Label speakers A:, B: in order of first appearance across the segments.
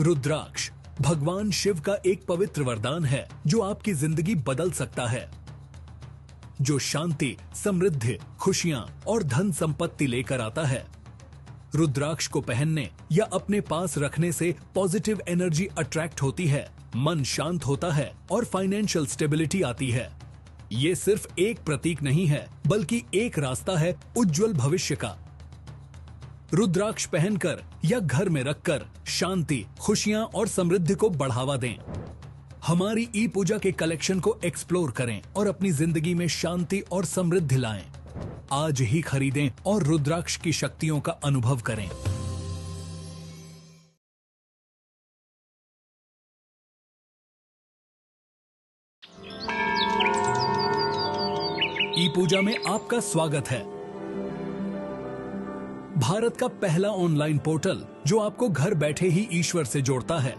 A: रुद्राक्ष भगवान शिव का एक पवित्र वरदान है जो आपकी जिंदगी बदल सकता है, जो शांति, समृद्धि, खुशियां और धन संपत्ति लेकर आता है। रुद्राक्ष को पहनने या अपने पास रखने से पॉजिटिव एनर्जी अट्रैक्ट होती है, मन शांत होता है और फाइनेंशियल स्टेबिलिटी आती है। ये सिर्फ एक प्रतीक नहीं है, बल्कि एक रास्ता है उज्जवल भविष्य का। रुद्राक्ष पहनकर या घर में रखकर शांति, खुशियां और समृद्धि को बढ़ावा दें। हमारी ई पूजा के कलेक्शन को एक्सप्लोर करें और अपनी जिंदगी में शांति और समृद्धि लाएं। आज ही खरीदें और रुद्राक्ष की शक्तियों का अनुभव करें। ई पूजा में आपका स्वागत है। भारत का पहला ऑनलाइन पोर्टल जो आपको घर बैठे ही ईश्वर से जोड़ता है।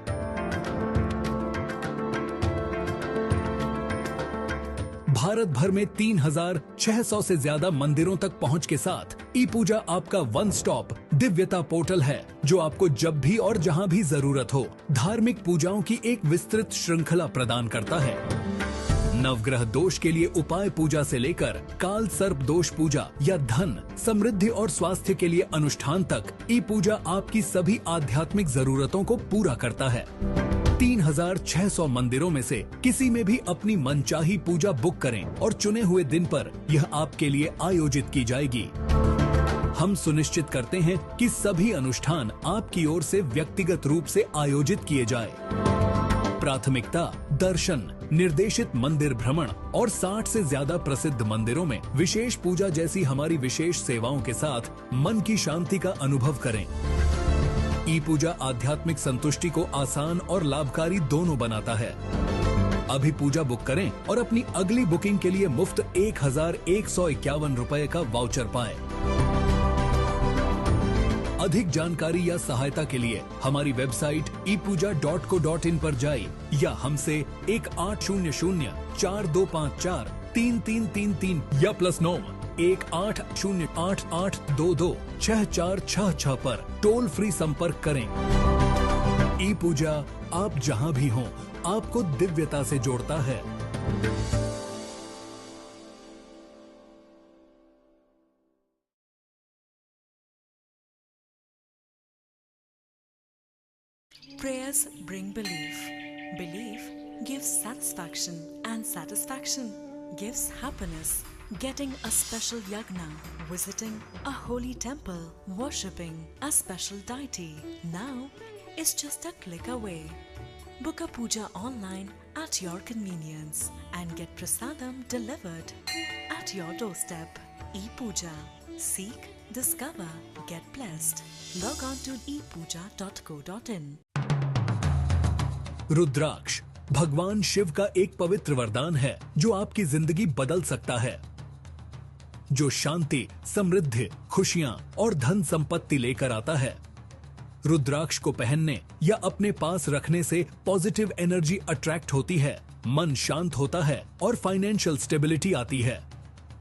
A: भारत भर में 3600 से ज्यादा मंदिरों तक पहुंच के साथ ई पूजा आपका वन स्टॉप दिव्यता पोर्टल है, जो आपको जब भी और जहां भी जरूरत हो धार्मिक पूजाओं की एक विस्तृत श्रृंखला प्रदान करता है। नवग्रह दोष के लिए उपाय पूजा से लेकर काल सर्प दोष पूजा या धन, समृद्धि और स्वास्थ्य के लिए अनुष्ठान तक ई पूजा आपकी सभी आध्यात्मिक जरूरतों को पूरा करता है। 3600 मंदिरों में से किसी में भी अपनी मनचाही पूजा बुक करें और चुने हुए दिन पर यह आपके लिए आयोजित की जाएगी। हम सुनिश्चित करते हैं कि सभी अनुष्ठान आपकी ओर से व्यक्तिगत रूप से आयोजित किए जाए। प्राथमिकता दर्शन, निर्देशित मंदिर भ्रमण और 60 से ज्यादा प्रसिद्ध मंदिरों में विशेष पूजा जैसी हमारी विशेष सेवाओं के साथ मन की शांति का अनुभव करें। ई पूजा आध्यात्मिक संतुष्टि को आसान और लाभकारी दोनों बनाता है। अभी पूजा बुक करें और अपनी अगली बुकिंग के लिए मुफ्त 1151 रुपए का वाउचर पाएं। अधिक जानकारी या सहायता के लिए हमारी वेबसाइट epuja.co.in पर जाइए या हमसे 180042543333 या +9 180888226466 पर टोल फ्री संपर्क करें। ई पूजा आप जहां भी हों आपको दिव्यता से जोड़ता है।
B: Prayers bring belief. Belief gives satisfaction, and satisfaction gives happiness. Getting a special yagna, visiting a holy temple, worshipping a special deity now is just a click away. Book a puja online at your convenience and get prasadam delivered at your doorstep. E-Puja. Seek, discover, get blessed. Log on to epuja.co.in.
A: रुद्राक्ष भगवान शिव का एक पवित्र वरदान है जो आपकी जिंदगी बदल सकता है, जो शांति, समृद्धि, खुशियां और धन संपत्ति लेकर आता है। रुद्राक्ष को पहनने या अपने पास रखने से पॉजिटिव एनर्जी अट्रैक्ट होती है, मन शांत होता है और फाइनेंशियल स्टेबिलिटी आती है।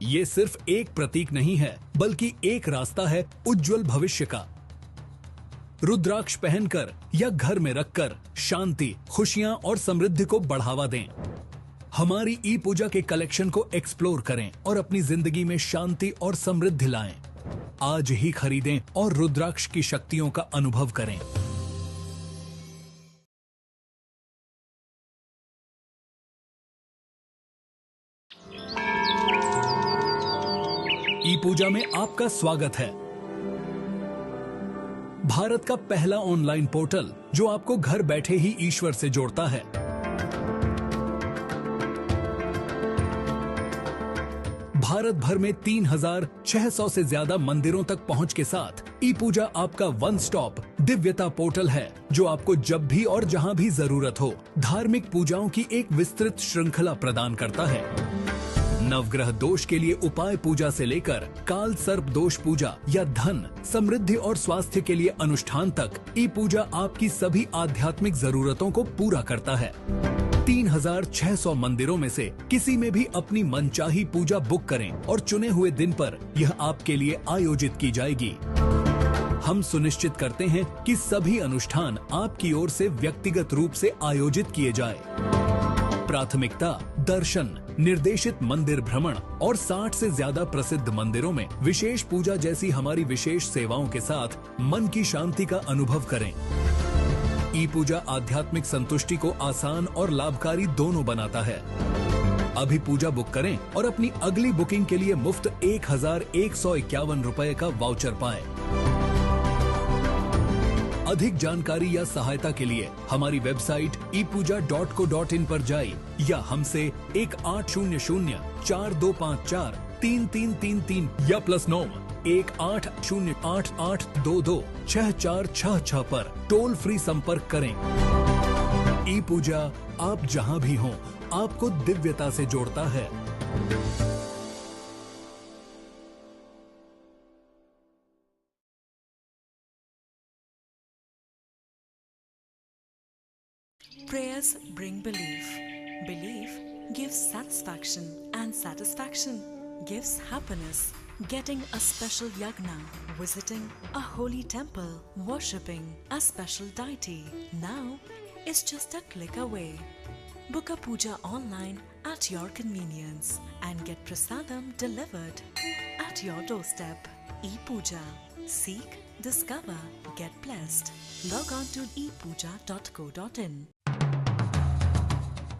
A: ये सिर्फ एक प्रतीक नहीं है, बल्कि एक रास्ता है उज्जवल भविष्य का। रुद्राक्ष पहनकर या घर में रखकर शांति, खुशियां और समृद्धि को बढ़ावा दें। हमारी ई पूजा के कलेक्शन को एक्सप्लोर करें और अपनी जिंदगी में शांति और समृद्धि लाएं। आज ही खरीदें और रुद्राक्ष की शक्तियों का अनुभव करें। ई पूजा में आपका स्वागत है। भारत का पहला ऑनलाइन पोर्टल जो आपको घर बैठे ही ईश्वर से जोड़ता है। भारत भर में 3600 से ज्यादा मंदिरों तक पहुंच के साथ ई पूजा आपका वन स्टॉप दिव्यता पोर्टल है, जो आपको जब भी और जहां भी जरूरत हो धार्मिक पूजाओं की एक विस्तृत श्रृंखला प्रदान करता है। नवग्रह दोष के लिए उपाय पूजा से लेकर काल सर्प दोष पूजा या धन, समृद्धि और स्वास्थ्य के लिए अनुष्ठान तक ई पूजा आपकी सभी आध्यात्मिक जरूरतों को पूरा करता है। 3600 मंदिरों में से किसी में भी अपनी मनचाही पूजा बुक करें और चुने हुए दिन पर यह आपके लिए आयोजित की जाएगी। हम सुनिश्चित करते हैं कि सभी अनुष्ठान आपकी ओर से व्यक्तिगत रूप से आयोजित किए जाए। प्राथमिकता दर्शन, निर्देशित मंदिर भ्रमण और 60 से ज्यादा प्रसिद्ध मंदिरों में विशेष पूजा जैसी हमारी विशेष सेवाओं के साथ मन की शांति का अनुभव करें। ई पूजा आध्यात्मिक संतुष्टि को आसान और लाभकारी दोनों बनाता है। अभी पूजा बुक करें और अपनी अगली बुकिंग के लिए मुफ्त 1151 रुपए का वाउचर पाएं। अधिक जानकारी या सहायता के लिए हमारी वेबसाइट epuja.co.in पर जाइए या हमसे 180042543333 या +9 180888226466 पर टोल फ्री संपर्क करें। ई पूजा आप जहां भी हों, आपको दिव्यता से जोड़ता है।
B: Prayers bring belief. Belief gives satisfaction, and satisfaction gives happiness. Getting a special yagna, visiting a holy temple, worshipping a special deity now is just a click away. Book a puja online at your convenience and get prasadam delivered at your doorstep. E-Puja. Seek, discover, get blessed. Log on to epuja.co.in.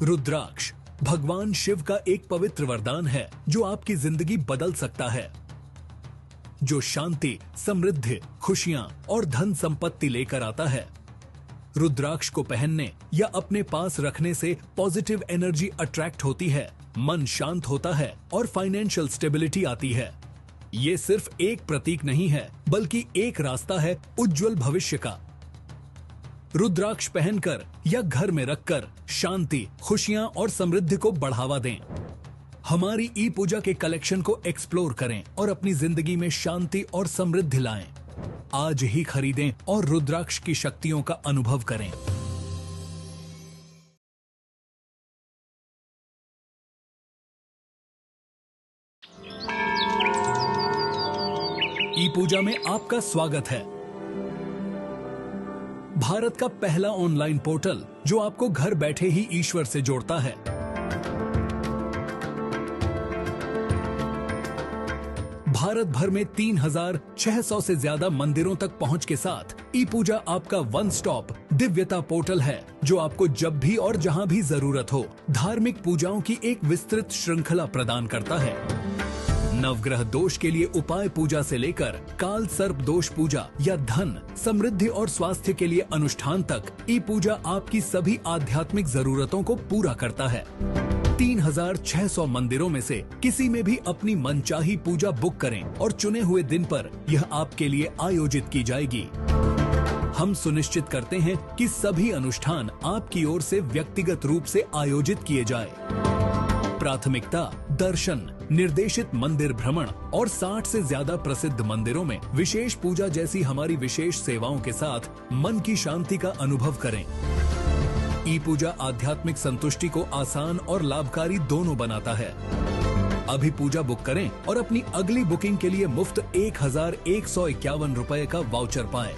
A: रुद्राक्ष भगवान शिव का एक पवित्र वरदान है जो आपकी जिंदगी बदल सकता है, जो शांति, समृद्धि, खुशियां और धन संपत्ति लेकर आता है। रुद्राक्ष को पहनने या अपने पास रखने से पॉजिटिव एनर्जी अट्रैक्ट होती है, मन शांत होता है और फाइनेंशियल स्टेबिलिटी आती है। ये सिर्फ एक प्रतीक नहीं है, बल्कि एक रास्ता है उज्जवल भविष्य का। रुद्राक्ष पहनकर या घर में रखकर शांति, खुशियां और समृद्धि को बढ़ावा दें। हमारी ई पूजा के कलेक्शन को एक्सप्लोर करें और अपनी जिंदगी में शांति और समृद्धि लाएं। आज ही खरीदें और रुद्राक्ष की शक्तियों का अनुभव करें। ई पूजा में आपका स्वागत है। भारत का पहला ऑनलाइन पोर्टल जो आपको घर बैठे ही ईश्वर से जोड़ता है। भारत भर में 3600 से ज्यादा मंदिरों तक पहुंच के साथ ई पूजा आपका वन स्टॉप दिव्यता पोर्टल है, जो आपको जब भी और जहां भी जरूरत हो धार्मिक पूजाओं की एक विस्तृत श्रृंखला प्रदान करता है। नवग्रह दोष के लिए उपाय पूजा से लेकर काल सर्प दोष पूजा या धन, समृद्धि और स्वास्थ्य के लिए अनुष्ठान तक ई पूजा आपकी सभी आध्यात्मिक जरूरतों को पूरा करता है। 3600 मंदिरों में से किसी में भी अपनी मनचाही पूजा बुक करें और चुने हुए दिन पर यह आपके लिए आयोजित की जाएगी। हम सुनिश्चित करते हैं कि सभी अनुष्ठान आपकी ओर से व्यक्तिगत रूप से आयोजित किए जाए। प्राथमिकता दर्शन, निर्देशित मंदिर भ्रमण और 60 से ज्यादा प्रसिद्ध मंदिरों में विशेष पूजा जैसी हमारी विशेष सेवाओं के साथ मन की शांति का अनुभव करें। ई पूजा आध्यात्मिक संतुष्टि को आसान और लाभकारी दोनों बनाता है। अभी पूजा बुक करें और अपनी अगली बुकिंग के लिए मुफ्त 1151 रुपए का वाउचर पाएं।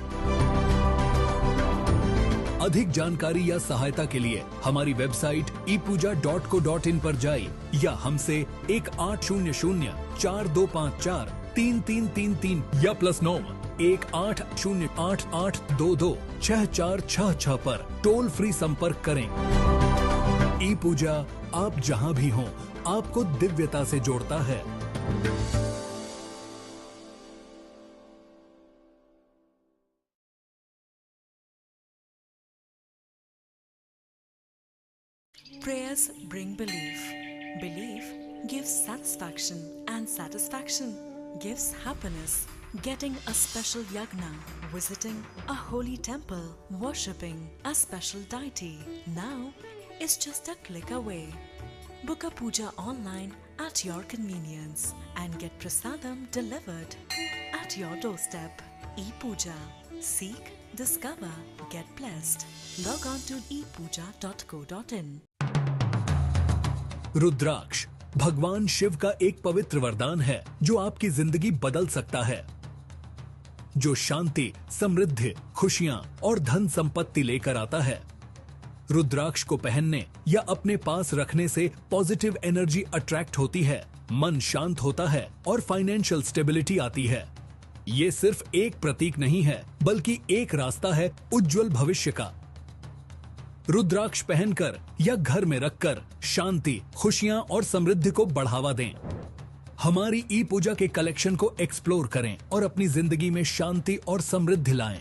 A: अधिक जानकारी या सहायता के लिए हमारी वेबसाइट epuja.co.in पर जाइए या हमसे 180042543333 या +9 180888226466 पर टोल फ्री संपर्क करें। ई पूजा आप जहां भी हों, आपको दिव्यता से जोड़ता है।
B: Prayers bring belief. Belief gives satisfaction, and satisfaction gives happiness. Getting a special yagna, visiting a holy temple, worshipping a special deity now is just a click away. Book a puja online at your convenience and get prasadam delivered at your doorstep. E-Puja. Seek, discover, get blessed. Log on to epuja.co.in.
A: रुद्राक्ष भगवान शिव का एक पवित्र वरदान है जो आपकी जिंदगी बदल सकता है, जो शांति, समृद्धि, खुशियां और धन संपत्ति लेकर आता है। रुद्राक्ष को पहनने या अपने पास रखने से पॉजिटिव एनर्जी अट्रैक्ट होती है, मन शांत होता है और फाइनेंशियल स्टेबिलिटी आती है। ये सिर्फ एक प्रतीक नहीं है, बल्कि एक रास्ता है उज्जवल भविष्य का। रुद्राक्ष पहनकर या घर में रखकर शांति, खुशियां और समृद्धि को बढ़ावा दें। हमारी ई पूजा के कलेक्शन को एक्सप्लोर करें और अपनी जिंदगी में शांति और समृद्धि लाएं।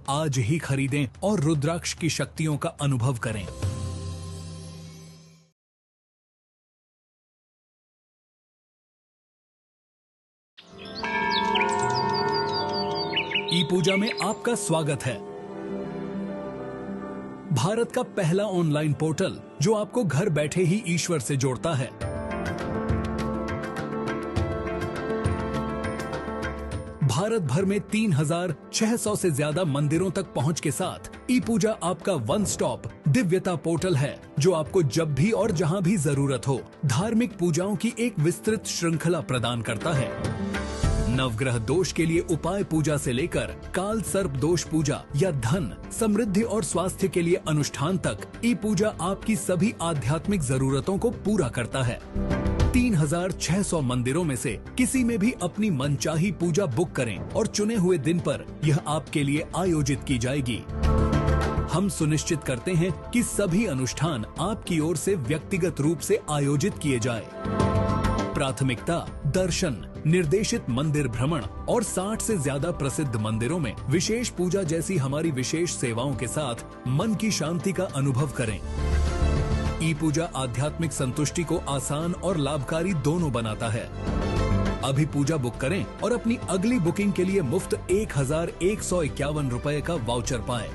A: आज ही खरीदें और रुद्राक्ष की शक्तियों का अनुभव करें। ई पूजा में आपका स्वागत है। भारत का पहला ऑनलाइन पोर्टल जो आपको घर बैठे ही ईश्वर से जोड़ता है। भारत भर में 3600 से ज्यादा मंदिरों तक पहुंच के साथ ई पूजा आपका वन स्टॉप दिव्यता पोर्टल है, जो आपको जब भी और जहां भी जरूरत हो धार्मिक पूजाओं की एक विस्तृत श्रृंखला प्रदान करता है। नवग्रह दोष के लिए उपाय पूजा से लेकर काल सर्प दोष पूजा या धन, समृद्धि और स्वास्थ्य के लिए अनुष्ठान तक ई पूजा आपकी सभी आध्यात्मिक जरूरतों को पूरा करता है। 3600 मंदिरों में से किसी में भी अपनी मनचाही पूजा बुक करें और चुने हुए दिन पर यह आपके लिए आयोजित की जाएगी। हम सुनिश्चित करते हैं कि सभी अनुष्ठान आपकी ओर से व्यक्तिगत रूप से आयोजित किए जाए। प्राथमिकता दर्शन, निर्देशित मंदिर भ्रमण और 60 से ज्यादा प्रसिद्ध मंदिरों में विशेष पूजा जैसी हमारी विशेष सेवाओं के साथ मन की शांति का अनुभव करें। ई पूजा आध्यात्मिक संतुष्टि को आसान और लाभकारी दोनों बनाता है। अभी पूजा बुक करें और अपनी अगली बुकिंग के लिए मुफ्त 1151 रुपए का वाउचर पाएं।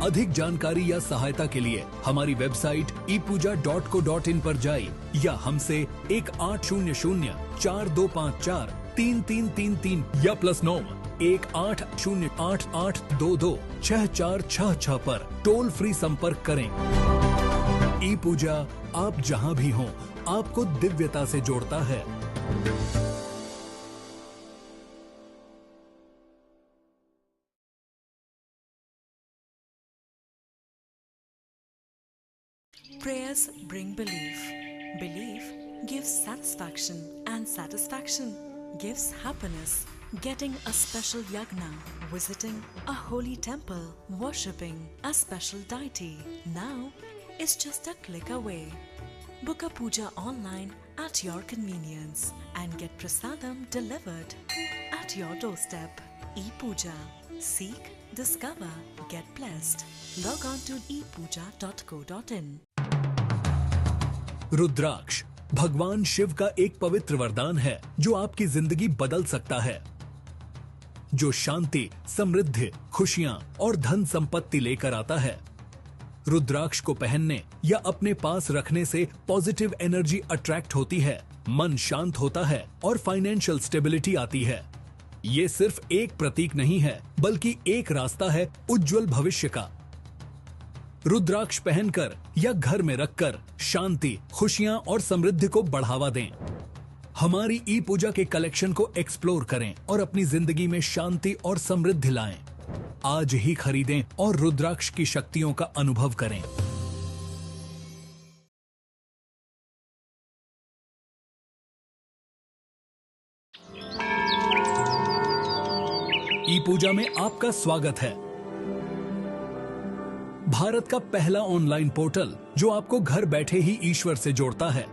A: अधिक जानकारी या सहायता के लिए हमारी वेबसाइट epuja.co.in पर जाइए या हमसे 1800-4254-3333 या +9 180888226466 पर टोल फ्री संपर्क करें। ई पूजा आप जहां भी हों आपको दिव्यता से जोड़ता है।
B: Prayers bring belief. Belief gives satisfaction, and satisfaction gives happiness. Getting a special yagna, visiting a holy temple, worshipping a special deity now is just a click away. Book a puja online at your convenience and get prasadam delivered at your doorstep. E-Puja. Seek, discover, get blessed. Log on to epuja.co.in.
A: रुद्राक्ष भगवान शिव का एक पवित्र वरदान है जो आपकी जिंदगी बदल सकता है, जो शांति, समृद्धि, खुशियां और धन संपत्ति लेकर आता है। रुद्राक्ष को पहनने या अपने पास रखने से पॉजिटिव एनर्जी अट्रैक्ट होती है, मन शांत होता है और फाइनेंशियल स्टेबिलिटी आती है। ये सिर्फ एक प्रतीक नहीं है, बल्कि एक रास्ता है उज्जवल भविष्य का। रुद्राक्ष पहनकर या घर में रखकर शांति, खुशियां और समृद्धि को बढ़ावा दें। हमारी ई पूजा के कलेक्शन को एक्सप्लोर करें और अपनी जिंदगी में शांति और समृद्धि लाएं। आज ही खरीदें और रुद्राक्ष की शक्तियों का अनुभव करें। ई पूजा में आपका स्वागत है। भारत का पहला ऑनलाइन पोर्टल जो आपको घर बैठे ही ईश्वर से जोड़ता है।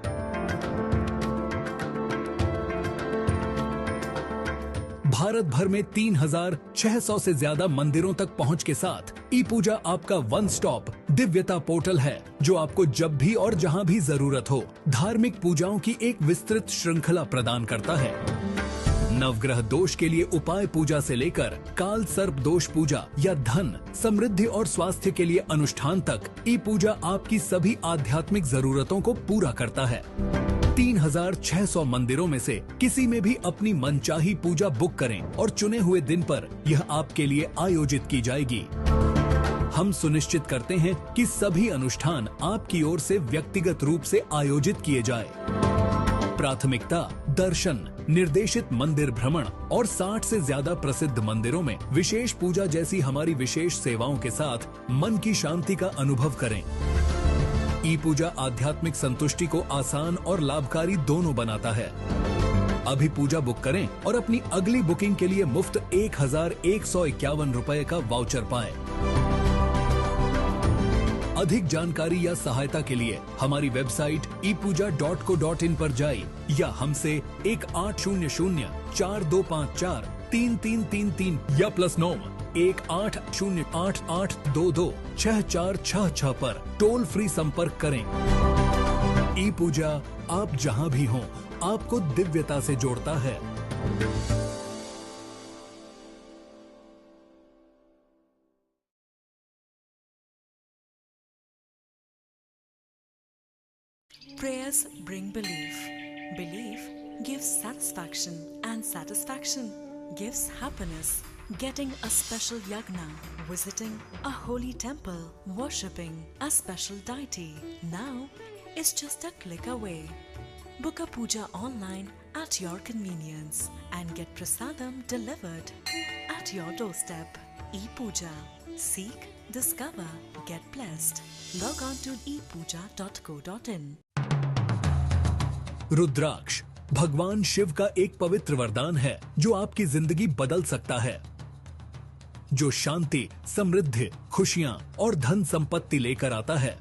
A: भारत भर में 3600 से ज्यादा मंदिरों तक पहुंच के साथ ई पूजा आपका वन स्टॉप दिव्यता पोर्टल है, जो आपको जब भी और जहां भी जरूरत हो धार्मिक पूजाओं की एक विस्तृत श्रृंखला प्रदान करता है। नवग्रह दोष के लिए उपाय पूजा से लेकर काल सर्प दोष पूजा या धन, समृद्धि और स्वास्थ्य के लिए अनुष्ठान तक ई पूजा आपकी सभी आध्यात्मिक जरूरतों को पूरा करता है। 3600 मंदिरों में से किसी में भी अपनी मनचाही पूजा बुक करें और चुने हुए दिन पर यह आपके लिए आयोजित की जाएगी। हम सुनिश्चित करते हैं कि सभी अनुष्ठान आपकी ओर से व्यक्तिगत रूप से आयोजित किए जाए। प्राथमिकता दर्शन, निर्देशित मंदिर भ्रमण और 60 से ज्यादा प्रसिद्ध मंदिरों में विशेष पूजा जैसी हमारी विशेष सेवाओं के साथ मन की शांति का अनुभव करें। ई पूजा आध्यात्मिक संतुष्टि को आसान और लाभकारी दोनों बनाता है। अभी पूजा बुक करें और अपनी अगली बुकिंग के लिए मुफ्त 1151 रुपए का वाउचर पाएं। अधिक जानकारी या सहायता के लिए हमारी वेबसाइट epuja.co.in पर जाइए या हमसे 1800-4254-3333 या +9 1808-8822-6466 पर टोल फ्री संपर्क करें। ई पूजा आप जहां भी हों आपको दिव्यता से जोड़ता है।
B: Prayers bring belief. Belief gives satisfaction, and satisfaction gives happiness. Getting a special yagna, visiting a holy temple, worshipping a special deity now is just a click away. Book a puja online at your convenience and get prasadam delivered at your doorstep. E-Puja. Seek, discover, get blessed. Log on to epuja.co.in.
A: रुद्राक्ष भगवान शिव का एक पवित्र वरदान है जो आपकी जिंदगी बदल सकता है, जो शांति, समृद्धि, खुशियां और धन संपत्ति लेकर आता है।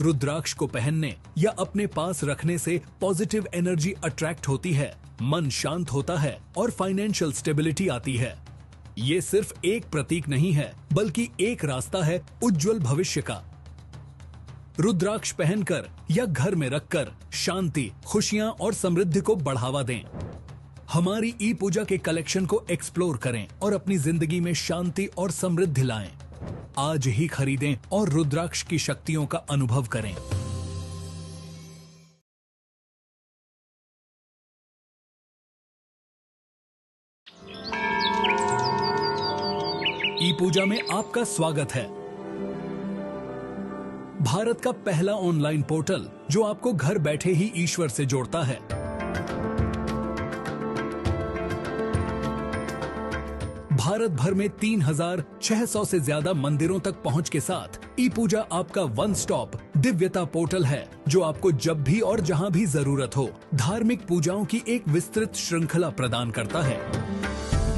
A: रुद्राक्ष को पहनने या अपने पास रखने से पॉजिटिव एनर्जी अट्रैक्ट होती है, मन शांत होता है और फाइनेंशियल स्टेबिलिटी आती है। ये सिर्फ एक प्रतीक नहीं है, बल्कि एक रास्ता है उज्जवल भविष्य का। रुद्राक्ष पहनकर या घर में रखकर शांति, खुशियां और समृद्धि को बढ़ावा दें। हमारी ई पूजा के कलेक्शन को एक्सप्लोर करें और अपनी जिंदगी में शांति और समृद्धि लाएं। आज ही खरीदें और रुद्राक्ष की शक्तियों का अनुभव करें। ई पूजा में आपका स्वागत है। भारत का पहला ऑनलाइन पोर्टल जो आपको घर बैठे ही ईश्वर से जोड़ता है। भारत भर में 3600 से ज्यादा मंदिरों तक पहुंच के साथ ई पूजा आपका वन स्टॉप दिव्यता पोर्टल है जो आपको जब भी और जहां भी जरूरत हो धार्मिक पूजाओं की एक विस्तृत श्रृंखला प्रदान करता है।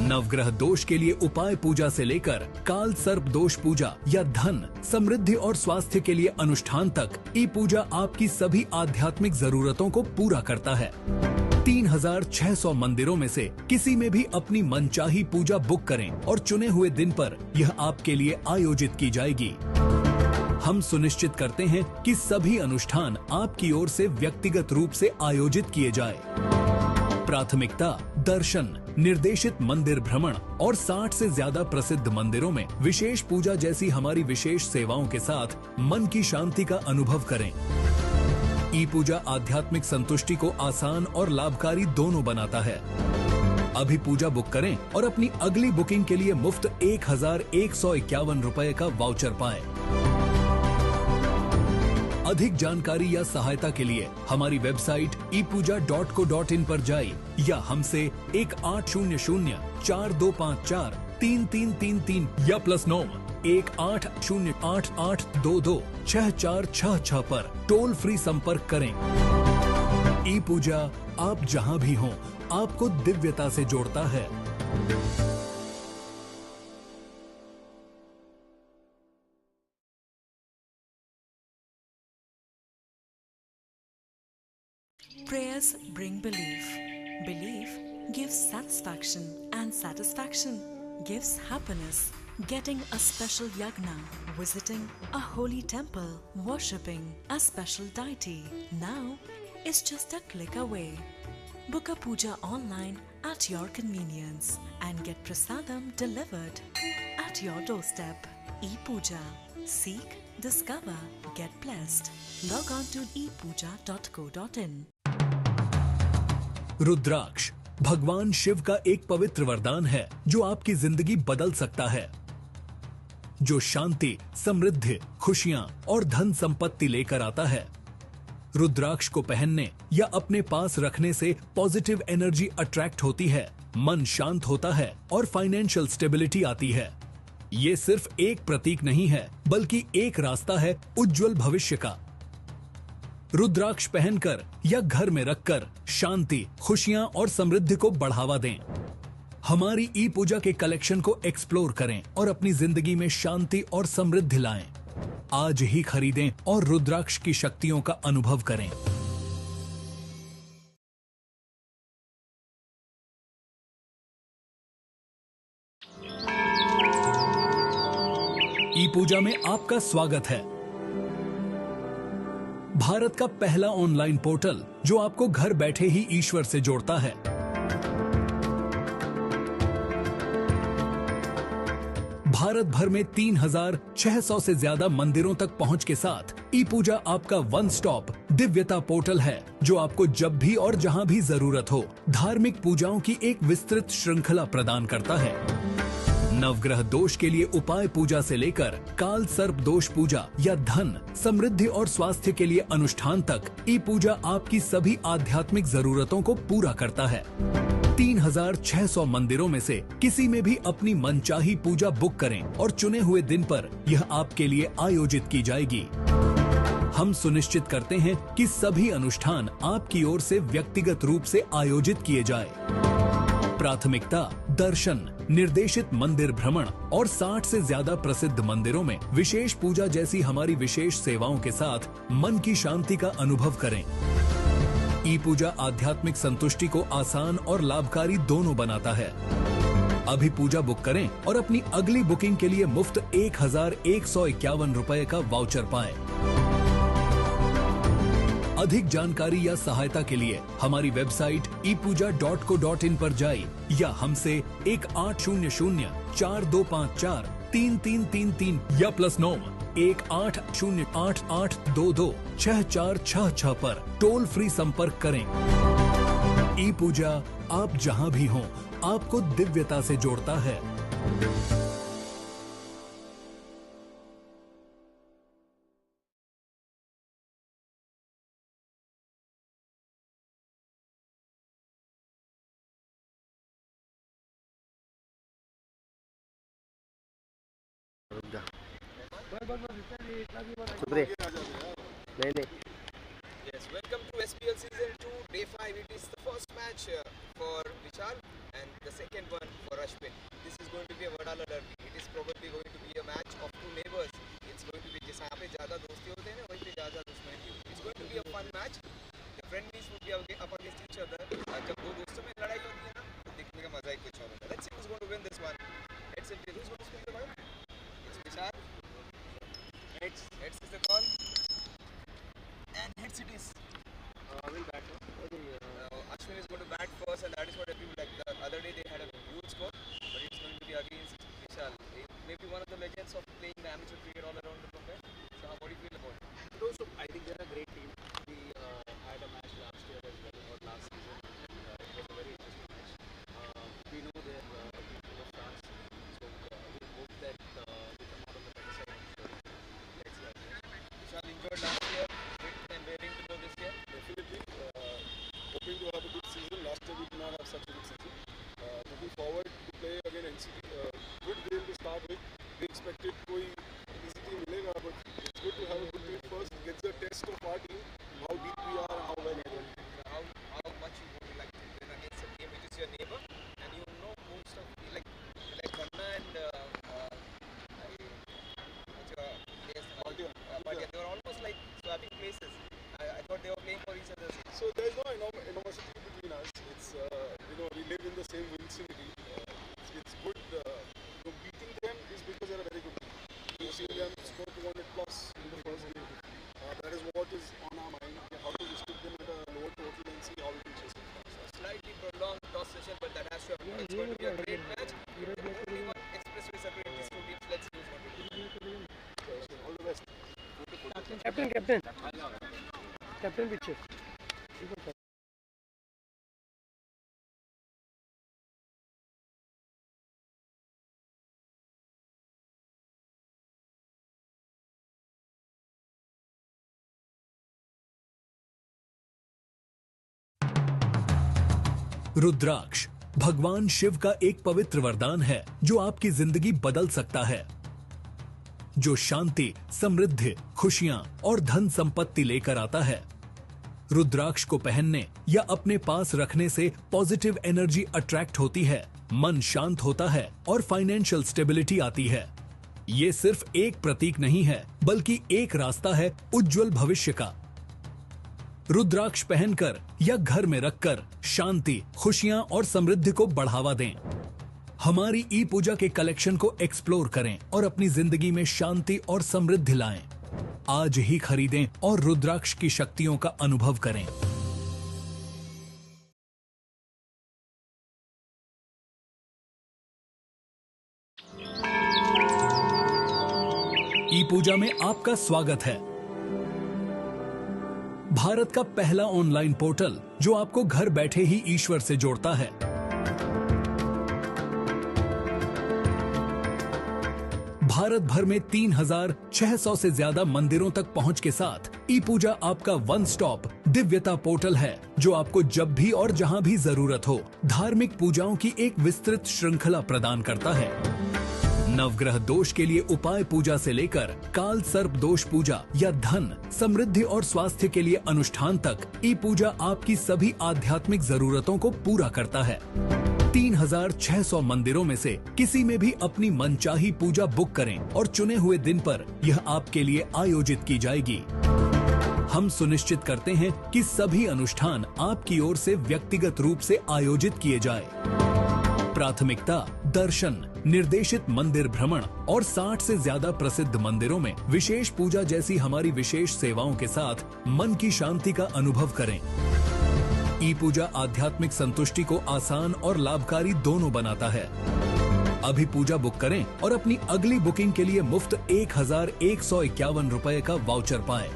A: नवग्रह दोष के लिए उपाय पूजा से लेकर काल सर्प दोष पूजा या धन, समृद्धि और स्वास्थ्य के लिए अनुष्ठान तक ई पूजा आपकी सभी आध्यात्मिक जरूरतों को पूरा करता है। 3600 मंदिरों में से किसी में भी अपनी मनचाही पूजा बुक करें और चुने हुए दिन पर यह आपके लिए आयोजित की जाएगी। हम सुनिश्चित करते हैं कि सभी अनुष्ठान आपकी ओर से व्यक्तिगत रूप से आयोजित किए जाए। प्राथमिकता दर्शन, निर्देशित मंदिर भ्रमण और 60 से ज्यादा प्रसिद्ध मंदिरों में विशेष पूजा जैसी हमारी विशेष सेवाओं के साथ मन की शांति का अनुभव करें। ई पूजा आध्यात्मिक संतुष्टि को आसान और लाभकारी दोनों बनाता है। अभी पूजा बुक करें और अपनी अगली बुकिंग के लिए मुफ्त 1151 रुपए का वाउचर पाएं। अधिक जानकारी या सहायता के लिए हमारी वेबसाइट epuja.co.in पर जाइए या हमसे 1800-4254-3333 या +9 1808-8822-6466 पर टोल फ्री संपर्क करें। ई पूजा आप जहां भी हों आपको दिव्यता से जोड़ता है।
B: Prayers bring belief. Belief gives satisfaction, and satisfaction gives happiness. Getting a special yagna, visiting a holy temple, worshipping a special deity now is just a click away. Book a puja online at your convenience and get prasadam delivered at your doorstep. E-Puja. Seek, discover, get blessed. Log on to epuja.co.in.
A: रुद्राक्ष भगवान शिव का एक पवित्र वरदान है जो आपकी जिंदगी बदल सकता है, जो शांति, समृद्धि, खुशियां और धन संपत्ति लेकर आता है। रुद्राक्ष को पहनने या अपने पास रखने से पॉजिटिव एनर्जी अट्रैक्ट होती है, मन शांत होता है और फाइनेंशियल स्टेबिलिटी आती है। ये सिर्फ एक प्रतीक नहीं है, बल्कि एक रास्ता है उज्जवल भविष्य का। रुद्राक्ष पहनकर या घर में रखकर शांति, खुशियां और समृद्धि को बढ़ावा दें। हमारी ई पूजा के कलेक्शन को एक्सप्लोर करें और अपनी जिंदगी में शांति और समृद्धि लाएं। आज ही खरीदें और रुद्राक्ष की शक्तियों का अनुभव करें। ई पूजा में आपका स्वागत है। भारत का पहला ऑनलाइन पोर्टल जो आपको घर बैठे ही ईश्वर से जोड़ता है। भारत भर में 3600 से ज्यादा मंदिरों तक पहुंच के साथ ई पूजा आपका वन स्टॉप दिव्यता पोर्टल है, जो आपको जब भी और जहां भी जरूरत हो धार्मिक पूजाओं की एक विस्तृत श्रृंखला प्रदान करता है। नवग्रह दोष के लिए उपाय पूजा से लेकर काल सर्प दोष पूजा या धन, समृद्धि और स्वास्थ्य के लिए अनुष्ठान तक ई पूजा आपकी सभी आध्यात्मिक जरूरतों को पूरा करता है। 3600 मंदिरों में से किसी में भी अपनी मनचाही पूजा बुक करें और चुने हुए दिन पर यह आपके लिए आयोजित की जाएगी। हम सुनिश्चित करते हैं कि सभी अनुष्ठान आपकी ओर से व्यक्तिगत रूप से आयोजित किए जाए। प्राथमिकता दर्शन, निर्देशित मंदिर भ्रमण और 60 से ज्यादा प्रसिद्ध मंदिरों में विशेष पूजा जैसी हमारी विशेष सेवाओं के साथ मन की शांति का अनुभव करें। ई पूजा आध्यात्मिक संतुष्टि को आसान और लाभकारी दोनों बनाता है। अभी पूजा बुक करें और अपनी अगली बुकिंग के लिए मुफ्त 1151 रुपए का वाउचर पाएं। अधिक जानकारी या सहायता के लिए हमारी वेबसाइट epuja.co.in पर जाइए या हमसे 1800-4254-3333 या +9 1808-8822-6466 पर टोल फ्री संपर्क करें। ई पूजा आप जहां भी हों, आपको दिव्यता से जोड़ता है।
C: नहीं
D: Yes, welcome to SPL Season 2, Day 5. It is the first match for Vishal and the second one for Ashwin. This is going to be a Vadala derby. It is probably going to be a match of two neighbors. It's going to be जहाँ पे ज़्यादा दोस्ती होते हैं ना, वहीं पे ज़्यादा दुश्मनी होती है. It's going to be a fun match. The friendlies will be up against each other. जब दो दोस्तों में लड़ाई होती है ना, तो देखने का मजा ही कुछ और होता है. Let's see who's going to win this one. Heads and tails. Who's going to spin the ball? It's Vishal. Heads is the call. And heads it is. Will bat. Ashwin is going to bat first, and that is what everyone like. The other day they had a huge score, but it's going to be against Vishal. Maybe one of the legends of playing the amateur cricket all around the world. So how do you feel about it?
C: Also, I think they're a great team. We had a match last year as well, or last season. It was a very interesting match. We know they're people of France, so we hope that we come out on the better side. Let's see.
D: Vishal enjoyed last year, and waiting to go this year.
E: Definitely hoping to have a good season. Last year we did not have such a good season. Looking forward to play again NCT. Good game to start with. We expected कोई easy team मिलेगा, but it's good to have a good team first. It gets a test of our team, how deep we are, how well we are.
D: How much you would like to win against a team which is your neighbor, and you know most of like Kanna and what's your place?
E: Bhakti.
D: But they were almost like swapping places. I thought they were playing for each other.
E: So there's no animosity between us. It's we live in the same vicinity. It's good. Beating them is because they're a very good team. We've seen them score 200 plus in the first game. That is what is on our mind. How to restrict them at a lower total and see how we can chase it.
D: Slightly prolonged toss session, but that has to happen. It's going to be a great match. Only one expressway separates these two teams. Let's see who's going to win.
E: All the best.
C: Captain picture.
A: रुद्राक्ष भगवान शिव का एक पवित्र वरदान है जो आपकी जिंदगी बदल सकता है, जो शांति, समृद्धि, खुशियां और धन संपत्ति लेकर आता है। रुद्राक्ष को पहनने या अपने पास रखने से पॉजिटिव एनर्जी अट्रैक्ट होती है, मन शांत होता है और फाइनेंशियल स्टेबिलिटी आती है। ये सिर्फ एक प्रतीक नहीं है, बल्कि एक रास्ता है उज्जवल भविष्य का। रुद्राक्ष पहनकर या घर में रखकर शांति, खुशियां और समृद्धि को बढ़ावा दें। हमारी ई पूजा के कलेक्शन को एक्सप्लोर करें और अपनी जिंदगी में शांति और समृद्धि लाएं। आज ही खरीदें और रुद्राक्ष की शक्तियों का अनुभव करें। ई पूजा में आपका स्वागत है। भारत का पहला ऑनलाइन पोर्टल जो आपको घर बैठे ही ईश्वर से जोड़ता है। भारत भर में 3600 से ज्यादा मंदिरों तक पहुंच के साथ ई पूजा आपका वन स्टॉप दिव्यता पोर्टल है, जो आपको जब भी और जहां भी जरूरत हो धार्मिक पूजाओं की एक विस्तृत श्रृंखला प्रदान करता है। नवग्रह दोष के लिए उपाय पूजा से लेकर काल सर्प दोष पूजा या धन, समृद्धि और स्वास्थ्य के लिए अनुष्ठान तक ई पूजा आपकी सभी आध्यात्मिक जरूरतों को पूरा करता है। 3600 मंदिरों में से किसी में भी अपनी मनचाही पूजा बुक करें और चुने हुए दिन पर यह आपके लिए आयोजित की जाएगी। हम सुनिश्चित करते हैं कि सभी अनुष्ठान आपकी ओर से व्यक्तिगत रूप से आयोजित किए जाए। प्राथमिकता दर्शन, निर्देशित मंदिर भ्रमण और 60 से ज्यादा प्रसिद्ध मंदिरों में विशेष पूजा जैसी हमारी विशेष सेवाओं के साथ मन की शांति का अनुभव करें। ई पूजा आध्यात्मिक संतुष्टि को आसान और लाभकारी दोनों बनाता है। अभी पूजा बुक करें और अपनी अगली बुकिंग के लिए मुफ्त 1151 रुपए का वाउचर पाएं।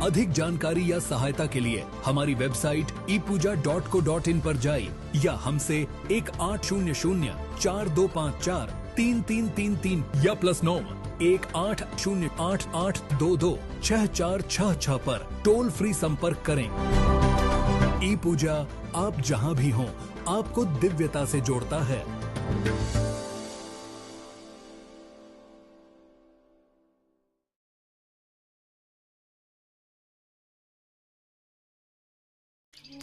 A: अधिक जानकारी या सहायता के लिए हमारी वेबसाइट epuja.co.in पर जाइए या हमसे 180042543333 या +9 180888226466 पर टोल फ्री संपर्क करें। ई पूजा आप जहां भी हों आपको दिव्यता से जोड़ता है।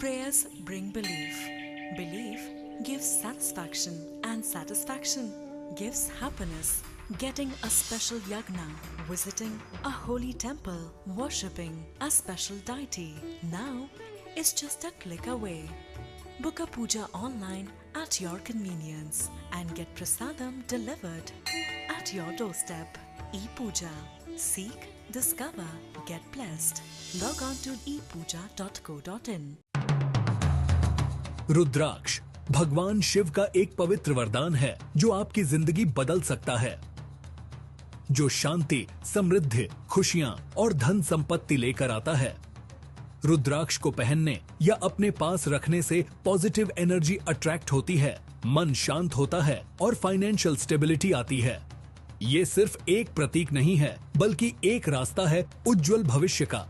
B: Prayers bring belief. Belief gives satisfaction, and satisfaction gives happiness. Getting a special yagna, visiting a holy temple, worshipping a special deity now is just a click away. Book a puja online at your convenience and get prasadam delivered at your doorstep. E-Puja. Seek, discover, get blessed. Log on to epuja.co.in.
A: रुद्राक्ष भगवान शिव का एक पवित्र वरदान है जो आपकी जिंदगी बदल सकता है, जो शांति, समृद्धि, खुशियां और धन संपत्ति लेकर आता है। रुद्राक्ष को पहनने या अपने पास रखने से पॉजिटिव एनर्जी अट्रैक्ट होती है, मन शांत होता है और फाइनेंशियल स्टेबिलिटी आती है। ये सिर्फ एक प्रतीक नहीं है, बल्कि एक रास्ता है उज्जवल भविष्य का।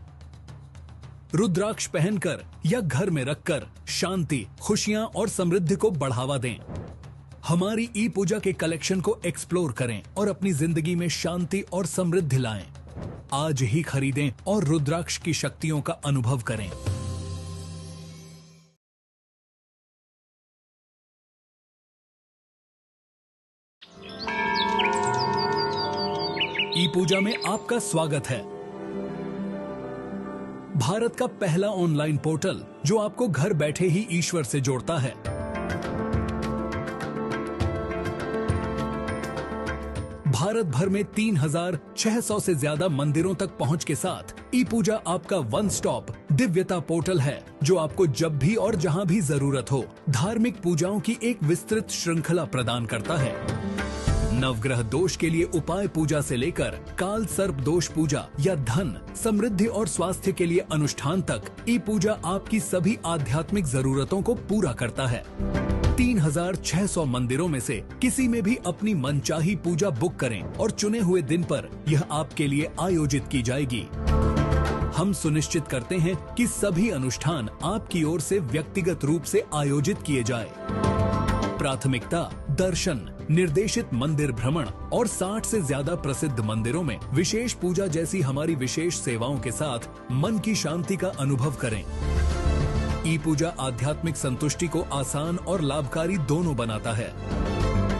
A: रुद्राक्ष पहनकर या घर में रखकर शांति, खुशियां और समृद्धि को बढ़ावा दें। हमारी ई पूजा के कलेक्शन को एक्सप्लोर करें और अपनी जिंदगी में शांति और समृद्धि लाएं। आज ही खरीदें और रुद्राक्ष की शक्तियों का अनुभव करें। ई पूजा में आपका स्वागत है। भारत का पहला ऑनलाइन पोर्टल जो आपको घर बैठे ही ईश्वर से जोड़ता है। भारत भर में 3600 से ज्यादा मंदिरों तक पहुंच के साथ ई पूजा आपका वन स्टॉप दिव्यता पोर्टल है, जो आपको जब भी और जहां भी जरूरत हो धार्मिक पूजाओं की एक विस्तृत श्रृंखला प्रदान करता है। नवग्रह दोष के लिए उपाय पूजा से लेकर काल सर्प दोष पूजा या धन, समृद्धि और स्वास्थ्य के लिए अनुष्ठान तक ई पूजा आपकी सभी आध्यात्मिक जरूरतों को पूरा करता है। 3600 मंदिरों में से किसी में भी अपनी मनचाही पूजा बुक करें और चुने हुए दिन पर यह आपके लिए आयोजित की जाएगी। हम सुनिश्चित करते हैं कि सभी अनुष्ठान आपकी ओर से व्यक्तिगत रूप से आयोजित किए जाए। प्राथमिकता दर्शन, निर्देशित मंदिर भ्रमण और 60 से ज्यादा प्रसिद्ध मंदिरों में विशेष पूजा जैसी हमारी विशेष सेवाओं के साथ मन की शांति का अनुभव करें। ई पूजा आध्यात्मिक संतुष्टि को आसान और लाभकारी दोनों बनाता है।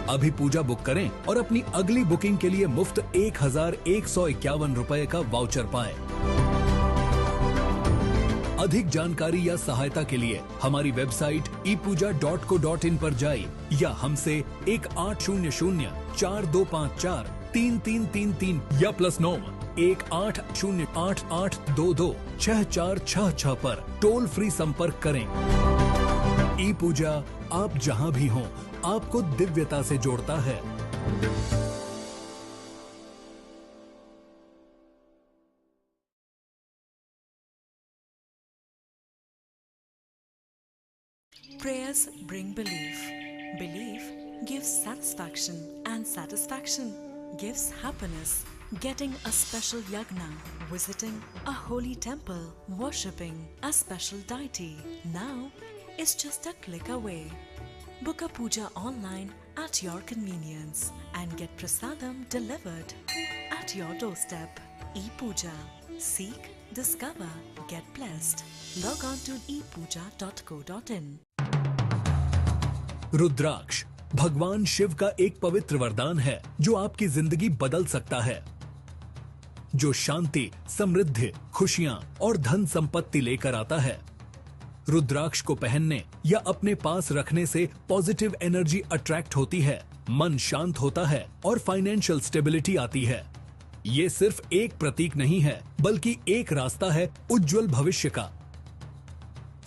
A: अभी पूजा बुक करें और अपनी अगली बुकिंग के लिए मुफ्त 1151 रुपए का वाउचर पाएं। अधिक जानकारी या सहायता के लिए हमारी वेबसाइट epuja.co.in पर जाइए या हमसे 180042543333 या +9 180888226466 पर टोल फ्री संपर्क करें। ई पूजा आप जहां भी हों, आपको दिव्यता से जोड़ता है।
B: Prayers bring belief. Belief gives satisfaction, and satisfaction gives happiness. Getting a special yagna, visiting a holy temple, worshipping a special deity now is just a click away. Book a puja online at your convenience and get prasadam delivered at your doorstep. E-Puja. Seek, discover, get blessed. Log on to epuja.co.in.
A: रुद्राक्ष भगवान शिव का एक पवित्र वरदान है जो आपकी जिंदगी बदल सकता है, जो शांति, समृद्धि, खुशियां और धन संपत्ति लेकर आता है। रुद्राक्ष को पहनने या अपने पास रखने से पॉजिटिव एनर्जी अट्रैक्ट होती है, मन शांत होता है और फाइनेंशियल स्टेबिलिटी आती है। ये सिर्फ एक प्रतीक नहीं है, बल्कि एक रास्ता है उज्जवल भविष्य का।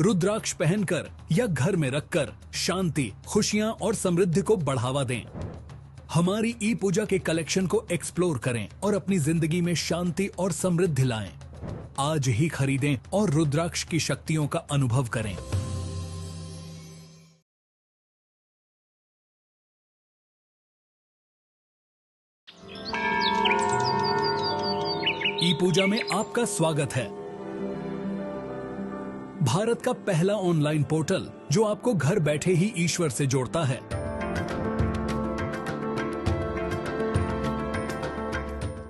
A: रुद्राक्ष पहनकर या घर में रखकर शांति, खुशियां और समृद्धि को बढ़ावा दें। हमारी ई पूजा के कलेक्शन को एक्सप्लोर करें और अपनी जिंदगी में शांति और समृद्धि लाएं। आज ही खरीदें और रुद्राक्ष की शक्तियों का अनुभव करें। ई पूजा में आपका स्वागत है। भारत का पहला ऑनलाइन पोर्टल जो आपको घर बैठे ही ईश्वर से जोड़ता है।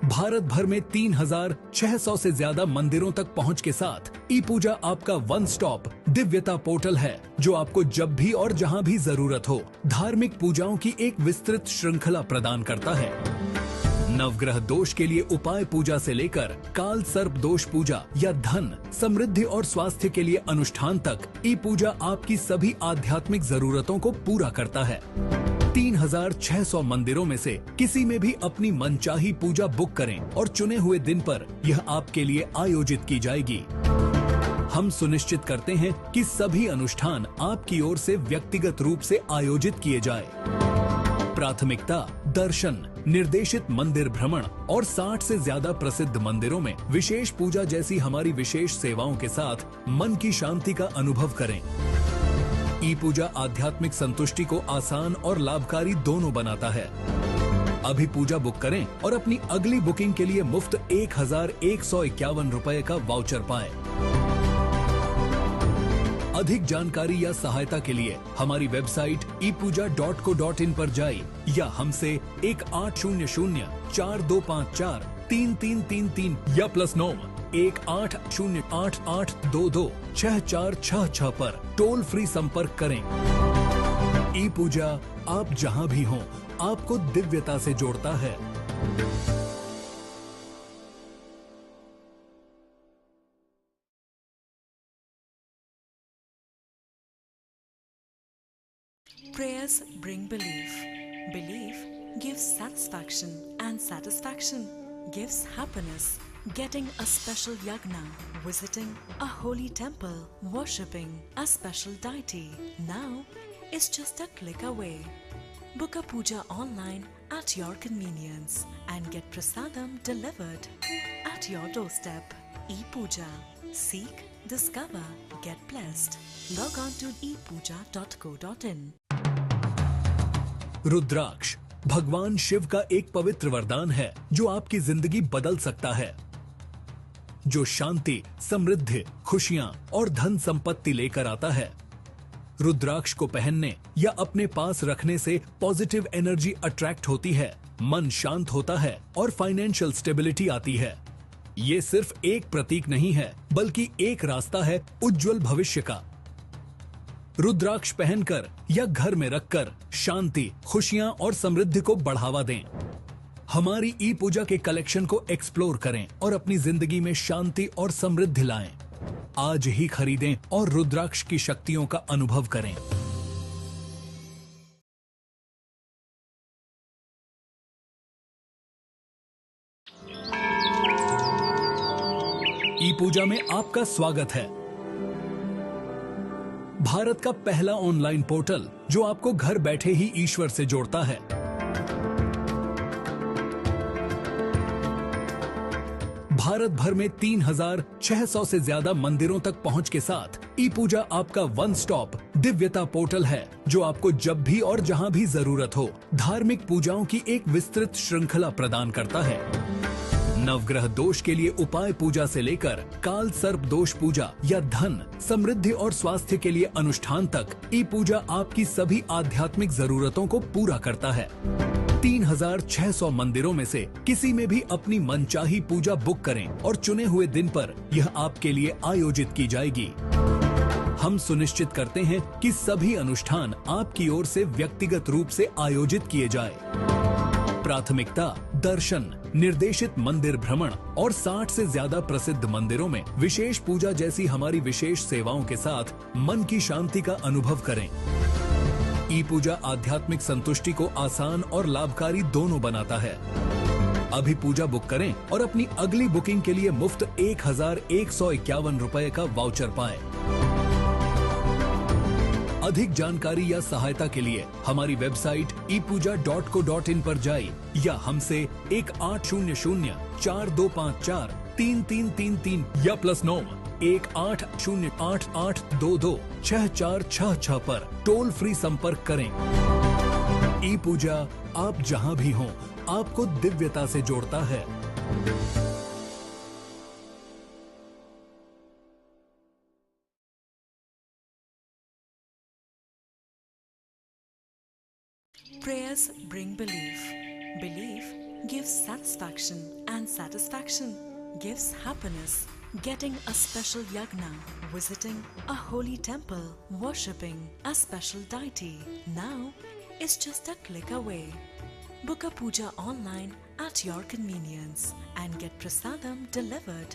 A: भारत भर में 3600 से ज्यादा मंदिरों तक पहुंच के साथ ई पूजा आपका वन स्टॉप दिव्यता पोर्टल है, जो आपको जब भी और जहां भी जरूरत हो धार्मिक पूजाओं की एक विस्तृत श्रृंखला प्रदान करता है। नवग्रह दोष के लिए उपाय पूजा से लेकर काल सर्प दोष पूजा या धन, समृद्धि और स्वास्थ्य के लिए अनुष्ठान तक ई पूजा आपकी सभी आध्यात्मिक जरूरतों को पूरा करता है। 3600 मंदिरों में से किसी में भी अपनी मनचाही पूजा बुक करें और चुने हुए दिन पर यह आपके लिए आयोजित की जाएगी। हम सुनिश्चित करते हैं कि सभी अनुष्ठान आपकी ओर से व्यक्तिगत रूप से आयोजित किए जाए। प्राथमिकता दर्शन, निर्देशित मंदिर भ्रमण और 60 से ज्यादा प्रसिद्ध मंदिरों में विशेष पूजा जैसी हमारी विशेष सेवाओं के साथ मन की शांति का अनुभव करें। ई पूजा आध्यात्मिक संतुष्टि को आसान और लाभकारी दोनों बनाता है। अभी पूजा बुक करें और अपनी अगली बुकिंग के लिए मुफ्त 1151 रुपए का वाउचर पाएं। अधिक जानकारी या सहायता के लिए हमारी वेबसाइट epuja.co.in पर जाइए या हमसे 180042543333 या +9 180888226466 पर टोल फ्री संपर्क करें। ई पूजा आप जहां भी हों, आपको दिव्यता से जोड़ता है।
B: Prayers bring belief. Belief gives satisfaction, and satisfaction gives happiness. Getting a special yagna, visiting a holy temple, worshipping a special deity now is just a click away. Book a puja online at your convenience and get prasadam delivered at your doorstep. E-Puja. Seek, discover, get blessed. Log on to epuja.co.in.
A: रुद्राक्ष भगवान शिव का एक पवित्र वरदान है जो आपकी जिंदगी बदल सकता है, जो शांति, समृद्धि, खुशियां और धन संपत्ति लेकर आता है। रुद्राक्ष को पहनने या अपने पास रखने से पॉजिटिव एनर्जी अट्रैक्ट होती है, मन शांत होता है और फाइनेंशियल स्टेबिलिटी आती है। ये सिर्फ एक प्रतीक नहीं है, बल्कि एक रास्ता है उज्जवल भविष्य का। रुद्राक्ष पहनकर या घर में रखकर शांति, खुशियां और समृद्धि को बढ़ावा दें। हमारी ई पूजा के कलेक्शन को एक्सप्लोर करें और अपनी जिंदगी में शांति और समृद्धि लाएं। आज ही खरीदें और रुद्राक्ष की शक्तियों का अनुभव करें। ई पूजा में आपका स्वागत है। भारत का पहला ऑनलाइन पोर्टल जो आपको घर बैठे ही ईश्वर से जोड़ता है। भारत भर में 3600 से ज्यादा मंदिरों तक पहुंच के साथ ई पूजा आपका वन स्टॉप दिव्यता पोर्टल है, जो आपको जब भी और जहां भी जरूरत हो धार्मिक पूजाओं की एक विस्तृत श्रृंखला प्रदान करता है। नवग्रह दोष के लिए उपाय पूजा से लेकर काल सर्प दोष पूजा या धन, समृद्धि और स्वास्थ्य के लिए अनुष्ठान तक ई पूजा आपकी सभी आध्यात्मिक जरूरतों को पूरा करता है। 3600 मंदिरों में से किसी में भी अपनी मनचाही पूजा बुक करें और चुने हुए दिन पर यह आपके लिए आयोजित की जाएगी। हम सुनिश्चित करते हैं कि सभी अनुष्ठान आपकी ओर से व्यक्तिगत रूप से आयोजित किए जाए। प्राथमिकता दर्शन, निर्देशित मंदिर भ्रमण और 60 से ज्यादा प्रसिद्ध मंदिरों में विशेष पूजा जैसी हमारी विशेष सेवाओं के साथ मन की शांति का अनुभव करें। ई पूजा आध्यात्मिक संतुष्टि को आसान और लाभकारी दोनों बनाता है। अभी पूजा बुक करें और अपनी अगली बुकिंग के लिए मुफ्त 1151 रुपए का वाउचर पाएं। अधिक जानकारी या सहायता के लिए हमारी वेबसाइट epuja.co.in पर जाइए या हमसे 180042543333 या +9 180888226466 पर टोल फ्री संपर्क करें। ई पूजा आप जहां भी हों आपको दिव्यता से जोड़ता है।
B: Prayers bring belief. Belief gives satisfaction, and satisfaction gives happiness. Getting a special yagna, visiting a holy temple, worshipping a special deity now is just a click away. Book a puja online at your convenience and get prasadam delivered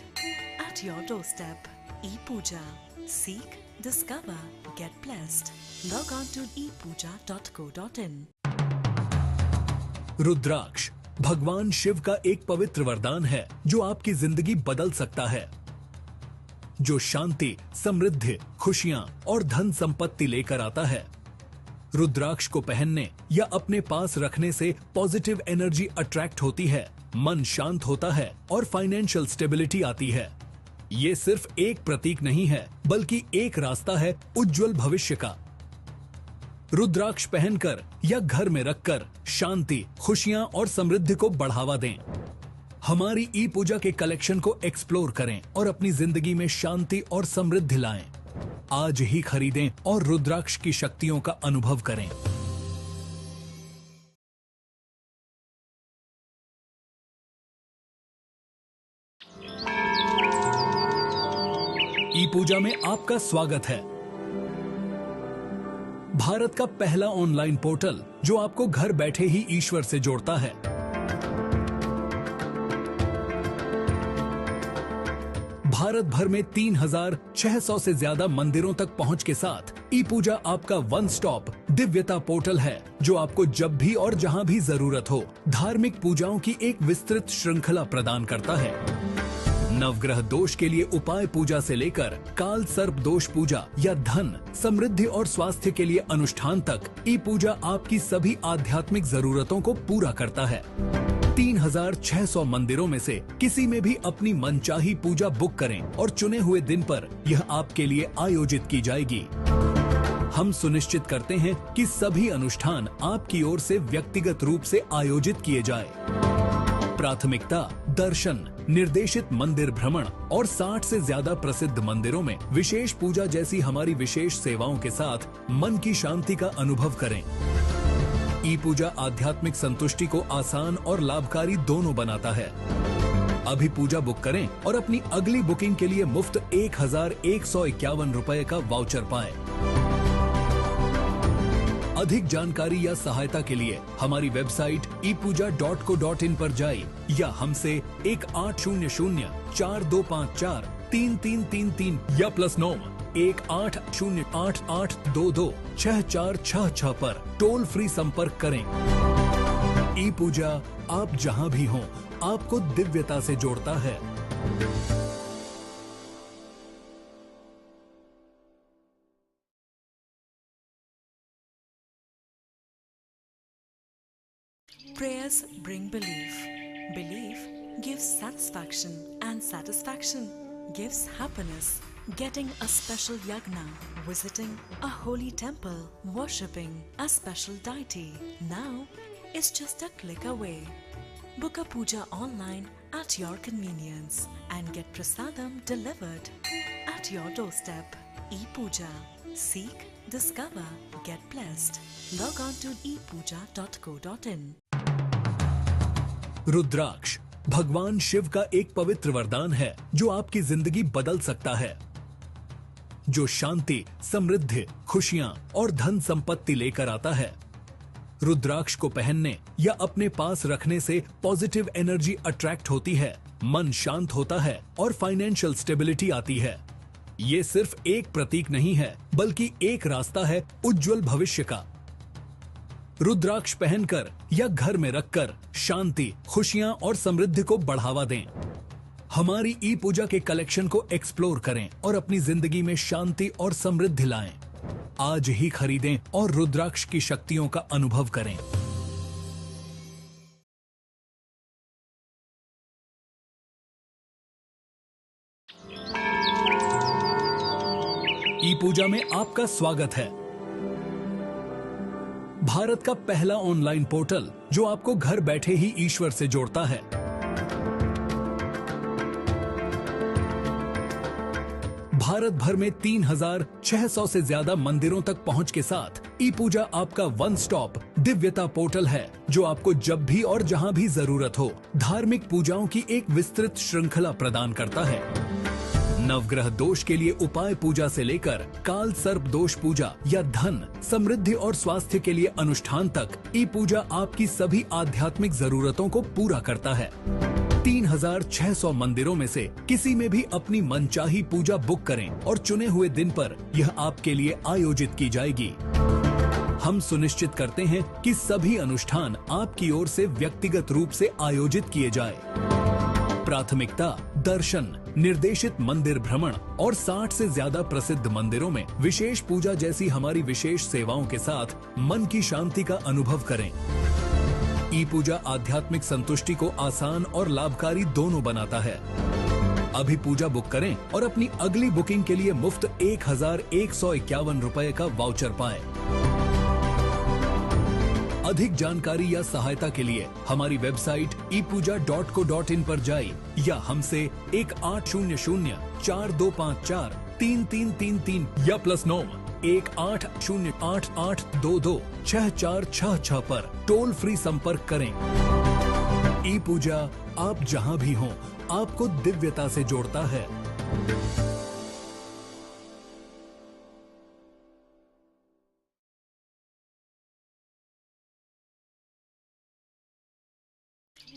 B: at your doorstep. E-Puja. Seek, discover, get blessed. Log on to epuja.co.in.
A: रुद्राक्ष भगवान शिव का एक पवित्र वरदान है जो आपकी जिंदगी बदल सकता है, जो शांति, समृद्धि, खुशियां और धन संपत्ति लेकर आता है। रुद्राक्ष को पहनने या अपने पास रखने से पॉजिटिव एनर्जी अट्रैक्ट होती है, मन शांत होता है और फाइनेंशियल स्टेबिलिटी आती है। ये सिर्फ एक प्रतीक नहीं है, बल्कि एक रास्ता है उज्जवल भविष्य का। रुद्राक्ष पहनकर या घर में रखकर शांति, खुशियां और समृद्धि को बढ़ावा दें। हमारी ई पूजा के कलेक्शन को एक्सप्लोर करें और अपनी जिंदगी में शांति और समृद्धि लाएं। आज ही खरीदें और रुद्राक्ष की शक्तियों का अनुभव करें। ई पूजा में आपका स्वागत है। भारत का पहला ऑनलाइन पोर्टल जो आपको घर बैठे ही ईश्वर से जोड़ता है। भारत भर में 3600 से ज्यादा मंदिरों तक पहुंच के साथ ई पूजा आपका वन स्टॉप दिव्यता पोर्टल है, जो आपको जब भी और जहां भी जरूरत हो धार्मिक पूजाओं की एक विस्तृत श्रृंखला प्रदान करता है। नवग्रह दोष के लिए उपाय पूजा से लेकर काल सर्प दोष पूजा या धन, समृद्धि और स्वास्थ्य के लिए अनुष्ठान तक ई पूजा आपकी सभी आध्यात्मिक जरूरतों को पूरा करता है। 3600 मंदिरों में से किसी में भी अपनी मनचाही पूजा बुक करें और चुने हुए दिन पर यह आपके लिए आयोजित की जाएगी। हम सुनिश्चित करते हैं कि सभी अनुष्ठान आपकी ओर से व्यक्तिगत रूप से आयोजित किए जाए। प्राथमिकता दर्शन, निर्देशित मंदिर भ्रमण और 60 से ज्यादा प्रसिद्ध मंदिरों में विशेष पूजा जैसी हमारी विशेष सेवाओं के साथ मन की शांति का अनुभव करें। ई पूजा आध्यात्मिक संतुष्टि को आसान और लाभकारी दोनों बनाता है। अभी पूजा बुक करें और अपनी अगली बुकिंग के लिए मुफ्त 1151 रुपए का वाउचर पाएं। अधिक जानकारी या सहायता के लिए हमारी वेबसाइट epuja.co.in पर जाइए या हमसे 180042543333 या +9 180888226466 पर टोल फ्री संपर्क करें। ई पूजा आप जहां भी हों, आपको दिव्यता से जोड़ता है।
B: Prayers bring belief. Belief gives satisfaction, and satisfaction gives happiness. Getting a special yagna, visiting a holy temple, worshipping a special deity now is just a click away. Book a puja online at your convenience and get prasadam delivered at your doorstep. E-Puja. Seek, discover, get blessed. Log on to epuja.co.in.
A: रुद्राक्ष भगवान शिव का एक पवित्र वरदान है जो आपकी जिंदगी बदल सकता है, जो शांति, समृद्धि, खुशियां और धन संपत्ति लेकर आता है। रुद्राक्ष को पहनने या अपने पास रखने से पॉजिटिव एनर्जी अट्रैक्ट होती है, मन शांत होता है और फाइनेंशियल स्टेबिलिटी आती है। ये सिर्फ एक प्रतीक नहीं है, बल्कि एक रास्ता है उज्जवल भविष्य का। रुद्राक्ष पहनकर या घर में रखकर शांति, खुशियां और समृद्धि को बढ़ावा दें। हमारी ई पूजा के कलेक्शन को एक्सप्लोर करें और अपनी जिंदगी में शांति और समृद्धि लाएं। आज ही खरीदें और रुद्राक्ष की शक्तियों का अनुभव करें। ई पूजा में आपका स्वागत है। भारत का पहला ऑनलाइन पोर्टल जो आपको घर बैठे ही ईश्वर से जोड़ता है। भारत भर में 3600 से ज्यादा मंदिरों तक पहुंच के साथ ई पूजा आपका वन स्टॉप दिव्यता पोर्टल है, जो आपको जब भी और जहां भी जरूरत हो धार्मिक पूजाओं की एक विस्तृत श्रृंखला प्रदान करता है। नवग्रह दोष के लिए उपाय पूजा से लेकर काल सर्प दोष पूजा या धन, समृद्धि और स्वास्थ्य के लिए अनुष्ठान तक ई पूजा आपकी सभी आध्यात्मिक जरूरतों को पूरा करता है। 3600 मंदिरों में से किसी में भी अपनी मनचाही पूजा बुक करें और चुने हुए दिन पर यह आपके लिए आयोजित की जाएगी। हम सुनिश्चित करते हैं कि सभी अनुष्ठान आपकी ओर से व्यक्तिगत रूप से आयोजित किए जाए। प्राथमिकता दर्शन, निर्देशित मंदिर भ्रमण और 60 से ज्यादा प्रसिद्ध मंदिरों में विशेष पूजा जैसी हमारी विशेष सेवाओं के साथ मन की शांति का अनुभव करें। ई पूजा आध्यात्मिक संतुष्टि को आसान और लाभकारी दोनों बनाता है। अभी पूजा बुक करें और अपनी अगली बुकिंग के लिए मुफ्त 1151 रुपए का वाउचर पाएं। अधिक जानकारी या सहायता के लिए हमारी वेबसाइट epuja.co.in पर जाइए या हमसे 180042543333 या +9 180888226466 पर टोल फ्री संपर्क करें। ई पूजा आप जहां भी हों, आपको दिव्यता से जोड़ता है।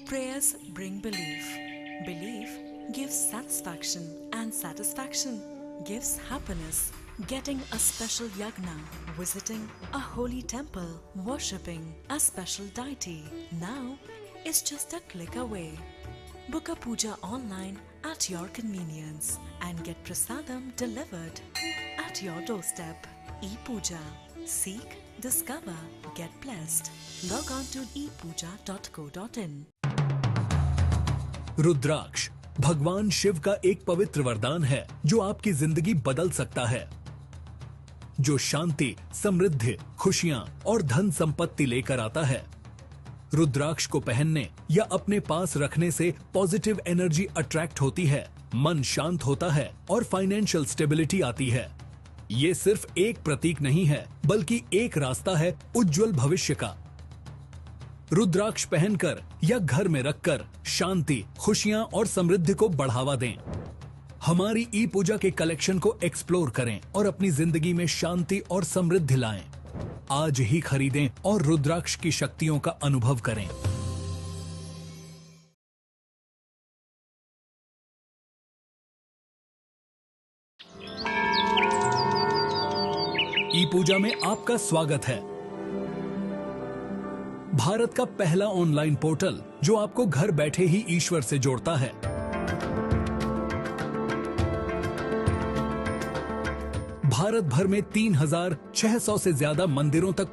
B: Prayers bring belief. Belief gives satisfaction, and satisfaction gives happiness. Getting a special yagna, visiting a holy temple, worshipping a special deity now is just a click away. Book a puja online at your convenience and get prasadam delivered at your doorstep. E-Puja. Seek, discover, get blessed. Log on to epuja.co.in.
A: रुद्राक्ष भगवान शिव का एक पवित्र वरदान है जो आपकी जिंदगी बदल सकता है, जो शांति, समृद्धि, खुशियां और धन संपत्ति लेकर आता है। रुद्राक्ष को पहनने या अपने पास रखने से पॉजिटिव एनर्जी अट्रैक्ट होती है, मन शांत होता है और फाइनेंशियल स्टेबिलिटी आती है। ये सिर्फ एक प्रतीक नहीं है, बल्कि एक रास्ता है उज्जवल भविष्य का। रुद्राक्ष पहनकर या घर में रखकर शांति, खुशियां और समृद्धि को बढ़ावा दें। हमारी ई पूजा के कलेक्शन को एक्सप्लोर करें और अपनी जिंदगी में शांति और समृद्धि लाएं। आज ही खरीदें और रुद्राक्ष की शक्तियों का अनुभव करें। ई पूजा में आपका स्वागत है। भारत का पहला ऑनलाइन पोर्टल जो आपको घर बैठे ही ईश्वर से जोड़ता है। भारत भर में 3,600 से ज्यादा मंदिरों तक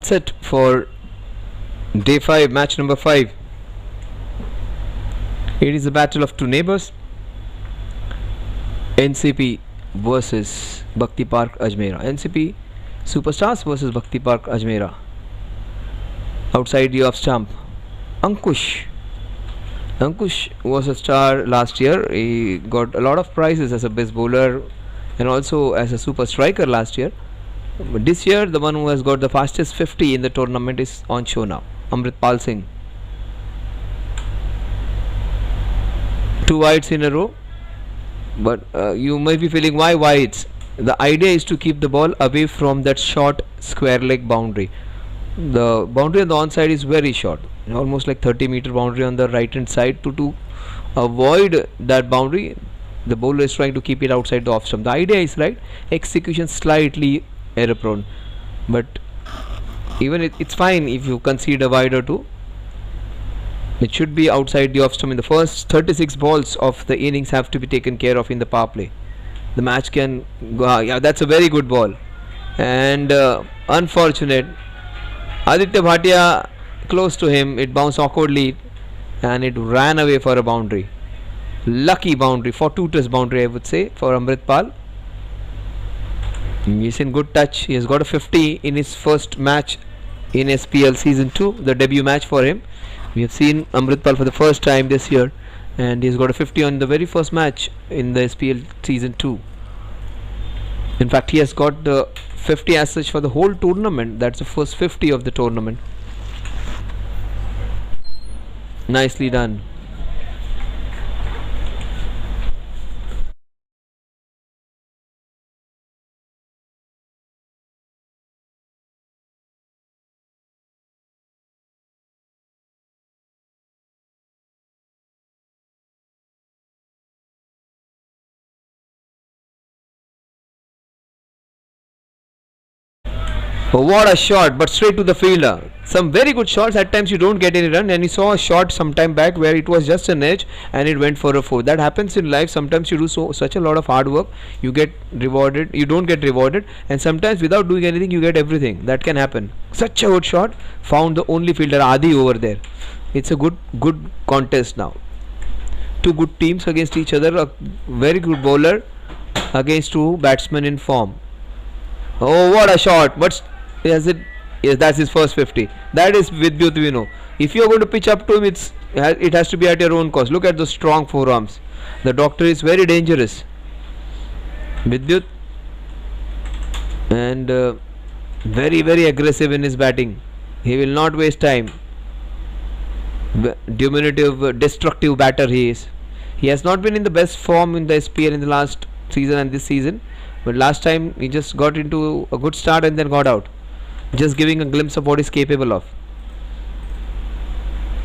D: Set for day 5, match number 5. It is a battle of two neighbors, NCP versus Bhakti Park Ajmera. NCP Superstars versus Bhakti Park Ajmera.
F: outside the off stump. Ankush. Ankush was a star last year. He got a lot of prizes as a best bowler and also as a super striker last year. But this year, the one who has got the fastest 50 in the tournament is on show now. Amritpal Singh. 2 wides in a row. But you might be feeling, why wides? The idea is to keep the ball away from that short square leg boundary. The boundary on the onside is very short, almost like 30-meter boundary on the right hand side. To avoid that boundary, the bowler is trying to keep it outside the off stump. The idea is right, execution slightly error prone, but even it's fine if you concede a wide or two. It should be outside the off stump. In the first 36 balls of the innings have to be taken care of in the power play. The match can go. Yeah, that's a very good ball, and unfortunate. Aditya Bhatia close to him. It bounced awkwardly, and it ran away for a boundary. Lucky boundary, fortuitous boundary, I would say, for Amritpal. He's in good touch. He has got a 50 in his first match in SPL Season 2, the debut match for him. We have seen Amritpal for the first time this year, and he's got a 50 on the very first match in the SPL Season 2. In fact, he has got the 50 as such for the whole tournament. That's the first 50 of the tournament. Nicely done. Oh, what a shot, but straight to the fielder. Some very good shots. At times you don't get any run, and you saw a shot some time back where it was just an edge and it went for a 4. That happens in life. Sometimes you do such a lot of hard work, you get rewarded, you don't get rewarded, and sometimes without doing anything you get everything. That can happen. Such a good shot. Found the only fielder, Adi, over there. It's a good contest now. 2 good teams against each other. A very good bowler against 2 batsmen in form. Oh, what a shot! But yes, that's his first 50. That is Vidyut, we know. If you are going to pitch up to him, it has to be at your own cost. Look at the strong forearms. The doctor is very dangerous. Vidyut, and very aggressive in his batting. He will not waste time. Diminutive, destructive batter he is. He has not been in the best form in the SPL in the last season and this season, but last time he just got into a good start and then got out, just giving a glimpse of what he's capable of.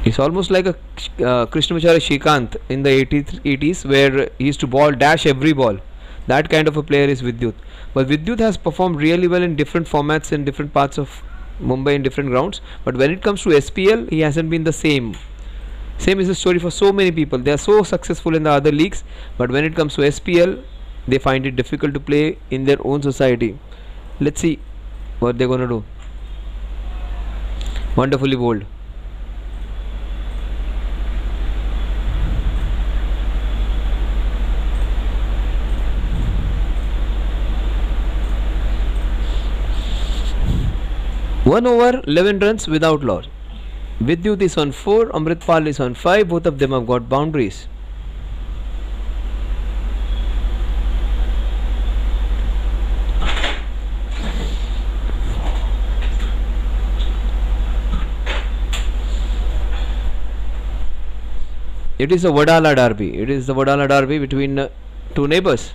F: He's almost like a Krishnamacharya Shrikant in the 80s, where he used to dash every ball. That kind of a player is Vidyut. But Vidyut has performed really well in different formats in different parts of Mumbai, in different grounds. But when it comes to SPL, he hasn't been the same. Same is the story for so many people. They are so successful in the other leagues, but when it comes to SPL, they find it difficult to play in their own society. Let's see what they're going to do. Wonderfully bowled. One over, 11 runs without loss. Vidyut is on 4, Amritpal is on 5. Both of them have got boundaries. It is a Wadala derby. It is the Wadala derby between 2 neighbors.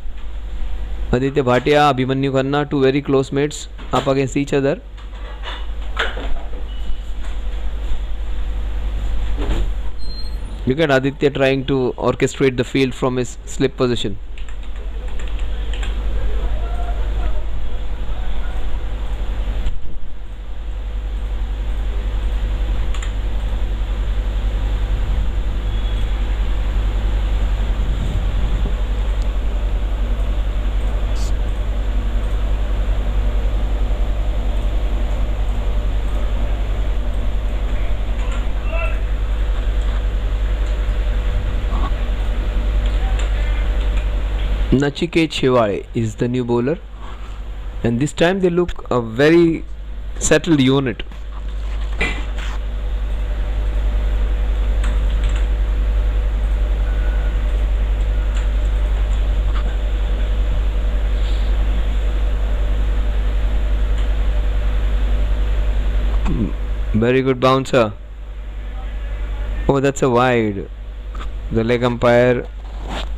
F: Aditya Bhatia, Abhimanyu Khanna, 2 very close mates up against each other. Look at Aditya trying to orchestrate the field from his slip position. Nachiket Shewale is the new bowler, and this time they look a very settled unit. Very good bouncer. Oh, that's a wide. The leg umpire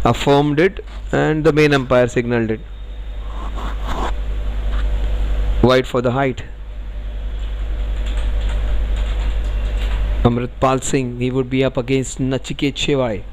F: affirmed it and the main umpire signaled it. Wide for the height. Amritpal Singh, he would be up against Nachiket Shewai.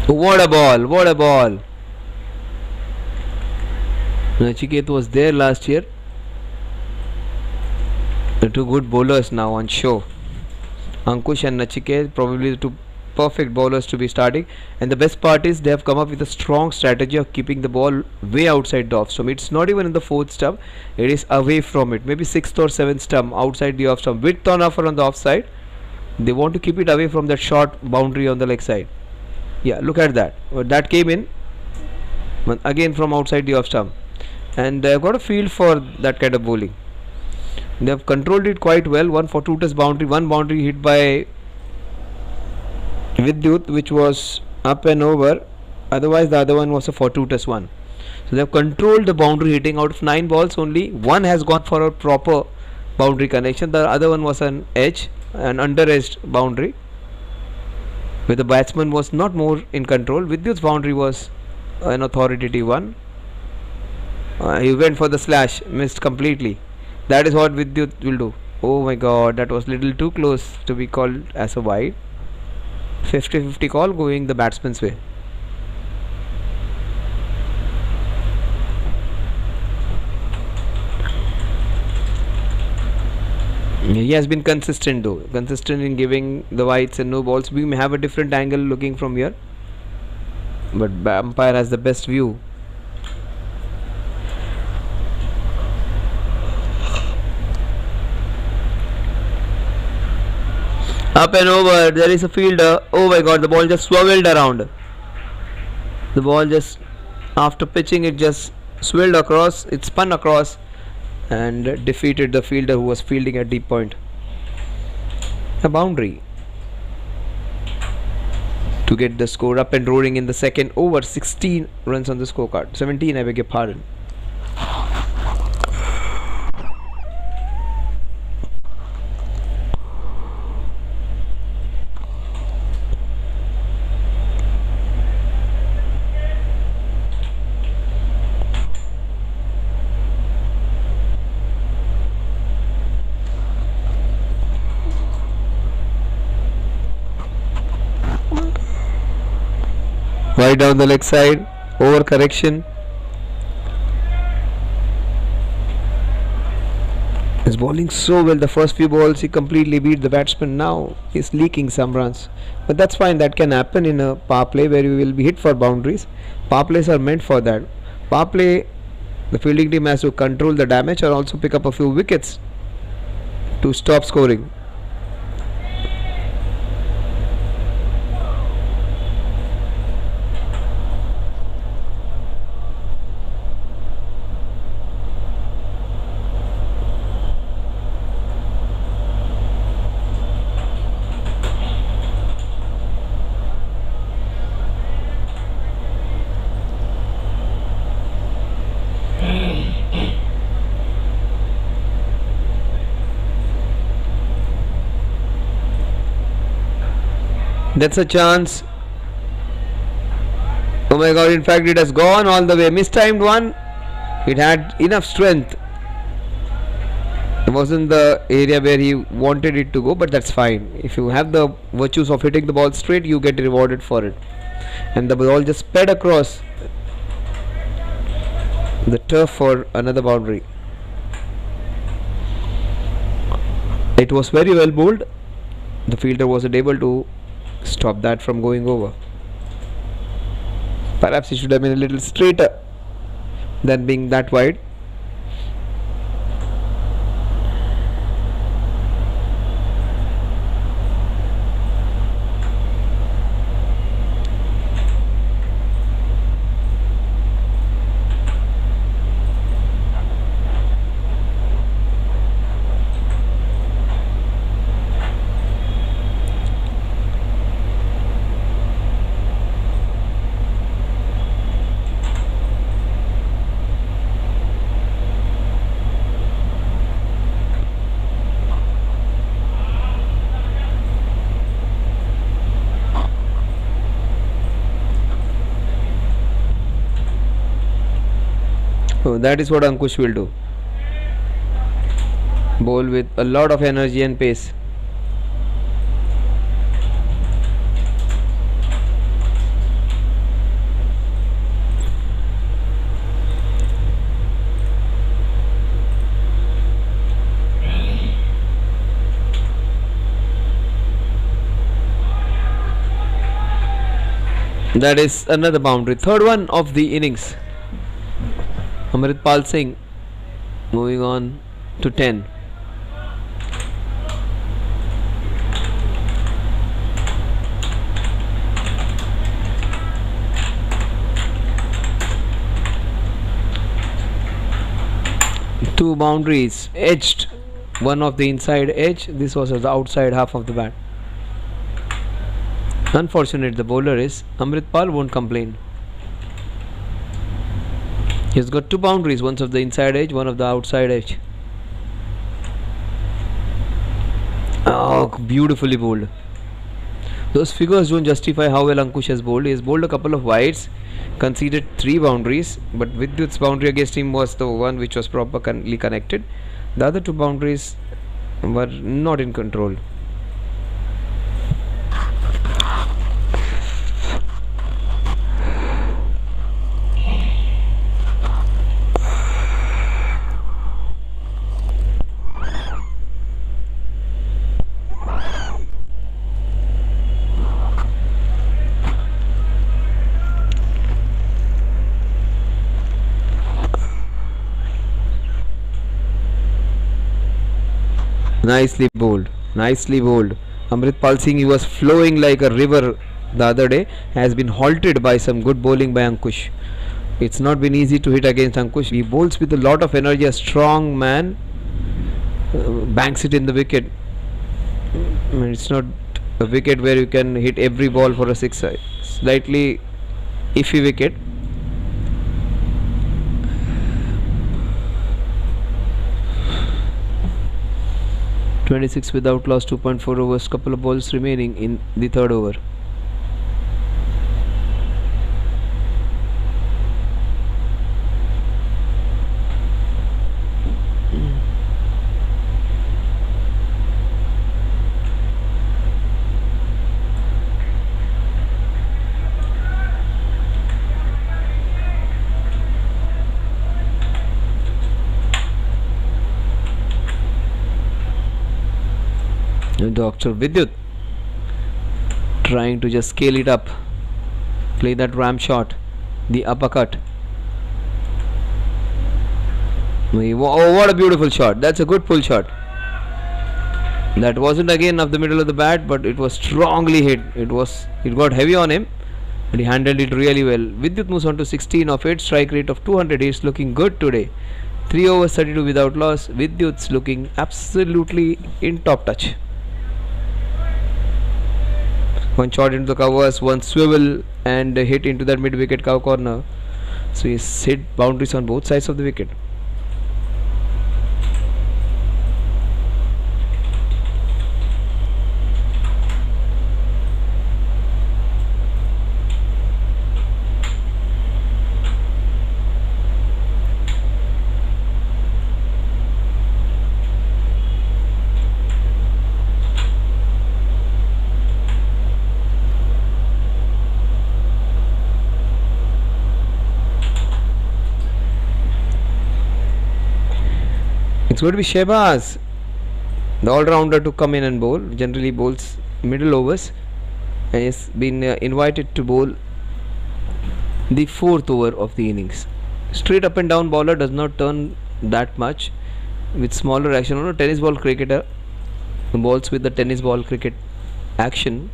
F: What a ball, what a ball. Nachiket was there last year. The two good bowlers now on show. Ankush and Nachiket, probably the two perfect bowlers to be starting. And the best part is they have come up with a strong strategy of keeping the ball way outside the off stump. It's not even in the fourth stump, it is away from it. Maybe sixth or seventh stump outside the off stump. Width on offer on the offside. They want to keep it away from that short boundary on the leg side. Yeah, look at that. That came in again from outside the off stump. And they've got a feel for that kind of bowling. They have controlled it quite well. One fortuitous boundary, one boundary hit by Vidyut, which was up and over. Otherwise, the other one was a fortuitous one. So they have controlled the boundary hitting. Out of 9 balls, only one has gone for a proper boundary connection. The other one was an edge, an under-edged boundary, where the batsman was not more in control. Vidyut's boundary was an authoritative one. He went for the slash, missed completely. That is what Vidyut will do. Oh my god, that was little too close to be called as a wide. 50-50 call going the batsman's way. He has been consistent though, consistent in giving the wides and no balls. We may have a different angle looking from here, but umpire has the best view. Up and over, there is a fielder. Oh my god, the ball just swirled around. The ball just, after pitching it, just swirled across, it spun across and defeated the fielder who was fielding at deep point. A boundary to get the score up and roaring in the second over. 16 runs on the scorecard. 17, I beg your pardon. Right down the leg side, over correction. He's bowling so well. The first few balls he completely beat the batsman. Now he's leaking some runs, but that's fine. That can happen in a power play where you will be hit for boundaries. Power plays are meant for that. Power play, the fielding team has to control the damage or also pick up a few wickets to stop scoring. That's a chance. Oh my god, in fact it has gone all the way. Mistimed one. It had enough strength. It wasn't the area where he wanted it to go, but that's fine. If you have the virtues of hitting the ball straight, you get rewarded for it. And the ball just sped across the turf for another boundary. It was very well bowled. The fielder wasn't able to stop that from going over. Perhaps it should have been a little straighter than being that wide. So that is what Ankush will do. Bowl with a lot of energy and pace. That is another boundary. Third one of the innings. Amritpal Singh moving on to 10. Two boundaries edged, one of the inside edge, this was at the outside half of the bat. Unfortunate the bowler is, Amritpal won't complain. He's got two boundaries, one of the inside edge, one of the outside edge. Oh, beautifully bowled. Those figures don't justify how well Ankush has bowled. He has bowled a couple of wides, conceded 3 boundaries, but Vidyut's boundary against him was the one which was properly connected. The other 2 boundaries were not in control. Nicely bowled, nicely bowled. Amritpal Singh, he was flowing like a river the other day, has been halted by some good bowling by Ankush. It's not been easy to hit against Ankush. He bowls with a lot of energy, a strong man, banks it in the wicket. It's not a wicket where you can hit every ball for a sixer. Slightly iffy wicket. .26 without loss, 2.4 overs, couple of balls remaining in the third over. Dr. Vidyut trying to just scale it up, play that ram shot, the uppercut. Oh, what a beautiful shot. That's a good pull shot. That wasn't again of the middle of the bat, but it was strongly hit. It got heavy on him, but he handled it really well. Vidyut moves on to 16 of 8, strike rate of 200. He's looking good today. 3 overs 32 without loss. Vidyut's looking absolutely in top touch. One shot into the covers, one swivel and hit into that mid-wicket cow corner. So he's hit boundaries on both sides of the wicket. It's going to be Shehbaz, the all-rounder, to come in and bowl. Generally bowls middle overs, and has been invited to bowl the 4th over of the innings. Straight up and down bowler, does not turn that much, with smaller action. On a tennis ball cricketer, bowls with the tennis ball cricket action.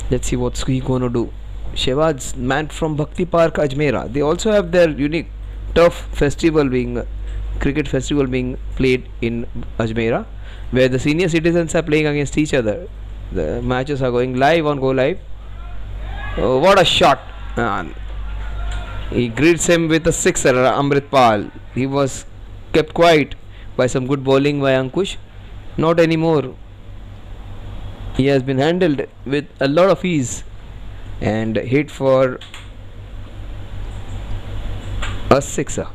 F: Let's see what's he going to do. Shehbaz, man from Bhakti Park, Ajmera. They also have their unique turf festival cricket festival being played in Ajmera, where the senior citizens are playing against each other. The matches are going live on Go Live. Oh, what a shot! He greets him with a sixer, Amritpal. He was kept quiet by some good bowling by Ankush. Not anymore. He has been handled with a lot of ease and hit for A sixer.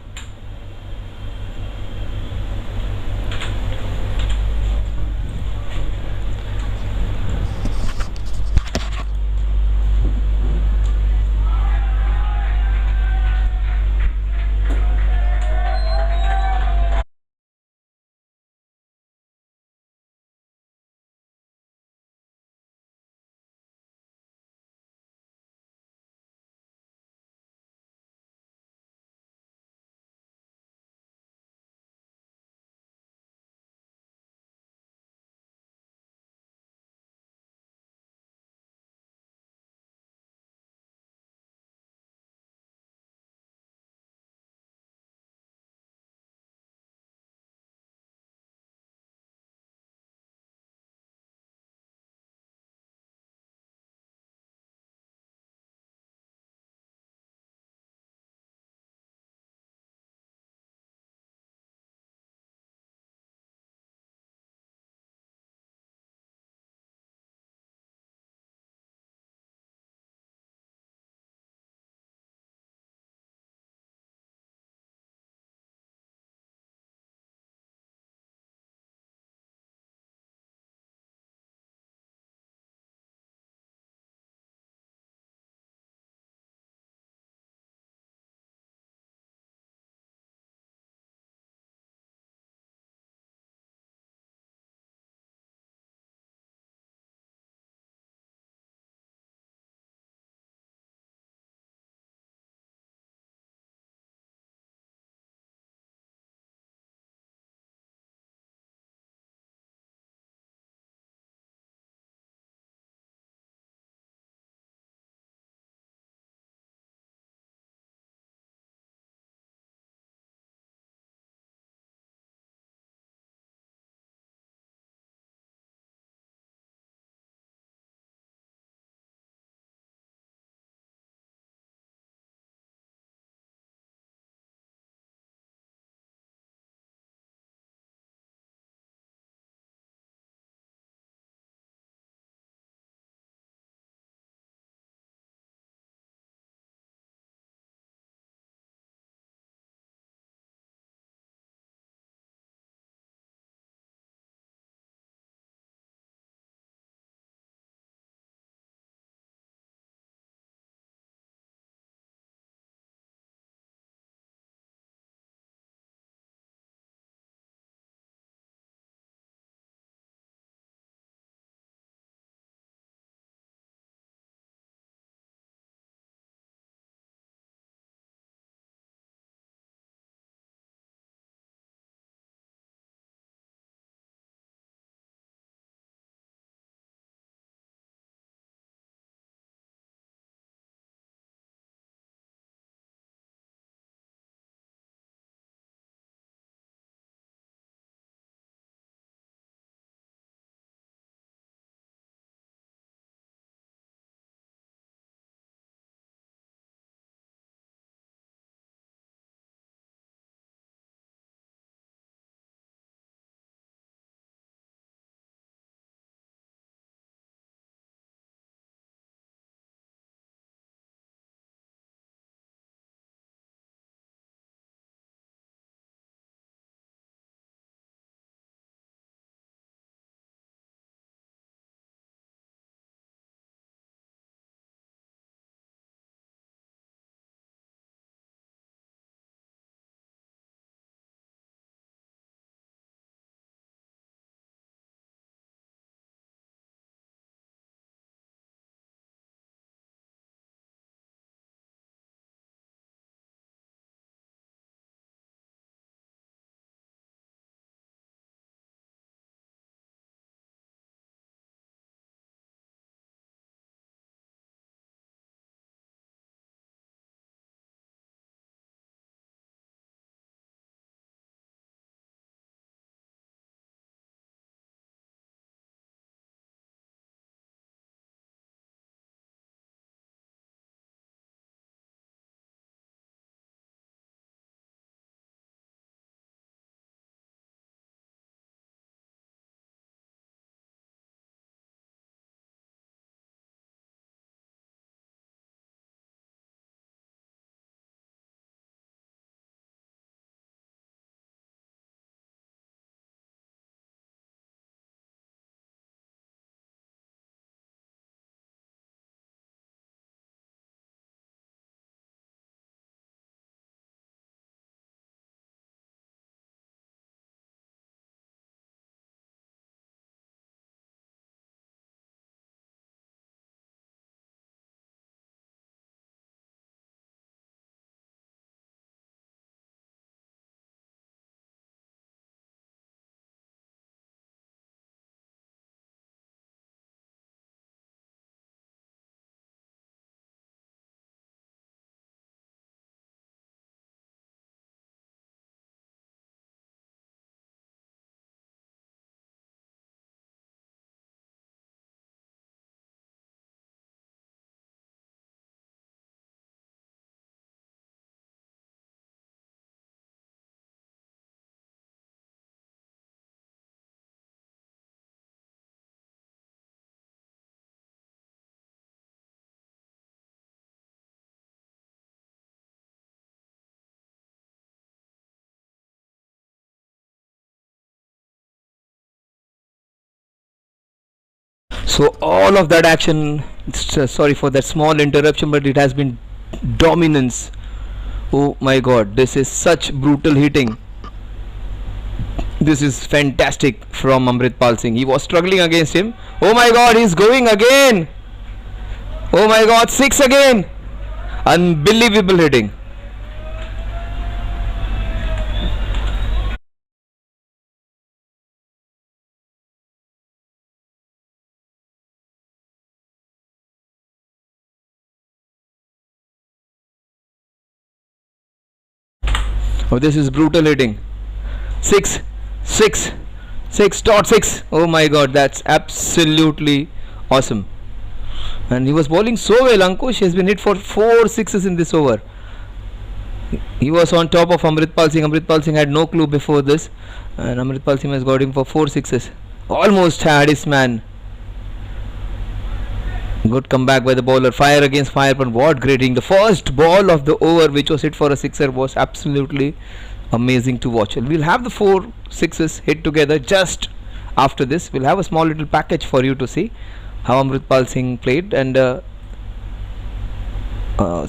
F: So all of that action, sorry for that small interruption, but it has been dominance. Oh my god, this is such brutal hitting. This is fantastic from Amritpal Singh. He was struggling against him. Oh my god, he's going again. Oh my god, 6 again. Unbelievable hitting. Oh, this is brutal hitting. 6, 6, 6.6. Oh my god, that's absolutely awesome. And he was bowling so well. Ankush has been hit for 4 sixes in this over. He was on top of Amritpal Singh. Amritpal Singh had no clue before this, and Amritpal Singh has got him for 4 sixes. Almost had his man. Good comeback by the bowler. Fire against fire, but what great hitting. The first ball of the over, which was hit for a sixer, was absolutely amazing to watch. We'll have the 4 sixes hit together just after this. We'll have a small little package for you to see how Amritpal Singh played, and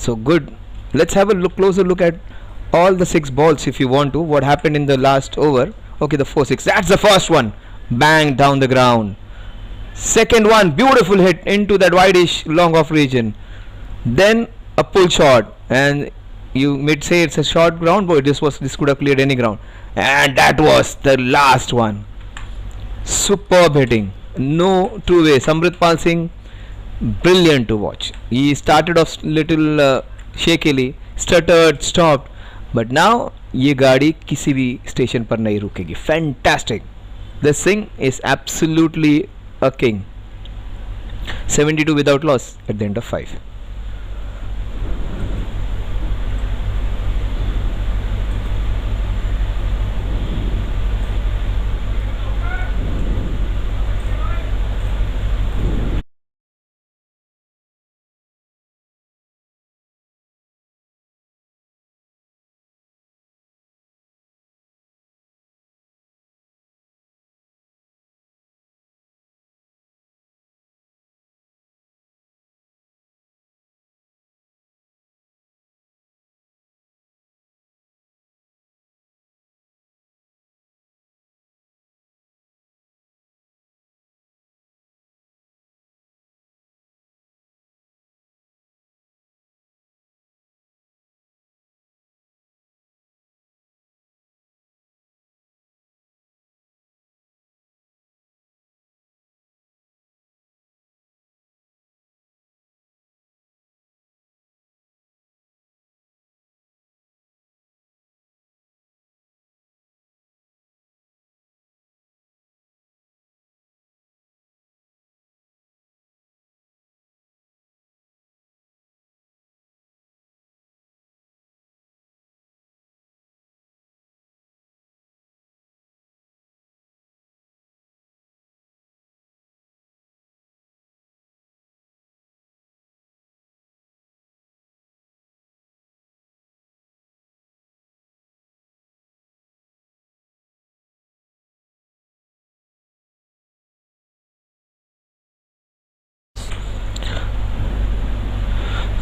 F: so good. Let's have a closer look at all the 6 balls if you want to. What happened in the last over? Okay, the 4-6. That's the first one. Bang down the ground. Second one, beautiful hit into that wideish long off region. Then a pull shot, and you may say it's a short ground, but this could have cleared any ground. And that was the last one. Superb hitting. No two ways. Amritpal Singh, brilliant to watch. He started off little shakily, stuttered, stopped, but now ये गाड़ी किसी भी station पर नहीं रुकेगी. Fantastic. This Singh is absolutely a king. 72 without loss at the end of 5.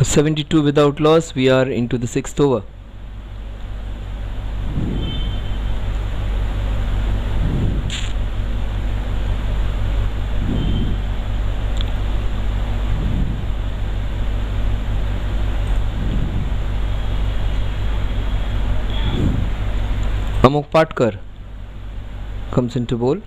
F: A 72 without loss. We are into the 6th over. Amok Patkar comes into bowl.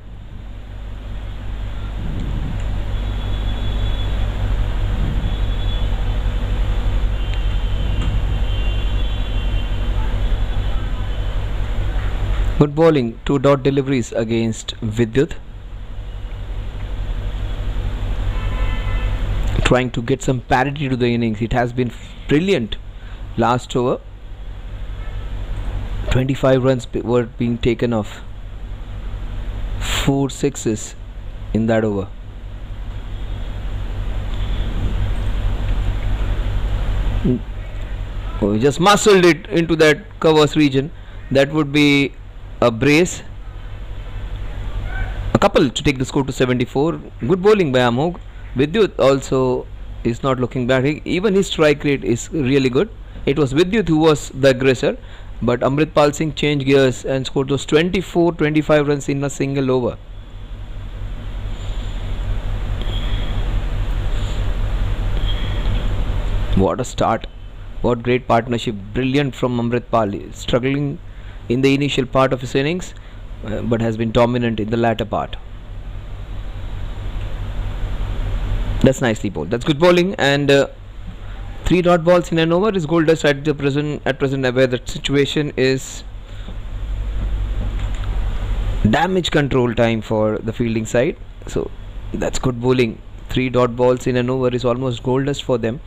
F: Good bowling, 2 dot deliveries against Vidyut. Trying to get some parity to the innings. It has been brilliant. Last over, 25 runs were being taken off. 4 sixes in that over. Oh, he just muscled it into that covers region. That would be a brace. A couple to take the score to 74. Good bowling by Amog. Vidyut also is not looking bad. Even his strike rate is really good. It was Vidyut who was the aggressor, but Amritpal Singh changed gears and scored those 24-25 runs in a single over. What a start. What great partnership. Brilliant from Amritpal. Struggling in the initial part of his innings, but has been dominant in the latter part. That's nicely bowled. That's good bowling. And 3 dot balls in an over is gold dust at present, where the situation is damage control time for the fielding side. So that's good bowling. 3 dot balls in an over is almost gold dust for them.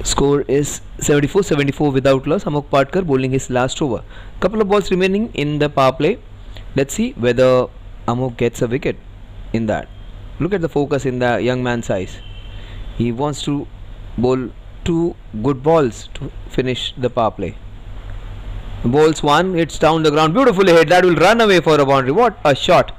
F: Score is 74-74 without loss. Amok Patkar bowling his last over. Couple of balls remaining in the power play. Let's see whether Amok gets a wicket in that. Look at the focus in the young man's eyes. He wants to bowl 2 good balls to finish the power play. Bowls 1, it's down the ground, beautifully hit. That will run away for a boundary. What a shot!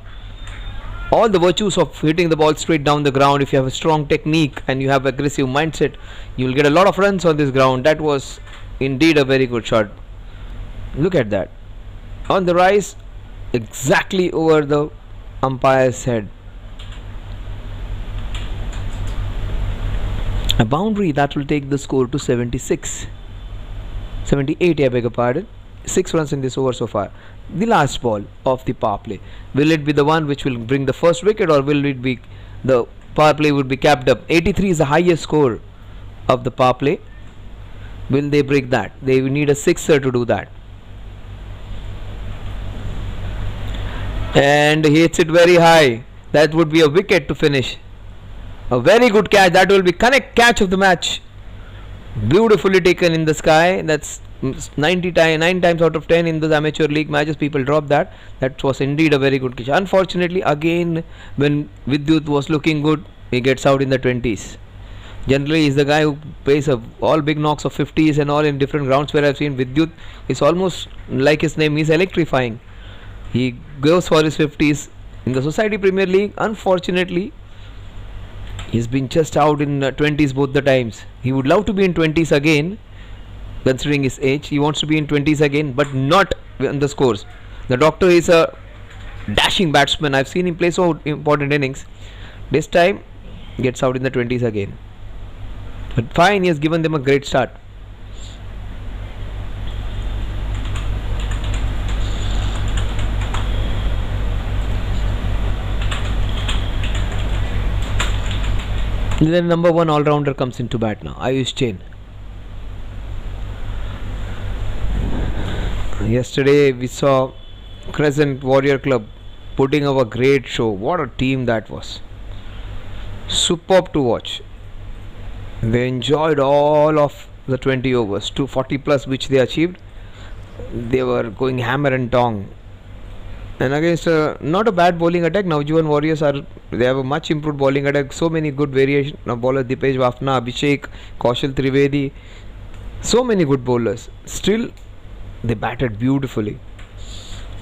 F: All the virtues of hitting the ball straight down the ground. If you have a strong technique and you have aggressive mindset, you will get a lot of runs on this ground. That was indeed a very good shot. Look at that. On the rise, exactly over the umpire's head. A boundary that will take the score to 78, I beg your pardon. 6 runs in this over so far. The last ball of the power play. Will it be the one which will bring the first wicket, or will it be the power play would be capped up? 83 is the highest score of the power play. Will they break that? They will need a 6er to do that. And he hits it very high. That would be a wicket to finish. A very good catch. That will be connect catch of the match. Beautifully taken in the sky. That's 9 times out of 10 in the amateur league matches. People drop that. That was indeed a very good catch. Unfortunately, again, when Vidyut was looking good, he gets out in the 20s. Generally, he's the guy who plays all big knocks of 50s and all in different grounds where I've seen Vidyut. It's almost like his name. He's electrifying. He goes for his 50s in the Society Premier League. Unfortunately, he's been just out in 20s both the times. He would love to be in 20s again, considering his age. He wants to be in 20s again, but not on the scores. The doctor is a dashing batsman. I've seen him play so important innings. This time, gets out in the 20s again. But fine, he has given them a great start. Then number 1 all-rounder comes into bat now, Ayush Jain. Yesterday we saw Crescent Warrior Club putting up a great show. What a team that was. Superb to watch. They enjoyed all of the 20 overs, 240 plus which they achieved. They were going hammer and tong. And against not a bad bowling attack. Naujuan Warriors they have a much improved bowling attack. So many good variation of bowlers. Dipesh Wafna, Abhishek, Kaushal Trivedi. So many good bowlers. Still, they batted beautifully.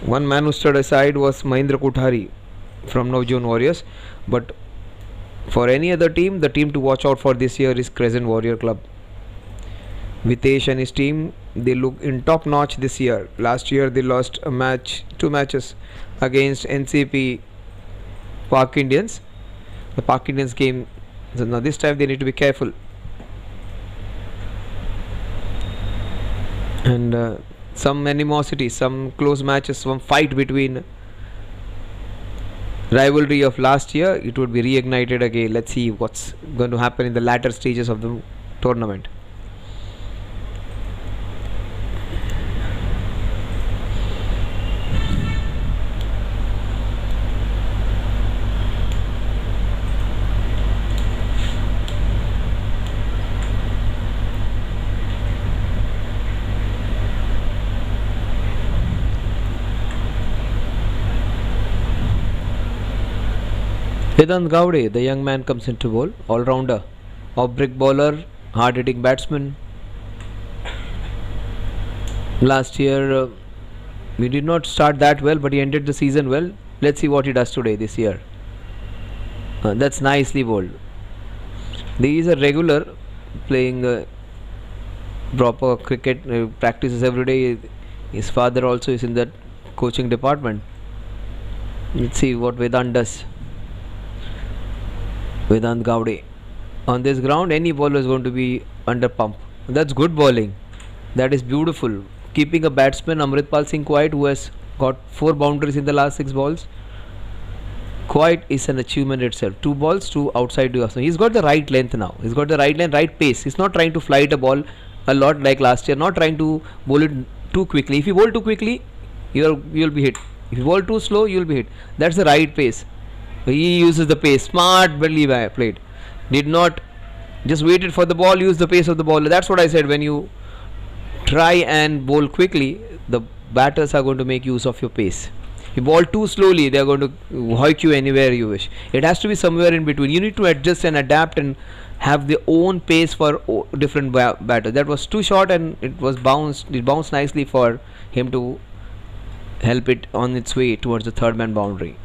F: One man who stood aside was Mahindra Kothari from Naujuan Warriors. But for any other team, the team to watch out for this year is Crescent Warrior Club. Vitesh and his team, they look in top notch this year. Last year they lost a match, 2 matches against NCP Park Indians. The Park Indians came, so now this time they need to be careful. And some animosity, some close matches, some fight between rivalry of last year, it would be reignited again. Let's see what's going to happen in the latter stages of the tournament. Vedant Gowde, the young man, comes into bowl. All-rounder, off-break bowler, hard-hitting batsman. Last year, he did not start that well, but he ended the season well. Let's see what he does today, this year. That's nicely bowled. He is a regular playing proper cricket practices every day. His father also is in that coaching department. Let's see what Vedant does. Vedant Gowde. On this ground, any bowler is going to be under pump. That's good bowling. That is beautiful. Keeping a batsman Amritpal Singh quiet, who has got 4 boundaries in the last 6 balls, quiet is an achievement itself. 2 balls, 2 outside the off. He's got the right length now. He's got the right length, right pace. He's not trying to flight a ball a lot like last year. Not trying to bowl it too quickly. If you bowl too quickly, you'll be hit. If you bowl too slow, you'll be hit. That's the right pace. He uses the pace. Smartly played. Did not just waited for the ball. Use the pace of the ball. That's what I said. When you try and bowl quickly, the batters are going to make use of your pace. You bowl too slowly, they are going to hoik you anywhere you wish. It has to be somewhere in between. You need to adjust and adapt and have their own pace for different batters. That was too short and it was bounced. It bounced nicely for him to help it on its way towards the third man boundary.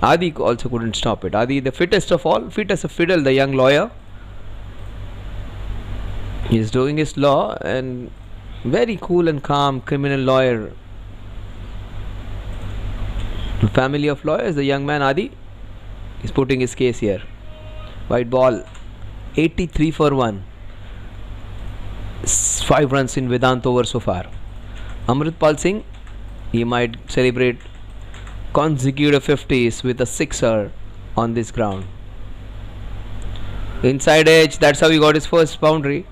F: Adi also couldn't stop it. Adi, the fittest of all, fit as a fiddle, the young lawyer. He is doing his law and very cool and calm criminal lawyer. The family of lawyers, the young man Adi is putting his case here. White ball, 83 for 1. 5 runs in Vedant over so far. Amritpal Singh, he might celebrate consecutive 50s with a sixer on this ground. Inside edge, that's how he got his first boundary.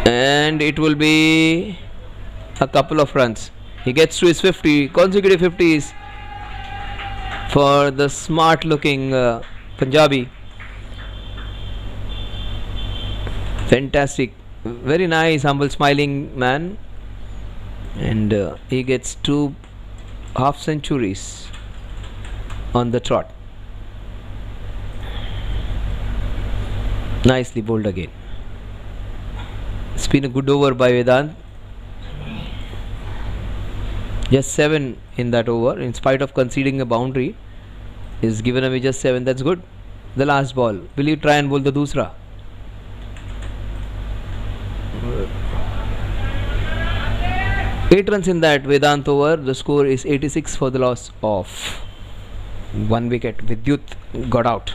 F: And it will be a couple of runs. He gets to his 50, consecutive 50s for the smart looking Punjabi. Fantastic, very nice, humble smiling man. And he gets 2 half centuries on the trot. Nicely bowled again. It's been a good over by Vedant. Just 7 in that over, in spite of conceding a boundary. He's given away just 7. That's good. The last ball. Will you try and bowl the dusra? Eight runs in that Vedant over. The score is 86 for the loss of 1 wicket. Vidyut got out.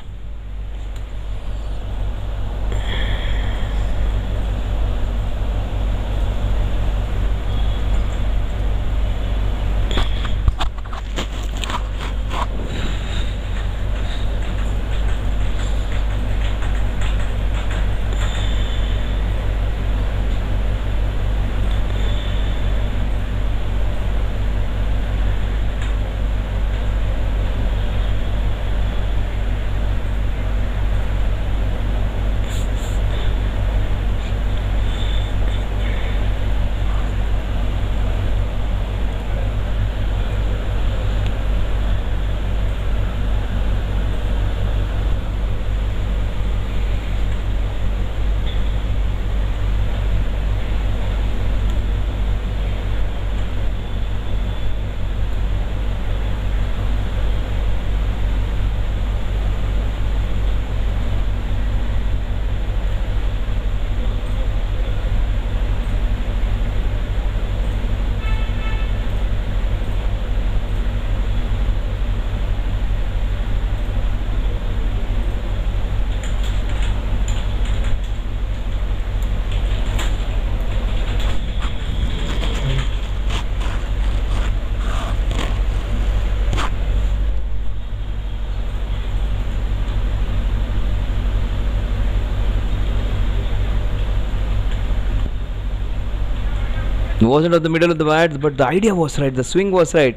F: It wasn't at the middle of the bat, but the idea was right, the swing was right.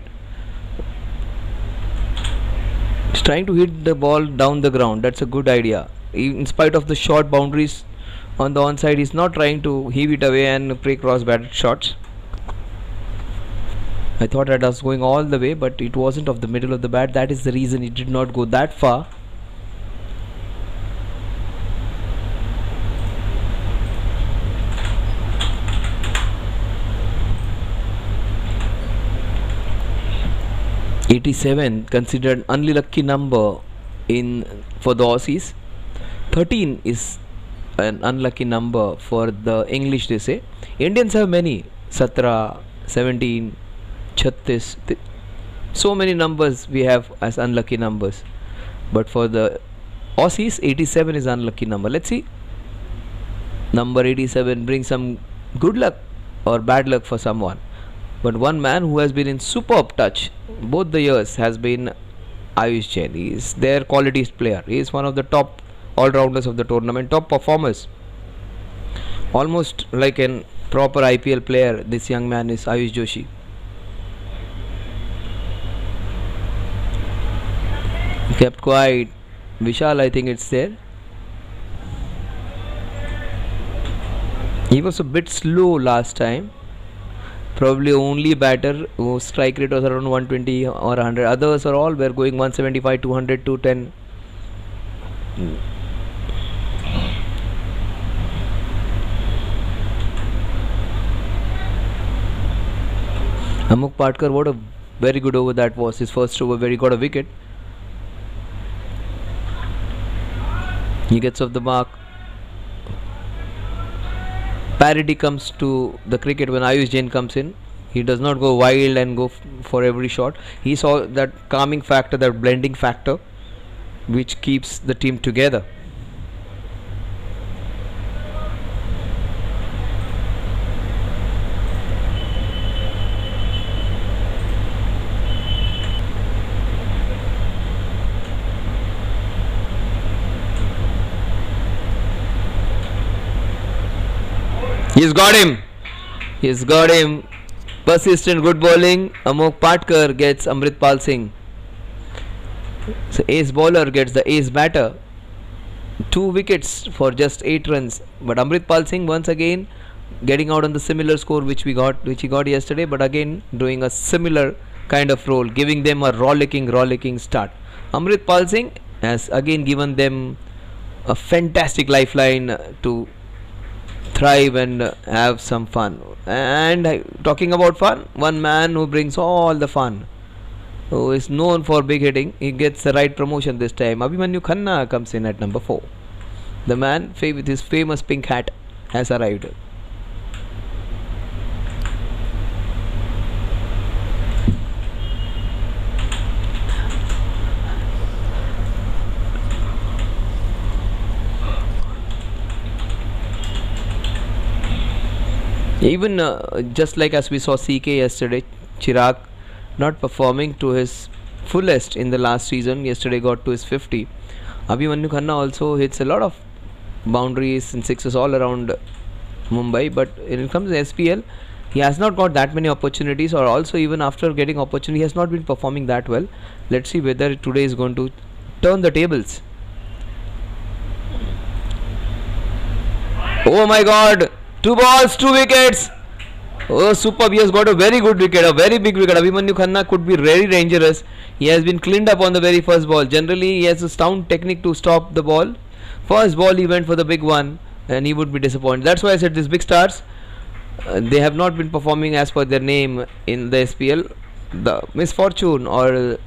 F: He's trying to hit the ball down the ground. That's a good idea. In spite of the short boundaries on the onside, he's not trying to heave it away and play cross batted shots. I thought that was going all the way, but it wasn't of the middle of the bat. That is the reason it did not go that far. 87 considered unlucky number in for the Aussies. 13 is an unlucky number for the English, they say. Indians have many, 17, 17, 36, so many numbers we have as unlucky numbers. But for the Aussies, 87 is unlucky number. Let's see. Number 87 brings some good luck or bad luck for someone. But one man who has been in superb touch both the years has been Ayush Jain. He is their quality player. He is one of the top all-rounders of the tournament, top performers. Almost like a proper IPL player, this young man is Ayush Joshi. Kept quiet. Vishal, I think it's there. He was a bit slow last time. Probably only batter whose strike rate was around 120 or 100. Others are all were going 175, 200, 210. Amuk Patkar, what a very good over that was. His first over where he got a wicket. He gets off the mark. Parity comes to the cricket when Ayush Jain comes in. He does not go wild and go for every shot. He saw that calming factor, that blending factor, which keeps the team together. He's got him. He's got him. Persistent good bowling. Amok Patkar gets Amritpal Singh. So ace bowler gets the ace batter. 2 wickets for just 8 runs. But Amritpal Singh once again getting out on the similar score which he got yesterday, but again doing a similar kind of role, giving them a rollicking start. Amritpal Singh has again given them a fantastic lifeline to thrive and have some fun. And talking about fun, one man who brings all the fun, who is known for big hitting, he gets the right promotion this time. Abhimanyu Khanna comes in at number 4. The man with his famous pink hat has arrived. Even just like as we saw CK yesterday, Chirag not performing to his fullest in the last season. Yesterday got to his 50. Abhimanyu Khanna also hits a lot of boundaries and sixes all around Mumbai, but when it comes to SPL, he has not got that many opportunities, or also even after getting opportunity, he has not been performing that well. Let's see whether today is going to turn the tables. Oh my God! 2 balls, 2 wickets. Oh, superb. He has got a very good wicket, a very big wicket. Abhimanyu Khanna could be very dangerous. He has been cleaned up on the very first ball. Generally, he has a sound technique to stop the ball. First ball, he went for the big one, and he would be disappointed. That's why I said these big stars, they have not been performing as per their name in the SPL. The misfortune or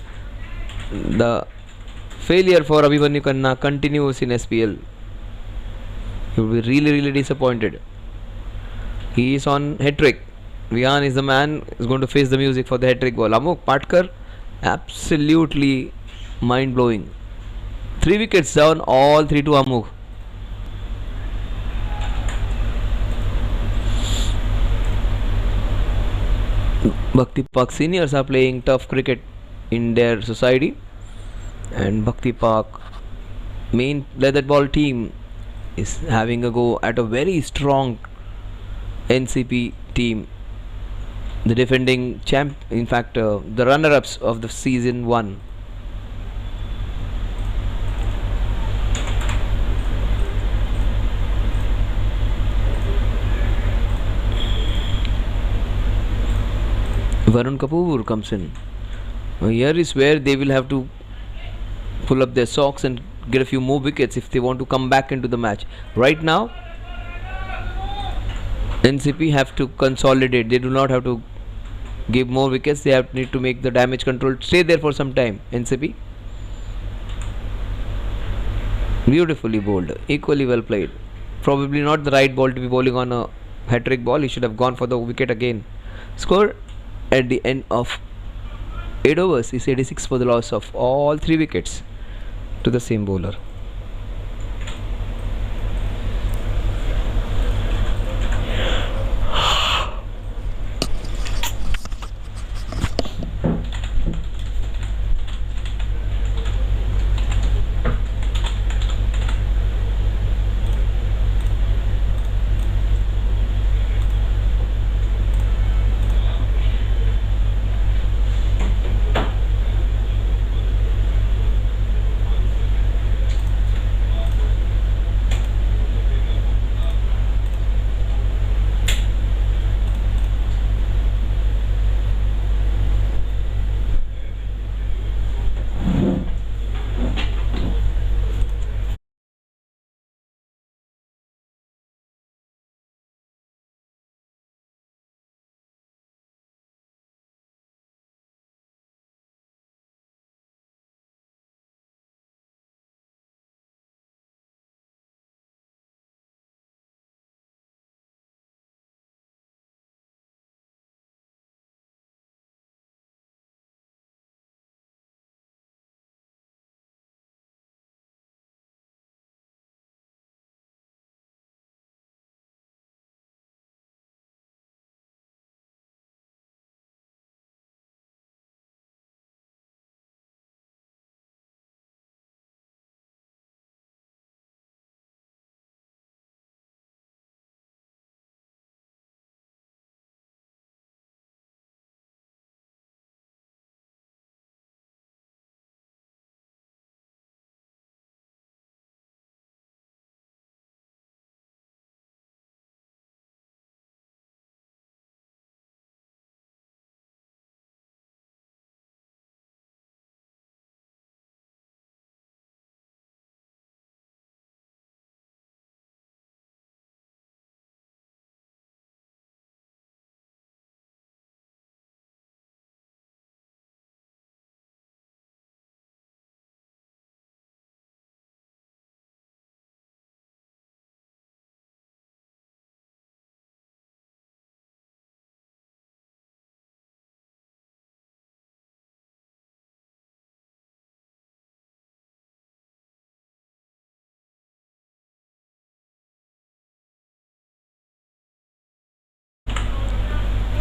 F: the failure for Abhimanyu Khanna continues in SPL. He will be really disappointed. He is on hat-trick. Vihan is the man who is going to face the music for the hat-trick ball. Amok Patkar, absolutely mind-blowing. 3 wickets down, all 3 to Amok. Bhakti Park seniors are playing tough cricket in their society, and Bhakti Park main leather ball team is having a go at a very strong NCP team, the defending champ, in fact the runner-ups of the season 1. Varun Kapoor comes in. Here is where they will have to pull up their socks and get a few more wickets if they want to come back into the match. Right now NCP have to consolidate. They do not have to give more wickets. They need to make the damage control stay there for some time. NCP. Beautifully bowled, equally well played. Probably not the right ball to be bowling on a hat-trick ball. He should have gone for the wicket again. Score at the end of 8 overs is 86 for the loss of all 3 wickets to the same bowler.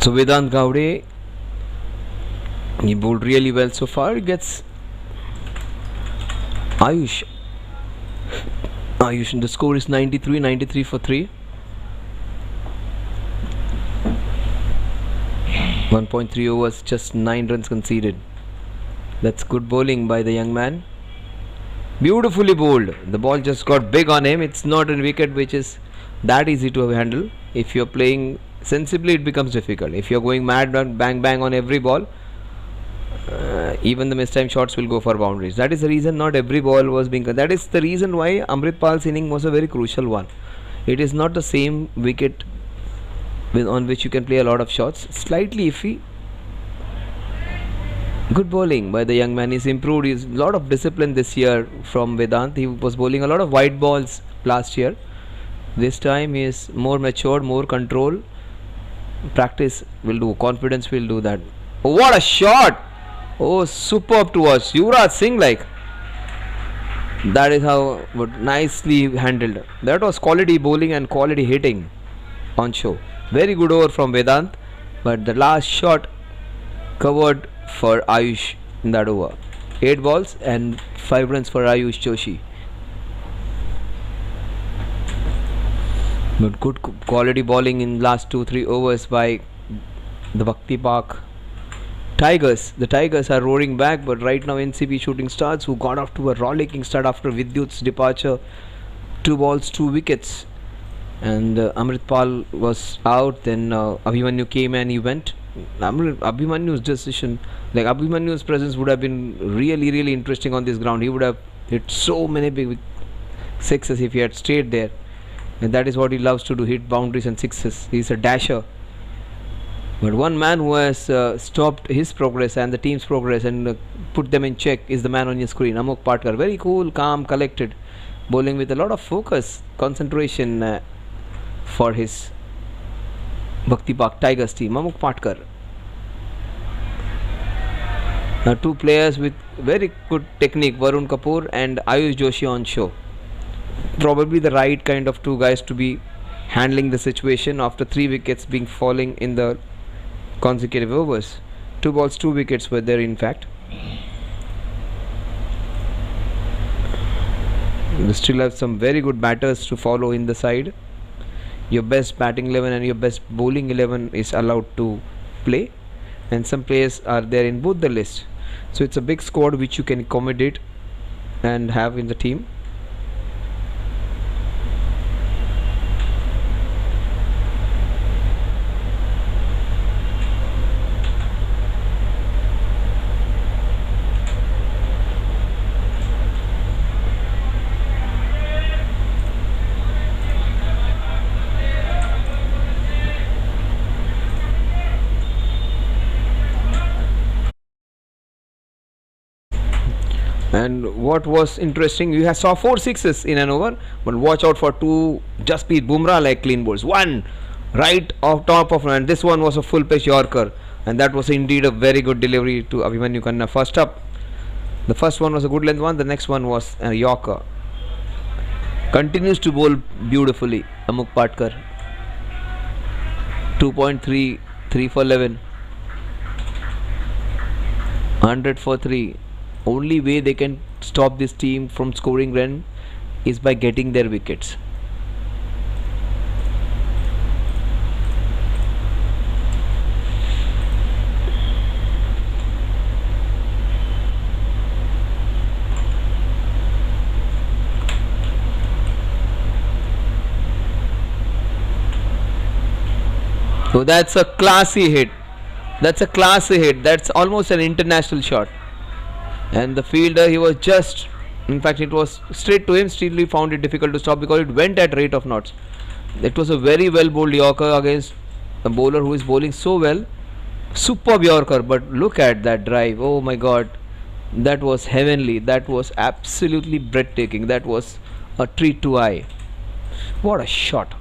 F: So Vedant Gowde, he bowled really well so far. He gets Ayush. And the score is 93 for 3. 1.3 overs, just 9 runs conceded. That's good bowling by the young man. Beautifully bowled. The ball just got big on him. It's not a wicket which is that easy to handle. If you're playing sensibly, it becomes difficult. If you're going mad, bang bang on every ball, even the mistimed shots will go for boundaries. That is the reason not every ball was being. That is the reason why Amritpal's inning was a very crucial one. It is not the same wicket on which you can play a lot of shots. Slightly iffy. Good bowling by the young man. He's improved. He's a lot of discipline this year from Vedant. He was bowling a lot of wide balls last year. This time he is more matured, more control. Practice will do. Confidence will do that. Oh, what a shot! Oh, superb to watch. Yuvraj Singh, like. That is how nicely handled. That was quality bowling and quality hitting on show. Very good over from Vedant. But the last shot covered for Ayush in that over. 8 balls and 5 runs for Ayush Joshi. But good quality bowling in last 2-3 overs by the Bhakti Park Tigers. The Tigers are roaring back, but right now NCP Shooting Stars, who got off to a rollicking start after Vidyut's departure, 2 balls, 2 wickets, and Amritpal was out. Then Abhimanyu came and he went. Abhimanyu's decision, like Abhimanyu's presence, would have been really interesting on this ground. He would have hit so many big sixes if he had stayed there, and that is what he loves to do, hit boundaries and sixes. He's a dasher. But one man who has stopped his progress and the team's progress and put them in check is the man on your screen, Amok Patkar. Very cool, calm, collected, bowling with a lot of focus, concentration for his Bhakti Park Tigers team. Amok Patkar. Two players with very good technique, Varun Kapoor and Ayush Joshi on show. Probably the right kind of two guys to be handling the situation after 3 wickets being falling in the consecutive overs. 2 balls, 2 wickets were there in fact. We still have some very good batters to follow in the side. Your best batting 11 and your best bowling 11 is allowed to play, and some players are there in both the lists. So it's a big squad which you can accommodate and have in the team. And what was interesting, you saw 4 sixes in an over, but watch out for 2 Jasprit Bumrah like clean balls. One right off top of, and this one was a full pitch Yorker, and that was indeed a very good delivery to Abhimanyu Khanna. First up, the first one was a good length one, the next one was a Yorker. Continues to bowl beautifully, Amok Patkar. 2.3, 3 for 11, 100 for 3. Only way they can stop this team from scoring run is by getting their wickets. So that's a classy hit. That's a classy hit. That's almost an international shot. And the fielder, he was just, in fact it was straight to him, still he found it difficult to stop because it went at rate of knots. It was a very well bowled Yorker against a bowler who is bowling so well. Superb Yorker, but look at that drive. Oh my god, that was heavenly. That was absolutely breathtaking. That was a treat to eye. What a shot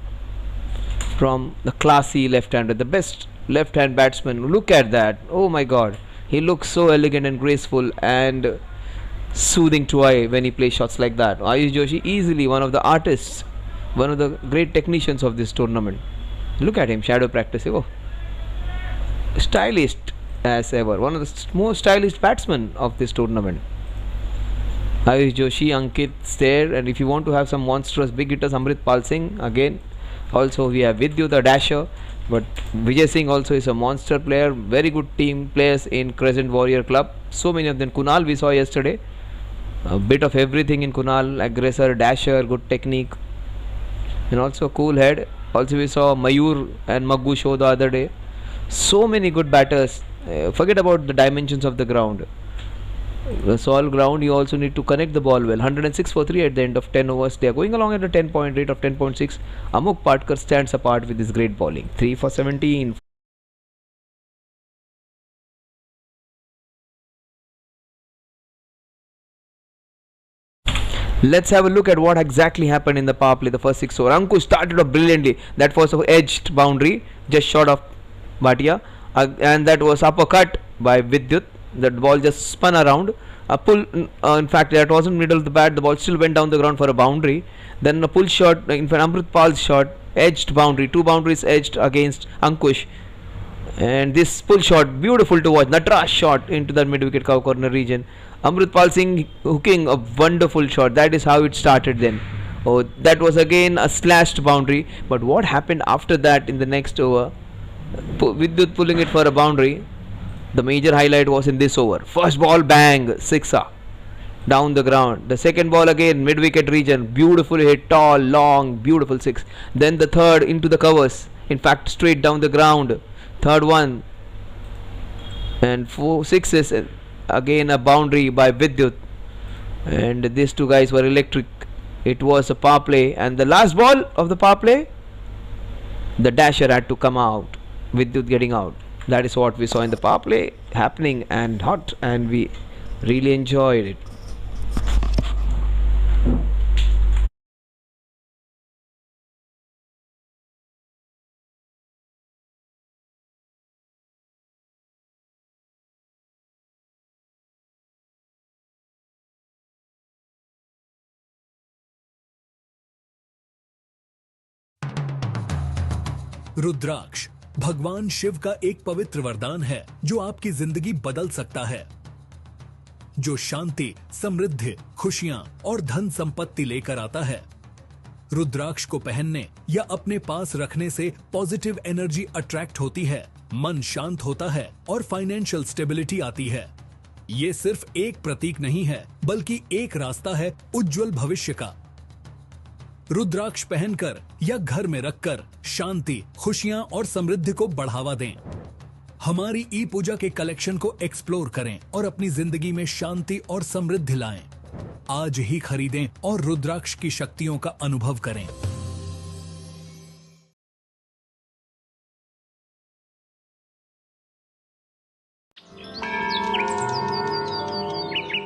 F: from the classy left-hander, the best left-hand batsman. Look at that. Oh my god. He looks so elegant and graceful and soothing to eye when he plays shots like that. Ayush Joshi, easily one of the artists, one of the great technicians of this tournament. Look at him, shadow practice. Oh, stylish as ever. One of the most stylish batsmen of this tournament. Ayush Joshi, Ankit there, and if you want to have some monstrous big hitters, Amritpal Singh again. Also we have Vidyut, the dasher. But Vijay Singh also is a monster player. Very good team players in Crescent Warrior Club. So many of them. Kunal we saw yesterday. A bit of everything in Kunal. Aggressor, dasher, good technique, and also cool head. Also we saw Mayur and Maggu show the other day. So many good batters. Forget about the dimensions of the ground. The soil ground, you also need to connect the ball well. 106 for 3 at the end of 10 overs. They are going along at a 10-point rate of 10.6. Amok Patkar stands apart with his great bowling. 3 for 17. Let's have a look at what exactly happened in the power play, the first 6 overs. Ankush started off brilliantly. That was an edged boundary, just short of Bhatia. And that was uppercut by Vidyut. That ball just spun around. A pull, in fact that wasn't middle of the bat. The ball still went down the ground for a boundary. Then a pull shot, in fact Amritpal's shot, edged boundary. 2 boundaries edged against Ankush. And this pull shot, beautiful to watch. Natraj shot into the mid-wicket cow corner region. Amritpal Singh hooking a wonderful shot. That is how it started then. Oh, that was again a slashed boundary. But what happened after that in the next over? Vidyut pulling it for a boundary. The major highlight was in this over. First ball, bang, sixer down the ground. The second ball again, mid-wicket region, beautifully hit, tall, long, beautiful 6. Then the third into the covers. In fact, straight down the ground. Third one, and 4 sixes. Again a boundary by Vidyut. And these two guys were electric. It was a power play, and the last ball of the power play, the dasher had to come out. Vidyut getting out. That is what we saw in the power play happening and hot, and we really enjoyed it.
A: रुद्राक्ष भगवान शिव का एक पवित्र वरदान है जो आपकी जिंदगी बदल सकता है, जो शांति, समृद्धि, खुशियां और धन संपत्ति लेकर आता है। रुद्राक्ष को पहनने या अपने पास रखने से पॉजिटिव एनर्जी अट्रैक्ट होती है, मन शांत होता है और फाइनेंशियल स्टेबिलिटी आती है। ये सिर्फ एक प्रतीक नहीं है, बल्कि एक रास्ता है उज्जवल भविष्य का। रुद्राक्ष पहनकर या घर में रखकर शांति, खुशियां और समृद्धि को बढ़ावा दें। हमारी ई पूजा के कलेक्शन को एक्सप्लोर करें और अपनी जिंदगी में शांति और समृद्धि लाएं। आज ही खरीदें और रुद्राक्ष की शक्तियों का अनुभव करें।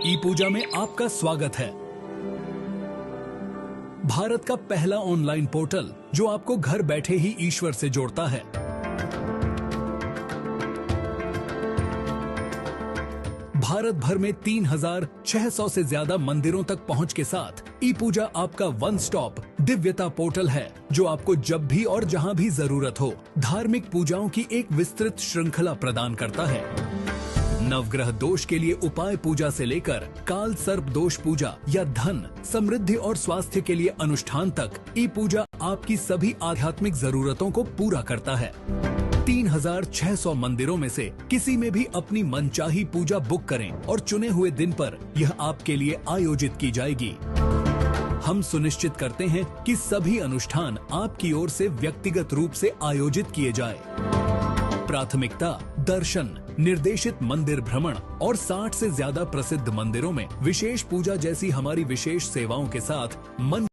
A: ई पूजा में आपका स्वागत है। भारत का पहला ऑनलाइन पोर्टल जो आपको घर बैठे ही ईश्वर से जोड़ता है। भारत भर में 3600 से ज्यादा मंदिरों तक पहुंच के साथ ई पूजा आपका वन स्टॉप दिव्यता पोर्टल है, जो आपको जब भी और जहां भी जरूरत हो धार्मिक पूजाओं की एक विस्तृत श्रृंखला प्रदान करता है। नवग्रह दोष के लिए उपाय पूजा से लेकर काल सर्प दोष पूजा या धन, समृद्धि और स्वास्थ्य के लिए अनुष्ठान तक ई पूजा आपकी सभी आध्यात्मिक जरूरतों को पूरा करता है। 3600 मंदिरों में से किसी में भी अपनी मनचाही पूजा बुक करें और चुने हुए दिन पर यह आपके लिए आयोजित की जाएगी। हम सुनिश्चित करते हैं कि सभी अनुष्ठान आपकी ओर से व्यक्तिगत रूप से आयोजित किए जाए। प्राथमिकता दर्शन, निर्देशित मंदिर भ्रमण और 60 से ज्यादा प्रसिद्ध मंदिरों में विशेष पूजा जैसी हमारी विशेष सेवाओं के साथ मन।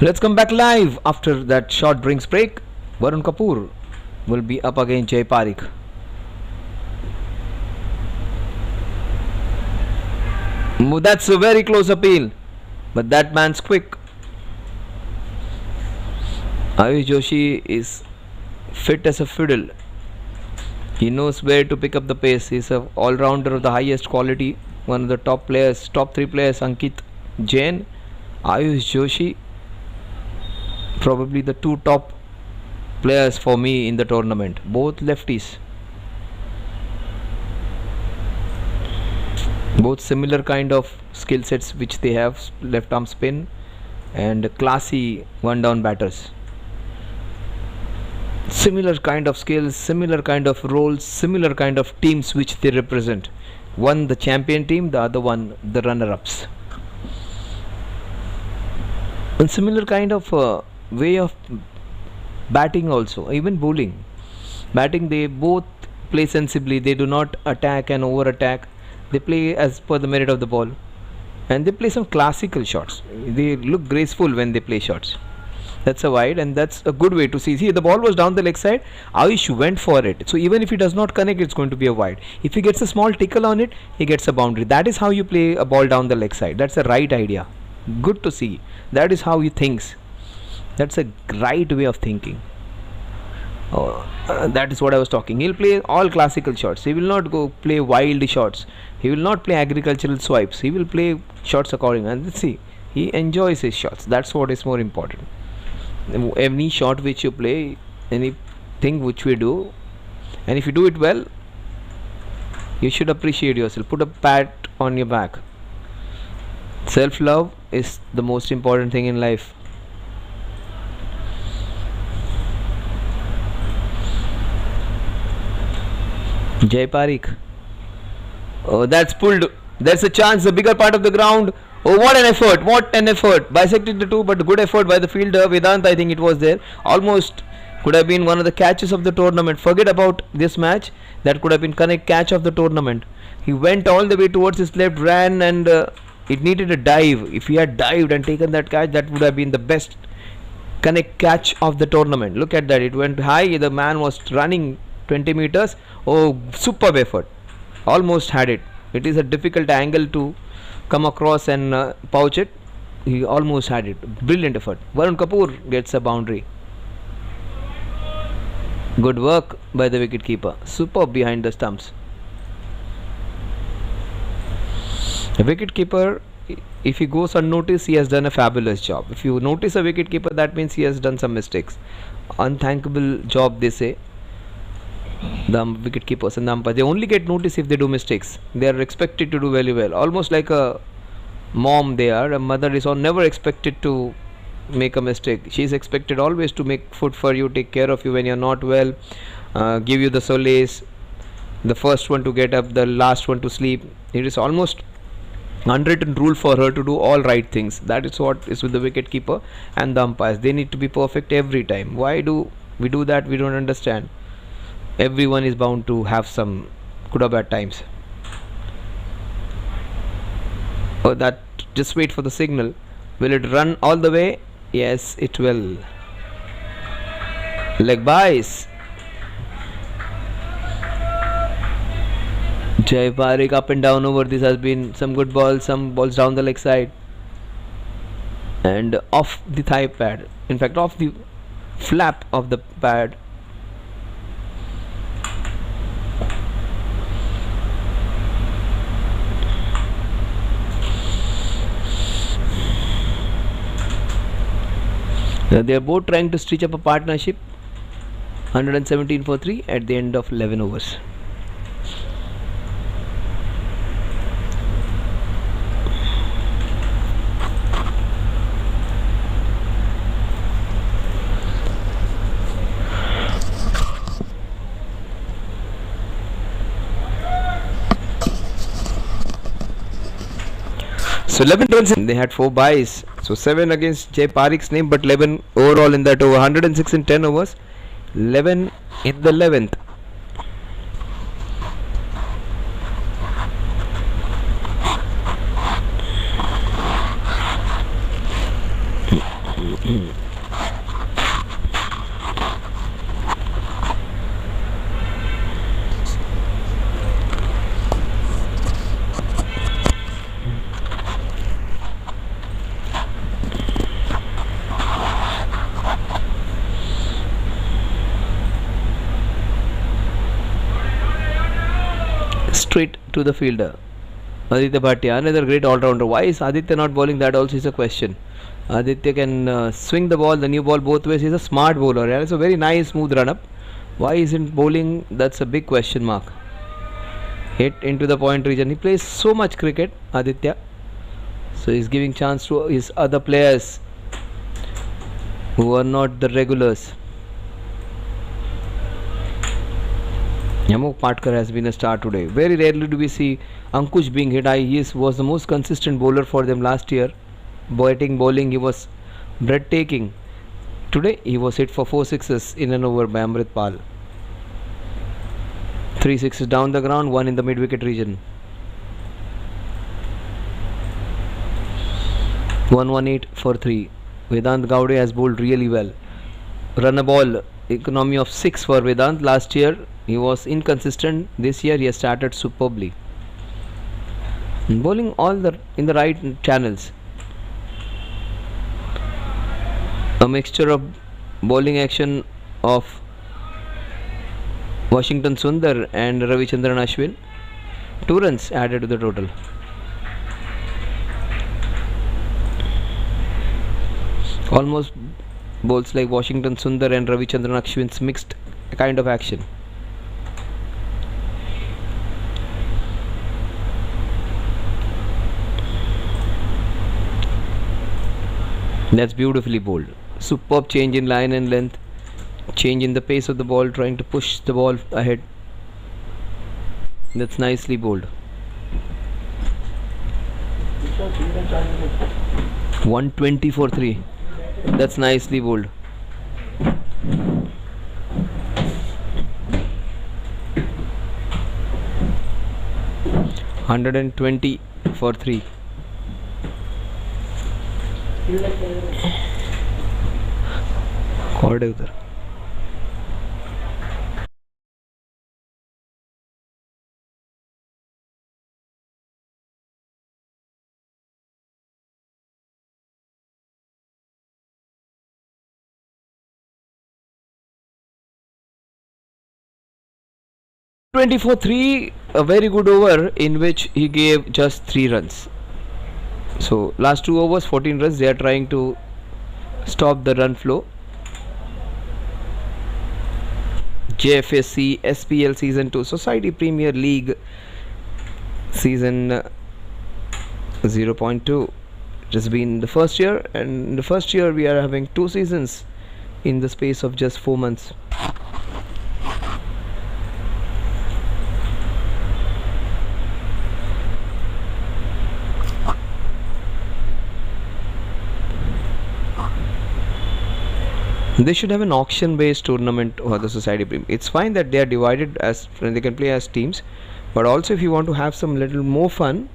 F: Let's come back live after that short drinks break. Varun Kapoor will be up against Jay Parikh. That's a very close appeal, but that man's quick. Ayush Joshi is fit as a fiddle. He knows where to pick up the pace. He's an all-rounder of the highest quality. One of the top players, top three players, Ankit Jain, Ayush Joshi. Probably the two top players for me in the tournament, both lefties, both similar kind of skill sets which they have, left arm spin and classy one down batters, similar kind of skills, similar kind of roles, similar kind of teams which they represent. One the champion team, the other one the runner-ups, and similar kind of way of batting also, even bowling. Batting, they both play sensibly. They do not attack and over attack. They play as per the merit of the ball, and they play some classical shots. They look graceful when they play shots. That's a wide, and that's a good way to see the ball was down the leg side. Ayush went for it, so even if he does not connect, it's going to be a wide. If he gets a small tickle on it, he gets a boundary. That is how you play a ball down the leg side. That's the right idea. Good to see. That is how he thinks. That's a right way of thinking. That is what I was talking. He'll play all classical shots. He will not go play wild shots. He will not play agricultural swipes. He will play shots accordingly. And see, he enjoys his shots. That's what is more important. Any shot which you play, anything which we do, and if you do it well, you should appreciate yourself. Put a pat on your back. Self-love is the most important thing in life. Jay Parikh. Oh, that's pulled. There's a chance, the bigger part of the ground. Oh, what an effort! What an effort! Bisected the two, but good effort by the fielder. Vedant, I think it was there. Almost could have been one of the catches of the tournament. Forget about this match. That could have been connect catch of the tournament. He went all the way towards his left, ran, and it needed a dive. If he had dived and taken that catch, that would have been the best connect catch of the tournament. Look at that. It went high. The man was running 20 meters. Oh, superb effort. Almost had it. It is a difficult angle to come across and pouch it. He almost had it. Brilliant effort. Varun Kapoor gets a boundary. Good work by the wicketkeeper. Superb behind the stumps. The wicketkeeper, if he goes unnoticed, he has done a fabulous job. If you notice a wicketkeeper, that means he has done some mistakes. Unthankable job, they say. The wicketkeepers and the umpires, they only get noticed if they do mistakes. They are expected to do very well. Almost like a mom they are. A mother is never expected to make a mistake. She is expected always to make food for you, take care of you when you are not well, give you the solace, the first one to get up, the last one to sleep. It is almost unwritten rule for her to do all right things. That is what is with the wicketkeeper and the umpires. They need to be perfect every time. Why do we do that? We don't understand. Everyone is bound to have some good or bad times. Oh, that, just wait for the signal. Will it run all the way? Yes, it will. Leg byes. Jay Parikh up and down over this has been some good balls, some balls down the leg side. And off the thigh pad. In fact, off the flap of the pad. They are both trying to stitch up a partnership. 117 for 3 at the end of 11 overs. So 11 runs. They had 4 byes. So 7 against Jay Parikh's name, but 11 overall in that over. 106 in 10 overs. 11 in the 11th. Straight to the fielder. Aditya Bhatia, another great all-rounder. Why is Aditya not bowling? That also is a question. Aditya can swing the ball, the new ball both ways. He's a smart bowler. It's a very nice smooth run-up. Why isn't bowling? That's a big question mark. Hit into the point region. He plays so much cricket, Aditya. So he's giving chance to his other players who are not the regulars. Yamok Patkar has been a star today. Very rarely do we see Ankush being hit. He was the most consistent bowler for them last year. Batting, bowling, he was breathtaking. Today he was hit for 4 sixes in an over by Amrit Pal. 3 sixes down the ground, 1 in the mid-wicket region. 118 for 3. Vedant Gowde has bowled really well. Run a ball, economy of 6 for Vedant. Last year he was inconsistent. This year he has started superbly. Bowling all in the right channels. A mixture of bowling action of Washington Sundar and Ravichandran Ashwin. 2 runs added to the total. Almost bowls like Washington Sundar and Ravichandran Ashwin's mixed kind of action. That's beautifully bowled. Superb change in line and length, change in the pace of the ball, trying to push the ball ahead. That's nicely bowled. 120 for 3. That's nicely bowled. $120 for 3. Cord है उधर. $24-3, a very good over in which he gave just 3 runs. So last 2 overs, 14 runs. They are trying to stop the run flow. Jfsc SPL Season 2 Society Premier League Season 0.2. It has been the first year, and in the first year we are having 2 seasons in the space of just 4 months. They should have an auction based tournament for the society premium. It's fine that they are divided as they can play as teams, but also if you want to have some little more fun,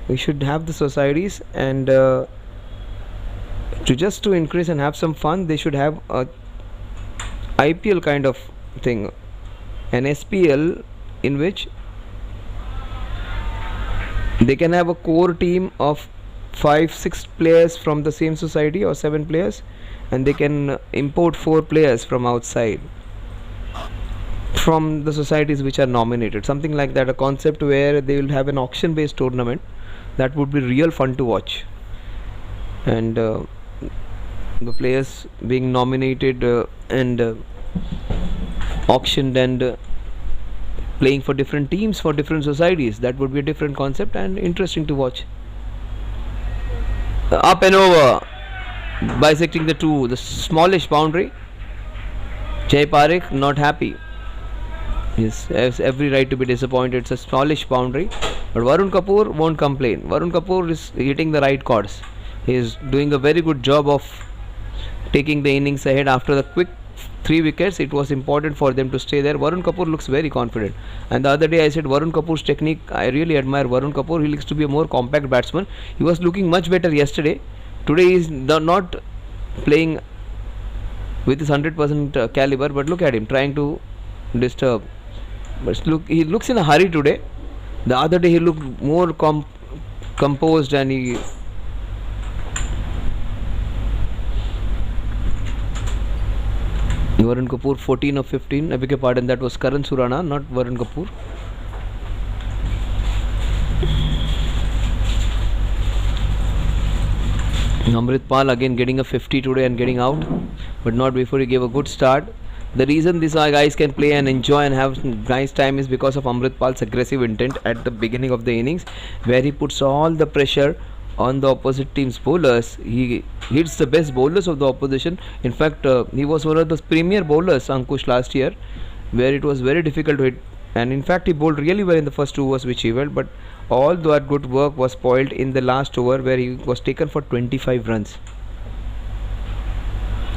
F: we should have the societies, and to increase and have some fun, they should have a IPL kind of thing, an SPL in which they can have a core team of 5-6 players from the same society or 7 players, and they can import 4 players from outside from the societies which are nominated, something like that, a concept where they will have an auction based tournament. That would be real fun to watch, and the players being nominated and auctioned and playing for different teams for different societies. That would be a different concept and interesting to watch. Up and over, bisecting the 2, the smallish boundary. Jay Parekh not happy. He has every right to be disappointed. It's a smallish boundary, but Varun Kapoor won't complain. Varun Kapoor is hitting the right chords. He is doing a very good job of taking the innings ahead. After the quick 3 wickets, it was important for them to stay there. Varun Kapoor looks very confident, and the other day I said Varun Kapoor's technique, I really admire Varun Kapoor. He looks to be a more compact batsman. He was looking much better yesterday. Today he is not playing with his 100% caliber, but look at him trying to disturb. But look, he looks in a hurry today. The other day he looked more composed, and he Varun Kapoor 14 of 15. I beg your pardon, that was Karan Surana, not Varun Kapoor. Amritpal again getting a 50 today and getting out, but not before he gave a good start. The reason these guys can play and enjoy and have nice time is because of Amritpal's aggressive intent at the beginning of the innings, where he puts all the pressure on the opposite team's bowlers. He hits the best bowlers of the opposition. In fact, he was one of the premier bowlers, Ankush, last year, where it was very difficult to hit. And in fact, he bowled really well in the first 2 overs which he held, but all that good work was spoiled in the last over, where he was taken for 25 runs.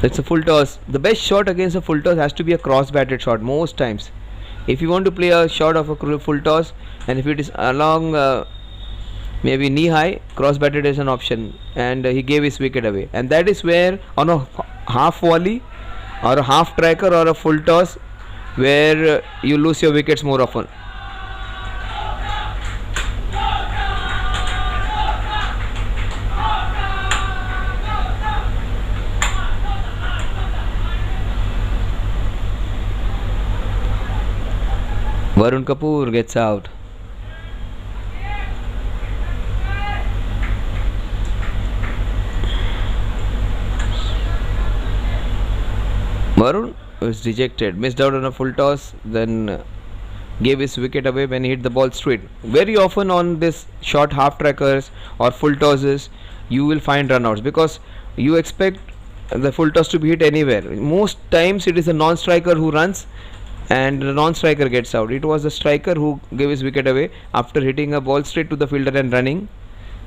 F: It's a full toss. The best shot against a full toss has to be a cross batted shot most times. If you want to play a shot of a full toss, and if it is along maybe knee high, cross batted is an option, and he gave his wicket away. And that is where on a half volley or a half tracker or a full toss, where you lose your wickets more often. Varun Kapoor gets out. Varun was dejected, missed out on a full toss, then gave his wicket away when he hit the ball straight. Very often on this short half trackers or full tosses, you will find runouts because you expect the full toss to be hit anywhere. Most times it is a non-striker who runs and the non-striker gets out. It was the striker who gave his wicket away after hitting a ball straight to the fielder and running,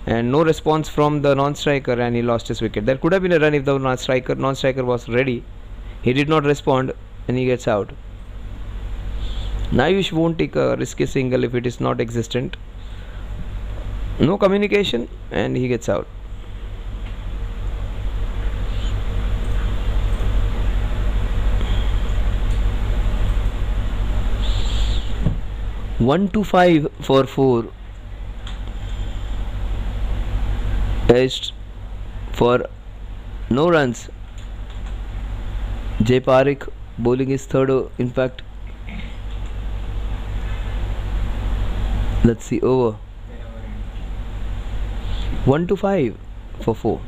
F: and no response from the non-striker, and he lost his wicket. There could have been a run if the non-striker was ready. He did not respond and he gets out. Ayush won't take a risky single if it is not existent. No communication and he gets out. One to 5 for 4. Edged for no runs. Jay Parekh bowling his third impact. Let's see over. 1 to 5 for 4.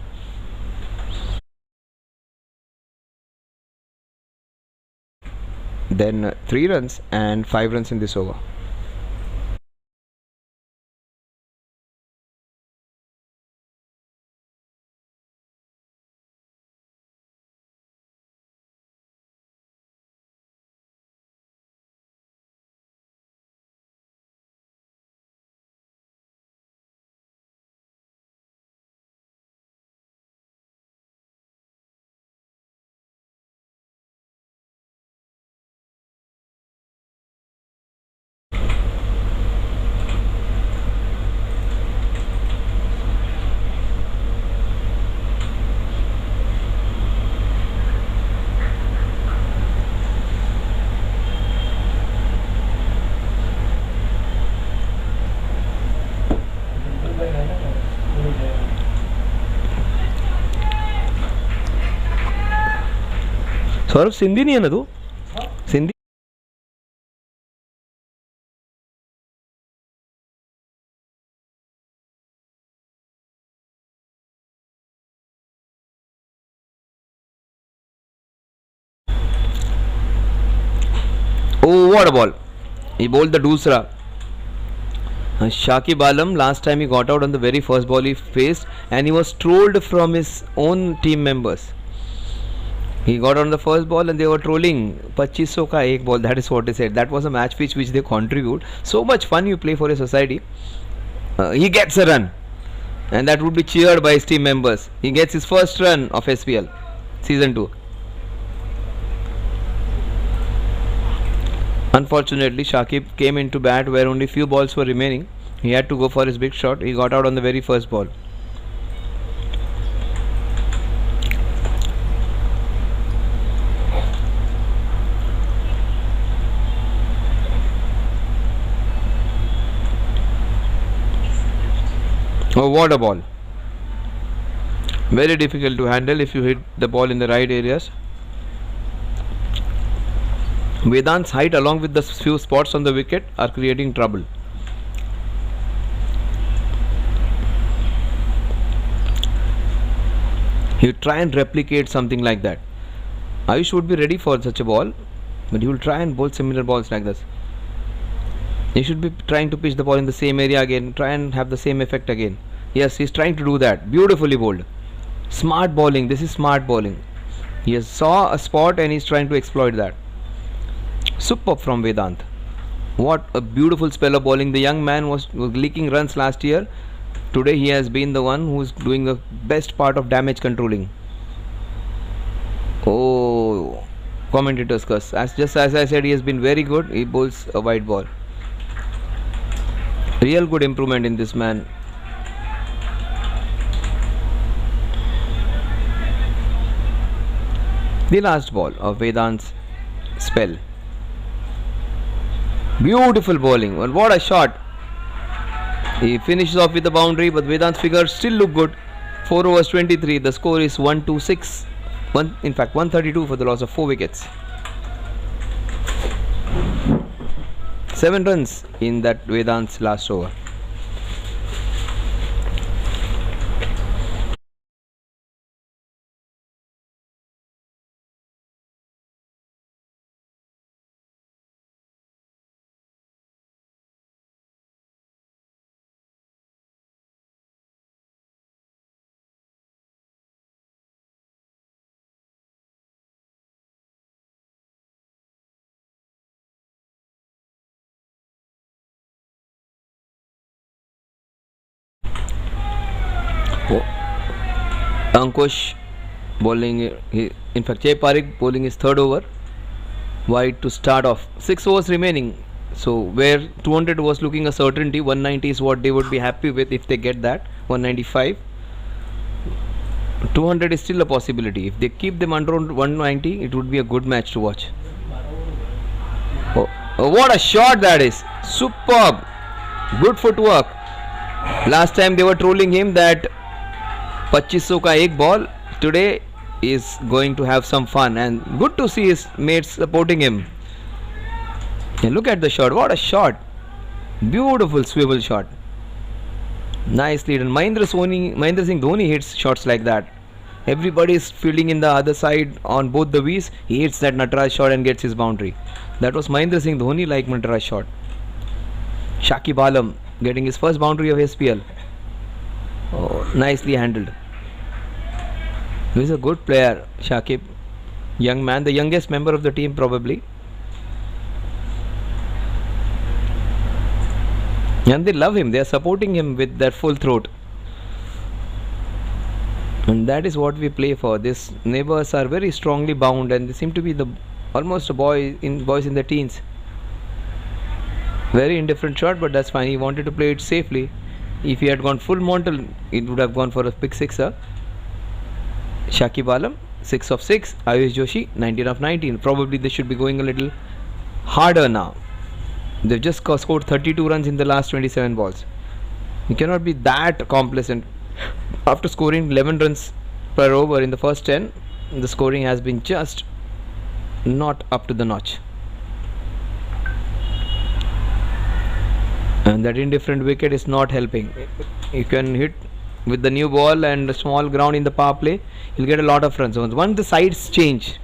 F: Then 3 runs and 5 runs in this over. Saurabh Sindhi नहीं है ना तू Sindhi Oh, what a ball. He bowled the doosra. Shakib Alam, last time he got out on the very first ball he faced and he was trolled from his own team members. He got on the first ball and they were trolling 2500 ka ek ball, that is what they said. That was a match pitch which they contribute. So much fun you play for a society. He gets a run and that would be cheered by his team members. He gets his first run of SPL season 2. Unfortunately, Shakib came into bat where only few balls were remaining. He had to go for his big shot. He got out on the very first ball. Oh, what a ball. Very difficult to handle if you hit the ball in the right areas. Vedant's height along with the few spots on the wicket are creating trouble. He will try and replicate something like that. Ayush would be ready for such a ball, but he will try and bowl similar balls like this. He should be trying to pitch the ball in the same area again, try and have the same effect again. Yes, he is trying to do that. Beautifully bowled. Smart bowling. This is smart bowling. He has saw a spot and he is trying to exploit that. Superb from Vedant. What a beautiful spell of bowling. The young man was leaking runs last year. Today he has been the one who is doing the best part of damage controlling. Oh, commentators curse. Just as I said, he has been very good. He bowls a wide ball. Real good improvement in this man. The last ball of Vedant's spell. Beautiful bowling. Well, what a shot. He finishes off with the boundary, but Vedant's figures still look good. 4 overs 23. The score is 126. In fact, 132 for the loss of 4 wickets. 7 runs in that Vedant's last over. Ankush bowling, in fact Jay Parikh bowling his third over, wide to start off. 6 overs remaining. So where 200 was looking a certainty, 190 is what they would be happy with if they get that. 195. 200 is still a possibility. If they keep them under 190, it would be a good match to watch. Oh, what a shot that is! Superb! Good footwork. Last time they were trolling him that 2500 ka ek ball. Today is going to have some fun, and good to see his mates supporting him. And look at the shot. What a shot! Beautiful swivel shot. Nicely done. Mahendra Singh Dhoni hits shots like that. Everybody is fielding in the other side on both the V's. He hits that Nataraj shot and gets his boundary. That was Mahendra Singh Dhoni like Nataraj shot. Shakib Alam getting his first boundary of SPL. Oh, nicely handled. He's a good player, Shakib. Young man, the youngest member of the team probably. And they love him. They are supporting him with their full throat. And that is what we play for. These neighbors are very strongly bound, and they seem to be almost boys in their teens. Very indifferent shot, but that's fine. He wanted to play it safely. If he had gone full Montal, it would have gone for a big sixer. Shakib Alam, 6 of 6. Ayush Joshi, 19 of 19. Probably they should be going a little harder now. They've just scored 32 runs in the last 27 balls. You cannot be that complacent. After scoring 11 runs per over in the first 10, the scoring has been just not up to the notch. And that indifferent wicket is not helping. You can hit with the new ball and the small ground in the power play, you'll get a lot of runs. Once the sides change,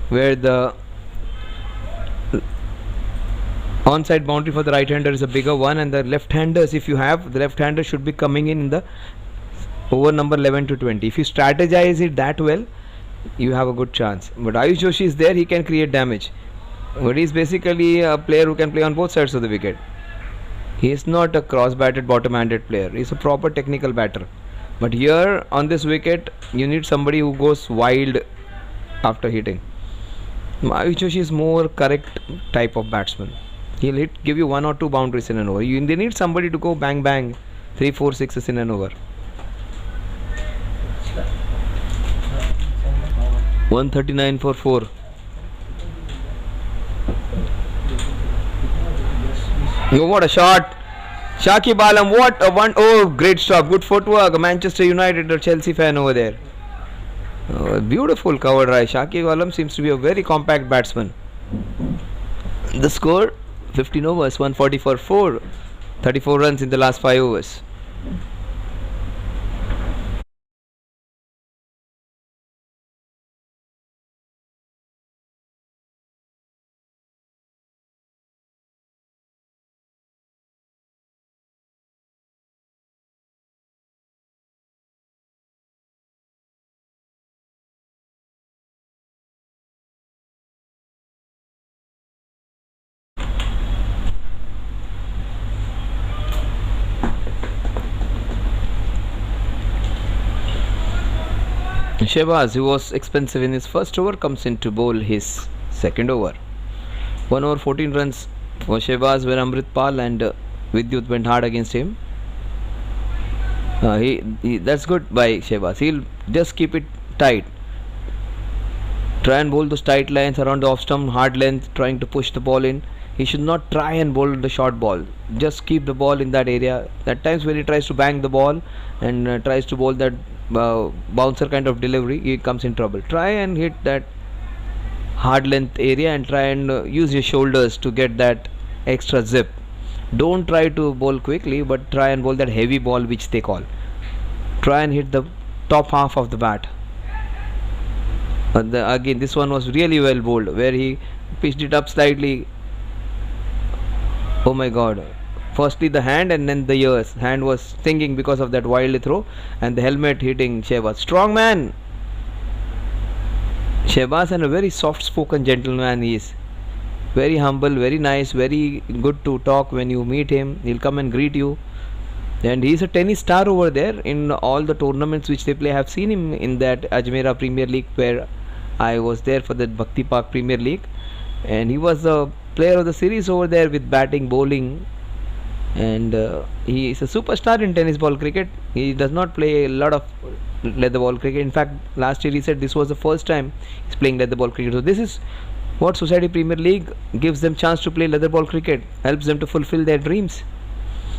F: where the onside boundary for the right hander is a bigger one, and the left handers, if you have, the left hander should be coming in the over number 11 to 20. If you strategize it that well, you have a good chance. But Ayush Joshi is there, he can create damage. But he is basically a player who can play on both sides of the wicket. He is not a cross-batted, bottom-handed player. He is a proper technical batter. But here on this wicket, you need somebody who goes wild after hitting. Ayush Joshi is more correct type of batsman. He'll give you 1 or 2 boundaries in an over. They need somebody to go bang bang, 3, 4 sixes in an over. 139 for 4. Oh, what a shot! Shakib Alam, what a one! Oh, great stop, good footwork. Manchester United or Chelsea fan over there. Oh, beautiful cover drive. Shakib Alam seems to be a very compact batsman. The score 15 overs, 140 for 4, 34 runs in the last 5 overs. Shehbaz, who was expensive in his first over, comes in to bowl his second over. 1 over 14 runs for Shehbaz, where Amrit Pal and Vidyut went hard against him. That's good by Shehbaz. He'll just keep it tight. Try and bowl those tight lines around the off stump, hard length, trying to push the ball in. He should not try and bowl the short ball. Just keep the ball in that area. At times when he tries to bang the ball and tries to bowl that bouncer kind of delivery, he comes in trouble. Try and hit that hard length area and try and use your shoulders to get that extra zip. Don't try to bowl quickly, but try and bowl that heavy ball which they call. Try and hit the top half of the bat. Again, this one was really well bowled, where he pitched it up slightly. Oh my god. Firstly the hand and then the ears. Hand was stinging because of that wild throw, and the helmet hitting Shehbaz. Strong man. Shehbaz, and a very soft spoken gentleman he is. Very humble, very nice, very good to talk when you meet him. He'll come and greet you. And he's a tennis star over there in all the tournaments which they play. I have seen him in that Ajmera Premier League where I was there for the Bhakti Park Premier League. And he was the player of the series over there with batting, bowling. And he is a superstar in tennis ball cricket. He does not play a lot of leather ball cricket. In fact, last year he said this was the first time he's playing leather ball cricket. So this is what Society Premier League gives them chance to play leather ball cricket, helps them to fulfill their dreams.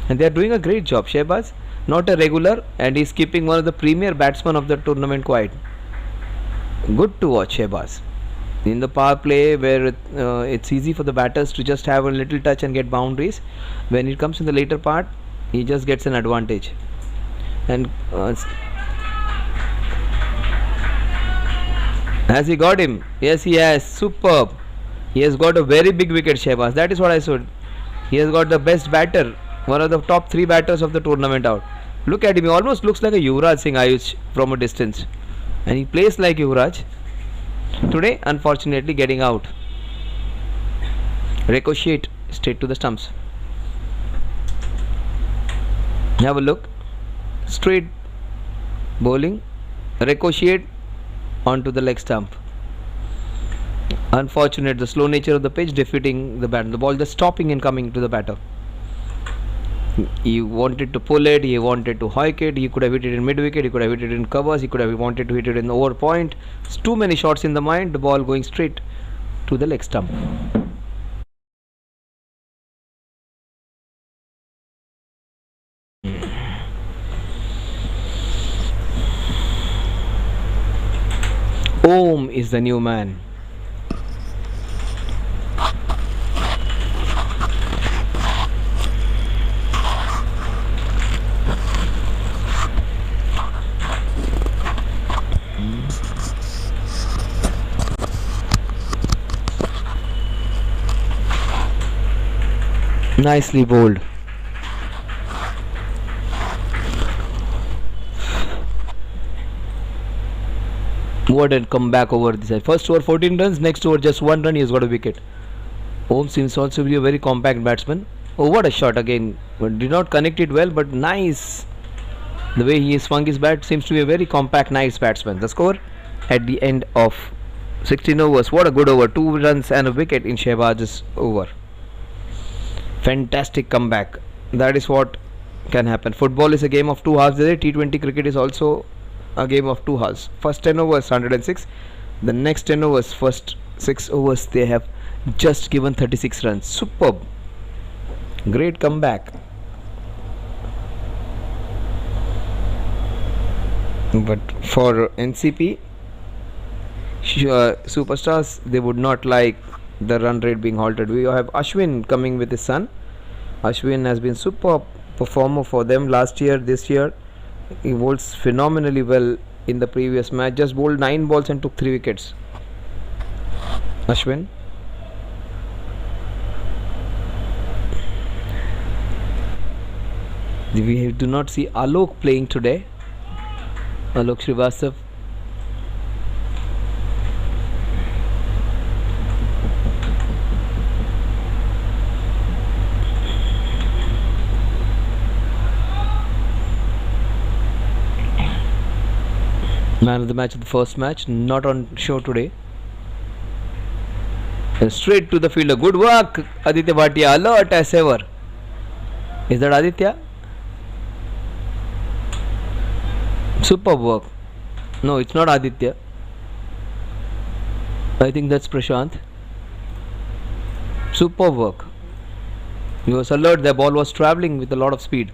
F: And they are doing a great job. Shehbaz, not a regular, and he's keeping one of the premier batsmen of the tournament quiet. Good to watch Shehbaz. In the power play where it's easy for the batters to just have a little touch and get boundaries, when it comes in the later part, he just gets an advantage. And has he got him? Yes, he has. Superb. He has got a very big wicket, Shehbaz. That is what I said. He has got the best batter, one of the top 3 batters of the tournament out. Look at him. He almost looks like a Yuvraj Singh Ayush from a distance. And he plays like Yuvraj. Today, unfortunately, getting out. Ricochet straight to the stumps. Have a look. Straight bowling. Ricochet onto the leg stump. Unfortunate, the slow nature of the pitch defeating the batter. The ball just stopping and coming to the batter. He wanted to pull it, he wanted to hike it, he could have hit it in mid wicket, he could have hit it in covers, he could have wanted to hit it in the over point. It's too many shots in the mind, the ball going straight to the leg stump. Om is the new man. Nicely bowled. What a comeback over this side. First over 14 runs, next over just 1 run, he has got a wicket. Om seems also to be a very compact batsman. Oh, what a shot again. But did not connect it well, but nice. The way he swung his bat seems to be a very compact, nice batsman. The score at the end of 16 overs. What a good over. 2 runs and a wicket in Shehbaz's over. Fantastic comeback. That is what can happen. Football is a game of 2 halves. T20 cricket is also a game of 2 halves. First 10 overs 106. The next 10 overs, first 6 overs, they have just given 36 runs. Superb. Great comeback. But for NCP superstars, they would not like the run rate being halted. We have Ashwin coming with his son. Ashwin has been superb performer for them last year, this year. He bowls phenomenally well in the previous match. Just bowled 9 balls and took 3 wickets. Ashwin. We do not see Alok playing today. Alok Srivastav. Man of the match of the first match, not on show today. And straight to the fielder. Good work, Aditya Bhatia. Alert as ever. Is that Aditya? Superb work. No, it's not Aditya. I think that's Prashant. Superb work. He was alert. The ball was travelling with a lot of speed.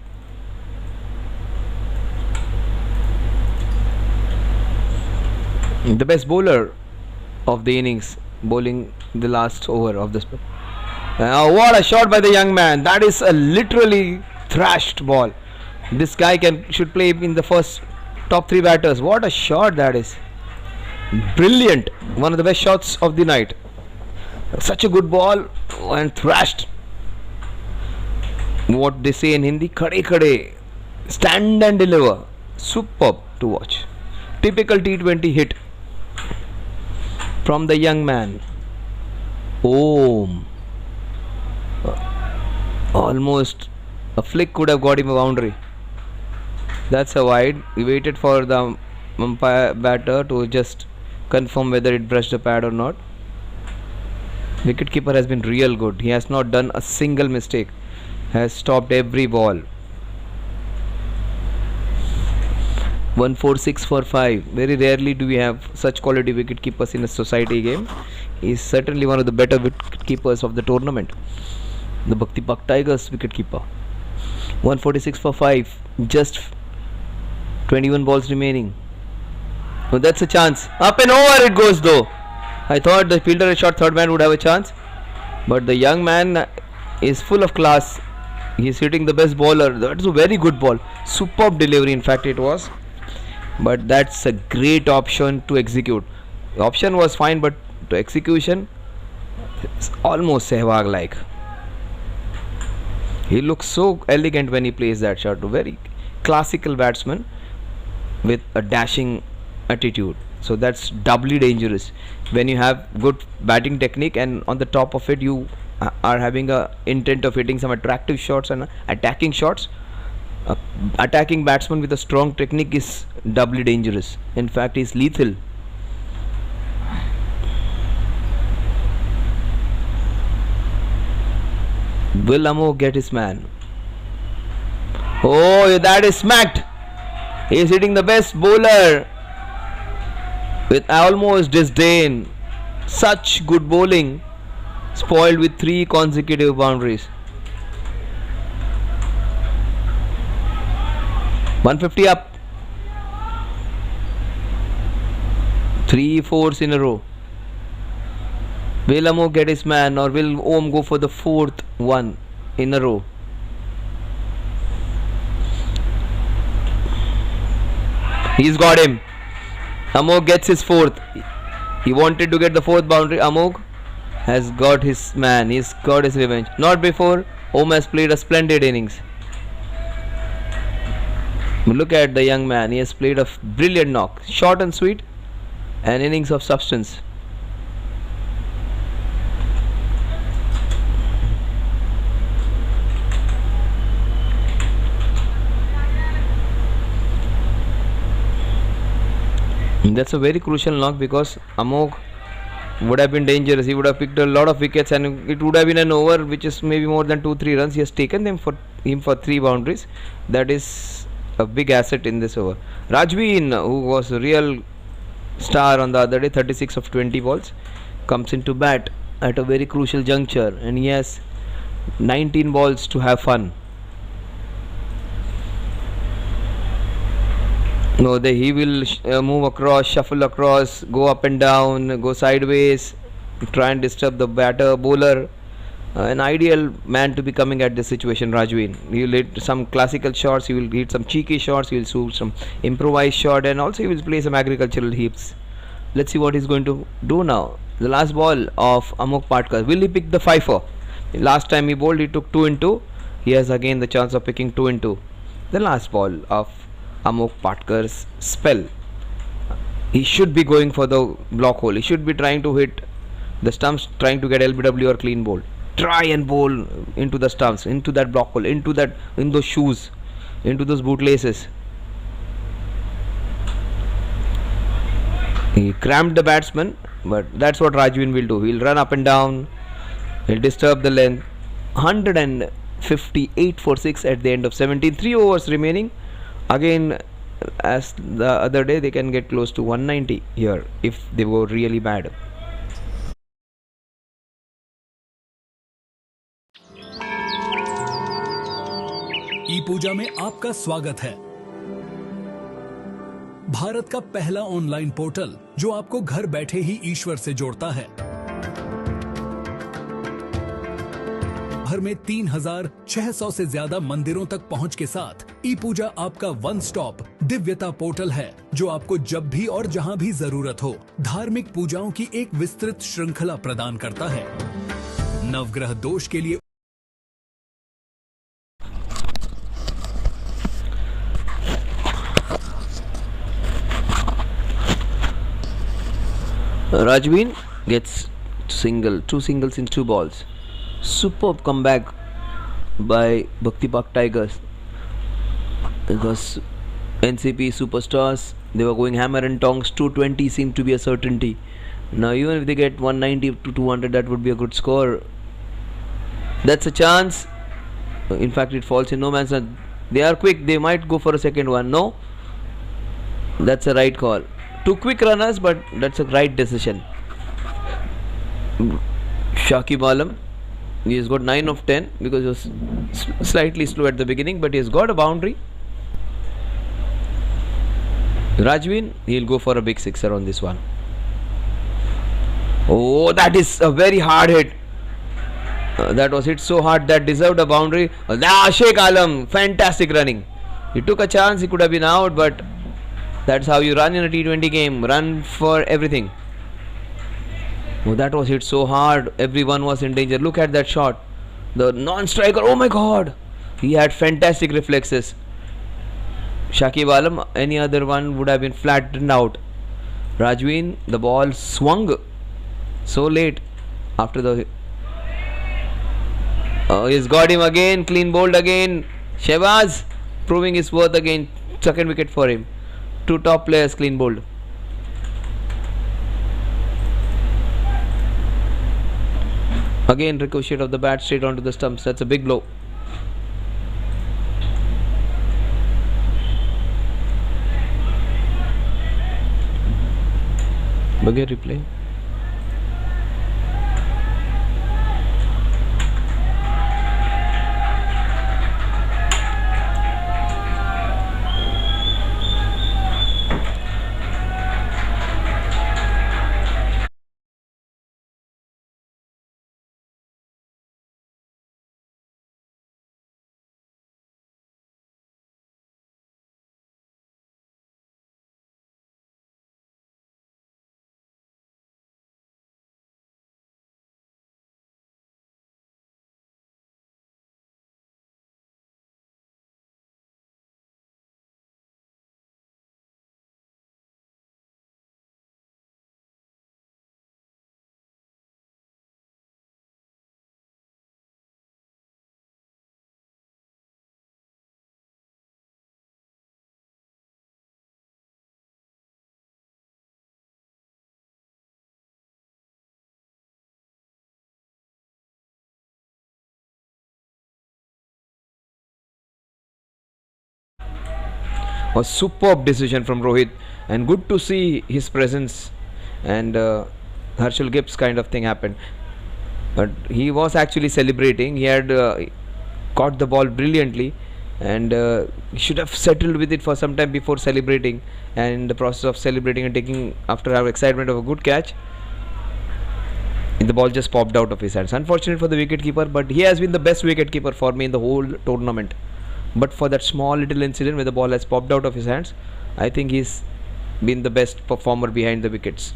F: The best bowler of the innings, bowling the last over of the spell. What a shot by the young man. That is a literally thrashed ball. This guy should play in the first top 3 batters. What a shot that is. Brilliant. One of the best shots of the night. Such a good ball and thrashed. What they say in Hindi, khade khade. Stand and deliver. Superb to watch. Typical T20 hit from the young man. Almost a flick could have got him a boundary. That's a wide. We waited for the umpire batter to just confirm whether it brushed the pad or not. Wicketkeeper has been real good. He has not done a single mistake. Has stopped every ball. 1-4-6 for 5. Very rarely do we have such quality wicket keepers in a society game. He is certainly one of the better wicket keepers of the tournament. The Bhakti Park Tigers wicket keeper. 146 for 5. Just 21 balls remaining. Oh, that's a chance. Up and over it goes though. I thought the fielder had shot third man would have a chance. But the young man is full of class. He is hitting the best bowler. That is a very good ball. Superb delivery in fact it was. But that's a great option to execute. The option was fine, but to execution, it's almost Sehwag like. He looks so elegant when he plays that shot. A very classical batsman with a dashing attitude. So that's doubly dangerous when you have good batting technique and on the top of it you are having a intent of hitting some attractive shots and attacking shots. Attacking batsman with a strong technique is doubly dangerous. In fact, he is lethal. Will Amo get his man? Oh, that is smacked. He is hitting the best bowler with almost disdain. Such good bowling. Spoiled with 3 consecutive boundaries. 150 up. 3 fours in a row. Will Amo get his man or will Om go for the 4th one in a row? He's got him. Amog gets his 4th. He wanted to get the 4th boundary. Amog has got his man. He's got his revenge. Not before. Om has played a splendid innings. Look at the young man. He has played a brilliant knock. Short and sweet. An innings of substance. That's a very crucial knock because Amog would have been dangerous. He would have picked a lot of wickets and it would have been an over which is maybe more than 2-3 runs. He has taken them for 3 boundaries. That is a big asset in this over. Rajveen, who was a real star on the other day, 36 of 20 balls, comes into bat at a very crucial juncture and he has 19 balls to have fun. No, he will move across, shuffle across, go up and down, go sideways, try and disturb the batter, bowler. An ideal man to be coming at this situation, Rajveen. He will hit some classical shots, he will hit some cheeky shots, he will shoot some improvised shot and also he will play some agricultural heaps. Let's see what he's going to do now. The last ball of Amok Patkar. Will he pick the 5-4? Last time he bowled, he took 2 in 2. He has again the chance of picking 2 in 2. The last ball of Amok Patkar's spell. He should be going for the block hole. He should be trying to hit the stumps, trying to get LBW or clean bowl. Try and bowl into the stumps, into that block hole, in those shoes, into those bootlaces. He cramped the batsman, but that's what Rajveen will do. He'll run up and down. He'll disturb the length. 158 for 6 at the end of 17. 3 overs remaining. Again, as the other day, they can get close to 190 here if they were really bad.
A: ई पूजा में आपका स्वागत है। भारत का पहला online portal जो आपको घर बैठे ही ईश्वर से जोड़ता है। भर में 3,600 से ज्यादा मंदिरों तक पहुंच के साथ ई पूजा आपका वन स्टॉप दिव्यता पोर्टल है, जो आपको जब भी और जहां भी जरूरत हो धार्मिक पूजाओं की एक विस्तृत श्रृंखला प्रदान करता है। नवग्रह दोष के लिए
F: Rajveen gets two singles in 2 balls. Superb comeback by Bhakti Tigers. Because NCP superstars, they were going hammer and tongs. 220 seemed to be a certainty. Now even if they get 190 to 200, that would be a good score. That's a chance. In fact, it falls in no man's land. They are quick. They might go for a second one. No, that's a right call. 2 quick runners, but that's a right decision. Shakib Alam, he has got 9 of 10 because he was slightly slow at the beginning, but he has got a boundary. Rajveen, he'll go for a big sixer on this one. Oh, that is a very hard hit. That was hit so hard that deserved a boundary. Sheikh Alam, fantastic running. He took a chance, he could have been out, but that's how you run in a T20 game. Run for everything. Oh, that was hit so hard. Everyone was in danger. Look at that shot. The non-striker. Oh my God. He had fantastic reflexes. Shakib Alam, any other one would have been flattened out. Rajveen, the ball swung so late after the... he's got him again. Clean bowled again. Shehbaz proving his worth again. Second wicket for him. 2 top players clean bowled. Again ricochet of the bat straight onto the stumps. That's a big blow. Bagair replay. A superb decision from Rohit, and good to see his presence, and Harshal Gibbs kind of thing happened. But he was actually celebrating. He had caught the ball brilliantly, and he should have settled with it for some time before celebrating. And in the process of celebrating and taking after our excitement of a good catch, the ball just popped out of his hands. Unfortunate for the wicketkeeper, but he has been the best wicketkeeper for me in the whole tournament. But for that small little incident where the ball has popped out of his hands, I think he's been the best performer behind the wickets.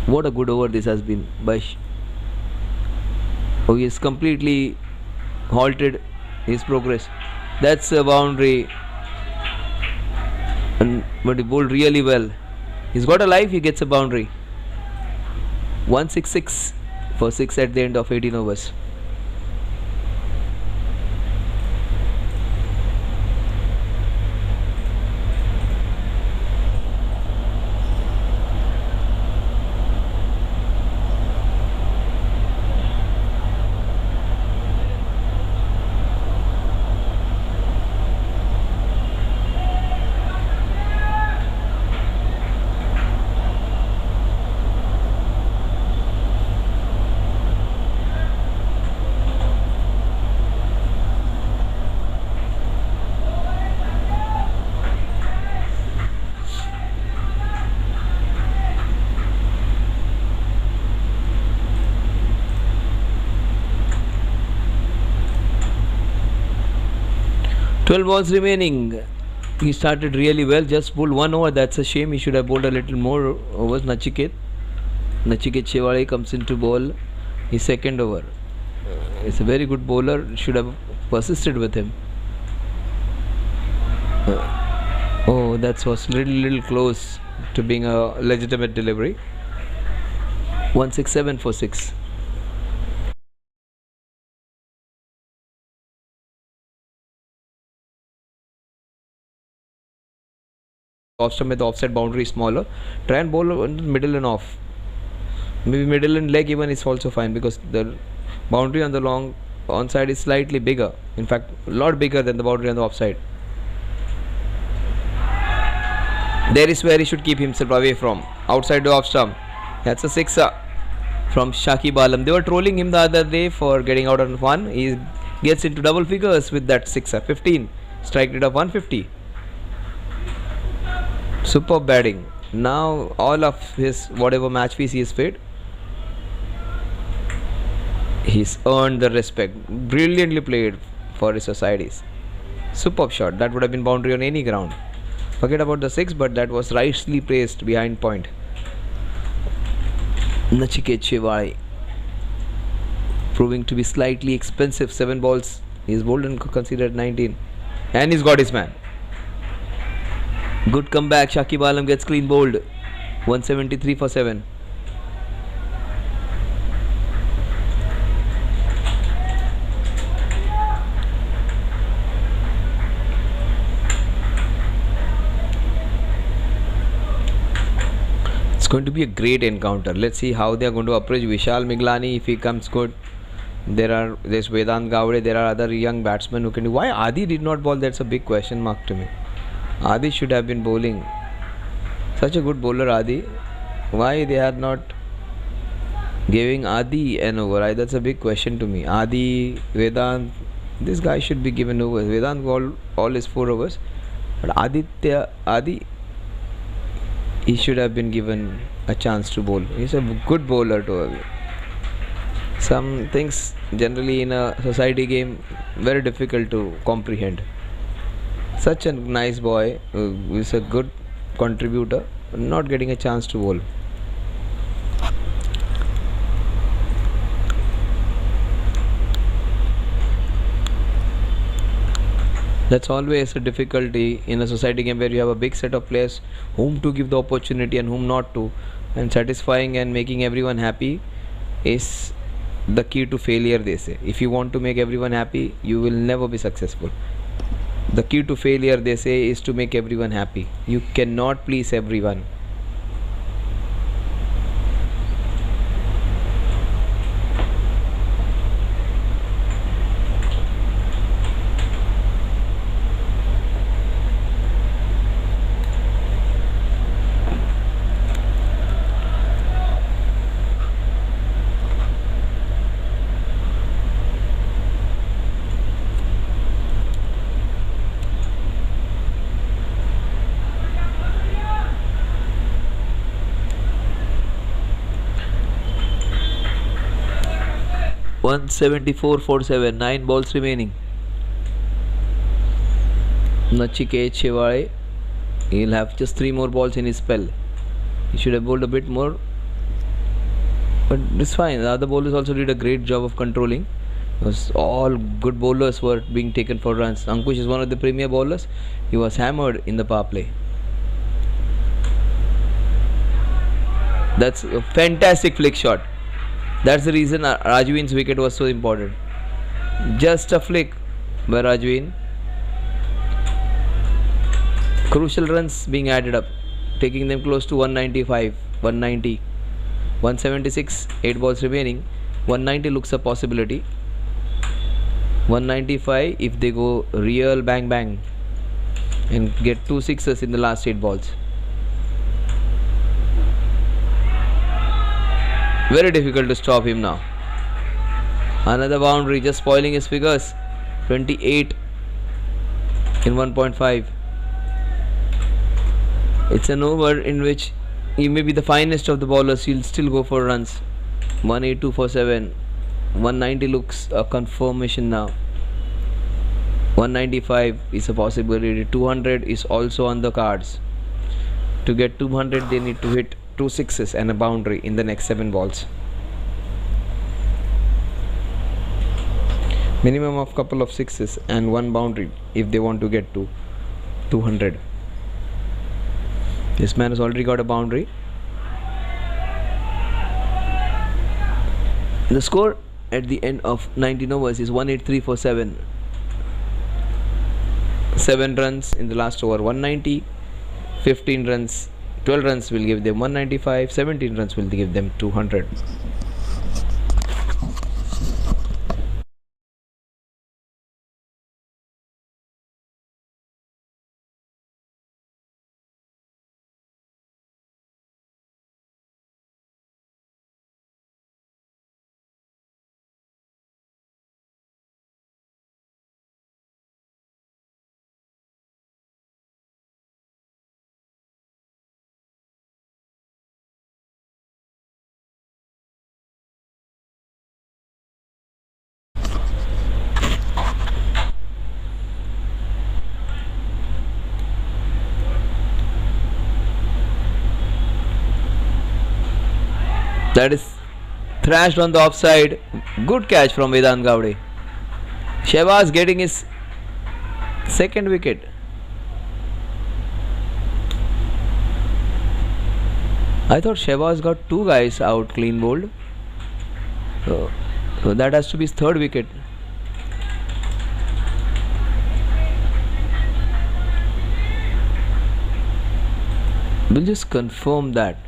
F: What a good over this has been by he has completely halted his progress. That's a boundary, but he bowled really well. He's got a life, he gets a boundary. 166 for 6 at the end of 18 overs. 12 balls remaining. He started really well, just bowled 1 over. That's a shame. He should have bowled a little more overs. Nachiket Shewale comes into bowl his second over. He's a very good bowler. Should have persisted with him. Oh, that was little close to being a legitimate delivery. 167 for 6. Offside with the offside boundary is smaller. Try and bowl on middle and off. Maybe middle and leg even is also fine, because the boundary on the long onside is slightly bigger. In fact, a lot bigger than the boundary on the offside. There is where he should keep himself away from. Outside the off stump. That's a sixer from Shakib Alam. They were trolling him the other day for getting out on 1. He gets into double figures with that sixer. 15. Strike rate of 150. Superb batting. Now all of his whatever match fees he has paid, he's earned the respect. Brilliantly played for his societies. Superb shot. That would have been boundary on any ground. Forget about the 6, but that was rightly placed behind point. Nachiket Shewale proving to be slightly expensive. 7 balls. He's bowled and considered 19. And he's got his man. Good comeback. Shakib Alam gets clean bowled. 173 for 7. It's going to be a great encounter. Let's see how they are going to approach Vishal Miglani if he comes good. There's Vedant Gowde. There are other young batsmen who can do. Why Adi did not bowl? That's a big question mark to me. Adi should have been bowling. Such a good bowler, Adi. Why they are not giving Adi an over? That's a big question to me. Adi, Vedant, this guy should be given overs. Vedant bowled all his 4 overs, but Adi, he should have been given a chance to bowl. He's a good bowler to have. Some things generally in a society game very difficult to comprehend. Such a nice boy, is a good contributor, not getting a chance to bowl. That's always a difficulty in a society game where you have a big set of players whom to give the opportunity and whom not to, and satisfying and making everyone happy is the key to failure, they say. If you want to make everyone happy, you will never be successful. The key to failure, they say, is to make everyone happy. You cannot please everyone. One 74 for 7. 9 balls remaining. Nachiket Shewale, he'll have just 3 more balls in his spell. He should have bowled a bit more, but it's fine. The other bowlers also did a great job of controlling, because all good bowlers were being taken for runs. Ankush is one of the premier bowlers. He was hammered in the power play. That's a fantastic flick shot. That's the reason Rajwin's wicket was so important. Just a flick by Rajwin. Crucial runs being added up, taking them close to 195, 190, 176, 8 balls remaining. 190 looks a possibility. 195 if they go real bang bang and get 2 sixes in the last 8 balls. Very difficult to stop him now. Another boundary, just spoiling his figures. 28 in 1.5. It's an over in which he may be the finest of the bowlers. He'll still go for runs. 182 for 7. 190 looks a confirmation now. 195 is a possibility. 200 is also on the cards. To get 200, they need to hit 2 sixes and a boundary in the next 7 balls. Minimum of couple of sixes and 1 boundary if they want to get to 200. This man has already got a boundary. The score at the end of 19 overs is 183 for 7. 7 runs in the last over, 190. 15 runs, 12 runs will give them 195. 17 runs will give them 200. That is thrashed on the offside. Good catch from Vedant Gowde. Shehbaz getting his second wicket. I thought Shehbaz got 2 guys out clean bowled. So that has to be his 3rd wicket. We'll just confirm that.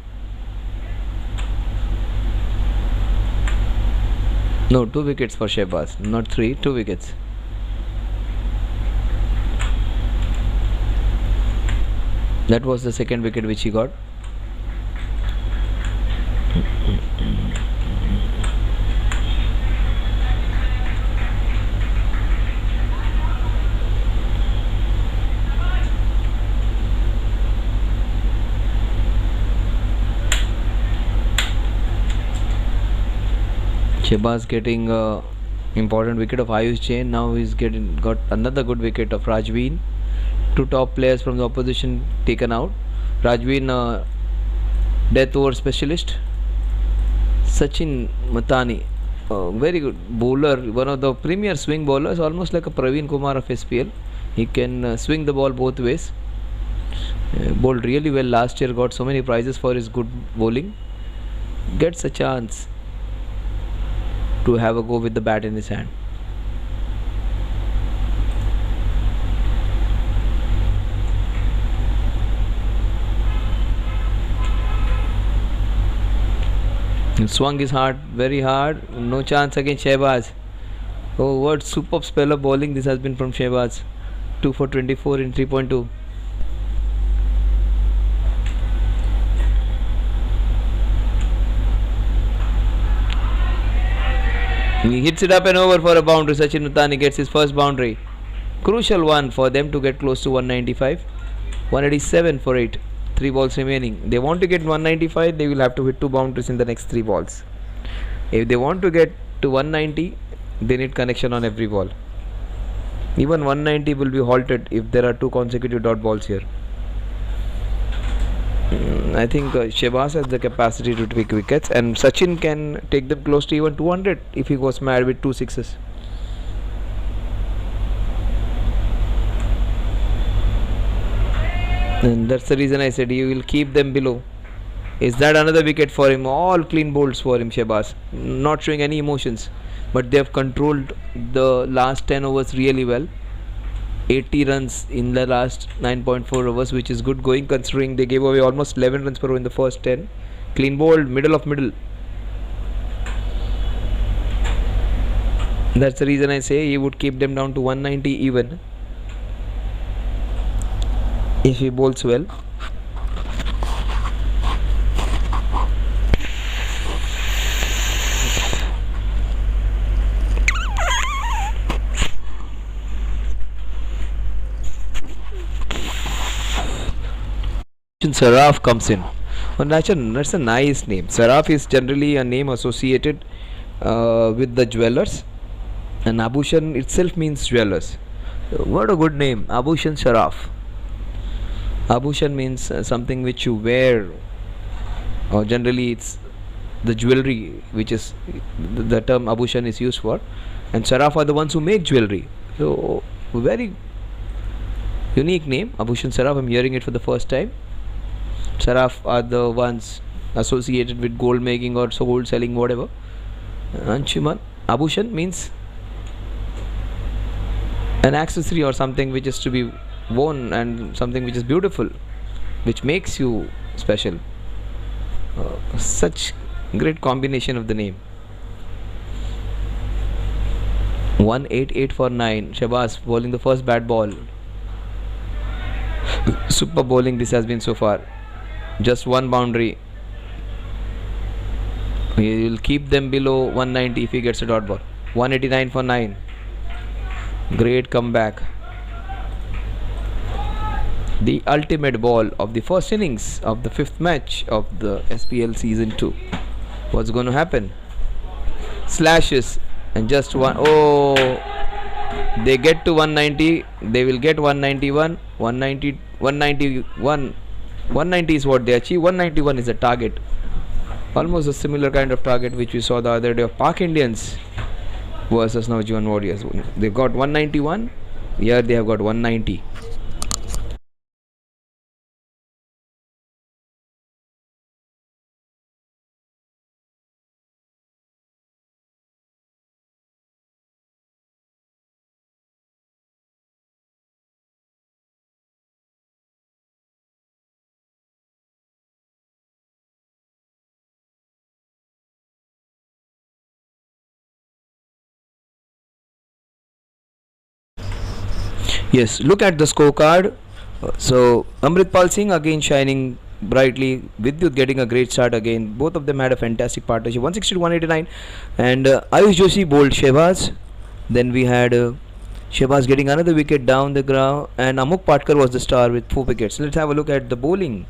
F: No, 2 wickets for Shehbaz, not 3, 2 wickets. That was the second wicket which he got. Shehbaz getting important wicket of Ayush Jain. Now he's got another good wicket of Rajveen. 2 top players from the opposition taken out. Rajveen, death over specialist. Sachin Matani, very good bowler, one of the premier swing bowlers, almost like a Praveen Kumar of SPL. He can swing the ball both ways. Bowled really well last year, got so many prizes for his good bowling. Gets a chance to have a go with the bat in his hand. Swung his hard, very hard. No chance against Shehbaz. Oh, what superb spell of bowling this has been from Shehbaz. 2 for 24 in 3.2. He hits it up and over for a boundary. Sachin Matani gets his first boundary. Crucial one for them to get close to 195. 187 for 8. 3 balls remaining. They want to get 195, they will have to hit 2 boundaries in the next 3 balls. If they want to get to 190, they need connection on every ball. Even 190 will be halted if there are 2 consecutive dot balls here. I think Shehbaz has the capacity to take wickets, and Sachin can take them close to even 200 if he goes mad with 2 sixes. And that's the reason I said you will keep them below. Is that another wicket for him? All clean bowls for him, Shehbaz. Not showing any emotions, but they have controlled the last 10 overs really well. 80 runs in the last 9.4 overs, which is good going considering they gave away almost 11 runs per over in the first 10. Clean bowled, middle of middle. That's the reason I say he would keep them down to 190 even if he bowls well. Saraf comes in. That's a nice name. Saraf is generally a name associated with the jewelers, and Abhushan itself means jewelers. What a good name, Abhushan Sharaf. Abhushan means something which you wear, or generally it's the jewelry which is the term Abhushan is used for, and Sharaf are the ones who make jewelry. So very unique name, Abhushan Sharaf. I'm hearing it for the first time. Sharaf are the ones associated with gold making or so gold selling, whatever. Anshuman, Abhushan means an accessory or something which is to be worn and something which is beautiful, which makes you special. Such great combination of the name. 188 for 9. Shabazz bowling the first bat ball. Super bowling this has been so far. Just one boundary. He will keep them below 190 if he gets a dot ball. 189 for 9. Great comeback. The ultimate ball of the first innings of the 5th match of the SPL season 2. What's going to happen? Slashes and just one. Oh, they get to 190. They will get 191. 190. 191. 190 is what they achieve. 191 is the target. Almost a similar kind of target which we saw the other day of Pak Indians versus Naujuan Warriors. They got 191. Here they have got 190. Yes, look at the scorecard. So Amritpal Singh again shining brightly. Vidyut getting a great start again. Both of them had a fantastic partnership. 160 to 189. And Ayush Joshi bowled Shehbaz. Then we had Shehbaz getting another wicket down the ground. And Amuk Patkar was the star with 4 wickets. Let's have a look at the bowling.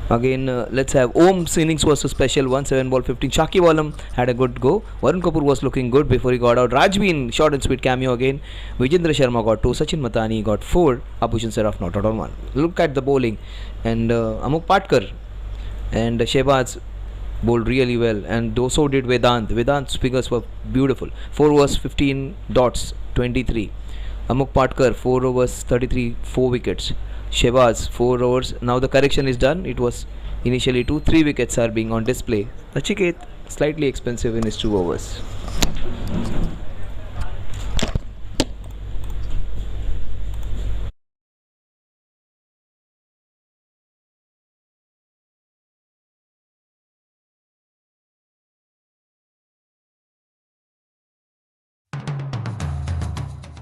F: Again, let's have Om's innings was a special one, 7 ball 15. Shakib Alam had a good go. Varun Kapoor was looking good before he got out. Rajbeen short and sweet cameo again. Vijendra Sharma got 2. Sachin Matani got 4. Abhushan Saraf not out on 1. Look at the bowling. And Amuk Patkar and Shehbaz bowled really well. And so did Vedant. Vedant's figures were beautiful. 4 overs 15 dots 23. Amuk Patkar 4 overs 33 4 wickets. Shehbaz 4 overs. Now the correction is done. It was initially 2. 3 wickets are being on display. Nachiket slightly expensive in his 2 overs.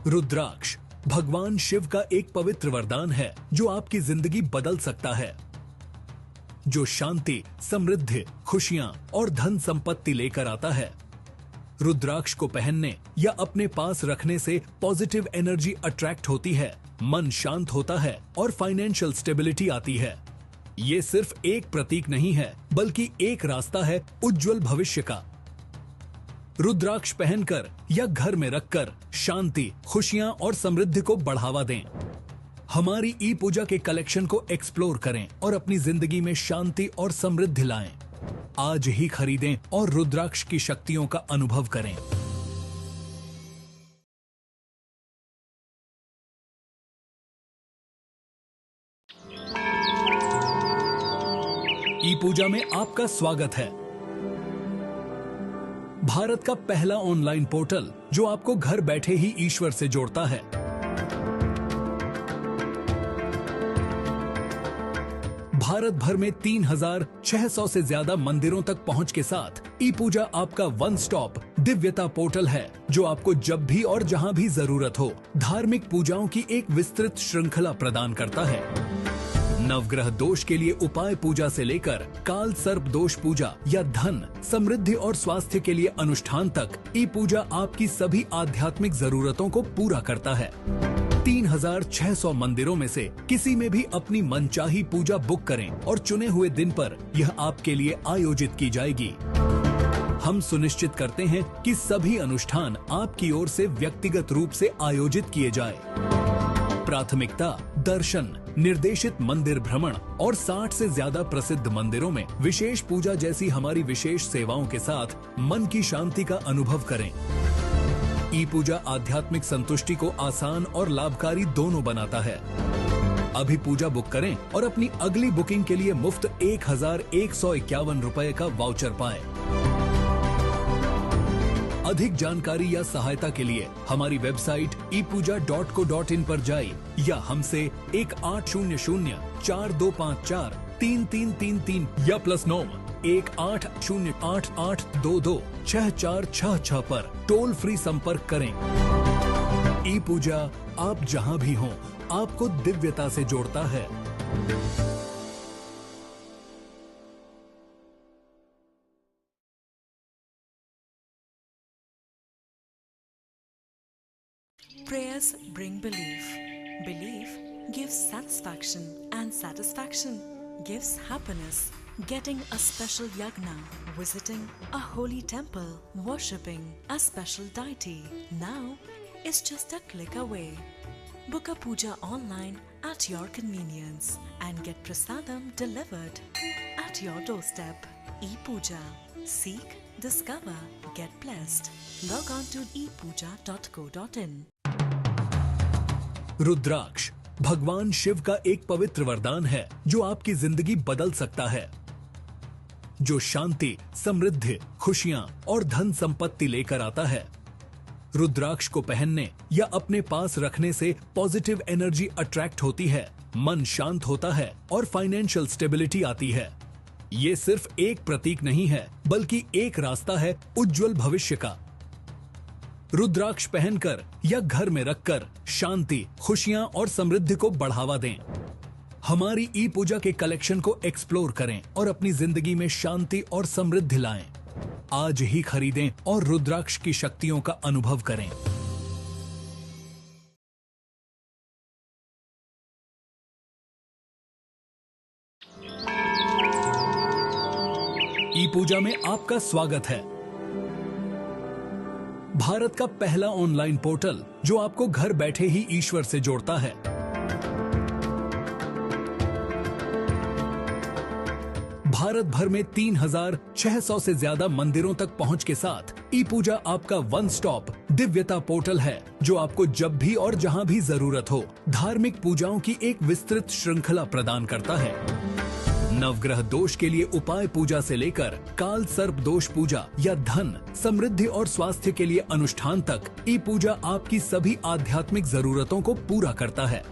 A: रुद्राक्ष भगवान शिव का एक पवित्र वरदान है जो आपकी जिंदगी बदल सकता है, जो शांति, समृद्धि, खुशियां और धन संपत्ति लेकर आता है। रुद्राक्ष को पहनने या अपने पास रखने से पॉजिटिव एनर्जी अट्रैक्ट होती है, मन शांत होता है और फाइनेंशियल स्टेबिलिटी आती है। ये सिर्फ एक प्रतीक नहीं है, बल्कि एक रास्ता है उज्जवल भविष्य का। रुद्राक्ष पहनकर या घर में रखकर शांति, खुशियां और समृद्धि को बढ़ावा दें। हमारी ई पूजा के कलेक्शन को एक्सप्लोर करें और अपनी जिंदगी में शांति और समृद्धि लाएं। आज ही खरीदें और रुद्राक्ष की शक्तियों का अनुभव करें। ई पूजा में आपका स्वागत है। भारत का पहला ऑनलाइन पोर्टल जो आपको घर बैठे ही ईश्वर से जोड़ता है। भारत भर में 3600 से ज्यादा मंदिरों तक पहुंच के साथ ई पूजा आपका वन स्टॉप दिव्यता पोर्टल है, जो आपको जब भी और जहां भी जरूरत हो धार्मिक पूजाओं की एक विस्तृत श्रृंखला प्रदान करता है। नवग्रह दोष के लिए उपाय पूजा से लेकर काल सर्प दोष पूजा या धन, समृद्धि और स्वास्थ्य के लिए अनुष्ठान तक ई पूजा आपकी सभी आध्यात्मिक जरूरतों को पूरा करता है। 3600 मंदिरों में से किसी में भी अपनी मनचाही पूजा बुक करें और चुने हुए दिन पर यह आपके लिए आयोजित की जाएगी। हम सुनिश्चित करते हैं कि सभी अनुष्ठान आपकी ओर से व्यक्तिगत रूप से आयोजित किए जाए। प्राथमिकता दर्शन, निर्देशित मंदिर भ्रमण और 60 से ज्यादा प्रसिद्ध मंदिरों में विशेष पूजा जैसी हमारी विशेष सेवाओं के साथ मन की शांति का अनुभव करें। ई पूजा आध्यात्मिक संतुष्टि को आसान और लाभकारी दोनों बनाता है। अभी पूजा बुक करें और अपनी अगली बुकिंग के लिए मुफ्त 1151 रुपए का वाउचर पाएं। अधिक जानकारी या सहायता के लिए हमारी वेबसाइट epuja.co.in पर जाइए या हमसे 1800-4254-3333 या +9 180888226466 पर टोल फ्री संपर्क करें। ई पूजा आप जहां भी हों, आपको दिव्यता से जोड़ता है।
B: Prayers bring belief. Belief gives satisfaction, and satisfaction gives happiness. Getting a special yagna, visiting a holy temple, worshipping a special deity now is just a click away. Book a puja online at your convenience and get prasadam delivered at your doorstep. E-Puja. Seek, discover, get blessed. Log on to epuja.co.in.
A: रुद्राक्ष भगवान शिव का एक पवित्र वरदान है जो आपकी जिंदगी बदल सकता है, जो शांति, समृद्धि, खुशियां और धन संपत्ति लेकर आता है। रुद्राक्ष को पहनने या अपने पास रखने से पॉजिटिव एनर्जी अट्रैक्ट होती है, मन शांत होता है और फाइनेंशियल स्टेबिलिटी आती है। ये सिर्फ एक प्रतीक नहीं है, बल्कि एक रास्ता है उज्जवल भविष्य का। रुद्राक्ष पहनकर या घर में रखकर शांति, खुशियां और समृद्धि को बढ़ावा दें। हमारी ई पूजा के कलेक्शन को एक्सप्लोर करें और अपनी जिंदगी में शांति और समृद्धि लाएं। आज ही खरीदें और रुद्राक्ष की शक्तियों का अनुभव करें। ई पूजा में आपका स्वागत है। भारत का पहला ऑनलाइन पोर्टल जो आपको घर बैठे ही ईश्वर से जोड़ता है। भारत भर में 3600 से ज्यादा मंदिरों तक पहुंच के साथ ई पूजा आपका वन स्टॉप दिव्यता पोर्टल है, जो आपको जब भी और जहां भी जरूरत हो धार्मिक पूजाओं की एक विस्तृत श्रृंखला प्रदान करता है। नवग्रह दोष के लिए उपाय पूजा से लेकर काल सर्प दोष पूजा या धन, समृद्धि और स्वास्थ्य के लिए अनुष्ठान तक ई पूजा आपकी सभी आध्यात्मिक जरूरतों को पूरा करता है।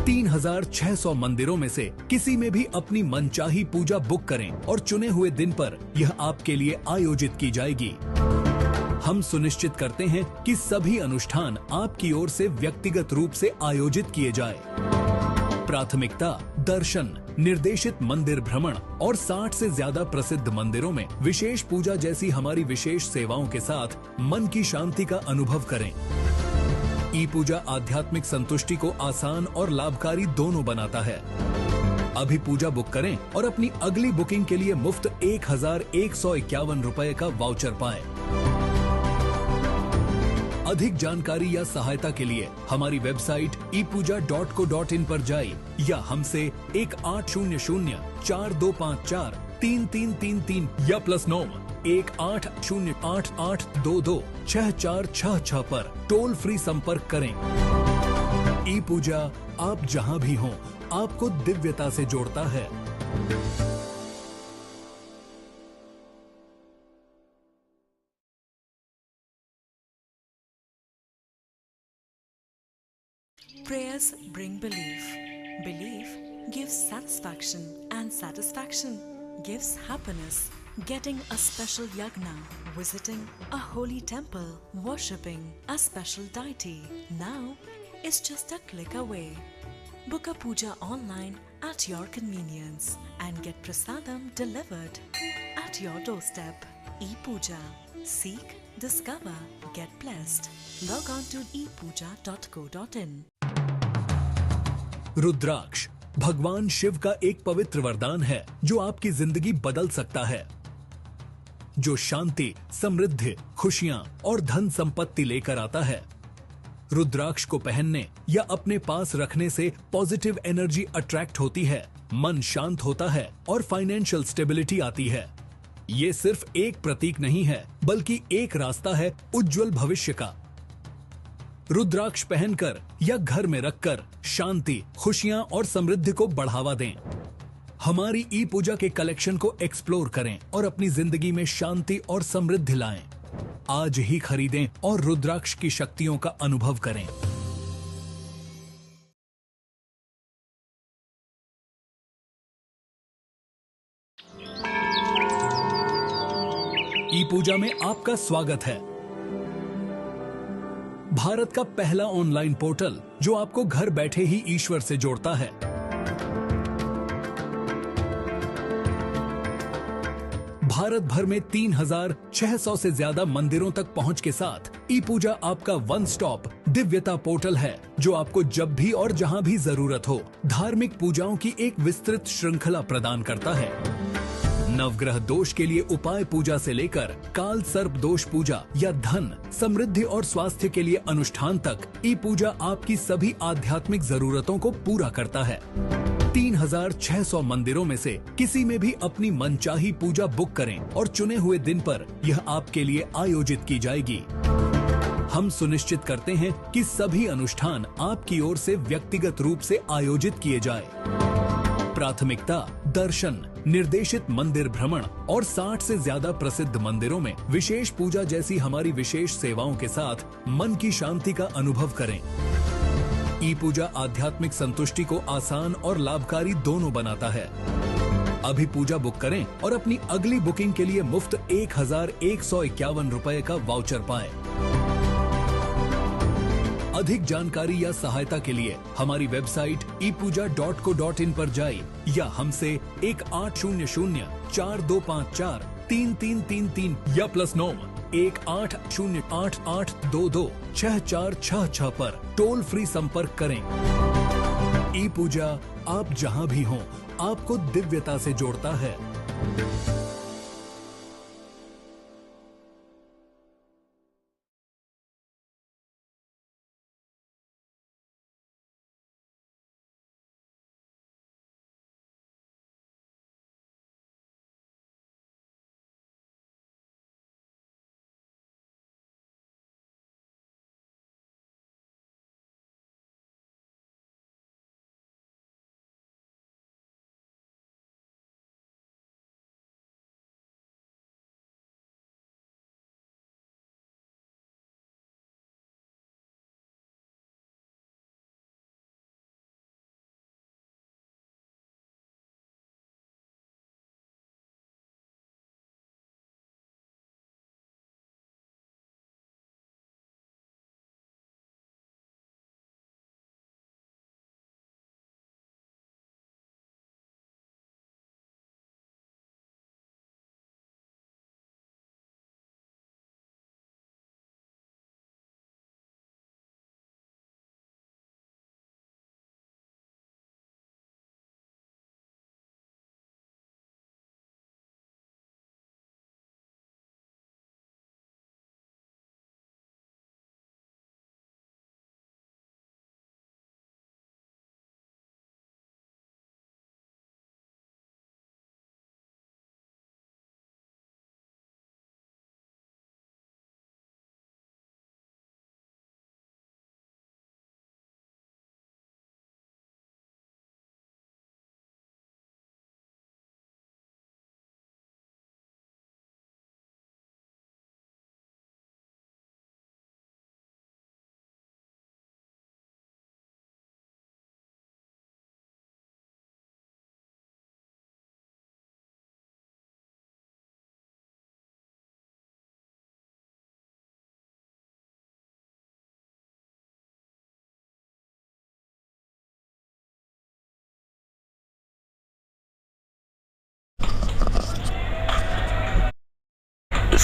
A: 3600 मंदिरों में से किसी में भी अपनी मनचाही पूजा बुक करें और चुने हुए दिन पर यह आपके लिए आयोजित की जाएगी। हम सुनिश्चित करते हैं कि सभी अनुष्ठान आपकी ओर से व्यक्तिगत रूप से आयोजित किए जाए। प्राथमिकता दर्शन, निर्देशित मंदिर भ्रमण और 60 से ज्यादा प्रसिद्ध मंदिरों में विशेष पूजा जैसी हमारी विशेष सेवाओं के साथ मन की शांति का अनुभव करें। ई पूजा आध्यात्मिक संतुष्टि को आसान और लाभकारी दोनों बनाता है। अभी पूजा बुक करें और अपनी अगली बुकिंग के लिए मुफ्त 1151 रुपए का वाउचर पाएं। अधिक जानकारी या सहायता के लिए हमारी वेबसाइट epuja.co.in पर जाइए या हमसे 1800-4254-3333 या +9 180888226466 पर टोल फ्री संपर्क करें। ई पूजा आप जहां भी हों, आपको दिव्यता से जोड़ता है।
B: Prayers bring belief. Belief gives satisfaction, and satisfaction gives happiness. Getting a special yagna, visiting a holy temple, worshipping a special deity now is just a click away. Book a puja online at your convenience and get prasadam delivered at your doorstep. E-Puja. Seek, discover, get blessed. Log on to epuja.co.in.
A: रुद्राक्ष भगवान शिव का एक पवित्र वरदान है जो आपकी जिंदगी बदल सकता है, जो शांति, समृद्धि, खुशियां और धन संपत्ति लेकर आता है। रुद्राक्ष को पहनने या अपने पास रखने से पॉजिटिव एनर्जी अट्रैक्ट होती है, मन शांत होता है और फाइनेंशियल स्टेबिलिटी आती है। ये सिर्फ एक प्रतीक नहीं है, बल्कि एक रास्ता है उज्जवल भविष्य का। रुद्राक्ष पहनकर या घर में रखकर शांति, खुशियां और समृद्धि को बढ़ावा दें। हमारी ई पूजा के कलेक्शन को एक्सप्लोर करें और अपनी जिंदगी में शांति और समृद्धि लाएं। आज ही खरीदें और रुद्राक्ष की शक्तियों का अनुभव करें। ई पूजा में आपका स्वागत है। भारत का पहला ऑनलाइन पोर्टल जो आपको घर बैठे ही ईश्वर से जोड़ता है। भारत भर में 3600 से ज्यादा मंदिरों तक पहुंच के साथ ई पूजा आपका वन स्टॉप दिव्यता पोर्टल है, जो आपको जब भी और जहां भी जरूरत हो धार्मिक पूजाओं की एक विस्तृत श्रृंखला प्रदान करता है। नवग्रह दोष के लिए उपाय पूजा से लेकर काल सर्प दोष पूजा या धन, समृद्धि और स्वास्थ्य के लिए अनुष्ठान तक ई पूजा आपकी सभी आध्यात्मिक जरूरतों को पूरा करता है। 3600 मंदिरों में से किसी में भी अपनी मनचाही पूजा बुक करें और चुने हुए दिन पर यह आपके लिए आयोजित की जाएगी। हम सुनिश्चित करते हैं कि सभी अनुष्ठान आपकी ओर से व्यक्तिगत रूप से आयोजित किए जाए। प्राथमिकता दर्शन, निर्देशित मंदिर भ्रमण और 60 से ज्यादा प्रसिद्ध मंदिरों में विशेष पूजा जैसी हमारी विशेष सेवाओं के साथ मन की शांति का अनुभव करें। ई पूजा आध्यात्मिक संतुष्टि को आसान और लाभकारी दोनों बनाता है। अभी पूजा बुक करें और अपनी अगली बुकिंग के लिए मुफ्त 1151 रुपए का वाउचर पाएं। अधिक जानकारी या सहायता के लिए हमारी वेबसाइट epuja.co.in पर जाइए या हमसे 1800-4254-3333 या +9 180888226466 पर टोल फ्री संपर्क करें। ई पूजा आप जहां भी हों आपको दिव्यता से जोड़ता है।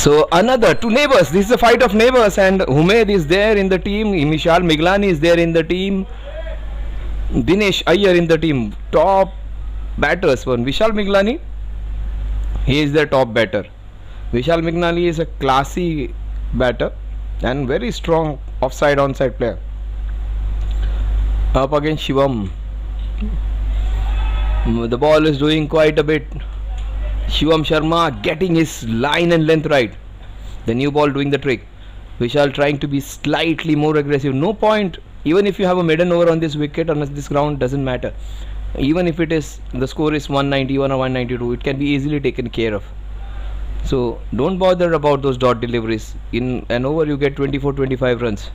F: So another two neighbors. This is a fight of neighbors, and Humaid is there in the team. Mishal Miglani is there in the team. Dinesh Iyer in the team. Top batters for Vishal Miglani. He is the top batter. Vishal Mignani is a classy batter and very strong offside onside player. Up against Shivam. The ball is doing quite a bit. Shivam Sharma getting his line and length right. The new ball doing the trick. Vishal trying to be slightly more aggressive. No point. Even if you have a maiden over on this wicket on this ground, doesn't matter. Even if it is the score is 191 or 192, it can be easily taken care of. So don't bother about those dot deliveries. In an over you get 24-25 runs.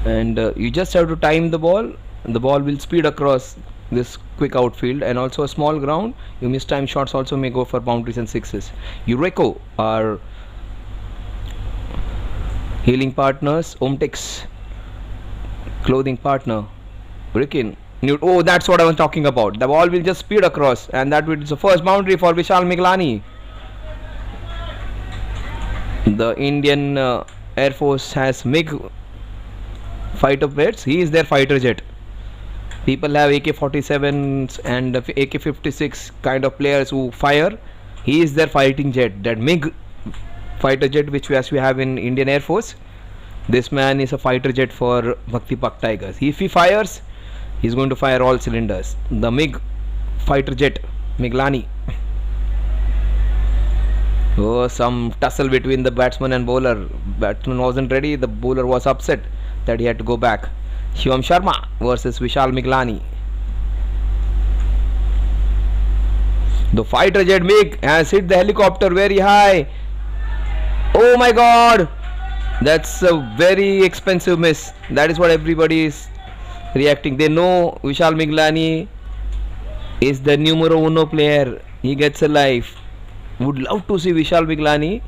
F: And you just have to time the ball. The ball will speed across this quick outfield, and also a small ground. You miss time shots also may go for boundaries and sixes. Eureko, our healing partners, Omtex clothing partner, Rikin. Oh, that's what I was talking about. The ball will just speed across, and that is the first boundary for Vishal Miglani. The Indian Air Force has MiG fighter jets. He is their fighter jet. People have AK-47s and AK-56 kind of players who fire. He is their fighting jet. That MiG fighter jet which we have in Indian Air Force. This man is a fighter jet for Bhakti Pak Tigers. If he fires, he's going to fire all cylinders. The MiG fighter jet, Miglani. Oh, some tussle between the batsman and bowler. Batsman wasn't ready. The bowler was upset that he had to go back. Shivam Sharma versus Vishal Miglani. The fighter jet MiG has hit the helicopter very high. Oh my god! That's a very expensive miss. That is what everybody is reacting. They know Vishal Miglani is the numero uno player. He gets a life. Would love to see Vishal Miglani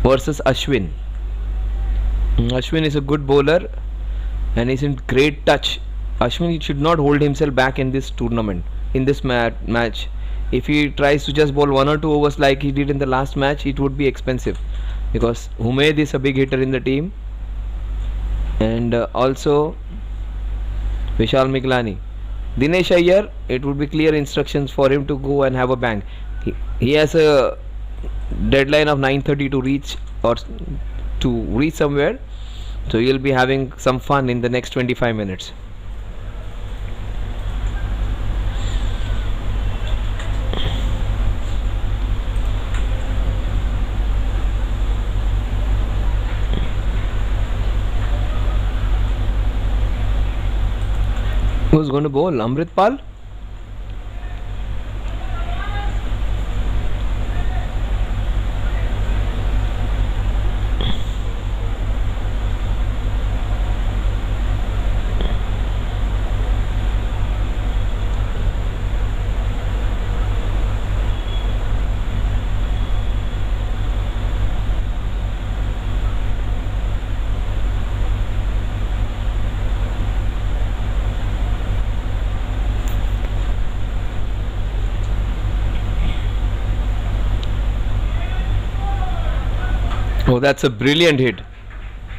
F: versus Ashwin. Ashwin is a good bowler and is in great touch. Ashwin should not hold himself back in this tournament, in this match. If he tries to just bowl 1 or 2 overs like he did in the last match, it would be expensive, because Humaid is a big hitter in the team, and also Vishal Miglani. Dinesh Iyer, it would be clear instructions for him to go and have a bang. He has a deadline of 9:30 to reach somewhere, so he'll be having some fun in the next 25 minutes. Who's going to bowl? Amritpal? Oh, that's a brilliant hit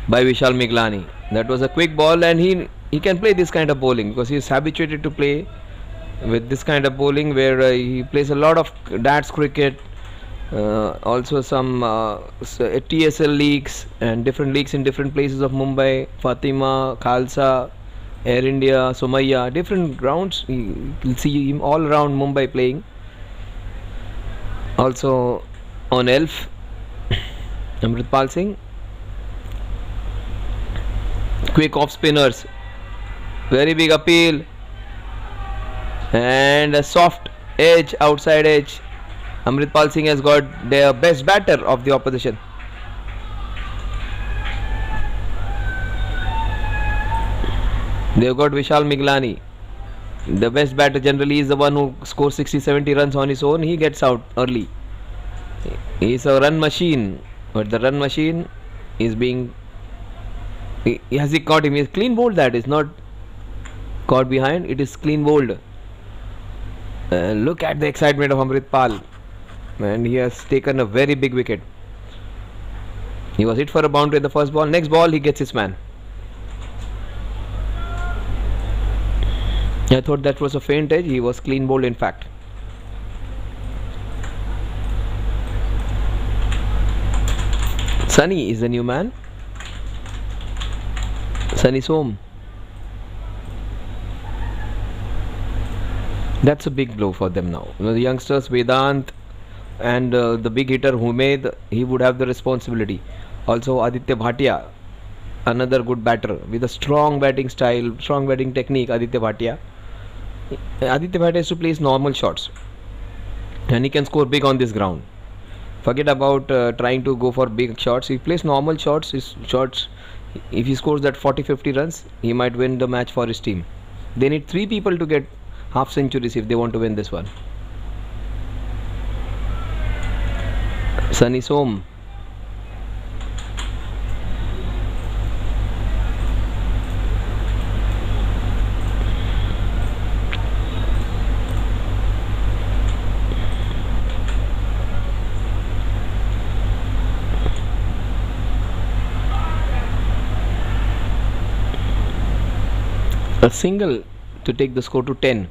F: by Vishal Miglani. That was a quick ball, and he can play this kind of bowling because he is habituated to play with this kind of bowling, where he plays a lot of darts cricket, also some TSL leagues and different leagues in different places of Mumbai, Fatima, Khalsa, Air India, Somaiya, different grounds. You'll see him all around Mumbai playing. Also on Elf, Amritpal Singh. Quick off spinners, very big appeal, and a soft edge, outside edge. Amritpal Singh has got the best batter of the opposition. They've got Vishal Miglani. The best batter generally is the one who scores 60-70 runs on his own. He gets out early. He's a run machine, but the run machine is being... Has he caught him? He is clean bowled. That is not caught behind. It is clean bowled. Look at the excitement of Amritpal. And he has taken a very big wicket. He was hit for a boundary in the first ball. Next ball he gets his man. I thought that was a faint edge. He was clean bowled in fact. Sunny is the new man. Sunny Som. That's a big blow for them now. The youngsters Vedant and the big hitter Humaid, he would have the responsibility. Also Aditya Bhatia, another good batter with a strong batting style, strong batting technique. Aditya Bhatia has to place normal shots and he can score big on this ground. Forget about trying to go for big shots. If he plays normal shots, if he scores that 40-50 runs, he might win the match for his team. They need 3 people to get half centuries if they want to win this one. Sunny Som. A single to take the score to 10.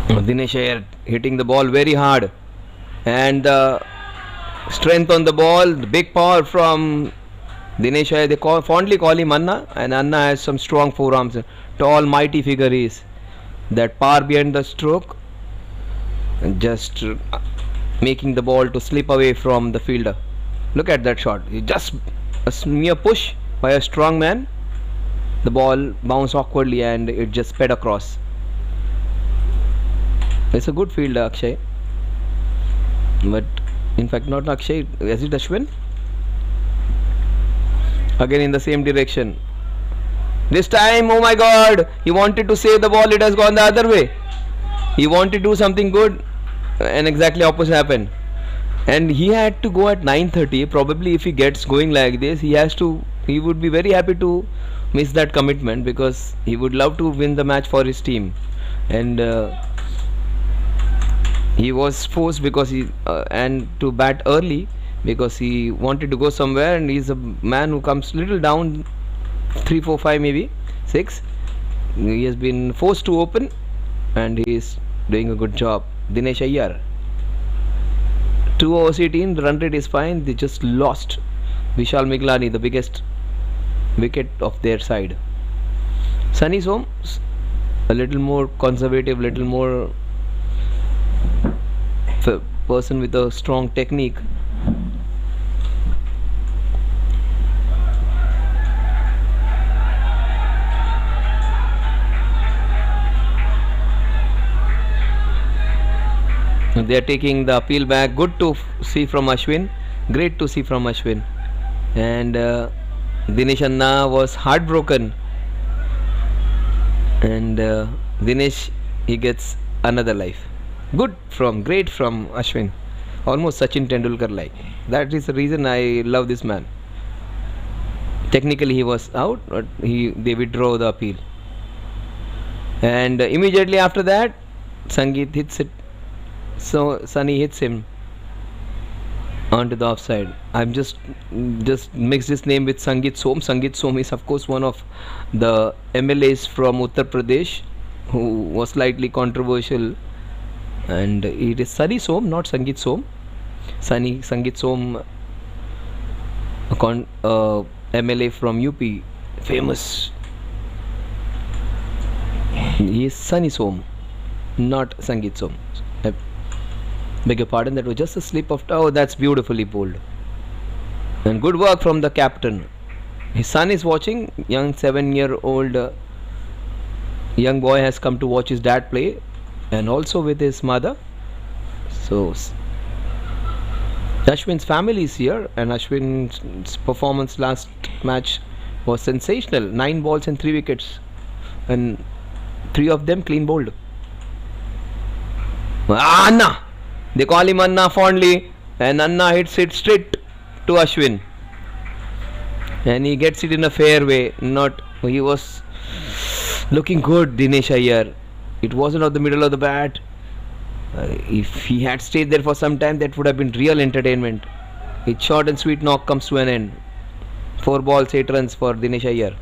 F: Dinesh Iyer hitting the ball very hard and strength on the ball, big power from Dinesh Iyer. They fondly call him Anna, and Anna has some strong forearms. Tall, mighty figure he is. That power behind the stroke, just making the ball to slip away from the fielder. Look at that shot. Just a mere push by a strong man. The ball bounced awkwardly and it just sped across. It's a good fielder, Akshay. But in fact, not Akshay. Is it Ashwin? Again in the same direction. This time, oh my God, he wanted to save the ball. It has gone the other way. He wanted to do something good, and exactly opposite happened. And he had to go at 9:30. Probably, if he gets going like this, he would be very happy to miss that commitment because he would love to win the match for his team. And he was forced because and to bat early because he wanted to go somewhere, and he's a man who comes little down 3, 4, 5 maybe 6. He has been forced to open and he is doing a good job. Dinesh Iyer, 2 overs 18, the run rate is fine. They just lost Vishal Miglani, the biggest wicket of their side. Sunny Som, a little more conservative, little more person with a strong technique. They are taking the appeal back. Good to see from Ashwin. Great to see from Ashwin. And Dinesh Anna was heartbroken. And Dinesh, he gets another life. Great from Ashwin. Almost Sachin Tendulkar like. That is the reason I love this man. Technically he was out, but they withdraw the appeal. And immediately after that, Sangeet hits it. So Sunny hits him onto the offside. I'm just mixed his name with Sangeet Som. Sangeet Som is of course one of the MLAs from Uttar Pradesh who was slightly controversial, and it is Sunny Som, not Sangeet Som. Sangeet Som, MLA from UP, famous. He is Sunny Som, not Sangeet Som. I beg your pardon, that was just a slip of... Oh, that's beautifully pulled. And good work from the captain. His son is watching. Young 7-year-old young boy has come to watch his dad play, and also with his mother. So Ashwin's family is here, and Ashwin's performance last match was sensational. 9 balls and 3 wickets, and 3 of them clean bowled. Anna! They call him Anna fondly, and Anna hits it straight to Ashwin, and he gets it in a fair way. He was looking good, Dinesh Iyer. It wasn't at the middle of the bat. If he had stayed there for some time, that would have been real entertainment. His short and sweet knock comes to an end. 4 balls, 8 runs for Dinesh Iyer.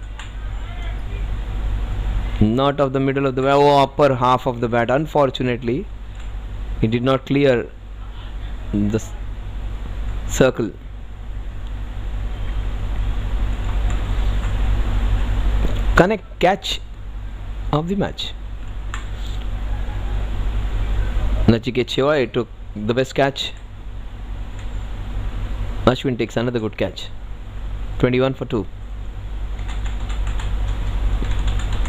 F: Not of the middle of the bat, upper half of the bat. Unfortunately, he did not clear the circle. Connect catch of the match. Nachiket Shivai took the best catch. Ashwin takes another good catch. 21 for 2.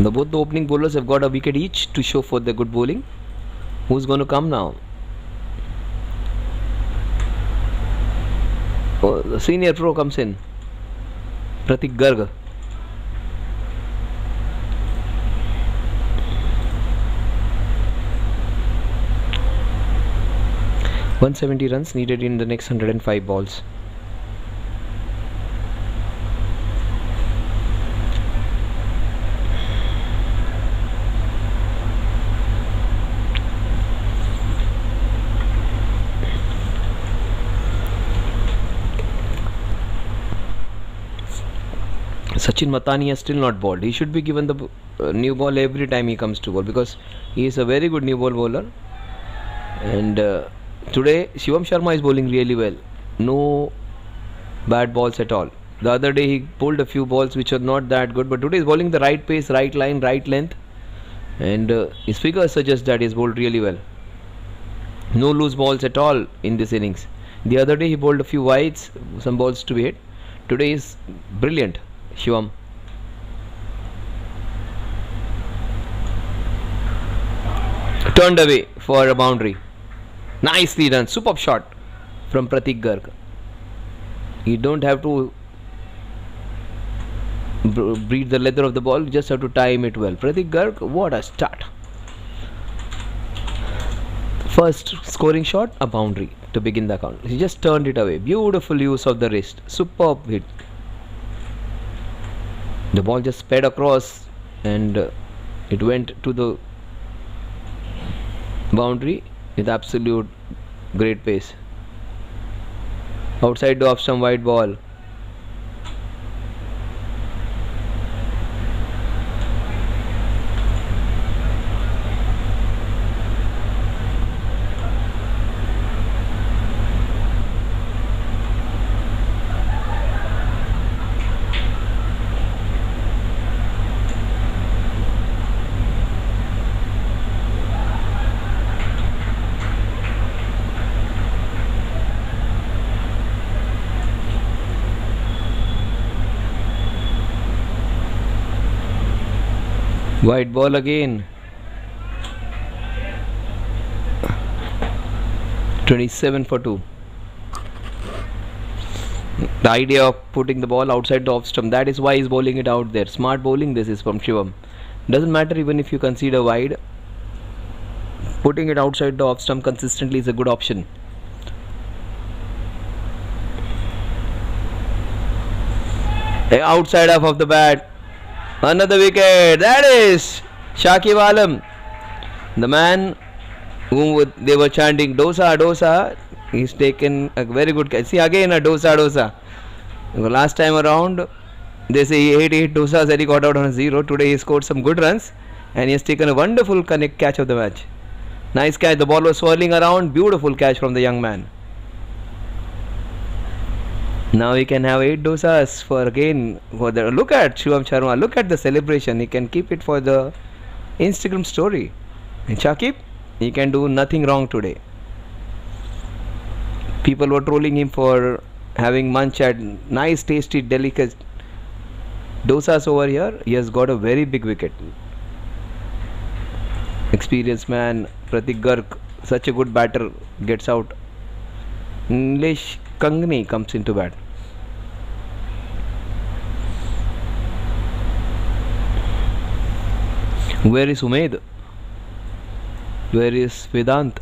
F: Both the opening bowlers have got a wicket each to show for their good bowling. Who's going to come now? Oh, the senior pro comes in. Pratik Garg. $170 runs needed in the next 105 balls. Sachin Matani has still not bowled. He should be given the new ball every time he comes to bowl, because he is a very good new ball bowler. And today Shivam Sharma is bowling really well. No bad balls at all. The other day he pulled a few balls which are not that good, but today he is bowling the right pace, right line, right length, and his figures suggest that he has bowled really well. No loose balls at all in this innings. The other day he bowled a few wides, some balls to be hit. Today is brilliant, Shivam. Turned away for a boundary. Nicely done. Superb shot from Pratik Garg. You don't have to breathe the leather of the ball, you just have to time it well. Pratik Garg, what a start. First scoring shot, a boundary to begin the count. He just turned it away. Beautiful use of the wrist. Superb hit. The ball just sped across and it went to the boundary with absolute great pace. Outside the off stump, wide ball. Wide ball again. 27 for 2. The idea of putting the ball outside the off stump, that is why he's bowling it out there. Smart bowling this is from Shivam. Doesn't matter even if you concede a wide, putting it outside the off stump consistently is a good option. Outside half of the bat. Another wicket. That is Shakib Alam, the man whom they were chanting dosa dosa. He's taken a very good catch. See again a dosa dosa. Last time around they say he ate 8 dosas and he got out on a 0. Today he scored some good runs and he has taken a wonderful connect catch of the match. Nice catch. The ball was swirling around. Beautiful catch from the young man. Now he can have 8 dosas for again for the look at Shivam Sharma. Look at the celebration. He can keep it for the Instagram story. And Shakib, he can do nothing wrong today. People were trolling him for having munch at nice, tasty, delicate dosas over here. He has got a very big wicket. Experienced man, Pratik Garg, such a good batter, gets out. Nilesh Kangni comes into bat. Where is Umaid? Where is Vedant?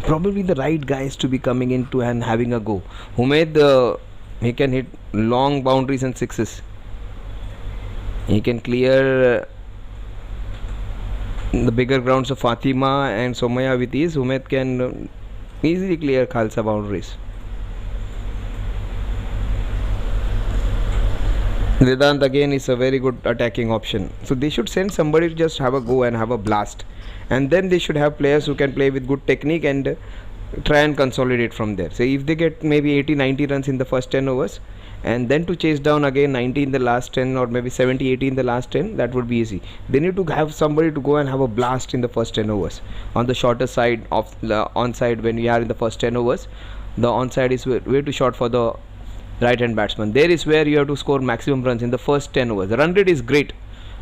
F: Probably the right guys to be coming into and having a go. Umaid, he can hit long boundaries and sixes. He can clear the bigger grounds of Fatima and Somaya with ease, Umaid can easily clear Khalsa boundaries. Vedant again is a very good attacking option. So they should send somebody to just have a go and have a blast. And then they should have players who can play with good technique and try and consolidate from there. So if they get maybe 80-90 runs in the first 10 overs and then to chase down again 90 in the last 10 or maybe 70-80 in the last 10, that would be easy. They need to have somebody to go and have a blast in the first 10 overs. On the shorter side of the onside, when we are in the first 10 overs, the onside is way too short for the right hand batsman. There is where you have to score maximum runs in the first 10 overs. The run rate is great.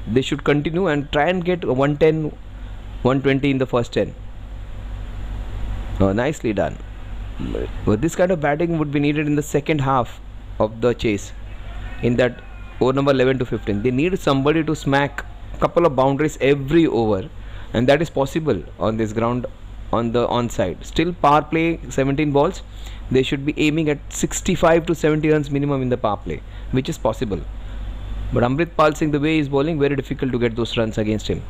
F: They should continue and try and get 110, 120 in the first 10. Oh, nicely done. But this kind of batting would be needed in the second half of the chase, in that over number 11 to 15. They need somebody to smack a couple of boundaries every over, and that is possible on this ground on the onside. Still power play 17 balls, they should be aiming at 65 to 70 runs minimum in the power play, which is possible. But Amritpal Singh, the way he is bowling, very difficult to get those runs against him.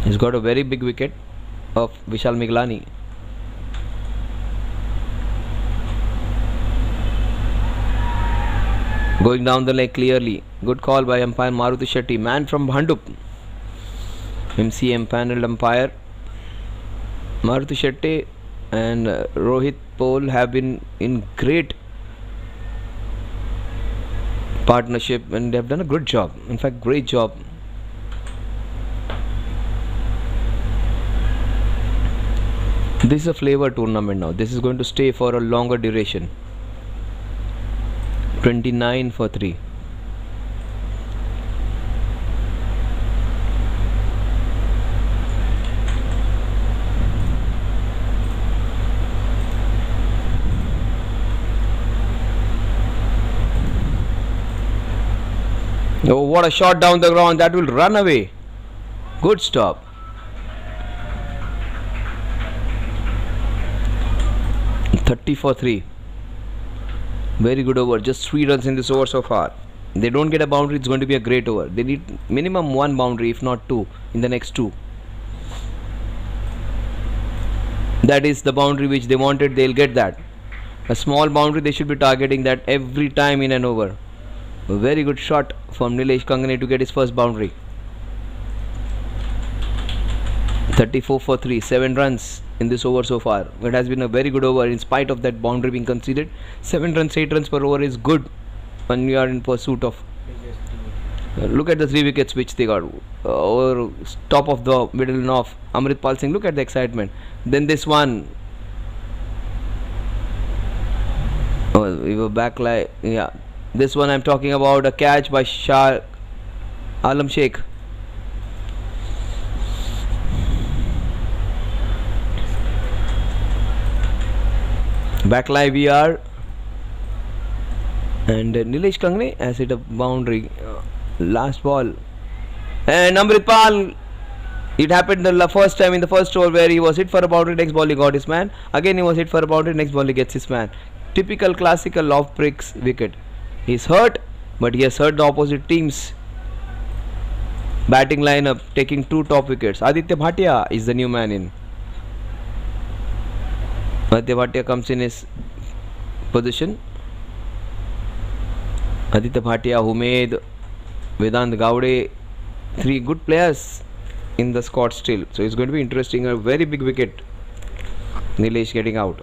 F: He's got a very big wicket of Vishal Miglani. Going down the leg clearly. Good call by umpire Maruti Shetty, man from Bhandup. MCM panel umpire Maruti Shetty and Rohit Pol have been in great partnership and they have done a good job. In fact, great job. This is a flavor tournament now. This is going to stay for a longer duration. 29 for 3. Oh, what a shot down the ground. That will run away. Good stop. .30 for 3. Very good over. Just 3 runs in this over so far. They don't get a boundary, it's going to be a great over. They need minimum 1 boundary, if not 2, in the next 2. That is the boundary which they wanted. They'll get that. A small boundary, they should be targeting that every time in an over. A very good shot from Nilesh Kangane to get his first boundary. 34 for 3, 7 runs in this over so far. It has been a very good over in spite of that boundary being conceded. 7 runs, 8 runs per over is good when you are in pursuit of. Look at the 3 wickets which they got. Over top of the middle and off. Amritpal Singh, look at the excitement. Then this one. Oh, we were back like, yeah. This one I'm talking about, a catch by Shah Alam Sheikh. Back live we are, and Nilesh Kangane has hit a boundary. Last ball, and Amritpal, it happened the first time in the first over where he was hit for a boundary, next ball he got his man. Again he was hit for a boundary, next ball he gets his man. Typical classical off breaks wicket. He's hurt, but he has hurt the opposite team's batting lineup, taking 2 top wickets. Aditya Bhatia is the new man in. Aditya Bhatia comes in his position. Aditya Bhatia, Umaid, Vedant Gowde, 3 good players in the squad still. So it's going to be interesting. A very big wicket. Nilesh getting out.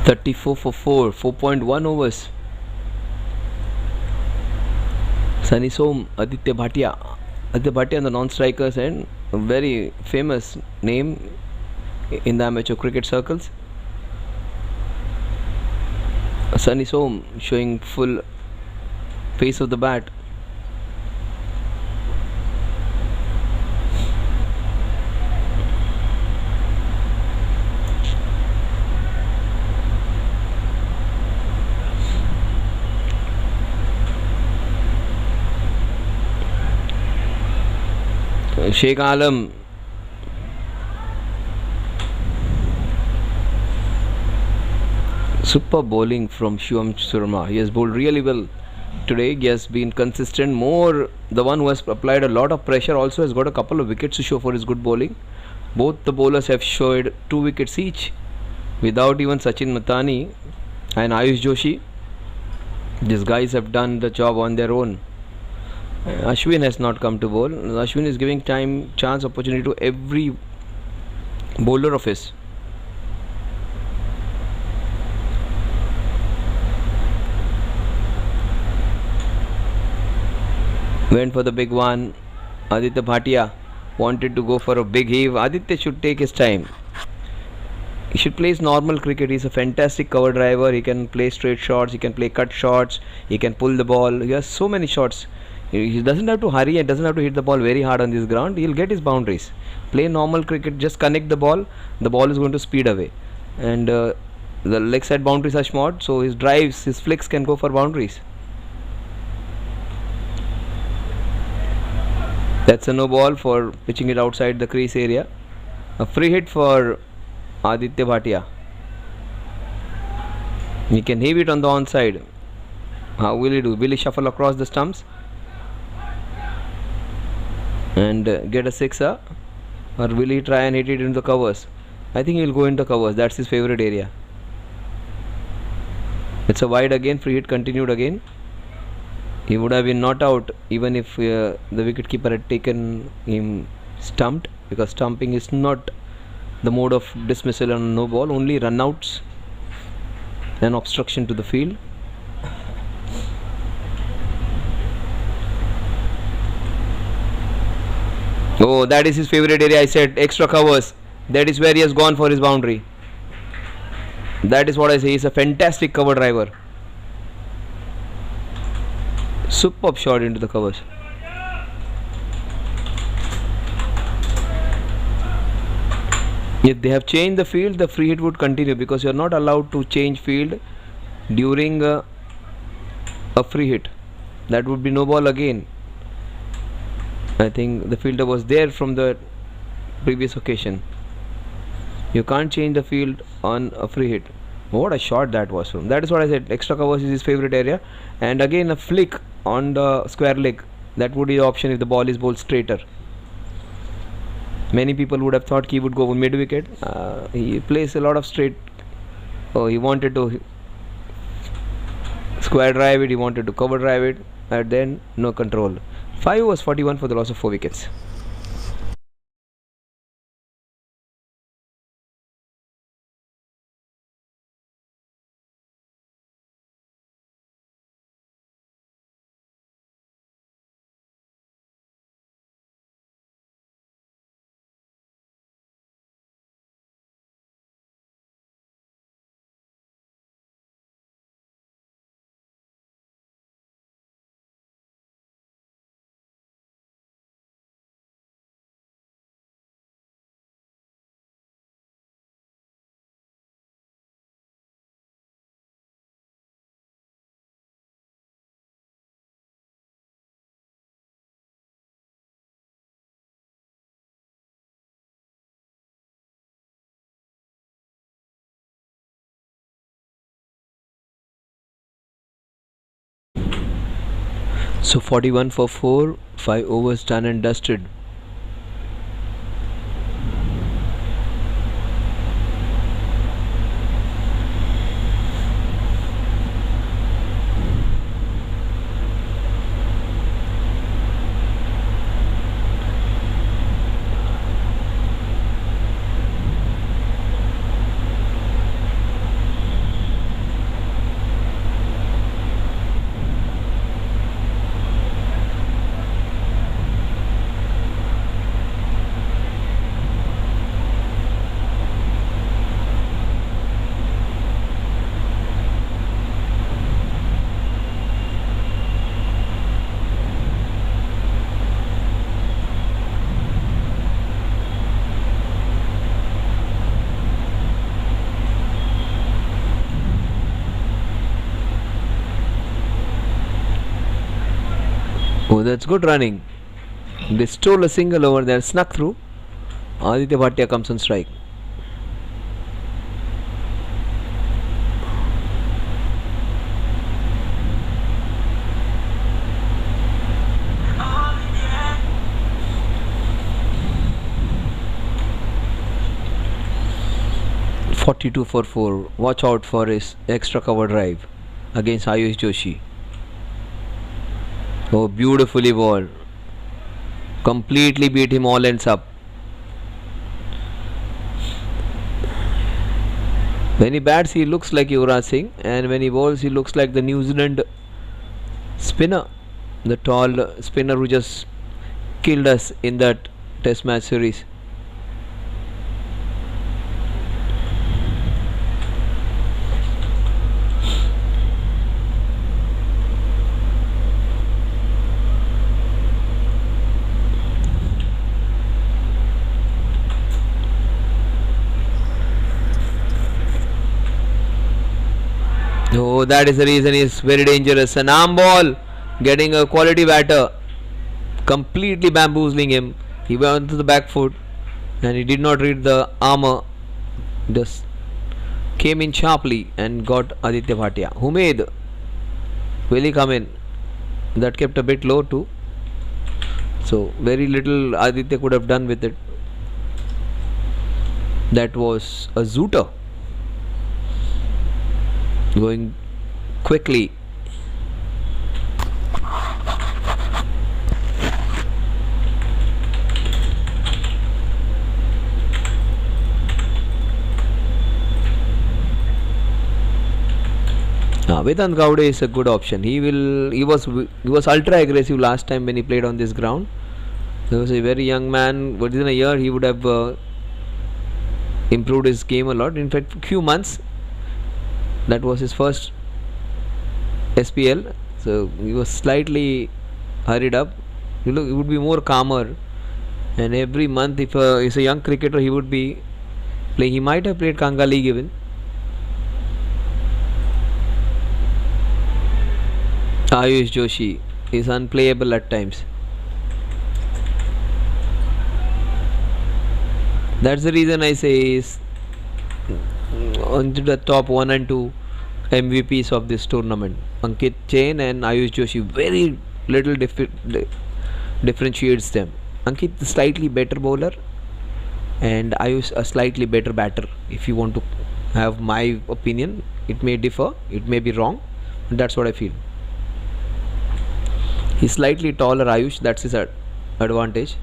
F: 34 for 4, 4.1 overs. Sunny Som, Aditya Bhatia. Aditya Bhatia on the non-strikers end, a very famous name in the amateur cricket circles. Sunny Som showing full pace of the bat. Sheikh Alam super bowling from Shivam Surma. He has bowled really well today. He has been consistent. More the one who has applied a lot of pressure also has got a couple of wickets to show for his good bowling. Both the bowlers have showed 2 wickets each without even Sachin Matani and Ayush Joshi. These guys have done the job on their own. Ashwin has not come to bowl. Ashwin is giving time, chance, opportunity to every bowler of his. Went for the big one. Aditya Bhatia wanted to go for a big heave. Aditya should take his time. He should play his normal cricket. He's a fantastic cover driver. He can play straight shots. He can play cut shots. He can pull the ball. He has so many shots. He doesn't have to hurry and doesn't have to hit the ball very hard on this ground. He'll get his boundaries. Play normal cricket. Just connect the ball. The ball is going to speed away. And the leg side boundaries are smart. So his drives, his flicks can go for boundaries. That's a no ball for pitching it outside the crease area. A free hit for Aditya Bhatia. He can heave it on the onside. How will he do? Will he shuffle across the stumps and get a sixer, or will he try and hit it into the covers? I think he will go into covers. That's his favorite area. It's a wide again. Free hit continued again. He would have been not out even if the wicketkeeper had taken him stumped, because stumping is not the mode of dismissal on no ball, only runouts and obstruction to the field. Oh, that is his favorite area. I said extra covers. That is where he has gone for his boundary. That is what I say. He's a fantastic cover driver. Superb shot into the covers. If they have changed the field, the free hit would continue, because you are not allowed to change field during a free hit. That would be no ball again. I think the fielder was there from the previous occasion. You can't change the field on a free hit. What a shot that was from. That is what I said. Extra covers is his favorite area. And again a flick on the square leg. That would be the option if the ball is bowled straighter. Many people would have thought he would go mid wicket. He plays a lot of straight. Oh, he wanted to square drive it. He wanted to cover drive it. At then no control. 5 overs 41 for the loss of 4 wickets. So 41 for 4, 5 overs done and dusted. that's good running. They stole a single over there, snuck through. Aditya Bhatia comes on strike. .42 for 4. Watch out for his extra cover drive against Ayush Joshi. Oh, beautifully ball. Completely beat him all ends up. When he bats, he looks like Yuvraj Singh, and when he bowls, he looks like the New Zealand spinner, the tall spinner who just killed us in that Test match series. Oh, that is the reason he is very dangerous. An arm ball, getting a quality batter, completely bamboozling him. He went to the back foot and he did not read the armour. Just came in sharply and got Aditya Bhatia. Humaid, will he come in? That kept a bit low too. So very little Aditya could have done with it. That was a zooter. Going quickly. Vedant Gowde is a good option. He was ultra aggressive last time when he played on this ground. He was a very young man. Within a year he would have improved his game a lot. In fact, few months. That was his first SPL, so he was slightly hurried up. He would be more calmer, and every month, if he's a young cricketer, he would be playing. He might have played Kanga League even. Ayush Joshi is unplayable at times. That's the reason I say he's onto the top 1 and 2 MVPs of this tournament. Ankit Chain and Ayush Joshi, very little differentiates them. Ankit is slightly better bowler and Ayush a slightly better batter. If you want to have my opinion, it may differ, it may be wrong, but that's what I feel. He's slightly taller, Ayush, that's his advantage.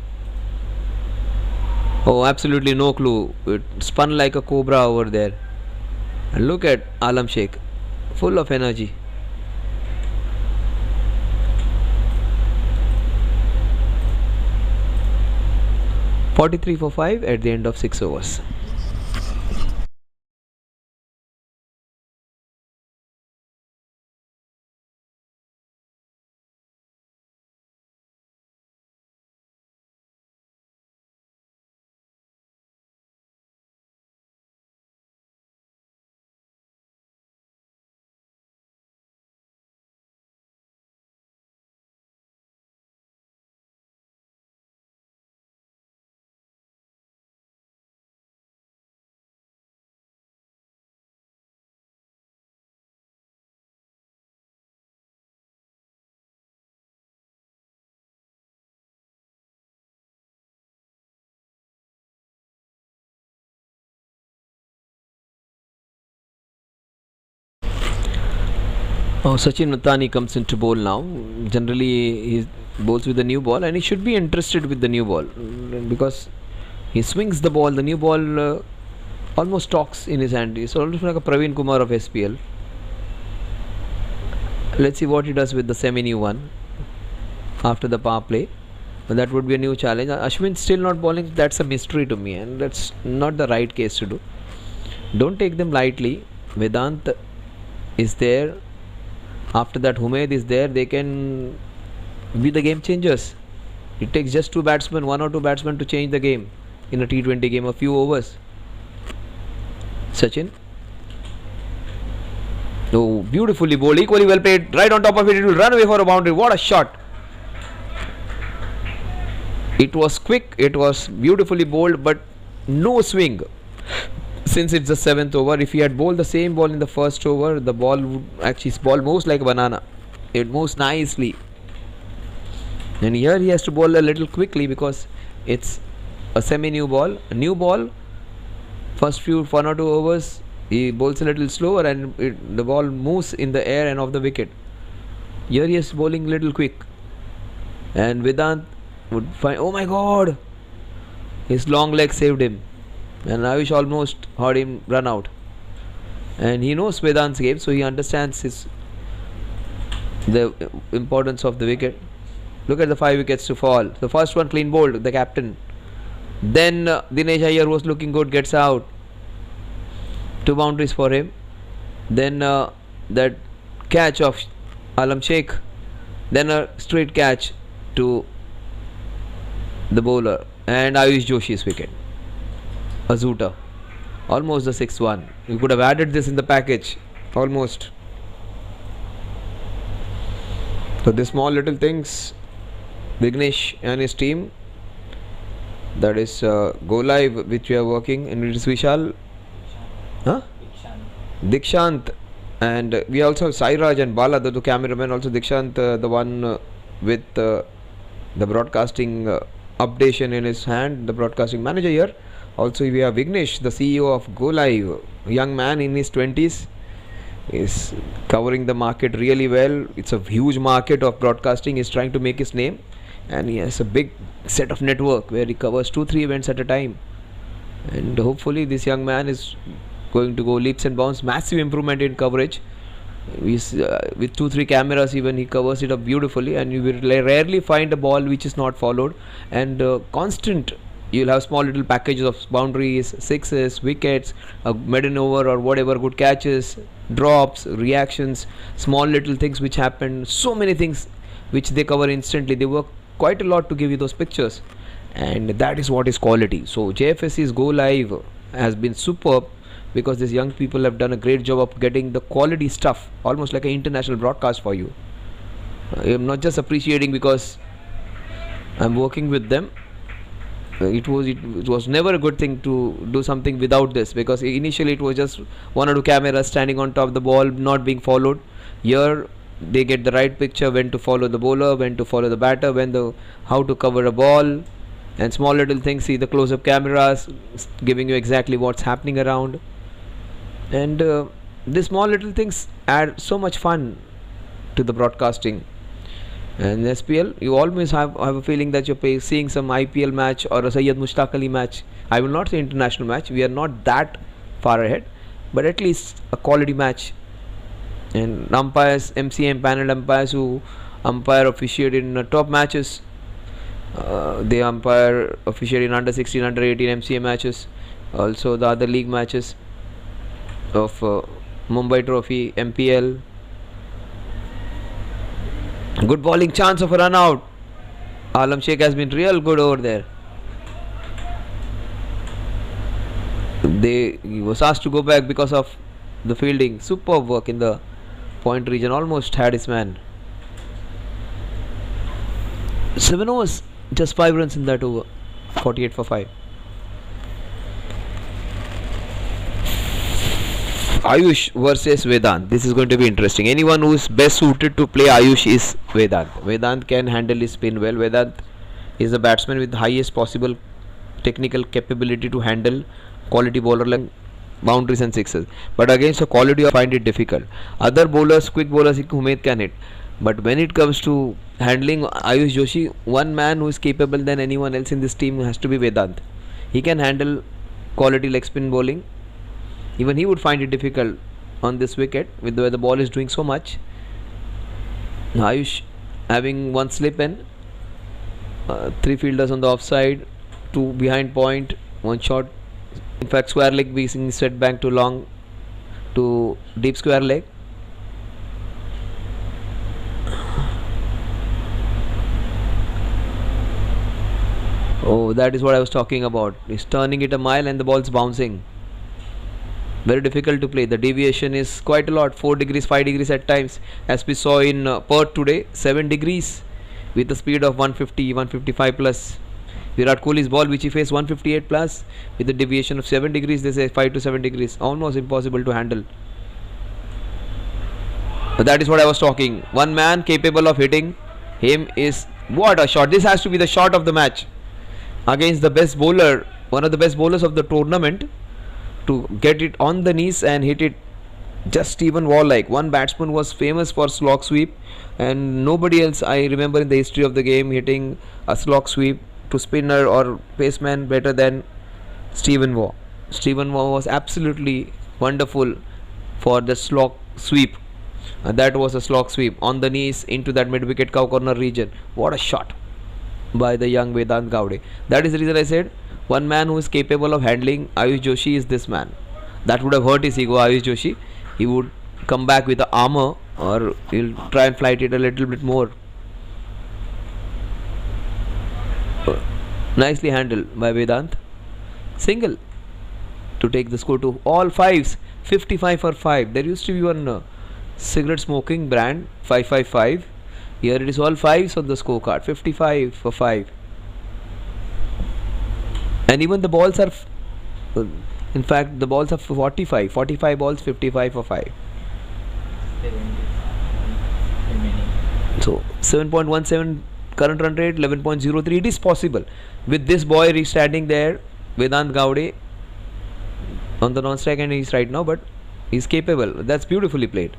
F: Oh, absolutely no clue. It spun like a cobra over there. And look at Alam Sheikh, full of energy. .43 for 5 at the end of 6 overs. Oh, Sachin Nathani comes into bowl now. Generally, he bowls with the new ball, and he should be interested with the new ball because he swings the ball. The new ball almost talks in his hand. It's almost like a Praveen Kumar of SPL. Let's see what he does with the semi-new one after the power play. But that would be a new challenge. Ashwin still not bowling. That's a mystery to me, and that's not the right case to do. Don't take them lightly. Vedant is there. After that, Humaid is there. They can be the game changers. It takes just two batsmen, one or two batsmen to change the game in a T20 game, a few overs. Sachin. Oh, beautifully bowled, equally well played. Right on top of it, it will run away for a boundary. What a shot! It was quick, it was beautifully bowled, but no swing. Since it's the 7th over, if he had bowled the same ball in the first over, the ball would actually, his ball moves like a banana. It moves nicely. And here he has to bowl a little quickly because it's a semi-new ball. A new ball, first few 1 or 2 overs, he bowls a little slower and the ball moves in the air and off the wicket. Here he is bowling little quick. And Vedant would find, oh my god, his long leg saved him. And Ayush almost heard him run out. And he knows Vedant's game, so he understands the importance of the wicket. Look at the 5 wickets to fall. The first one clean bowled, the captain. Then Dinesh Iyer was looking good, gets out. 2 boundaries for him. Then that catch of Alam Sheikh. Then a straight catch to the bowler. And Ayush Joshi's wicket. Azuta. Almost the 6th one. You could have added this in the package. Almost. So the small little things, Vignesh and his team, that is Go Live, which we are working, and it is Vishal, Dikshant, and we also have Sairaj and Bala, the 2 cameramen, also Dikshant, the one with the broadcasting updation in his hand, the broadcasting manager here. Also we have Vignesh, the CEO of Go Live, a young man in his 20s, is covering the market really well. It's a huge market of broadcasting. He's trying to make his name, and he has a big set of network where he covers 2-3 events at a time. And hopefully this young man is going to go leaps and bounds. Massive improvement in coverage. With 2-3 cameras even, he covers it up beautifully, and you will rarely find a ball which is not followed. And constant, you'll have small little packages of boundaries, sixes, wickets, a maiden over or whatever, good catches, drops, reactions, small little things which happen, so many things which they cover instantly. They work quite a lot to give you those pictures, and that is what is quality. So Jfsc's Go Live has been superb because these young people have done a great job of getting the quality stuff, almost like an international broadcast for you. I am not just appreciating because I'm working with them. It was never a good thing to do something without this, because initially it was just 1 or 2 cameras standing on top of the ball, not being followed. Here they get the right picture, when to follow the bowler, when to follow the batter, how to cover a ball, and small little things. See the close-up cameras giving you exactly what's happening around, and these small little things add so much fun to the broadcasting. And SPL, you always have a feeling that you're seeing some IPL match or a Syed Mushtaq Ali match. I will not say international match, we are not that far ahead, but at least a quality match. And umpires, MCM panel umpires who umpire officiate in top matches, they umpire officiate in under 16, under 18 MCA matches, also the other league matches of Mumbai Trophy, MPL. Good bowling chance of a run out. Alam Sheikh has been real good over there. He was asked to go back because of the fielding. Superb work in the point region. Almost had his man. 7 overs, just 5 runs in that over. 48 for 5. Ayush versus Vedant. This is going to be interesting. Anyone who is best suited to play Ayush is Vedant. Vedant can handle his spin well. Vedant is a batsman with the highest possible technical capability to handle quality bowler like boundaries and sixes. But against the quality, I find it difficult. Other bowlers, quick bowlers, Umaid can hit. But when it comes to handling Ayush Joshi, one man who is capable than anyone else in this team has to be Vedant. He can handle quality leg spin bowling. Even he would find it difficult on this wicket with the way the ball is doing so much. Ayush having 1 slip in, 3 fielders on the offside, 2 behind point, 1 shot. In fact, square leg being set back too long to deep square leg. Oh, that is what I was talking about. He's turning it a mile and the ball's bouncing. Very difficult to play. The deviation is quite a lot, 4 degrees, 5 degrees at times, as we saw in Perth today, 7 degrees with a speed of 150, 155 plus. Virat Kohli's ball, which he faced 158 plus with a deviation of 7 degrees, they say 5 to 7 degrees, almost impossible to handle. But that is what I was talking. One man capable of hitting him is, what a shot. This has to be the shot of the match against the best bowler, one of the best bowlers of the tournament, to get it on the knees and hit it just Stephen Waugh like. One batsman was famous for slog sweep, and nobody else I remember in the history of the game hitting a slog sweep to spinner or paceman better than Stephen Waugh. Stephen Waugh was absolutely wonderful for the slog sweep, and that was a slog sweep on the knees into that mid wicket cow corner region. What a shot by the young Vedant Gowde. That is the reason I said one man who is capable of handling Ayush Joshi is this man. That would have hurt his ego, Ayush Joshi. He would come back with the armor, or he'll try and flight it a little bit more. Nicely handled by Vedant. Single to take the score to all fives. 55 for 5. There used to be one cigarette smoking brand, 555. Here it is all fives on the scorecard. 55 for 5. And even the balls are, in fact, the balls are 45. 45 balls, 55 for 5. So 7.17 current run rate, 11.03. It is possible with this boy standing there, Vedant Gowde on the non-strike, and he's right now, but he's capable. That's beautifully played,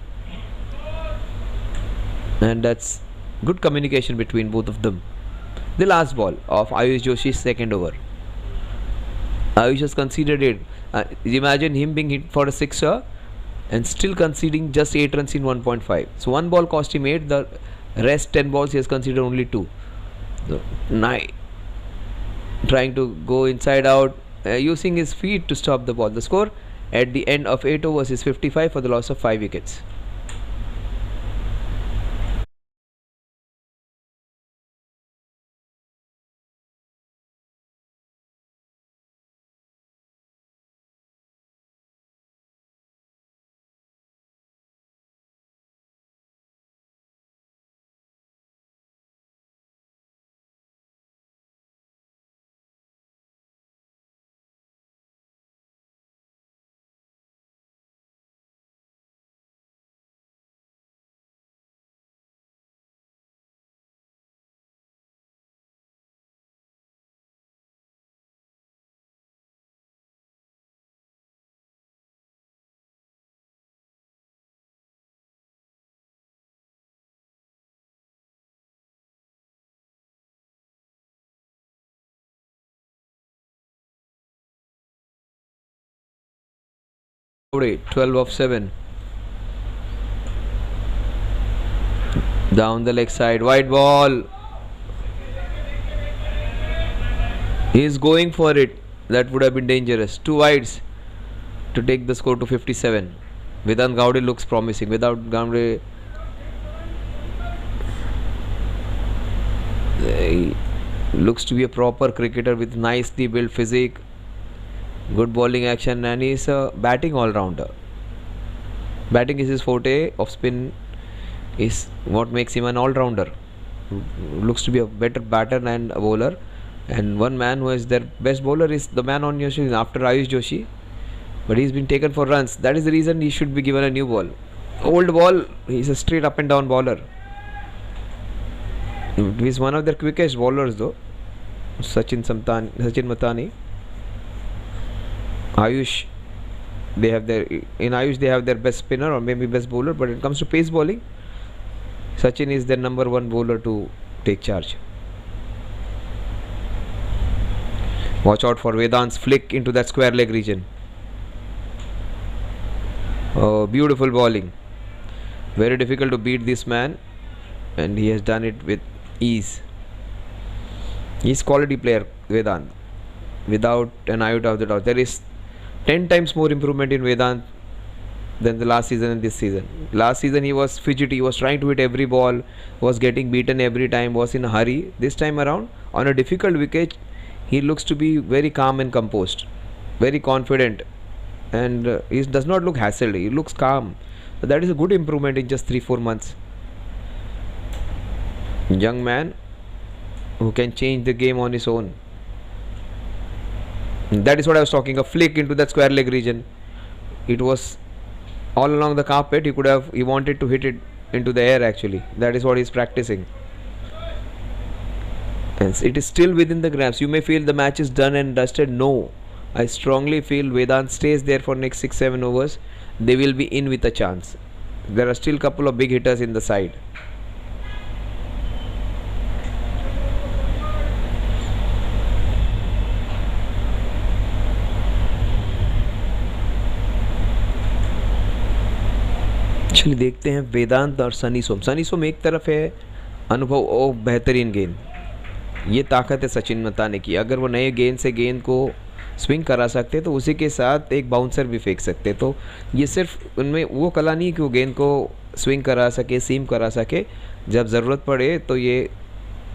F: and that's good communication between both of them. The last ball of Ayush Joshi's second over. Ayush has conceded it. Imagine him being hit for a sixer and still conceding just 8 runs in 1.5. So one ball cost him 8. The rest 10 balls he has conceded only 2. So, trying to go inside out, using his feet to stop the ball. The score at the end of 8 overs is 55 for the loss of 5 wickets. Gowde, 12 of 7. Down the leg side, wide ball. He is going for it. That would have been dangerous. 2 wides to take the score to 57. Vedant Gowde looks promising. Without Gowde, he looks to be a proper cricketer with nicely built physique, good bowling action, and he is a batting all-rounder. Batting is his forte. Off spin is what makes him an all-rounder. Looks to be a better batter and a bowler. And one man who is their best bowler is the man on your screen after Ayush Joshi, but he's been taken for runs. That is the reason he should be given a new ball. Old ball, he's a straight up and down bowler. He's one of their quickest bowlers though. Sachin Matani. Ayush, they have their best spinner or maybe best bowler, but when it comes to pace bowling, Sachin is their number 1 bowler to take charge. Watch out for Vedant's flick into that square leg region. Oh, beautiful bowling. Very difficult to beat this man, and he has done it with ease. He's quality player, Vedant, without an iota of the doubt. There is 10 times more improvement in Vedant than the last season and this season. Last season he was fidgety, he was trying to hit every ball, was getting beaten every time, was in a hurry. This time around, on a difficult wicket, he looks to be very calm and composed, very confident, and he does not look hassled. He looks calm. So that is a good improvement in just 3-4 months. Young man who can change the game on his own. That is what I was talking, a flick into that square leg region. It was all along the carpet. He wanted to hit it into the air actually. That is what he's practicing. And it is still within the grasp. You may feel the match is done and dusted. No, I strongly feel Vedant stays there for next 6-7 overs. They will be in with a chance. There are still couple of big hitters in the side. Actually देखते हैं वेदांत और सनी सोम. सनी सोम एक तरफ है अनुभव और बेहतरीन गेंद, ये ताकत है सचिन मताने की. अगर वो नए गेंद से गेंद को स्विंग करा सकते तो उसी के साथ एक बाउंसर भी फेंक सकते. तो ये सिर्फ उनमें वो कला नहीं कि वो गेंद को स्विंग करा सके, सीम करा सके, जब ज़रूरत पड़े तो ये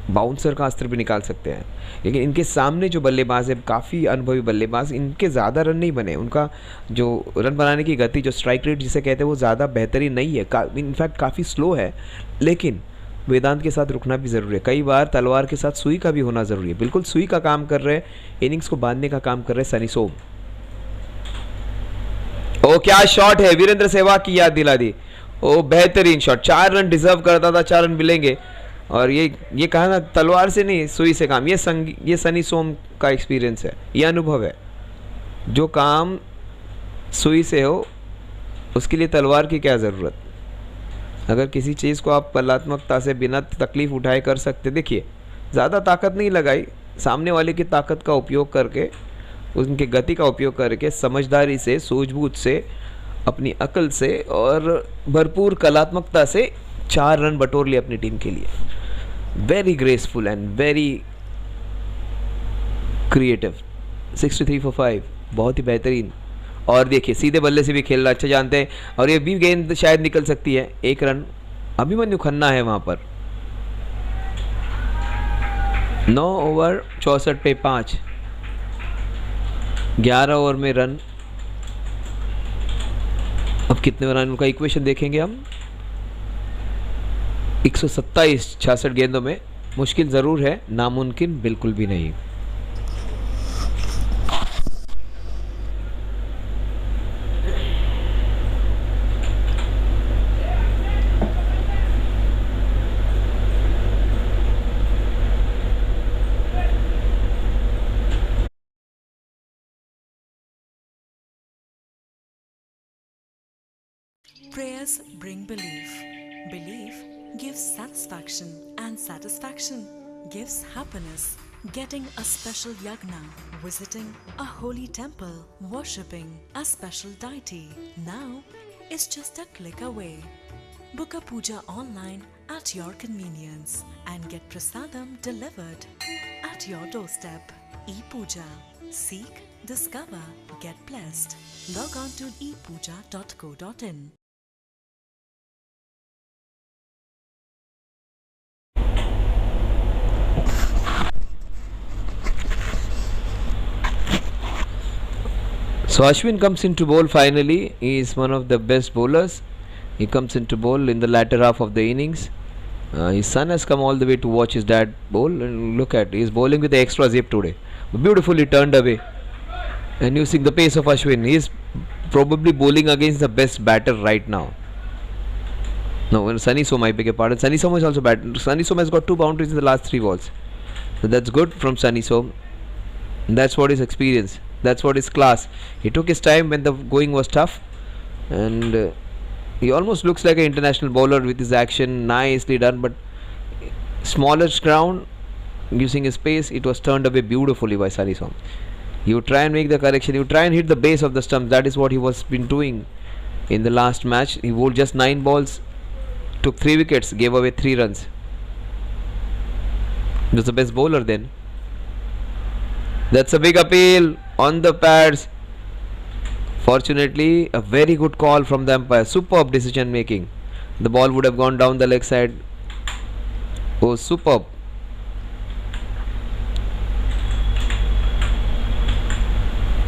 F: बाउंसर का अस्त्र भी निकाल सकते हैं. लेकिन इनके सामने जो बल्लेबाज है, काफ़ी अनुभवी बल्लेबाज, इनके ज़्यादा रन नहीं बने. उनका जो रन बनाने की गति, जो स्ट्राइक रेट जिसे कहते हैं, वो ज़्यादा बेहतरीन नहीं है. इनफैक्ट काफ़ी स्लो है. लेकिन वेदांत के साथ रुकना भी ज़रूरी है. कई बार तलवार के साथ सुई का भी होना ज़रूरी है. बिल्कुल सुई का काम कर रहे हैं, इनिंग्स को बांधने का काम कर रहे हैं सनी सोम. ओ क्या शॉट है, वीरेंद्र सहवाग की याद दिला दी. ओ बेहतरीन शॉट, 4 रन डिजर्व करता था, 4 रन मिलेंगे. और ये कहा ना, तलवार से नहीं सुई से काम. ये सनी सोम का एक्सपीरियंस है, ये अनुभव है. जो काम सुई से हो उसके लिए तलवार की क्या ज़रूरत. अगर किसी चीज़ को आप कलात्मकता से बिना तकलीफ उठाए कर सकते, देखिए ज़्यादा ताकत नहीं लगाई, सामने वाले की ताकत का उपयोग करके, उनके गति का उपयोग करके, समझदारी से, सूझबूझ से, अपनी अकल से और भरपूर कलात्मकता से 4 रन बटोर लिए अपनी टीम के लिए. Very graceful and very creative. 63 for 5, बहुत ही बेहतरीन. और देखिए सीधे बल्ले से भी खेलना अच्छा जानते हैं. और ये भी गेंद शायद निकल सकती है. 1 रन अभिमन्यु खन्ना है वहाँ पर. 9 ओवर 64 पे 5, 11 ओवर में रन. अब कितने रन का इक्वेशन देखेंगे हम. 127 66 गेंदों में. मुश्किल ज़रूर है, नामुमकिन बिल्कुल भी नहीं.
B: Prayers bring belief. Belief gives satisfaction, and satisfaction gives happiness. Getting a special yagna, visiting a holy temple, worshipping a special deity now is just a click away. Book a puja online at your convenience and get prasadam delivered at your doorstep. E-Puja. Seek, discover, get blessed. Log on to epuja.co.in.
F: So Ashwin comes into bowl finally. He is one of the best bowlers. He comes into bowl in the latter half of the innings. His son has come all the way to watch his dad bowl, and look at, he is bowling with the extra zip today. Beautifully turned away and using the pace of Ashwin. He is probably bowling against the best batter right now. No, Sunny Som, I beg your pardon. Sunny Som is also bad. Sunny Som has got 2 boundaries in the last 3 balls. So that's good from Sunny Som. That's what his experience. That's what his class. He took his time when the going was tough, and he almost looks like an international bowler with his action. Nicely done, but smaller ground, using his pace, it was turned away beautifully by Sunny Som. You try and make the correction. You try and hit the base of the stumps. That is what he was been doing in the last match. He bowled just 9 balls, took 3 wickets, gave away 3 runs. He was the best bowler then. That's a big appeal on the pads. Fortunately, a very good call from the umpire. Superb decision making. The ball would have gone down the leg side. Oh, superb.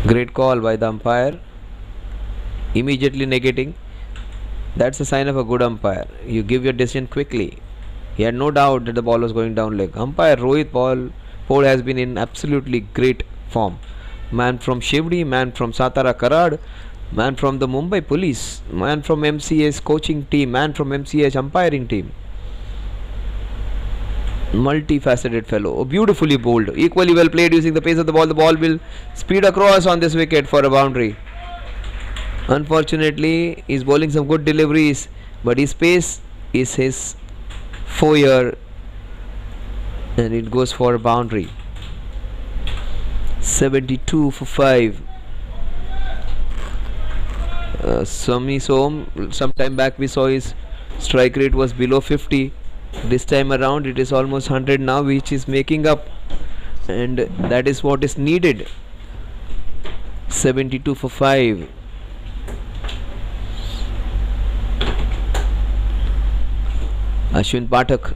F: Great call by the umpire. Immediately negating. That's a sign of a good umpire. You give your decision quickly. He had no doubt that the ball was going down leg. Umpire Rohit Paul has been in absolutely great form. man from Shivdi, man from Satara Karad, man from the Mumbai Police, man from MCA's coaching team, man from MCA's umpiring team. Multifaceted fellow, beautifully bowled, equally well played using the pace of the ball. The ball will speed across on this wicket for a boundary. Unfortunately, he's bowling some good deliveries, but his pace is his foyer, and it goes for a boundary. 72 for 5. Sami Som, sometime back we saw his strike rate was below 50. This time around it is almost 100 now, which is making up, and that is what is needed. 72 for 5. Ashwin Pathak,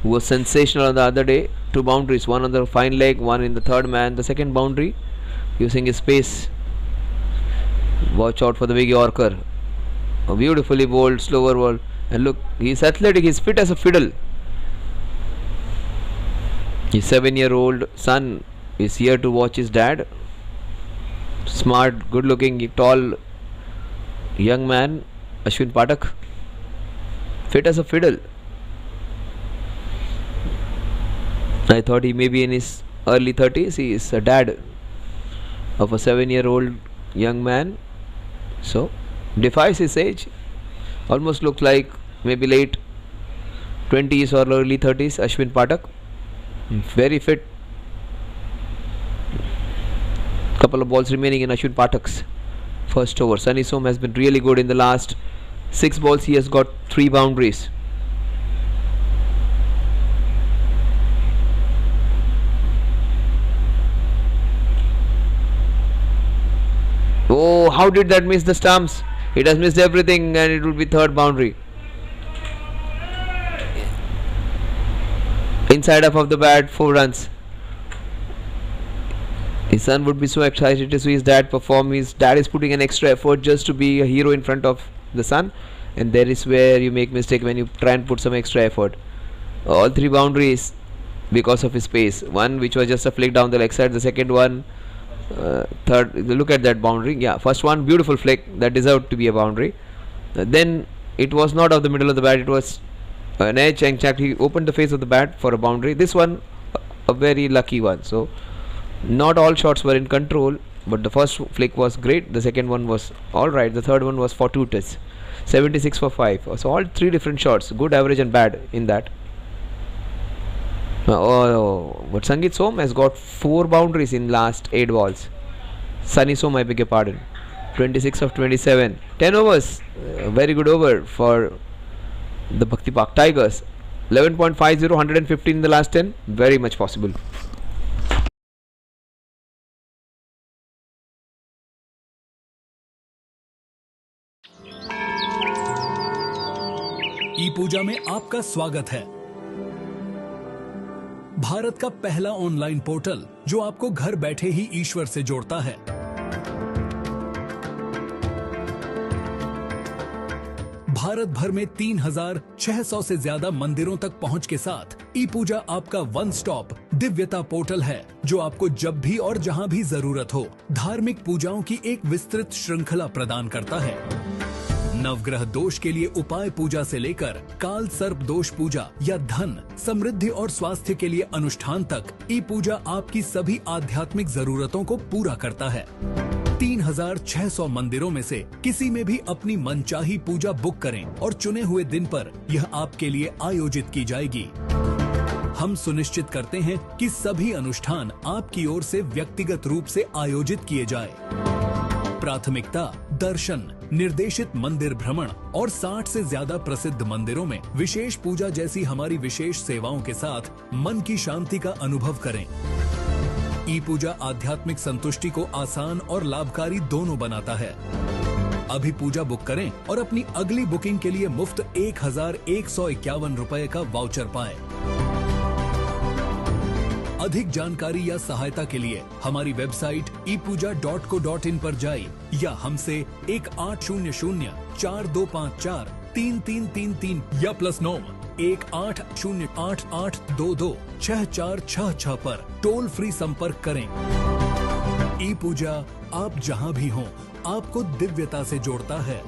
F: who was sensational on the other day, 2 boundaries, one on the fine leg, one in the third man, the second boundary, using his pace. Watch out for the big Yorker. A beautifully bowled slower ball, and look, he's athletic, he's fit as a fiddle. His 7-year-old son is here to watch his dad. Smart, good looking, tall young man, Ashwin Pathak. Fit as a fiddle. I thought he may be in his early 30s. He is a dad of a 7-year-old young man, so defies his age. Almost looks like maybe late 20s or early 30s. Ashwin Pathak, very fit. Couple of balls remaining in Ashwin Pathak's first over. Sunny Som has been really good in the last 6 balls. He has got 3 boundaries. Oh, how did that miss the stumps? It has missed everything, and it will be 3rd boundary. Inside half of the bat, 4 runs. His son would be so excited to see his dad perform. His dad is putting an extra effort just to be a hero in front of the son, and there is where you make mistake when you try and put some extra effort. All 3 boundaries because of his pace. One which was just a flick down the leg side, the second one, third, look at that boundary. Yeah, first one beautiful flick that deserved to be a boundary. Then it was not of the middle of the bat, it was an edge, and he opened the face of the bat for a boundary. This one a very lucky one. So not all shots were in control, but the first flick was great, the second one was alright, the third one was fortuitous. 76 for 5. So all 3 different shots, good, average and bad in that. But Sangeet Som has got 4 boundaries in last 8 balls. Sunny Som, I beg your pardon. 26 of 27. 10 overs. Very good over for the Bhakti Park Tigers. 11.50, 115 in the last 10. Very much possible.
A: ई पूजा में आपका स्वागत है। भारत का पहला online portal जो आपको घर बैठे ही ईश्वर से जोड़ता है। भारत भर में 3,600 से ज्यादा मंदिरों तक पहुंच के साथ ई पूजा आपका वन स्टॉप दिव्यता पोर्टल है, जो आपको जब भी और जहां भी जरूरत हो धार्मिक पूजाओं की एक विस्तृत श्रृंखला प्रदान करता है। नवग्रह दोष के लिए उपाय पूजा से लेकर काल सर्प दोष पूजा या धन, समृद्धि और स्वास्थ्य के लिए अनुष्ठान तक ई पूजा आपकी सभी आध्यात्मिक जरूरतों को पूरा करता है। 3,600 मंदिरों में से किसी में भी अपनी मनचाही पूजा बुक करें और चुने हुए दिन पर यह आपके लिए आयोजित की जाएगी। हम सुनिश्चित करते हैं कि सभी अनुष्ठान आपकी ओर से व्यक्तिगत रूप से आयोजित किए जाए। प्राथमिकता दर्शन, निर्देशित मंदिर भ्रमण और 60 से ज्यादा प्रसिद्ध मंदिरों में विशेष पूजा जैसी हमारी विशेष सेवाओं के साथ मन की शांति का अनुभव करें। ई पूजा आध्यात्मिक संतुष्टि को आसान और लाभकारी दोनों बनाता है। अभी पूजा बुक करें और अपनी अगली बुकिंग के लिए मुफ्त 1,151 रुपए का वाउचर पाएं। अधिक जानकारी या सहायता के लिए हमारी वेबसाइट epuja.co.in पर जाइए या हमसे 1800-4254-3333 या +9 180888226466 पर टोल फ्री संपर्क करें। ई पूजा आप जहां भी हों आपको दिव्यता से जोड़ता है।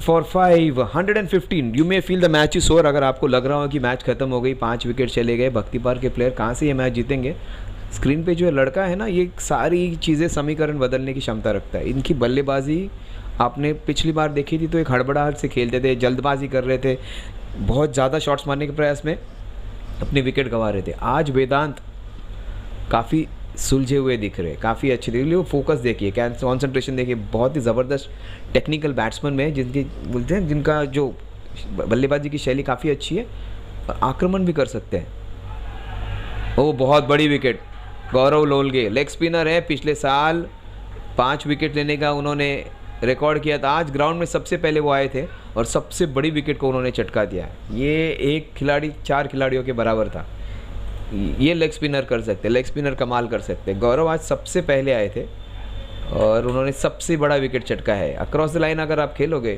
F: For 5 115 you may feel the match is over. अगर आपको लग रहा हो कि मैच खत्म हो गई, 5 विकेट चले गए, भक्ति पार के प्लेयर कहाँ से ये मैच जीतेंगे, स्क्रीन पे जो लड़का है ना, ये सारी चीज़ें समीकरण बदलने की क्षमता रखता है। इनकी बल्लेबाजी आपने पिछली बार देखी थी तो एक हड़बड़ाहट से खेलते थे, जल्दबाजी कर रहे थे, बहुत ज़्यादा शॉट्स मारने के प्रयास में अपने विकेट गंवा रहे थे। आज वेदांत काफ़ी सुलझे हुए दिख रहे, काफ़ी अच्छे दिख रहे। वो फोकस देखिए, कॉन्सेंट्रेशन देखिए, बहुत ही ज़बरदस्त टेक्निकल बैट्समैन में जिनकी बोलते हैं, जिनका जो बल्लेबाजी की शैली काफ़ी अच्छी है, आक्रमण भी कर सकते हैं। वो बहुत बड़ी विकेट, गौरव लोलगे लेग स्पिनर है, पिछले साल 5 विकेट लेने का उन्होंने रिकॉर्ड किया था। आज ग्राउंड में सबसे पहले वो आए थे और सबसे बड़ी विकेट को उन्होंने चटका दिया। ये एक खिलाड़ी 4 खिलाड़ियों के बराबर था। ये लेग स्पिनर कर सकते, लेग स्पिनर कमाल कर सकते। गौरव आज सबसे पहले आए थे और उन्होंने सबसे बड़ा विकेट चटका है। अक्रॉस द लाइन अगर आप खेलोगे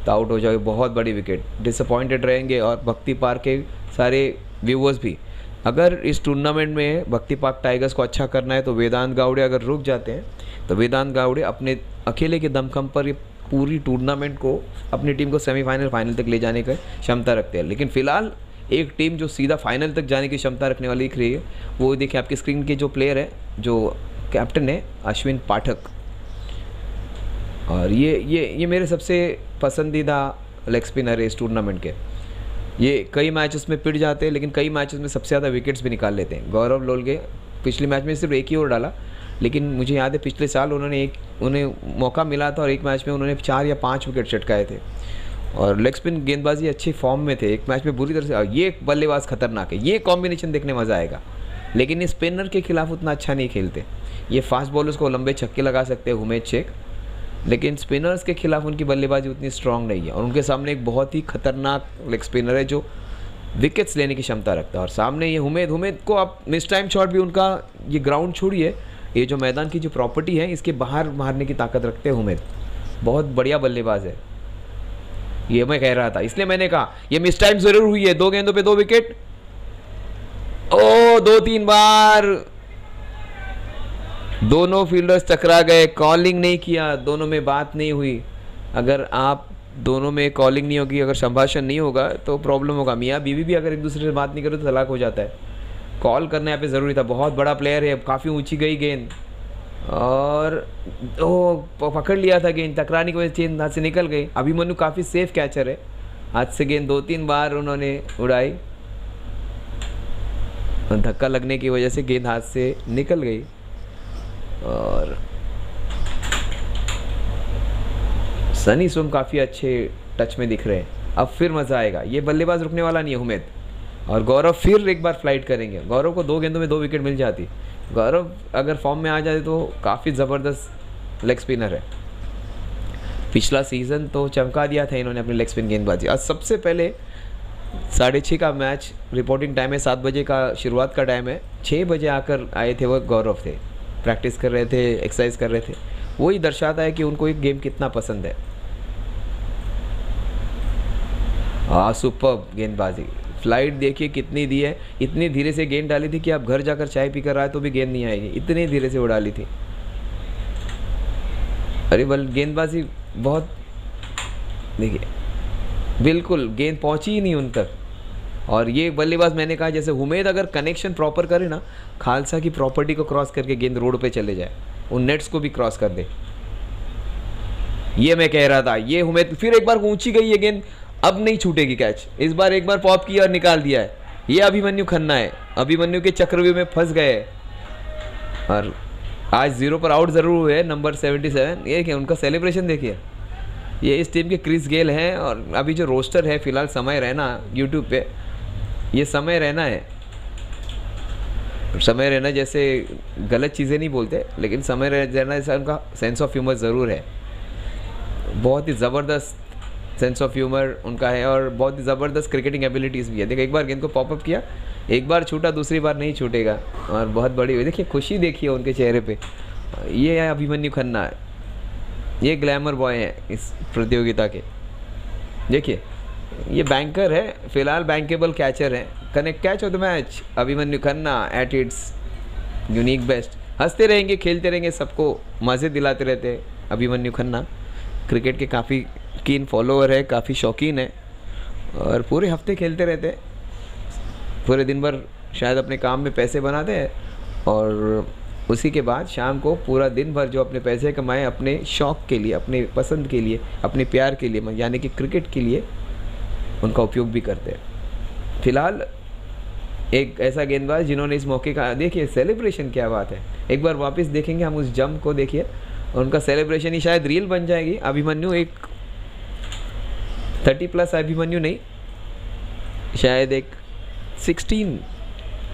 F: तो आउट हो जाओगे, बहुत बड़ी विकेट, डिसअपॉइंटेड रहेंगे। और भक्ति पार्क के सारे व्यूअर्स भी, अगर इस टूर्नामेंट में भक्ति पार्क टाइगर्स को अच्छा करना है तो वेदांत गावड़े अगर रुक जाते हैं तो वेदांत गावड़े अपने अकेले के दमखम पर ये पूरी टूर्नामेंट को, अपनी टीम को सेमीफाइनल फाइनल तक ले जाने की क्षमता रखते हैं। लेकिन फिलहाल एक टीम जो सीधा फाइनल तक जाने की क्षमता रखने वाली दिख रही है, वो देखिए आपकी स्क्रीन के जो प्लेयर है, जो कैप्टन है अश्विन पाठक। और ये मेरे सबसे पसंदीदा लेग स्पिनर है इस टूर्नामेंट के। ये कई मैचेस में पिट जाते हैं लेकिन कई मैचेस में सबसे ज़्यादा विकेट्स भी निकाल लेते हैं। गौरव लोलगे पिछले मैच में सिर्फ एक ही ओवर डाला, लेकिन मुझे याद है पिछले साल उन्हें मौका मिला था और एक मैच में उन्होंने 4 या 5 विकेट चटकाए थे। और लेग स्पिन गेंदबाजी अच्छी फॉर्म में थे, एक मैच में बुरी तरह से। ये बल्लेबाज खतरनाक है, ये कॉम्बिनेशन देखने मज़ा आएगा। लेकिन ये स्पिनर के खिलाफ उतना अच्छा नहीं खेलते। ये फास्ट बॉलर्स को लंबे छक्के लगा सकते हैं उमेद शेख, लेकिन स्पिनर्स के खिलाफ उनकी बल्लेबाजी उतनी स्ट्रांग नहीं है। और उनके सामने एक बहुत ही खतरनाक लेग स्पिनर है जो विकेट्स लेने की क्षमता रखता है। और सामने ये उमेद को आप मिस टाइम शॉट भी उनका, ये ग्राउंड छोड़िए, ये जो मैदान की जो प्रॉपर्टी है इसके बाहर मारने की ताकत रखते हैं उमेद, बहुत बढ़िया बल्लेबाज है। ये मैं कह रहा था, इसलिए मैंने कहा ये मिस टाइम जरूर हुई है। 2 गेंदों पे 2 विकेट, ओ 2-3 बार दोनों फील्डर्स टकरा गए, कॉलिंग नहीं किया, दोनों में बात नहीं हुई। अगर आप दोनों में कॉलिंग नहीं होगी, अगर संभाषण नहीं होगा तो प्रॉब्लम होगा। मियाँ बीवी भी अगर एक दूसरे से बात नहीं करो तो तलाक हो जाता है। कॉल करना यहाँ पे ज़रूरी था। बहुत बड़ा प्लेयर है, काफ़ी ऊंची गई गेंद और पकड़ लिया था गेंद, टकराने की वजह से गेंद हाथ से निकल गई। अभिमन्यु काफ़ी सेफ कैचर है, हाथ से गेंद 2-3 बार उन्होंने उड़ाई, धक्का लगने की वजह से गेंद हाथ से निकल गई। और सनी स्वम काफ़ी अच्छे टच में दिख रहे हैं। अब फिर मज़ा आएगा, ये बल्लेबाज रुकने वाला नहीं है उमेद। और गौरव फिर एक बार फ्लाइट करेंगे। गौरव को 2 गेंदों में 2 विकेट मिल जाती। गौरव अगर फॉर्म में आ जाए तो काफ़ी ज़बरदस्त लेग स्पिनर है। पिछला सीज़न तो चमका दिया था इन्होंने अपनी लेग स्पिन गेंदबाजी। आज सबसे पहले 6:30 का मैच, रिपोर्टिंग टाइम है 7 बजे का शुरुआत का टाइम है, 6 बजे आकर आए थे वो गौरव थे, प्रैक्टिस कर रहे थे, एक्सरसाइज कर रहे थे। वही दर्शाता है कि उनको एक गेम कितना पसंद है। सुपर्ब गेंदबाजी, फ्लाइट देखिए कितनी दी है। इतनी धीरे से गेंद डाली थी कि आप घर जाकर चाय पी कर आए तो भी गेंद नहीं आएगी, इतनी धीरे से उड़ा ली थी। अरे बल गेंदबाजी बहुत, देखिए बिल्कुल गेंद पहुंची ही नहीं उन तक। और ये बल्लेबाज मैंने कहा जैसे उमेद अगर कनेक्शन प्रॉपर करे ना, खालसा की प्रॉपर्टी को क्रॉस करके गेंद रोड पे चले जाए, उन नेट्स को भी क्रॉस कर दे। ये मैं कह रहा था, ये उमेद फिर एक बार ऊंची गई ये गेंद, अब नहीं छूटेगी कैच। इस बार एक बार पॉप किया और निकाल दिया है। ये अभिमन्यु खन्ना है, अभिमन्यु के चक्रव्यूह में फंस गए। और आज 0 पर आउट ज़रूर हुए नंबर 77। ये क्या उनका सेलिब्रेशन देखिए। ये इस टीम के क्रिस गेल हैं। और अभी जो रोस्टर है फिलहाल समय रहना यूट्यूब पे, ये समय रहना है। समय रहना जैसे गलत चीज़ें नहीं बोलते, लेकिन समय रहना जैसा उनका सेंस ऑफ ह्यूमर ज़रूर है। बहुत ही ज़बरदस्त सेंस ऑफ ह्यूमर उनका है और बहुत ही ज़बरदस्त क्रिकेटिंग एबिलिटीज़ भी है। देखिए एक बार गेंद को पॉपअप किया, एक बार छूटा, दूसरी बार नहीं छूटेगा। और बहुत बड़ी हुई, देखिए खुशी देखिए उनके चेहरे पे। ये है अभिमन्यु खन्ना, ये ग्लैमर बॉय हैं इस प्रतियोगिता के। देखिए ये बैंकर है, फिलहाल बैंकेबल कैचर है। Connect catch of the match Abhimanyu Khanna at its unique best. हंसते रहेंगे, खेलते रहेंगे, सबको मज़े दिलाते रहते हैं अभिमन्यु खन्ना। क्रिकेट के काफ़ी कीन फॉलोअर है, काफ़ी शौकीन है और पूरे हफ्ते खेलते रहते हैं। पूरे दिन भर शायद अपने काम में पैसे बनाते हैं और उसी के बाद शाम को पूरा दिन भर जो अपने पैसे कमाए अपने शौक़ के लिए, अपने पसंद के लिए, अपने प्यार के लिए, यानी कि क्रिकेट के लिए उनका उपयोग भी करते हैं। फिलहाल एक ऐसा गेंदबाज जिन्होंने इस मौके का, देखिए सेलिब्रेशन क्या बात है। एक बार वापस देखेंगे हम उस जंप को, देखिए उनका सेलिब्रेशन ही शायद रील बन जाएगी। अभिमन्यु एक 30+ अभिमन्यु नहीं, शायद एक 16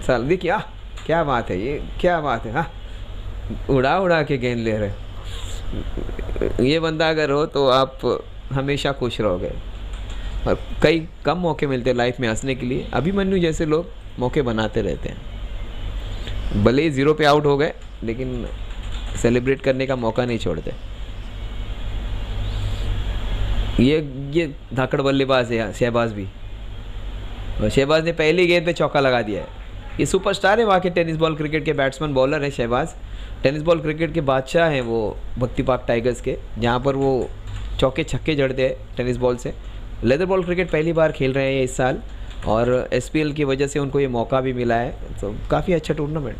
F: साल। देखिए क्या बात है, ये क्या बात है। उड़ा उड़ा के गेंद ले रहे। ये बंदा अगर हो तो आप हमेशा खुश रहोगे। और कई कम मौके मिलते हैं लाइफ में हंसने के लिए, अभिमन्यु जैसे लोग मौके बनाते रहते हैं। भले ही 0 पे आउट हो गए लेकिन सेलिब्रेट करने का मौका नहीं छोड़ते। ये धाकड़ बल्लेबाज है शहबाज भी, और शहबाज ने पहली गेंद पे चौका लगा दिया है। ये सुपरस्टार है वहाँ के टेनिस बॉल क्रिकेट के, बैट्समैन बॉलर है शहबाज। टेनिस बॉल क्रिकेट के बादशाह हैं वो, भक्ति पार्क टाइगर्स के, जहाँ पर वो चौके छक्के जड़ते हैं टेनिस बॉल से। लेदर बॉल क्रिकेट पहली बार खेल रहे हैं इस साल और SPL की वजह से उनको ये मौका भी मिला है, तो काफ़ी अच्छा टूर्नामेंट।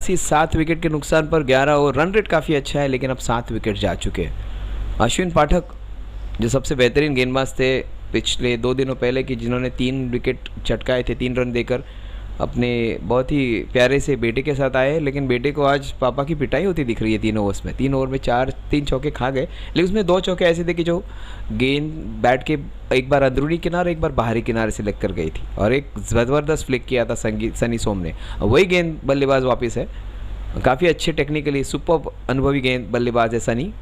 F: इसी 7 विकेट के नुकसान पर 11 और रन रेट काफ़ी अच्छा है, लेकिन अब 7 विकेट जा चुके हैं। अश्विन पाठक जो सबसे बेहतरीन गेंदबाज थे पिछले 2 दिनों पहले की, जिन्होंने 3 विकेट चटकाए थे 3 रन देकर, अपने बहुत ही प्यारे से बेटे के साथ आए। लेकिन बेटे को आज पापा की पिटाई होती दिख रही है 3 ओवर्स में। 3 ओवर में 3 चौके खा गए, लेकिन उसमें 2 चौके ऐसे थे कि जो गेंद बैट के एक बार अंदरूनी किनारे एक बार बाहरी किनारे से लग कर गई थी और एक ज़बरदस्त फ्लिक किया था सनी सोम ने। वही गेंद बल्लेबाज वापस है, काफ़ी अच्छे टेक्निकली सुपर अनुभवी गेंद बल्लेबाज है सनी।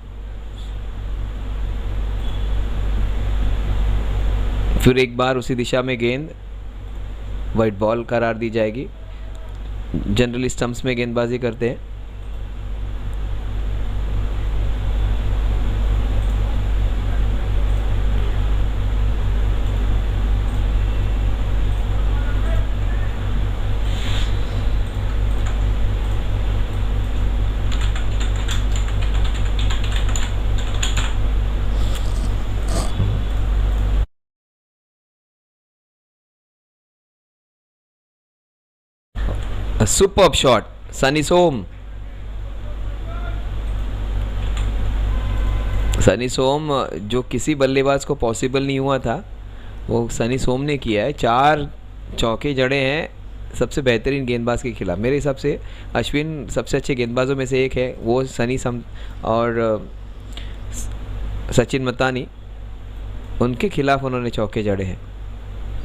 F: फिर एक बार उसी दिशा में गेंद वाइट बॉल करार दी जाएगी। जनरली स्टंप्स में गेंदबाजी करते हैं। A superb shot, सनी सोम जो किसी बल्लेबाज को पॉसिबल नहीं हुआ था वो सनी सोम ने किया है। 4 चौके जड़े हैं सबसे बेहतरीन गेंदबाज के खिलाफ। मेरे हिसाब से अश्विन सबसे अच्छे गेंदबाजों में से एक है, वो सनी सम और सचिन मतानी, उनके खिलाफ उन्होंने चौके जड़े हैं।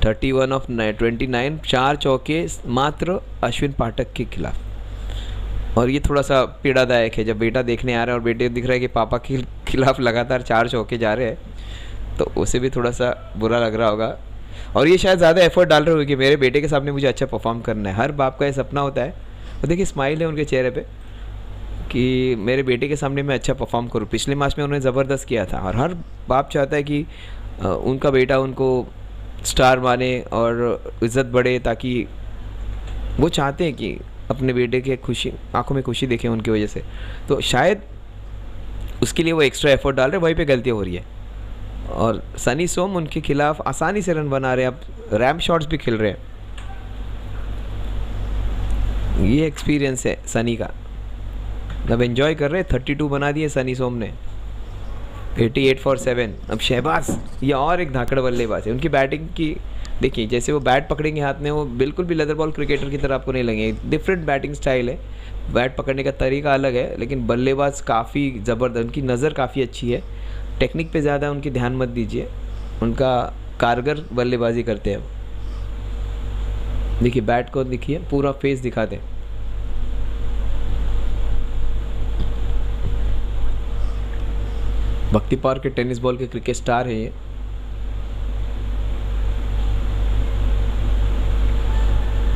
F: 31 ऑफ 29, 4 चौके मात्र अश्विन पाठक के खिलाफ। और ये थोड़ा सा पीड़ादायक है जब बेटा देखने आ रहा है और बेटे दिख रहा है कि पापा के खिलाफ लगातार 4 चौके जा रहे हैं, तो उसे भी थोड़ा सा बुरा लग रहा होगा। और ये शायद ज़्यादा एफर्ट डाल रहे होंगे कि मेरे बेटे के सामने मुझे अच्छा परफॉर्म करना है। हर बाप का ये सपना होता है, और देखिए स्माइल है उनके चेहरे पे कि मेरे बेटे के सामने मैं अच्छा परफॉर्म करूँ। पिछले मैच में उन्होंने ज़बरदस्त किया था, और हर बाप चाहता है कि उनका बेटा उनको स्टार माने और इज़्ज़त बढ़े, ताकि वो चाहते हैं कि अपने बेटे के खुशी आंखों में खुशी देखें उनकी वजह से। तो शायद उसके लिए वो एक्स्ट्रा एफर्ट डाल रहे हैं, वहीं पे गलतियाँ हो रही है। और सनी सोम उनके खिलाफ आसानी से रन बना रहे हैं, अब रैम्प शॉट्स भी खेल रहे हैं। ये एक्सपीरियंस है सनी का, अब एंजॉय कर रहे हैं। 32 बना दिए सनी सोम ने, 88 फॉर 7। अब शहबाज ये और एक धाकड़ बल्लेबाज है। उनकी बैटिंग की देखिए, जैसे वो बैट पकड़ेंगे हाथ में, वो बिल्कुल भी लेदर बॉल क्रिकेटर की तरह आपको नहीं लगेंगे। डिफरेंट बैटिंग स्टाइल है, बैट पकड़ने का तरीका अलग है, लेकिन बल्लेबाज काफ़ी ज़बरदस्त, उनकी नज़र काफ़ी अच्छी है। टेक्निक पे ज़्यादा उनकी ध्यान मत दीजिए, उनका कारगर बल्लेबाजी करते हैं। देखिए बैट को देखिए, पूरा फेस दिखाते हैं। भक्ति पार्क के टेनिस बॉल के क्रिकेट स्टार है ये।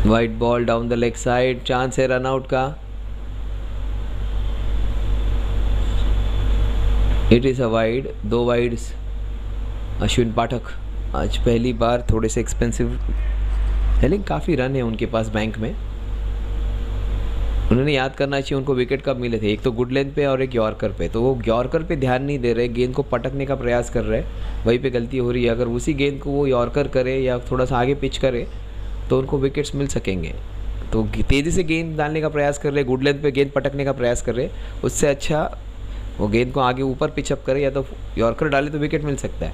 F: Wide ball down the leg side, chance है रन आउट का। It is a wide, 2 wides. Ashwin Pathak आज पहली बार थोड़े से एक्सपेंसिव है, लेकिन काफ़ी रन है उनके पास बैंक में। उन्होंने याद करना चाहिए उनको विकेट कब मिले थे, एक तो गुड लेंथ पे और एक यॉर्कर पे। तो वो यॉर्कर पे ध्यान नहीं दे रहे, गेंद को पटकने का प्रयास कर रहे हैं, वहीं पे गलती हो रही है। अगर उसी गेंद को वो यॉर्कर करे या थोड़ा सा आगे पिच करे तो उनको विकेट्स मिल सकेंगे। तो तेज़ी से गेंद डालने का प्रयास कर रहे, गुड लेंथ पे गेंद पटकने का प्रयास कर रहे, उससे अच्छा वो गेंद को आगे ऊपर पिचअप करे या तो यॉर्कर डाले तो विकेट मिल सकता है।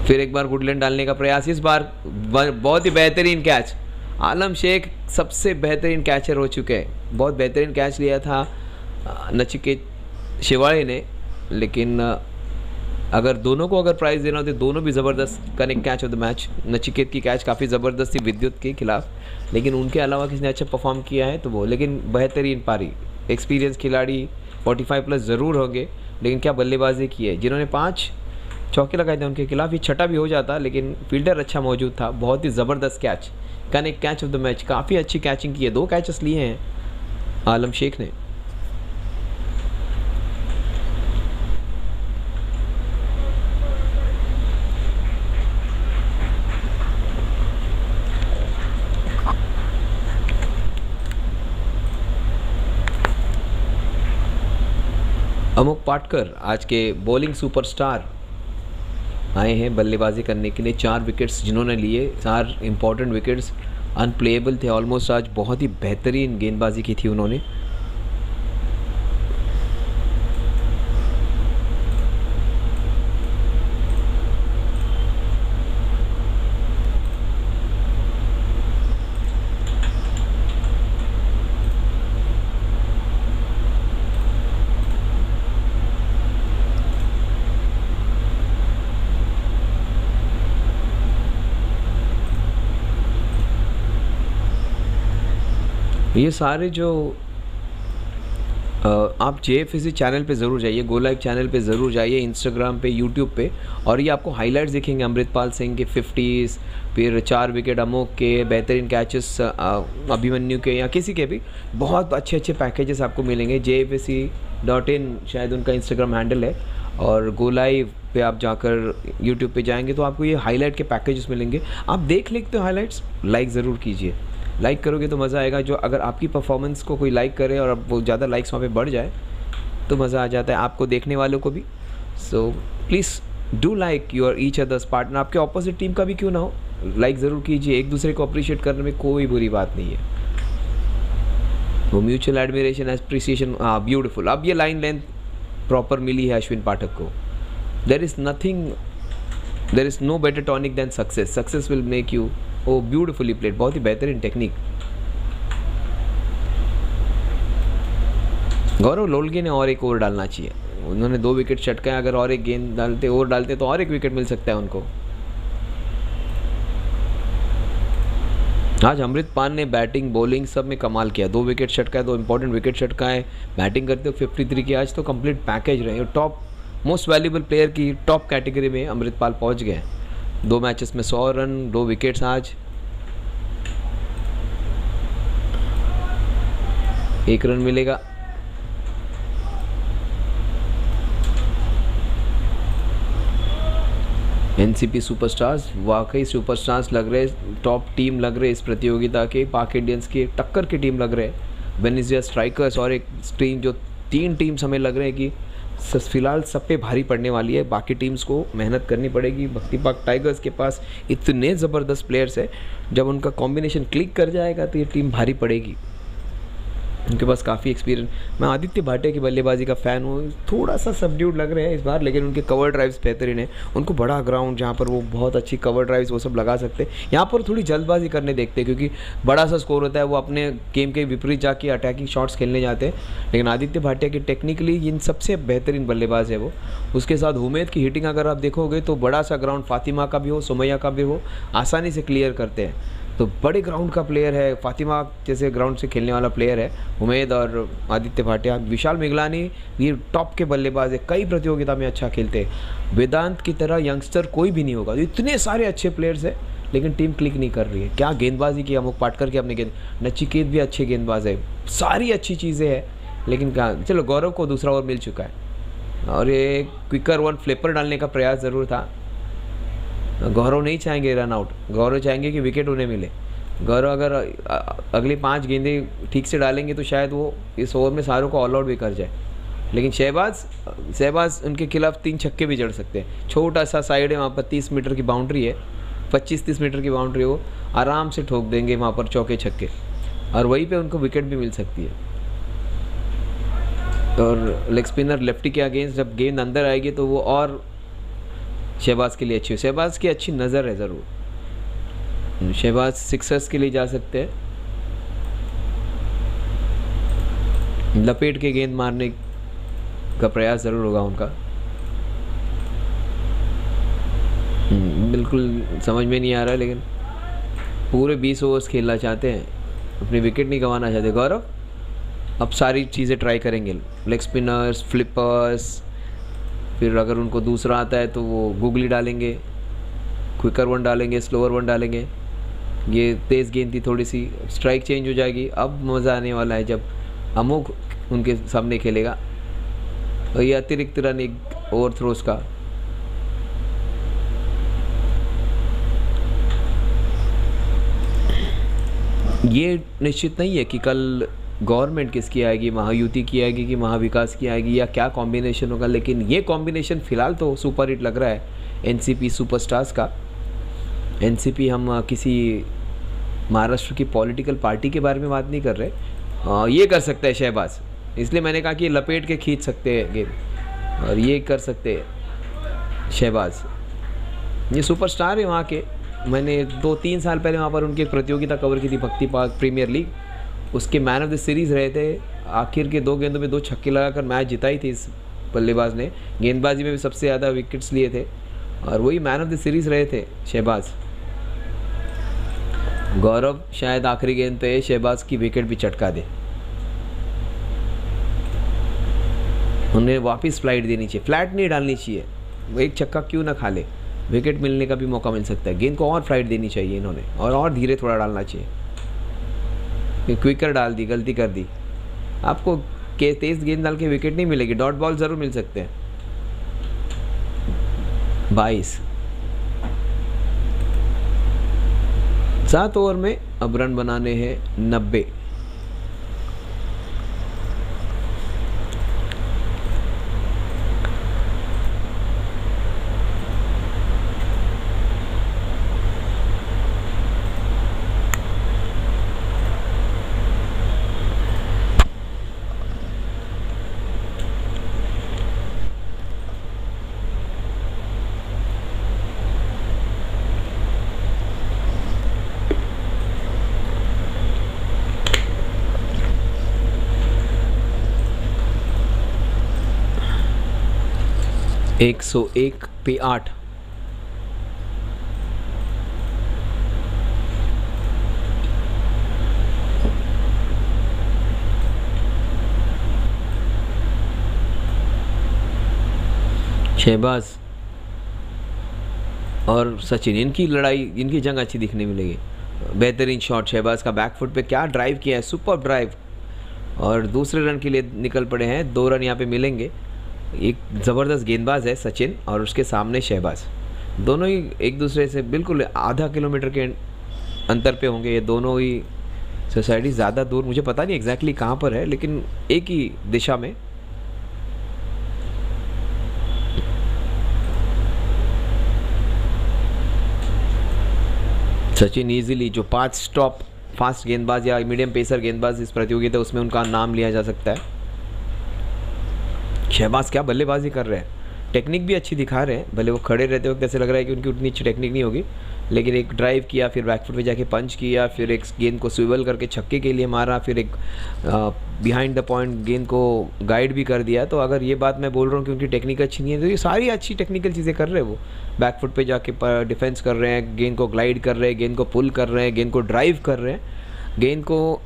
F: फिर एक बार गुड लेंथ डालने का प्रयास, इस बार बहुत ही बेहतरीन कैच। आलम शेख सबसे बेहतरीन कैचर हो चुके हैं, बहुत बेहतरीन कैच लिया था नचिकेत शिवाड़े ने। लेकिन अगर दोनों को अगर प्राइज़ देना हो तो दोनों भी ज़बरदस्त connect catch of the match. Nachiket की कैच काफ़ी ज़बरदस्त थी विद्युत के खिलाफ, लेकिन उनके अलावा किसी ने अच्छा परफॉर्म किया है तो वो। लेकिन बेहतरीन पारी, एक्सपीरियंस खिलाड़ी 45+ ज़रूर होंगे, लेकिन क्या बल्लेबाजी की है। जिन्होंने 5 चौके लगाए थे उनके खिलाफ, ये छठा भी हो जाता, लेकिन फील्डर अच्छा मौजूद था। बहुत ही ज़बरदस्त catch, connect catch of the match. काफ़ी अच्छी कैचिंग की है, 2 कैचेस लिए हैं आलम शेख ने। अमुक पाटकर आज के बॉलिंग सुपरस्टार आए हैं बल्लेबाजी करने के लिए। 4 विकेट्स जिन्होंने लिए, 4 इंपॉर्टेंट विकेट्स, अनप्लेएबल थे ऑलमोस्ट। आज बहुत ही बेहतरीन गेंदबाजी की थी उन्होंने। ये सारे जो आप JFSC चैनल पे ज़रूर जाइए, गो लाइव चैनल पे ज़रूर जाइए, इंस्टाग्राम पे, यूट्यूब पे, और ये आपको हाइलाइट्स दिखेंगे अमृतपाल सिंह के 50s, फिर 4 विकेट अमोक के, बेहतरीन कैचेस अभिमन्यु के, या किसी के भी बहुत अच्छे अच्छे पैकेजेस आपको मिलेंगे। jfsc.in शायद उनका इंस्टाग्राम हैंडल है, और गो लाइव पे आप जाकर यूट्यूब पे जाएंगे तो आपको ये हाईलाइट के पैकेजेस मिलेंगे। आप देख लेते हो हाईलाइट्स, लाइक ज़रूर कीजिए, लाइक करोगे तो मज़ा आएगा। जो अगर आपकी परफॉर्मेंस को कोई लाइक करे और अब वो ज़्यादा लाइक्स वहाँ पे बढ़ जाए तो मज़ा आ जाता है आपको, देखने वालों को भी। So please do like your each others partner, आपके ऑपोजिट टीम का भी क्यों ना हो, लाइक ज़रूर कीजिए। एक दूसरे को अप्रिशिएट करने में कोई बुरी बात नहीं है, वो म्यूचुअल एडमिरेशन, एप्रिसिएशन, हाँ ब्यूटीफुल। अब ये लाइन लेंथ प्रॉपर मिली है अश्विन पाठक को। There is no better tonic than success, success will make you, oh beautifully played, बहुत ही बेहतरीन टेक्निक। गौरव लोलगे ने और एक ओवर डालना चाहिए, उन्होंने 2 विकेट चटकाए, अगर और एक गेंद डालते, ओवर डालते तो और एक विकेट मिल सकता है उनको। आज अमृतपाल ने बैटिंग बॉलिंग सब में कमाल किया, 2 विकेट चटकाए, 2 इंपॉर्टेंट विकेट चटकाए, बैटिंग करते हो 53 की, आज तो कंप्लीट पैकेज रहे, टॉप मोस्ट वैल्यूबल प्लेयर की टॉप कैटेगरी में अमृतपाल पहुंच गए। 2 मैचेस में 100 रन, 2 विकेट्स आज, 1 रन मिलेगा। एनसीपी सुपरस्टार्स वाकई सुपरस्टार्स लग रहे, टॉप टीम लग रहे इस प्रतियोगिता के, पाक इंडियंस की टक्कर की टीम लग रहे, वेनेजुएला स्ट्राइकर्स और एक टीम, जो 3 टीम्स हमें लग रहे हैं कि फिलहाल सब पे भारी पड़ने वाली है। बाकी टीम्स को मेहनत करनी पड़ेगी। भक्ति पाक टाइगर्स के पास इतने ज़बरदस्त प्लेयर्स है, जब उनका कॉम्बिनेशन क्लिक कर जाएगा तो ये टीम भारी पड़ेगी। उनके पास काफ़ी एक्सपीरियंस। मैं आदित्य भाटिया की बल्लेबाजी का फ़ैन हूँ, थोड़ा सा सबड्यूड लग रहे हैं इस बार, लेकिन उनके कवर ड्राइव्स बेहतरीन है। उनको बड़ा ग्राउंड जहाँ पर वो बहुत अच्छी कवर ड्राइव्स वो सब लगा सकते हैं, यहाँ पर थोड़ी जल्दबाजी करने देखते हैं क्योंकि बड़ा सा स्कोर होता है, वो अपने गेम के विपरीत जाके अटैकिंग शॉट्स खेलने जाते हैं। लेकिन आदित्य भाटिया की टेक्निकली इन सबसे बेहतरीन बल्लेबाज है वो। उसके साथ उमेद की हिटिंग अगर आप देखोगे तो बड़ा सा ग्राउंड, फातिमा का भी हो, सुमैया का भी हो, आसानी से क्लियर करते हैं। तो बड़े ग्राउंड का प्लेयर है, फातिमा जैसे ग्राउंड से खेलने वाला प्लेयर है उमेद और आदित्य भाटिया। विशाल मिगलानी ये टॉप के बल्लेबाज है, कई प्रतियोगिता में अच्छा खेलते हैं। वेदांत की तरह यंगस्टर कोई भी नहीं होगा। इतने सारे अच्छे प्लेयर्स हैं लेकिन टीम क्लिक नहीं कर रही है। क्या गेंदबाजी की, अमुक पाटकर की अपने गेंद, नचिकेत भी अच्छे गेंदबाज है, सारी अच्छी चीज़ें हैं लेकिन कहाँ। चलो गौरव को दूसरा ओवर मिल चुका है और ये क्विकर 1 फ्लिपर डालने का प्रयास ज़रूर था। गौरव नहीं चाहेंगे रन आउट, गौरव चाहेंगे कि विकेट उन्हें मिले। गौरव अगर अगली 5 गेंदें ठीक से डालेंगे तो शायद वो इस ओवर में सारों को ऑल आउट भी कर जाए। लेकिन शहबाज उनके खिलाफ 3 छक्के भी जड़ सकते हैं। छोटा सा साइड है वहाँ पर, 30 मीटर की बाउंड्री है, 25-30 मीटर की बाउंड्री, वो आराम से ठोक देंगे वहाँ पर चौके छक्के, और वहीं पर उनको विकेट भी मिल सकती है। और लेग स्पिनर लेफ्टी के अगेंस्ट जब गेंद अंदर आएगी तो वो और शहबाज के लिए अच्छी हो। शहबाज की अच्छी नज़र है ज़रूर, शहबाज सिक्सर्स के लिए जा सकते हैं। लपेट के गेंद मारने का प्रयास ज़रूर होगा उनका। बिल्कुल समझ में नहीं आ रहा है, लेकिन पूरे 20 ओवर्स खेलना चाहते हैं, अपनी विकेट नहीं गंवाना चाहते। गौरव अब सारी चीज़ें ट्राई करेंगे, लेग स्पिनर्स, फ्लिपर्स, फिर अगर उनको दूसरा आता है तो वो गुगली डालेंगे, क्विकर 1 डालेंगे, स्लोअर 1 डालेंगे। ये तेज़ गेंद थी थोड़ी सी, स्ट्राइक चेंज हो जाएगी। अब मज़ा आने वाला है जब अमोघ उनके सामने खेलेगा। और ये अतिरिक्त रन एक ओवर थ्रोस का। ये निश्चित नहीं है कि कल गवर्नमेंट किसकी आएगी, महायुति की आएगी कि महाविकास की आएगी, या क्या कॉम्बिनेशन होगा, लेकिन ये कॉम्बिनेशन फ़िलहाल तो सुपर हिट लग रहा है एनसीपी सुपरस्टार्स का। एनसीपी, हम किसी महाराष्ट्र की पॉलिटिकल पार्टी के बारे में बात नहीं कर रहे। ये कर सकता है शहबाज, इसलिए मैंने कहा कि लपेट के खींच सकते हैं गेम, और ये कर सकते हैं शहबाज। ये सुपरस्टार है वहाँ के। मैंने 2-3 साल पहले वहाँ पर उनकी एक प्रतियोगिता कवर की थी, भक्ति पाक प्रीमियर लीग, उसके मैन ऑफ द सीरीज़ रहे थे। आखिर के 2 गेंदों में 2 छक्के लगाकर मैच जिताई थी इस बल्लेबाज ने। गेंदबाजी में भी सबसे ज़्यादा विकेट्स लिए थे और वही मैन ऑफ द सीरीज़ रहे थे शहबाज। गौरव शायद आखिरी गेंद पे शहबाज की विकेट भी चटका दे। उन्हें वापस फ्लाइट देनी चाहिए, फ्लैट नहीं डालनी चाहिए। वो एक छक्का क्यों ना खा ले, विकेट मिलने का भी मौका मिल सकता है। गेंद को और फ्लाइट देनी चाहिए इन्होंने, और धीरे थोड़ा डालना चाहिए। क्विकर डाल दी, गलती कर दी। आपको तेज गेंद डाल के विकेट नहीं मिलेगी, डॉट बॉल ज़रूर मिल सकते हैं। 22 7 ओवर में अब रन बनाने हैं 90। एक 101 पे 8। शहबाज और सचिन, इनकी लड़ाई, इनकी जंग अच्छी दिखने मिलेगी। बेहतरीन शॉट शहबाज का, बैकफुट पे क्या ड्राइव किया है, सुपर ड्राइव। और दूसरे रन के लिए निकल पड़े हैं, 2 रन यहाँ पे मिलेंगे। एक ज़बरदस्त गेंदबाज है सचिन और उसके सामने शहबाज, दोनों ही एक दूसरे से बिल्कुल आधा किलोमीटर के अंतर पे होंगे ये दोनों ही। सोसाइटी ज़्यादा दूर, मुझे पता नहीं एग्जैक्टली कहाँ पर है, लेकिन एक ही दिशा में। सचिन इजीली, जो 5 स्टॉप फास्ट गेंदबाज या मीडियम पेसर गेंदबाज इस प्रतियोगिता उसमें उनका नाम लिया जा सकता है। शहबाज क्या बल्लेबाजी कर रहे हैं, टेक्निक भी अच्छी दिखा रहे हैं। भले वो खड़े रहते वक्त ऐसे लग रहा है कि उनकी उतनी अच्छी टेक्निक नहीं होगी, लेकिन एक ड्राइव किया, फिर बैकफुट पे जाके पंच किया, फिर एक गेंद को स्विवल करके छक्के के लिए मारा, फिर एक बिहाइंड द पॉइंट गेंद को गाइड भी कर दिया। तो अगर ये बात मैं बोल रहा हूँ कि उनकी टेक्निक अच्छी नहीं है, तो ये सारी अच्छी टेक्निकल चीज़ें कर रहे हैं। वो बैकफुट पे जाके डिफेंस कर रहे हैं, गेंद को ग्लाइड कर रहे हैं, गेंद को पुल कर रहे हैं, गेंद को ड्राइव कर रहे हैं, गेंद को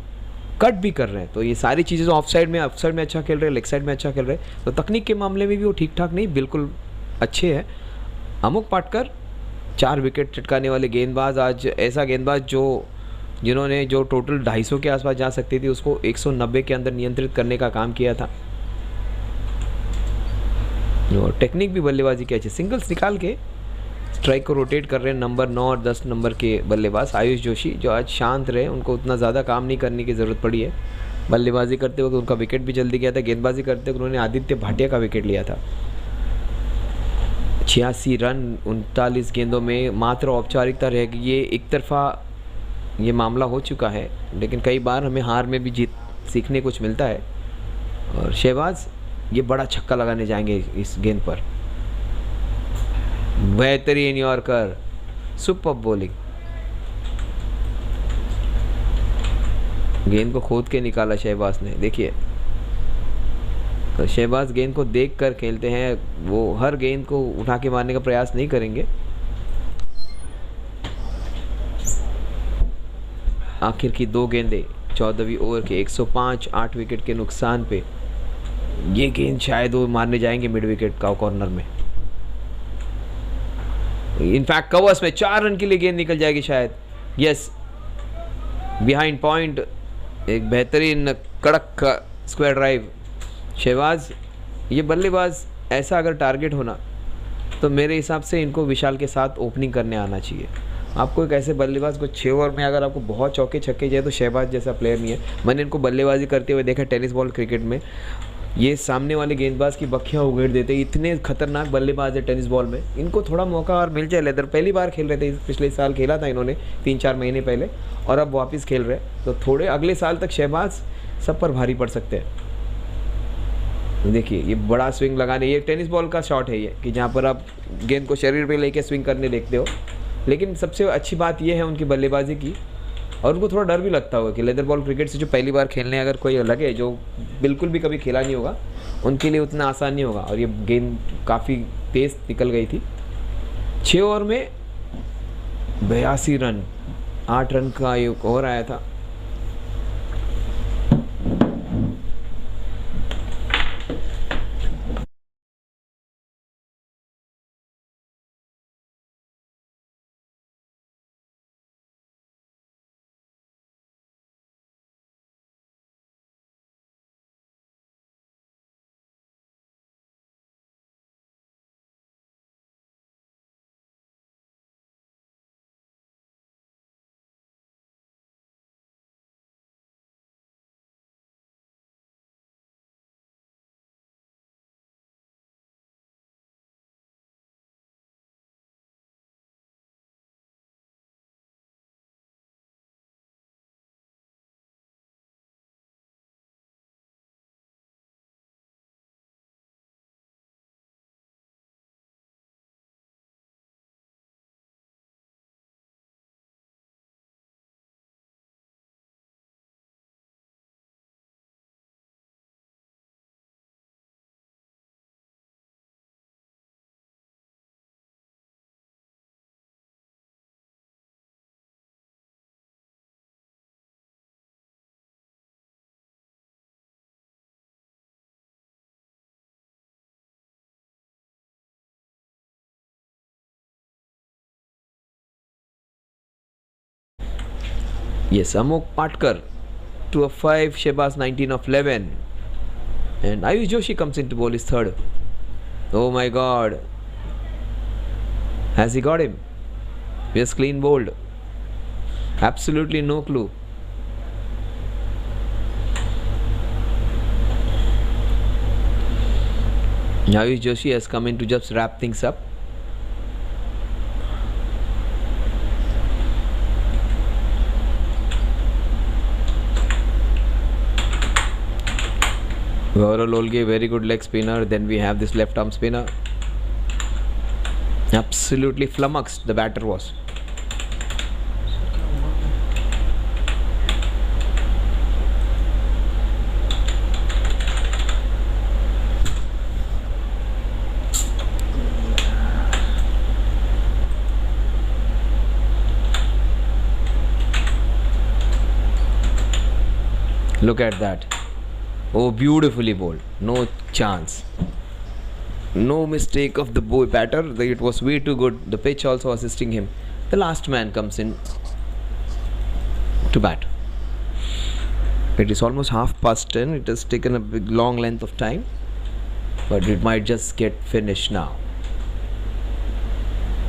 F: कट भी कर रहे हैं। तो ये सारी चीज़ें ऑफ साइड में अच्छा खेल रहे हैं, लेग साइड में अच्छा खेल रहे हैं। तो तकनीक के मामले में भी वो ठीक ठाक नहीं, बिल्कुल अच्छे हैं। अमुक पाटकर 4 विकेट चटकाने वाले गेंदबाज, आज ऐसा गेंदबाज जिन्होंने जो टोटल 250 के आसपास जा सकती थी उसको 190 के अंदर नियंत्रित करने का काम किया था। और टेक्निक भी बल्लेबाजी की अच्छी, सिंगल्स निकाल के स्ट्राइक को रोटेट कर रहे हैं नंबर 9 और 10 नंबर के बल्लेबाज आयुष जोशी, जो आज शांत रहे, उनको उतना ज़्यादा काम नहीं करने की ज़रूरत पड़ी है। बल्लेबाजी करते वक्त उनका विकेट भी जल्दी गया था, गेंदबाजी करते वक्त उन्होंने आदित्य भाटिया का विकेट लिया था। 86 रन 39 गेंदों में, मात्र औपचारिकता रह गई। ये एक तरफा ये मामला हो चुका है, लेकिन कई बार हमें हार में भी जीत सीखने कुछ मिलता है। और शहबाज ये बड़ा छक्का लगाने जाएंगे इस गेंद पर। बेहतरीन यॉर्कर, सुपर बॉलिंग, गेंद को खोद के निकाला शहबाज ने। देखिए, तो शहबाज गेंद को देखकर खेलते हैं, वो हर गेंद को उठा के मारने का प्रयास नहीं करेंगे। आखिर की 2 गेंदें 14वीं ओवर के 105, 8 विकेट के नुकसान पे। ये गेंद शायद वो मारने जाएंगे मिड विकेट का कॉर्नर में। इनफैक्ट कवर्स में 4 रन के लिए गेंद निकल जाएगी शायद। यस, बिहाइंड पॉइंट, एक बेहतरीन कड़क स्क्वायर ड्राइव। शहबाज ये बल्लेबाज ऐसा अगर टारगेट होना तो मेरे हिसाब से इनको विशाल के साथ ओपनिंग करने आना चाहिए। आपको एक ऐसे बल्लेबाज को 6 ओवर में अगर आपको बहुत चौके छक्के चाहिए तो शहबाज जैसा प्लेयर नहीं है। मैंने इनको बल्लेबाजी करते हुए देखा टेनिस बॉल क्रिकेट में, ये सामने वाले गेंदबाज की बखियाँ उगेड़ देते, इतने खतरनाक बल्लेबाज है टेनिस बॉल में। इनको थोड़ा मौका और मिल जाए। लेदर पहली बार खेल रहे थे, पिछले साल खेला था इन्होंने 3-4 महीने पहले, और अब वापस खेल रहे, तो थोड़े अगले साल तक शहबाज सब पर भारी पड़ सकते हैं। देखिए, ये बड़ा स्विंग लगाने, ये टेनिस बॉल का शॉट है ये, कि जहाँ पर आप गेंद को शरीर पे लेके स्विंग करने देखते हो। लेकिन सबसे अच्छी बात ये है उनकी बल्लेबाजी की, और उनको थोड़ा डर भी लगता होगा कि लेदर बॉल क्रिकेट से जो पहली बार खेलने अगर कोई लगे, जो बिल्कुल भी कभी खेला नहीं होगा, उनके लिए उतना आसान नहीं होगा। और ये गेंद काफ़ी तेज़ निकल गई थी। 6 ओवर में 82 रन, 8 रन का एक ओवर आया था। Yes, Amok Patkar to a 5, Shehbaz 19 of 11. And Ayush Joshi comes in to bowl his third. Oh my god. Has he got him? Yes, clean bowled. Absolutely no clue. Ayush Joshi has come in to just wrap things up. Gaurav Olge, very good leg spinner. Then we have this left arm spinner. Absolutely flummoxed the batter was. Look at that. Oh, beautifully bowled. No chance. No mistake of the batter. It was way too good. The pitch also assisting him. The last man comes in to bat. It is almost 10:30. It has taken a big long length of time, but it might just get finished now.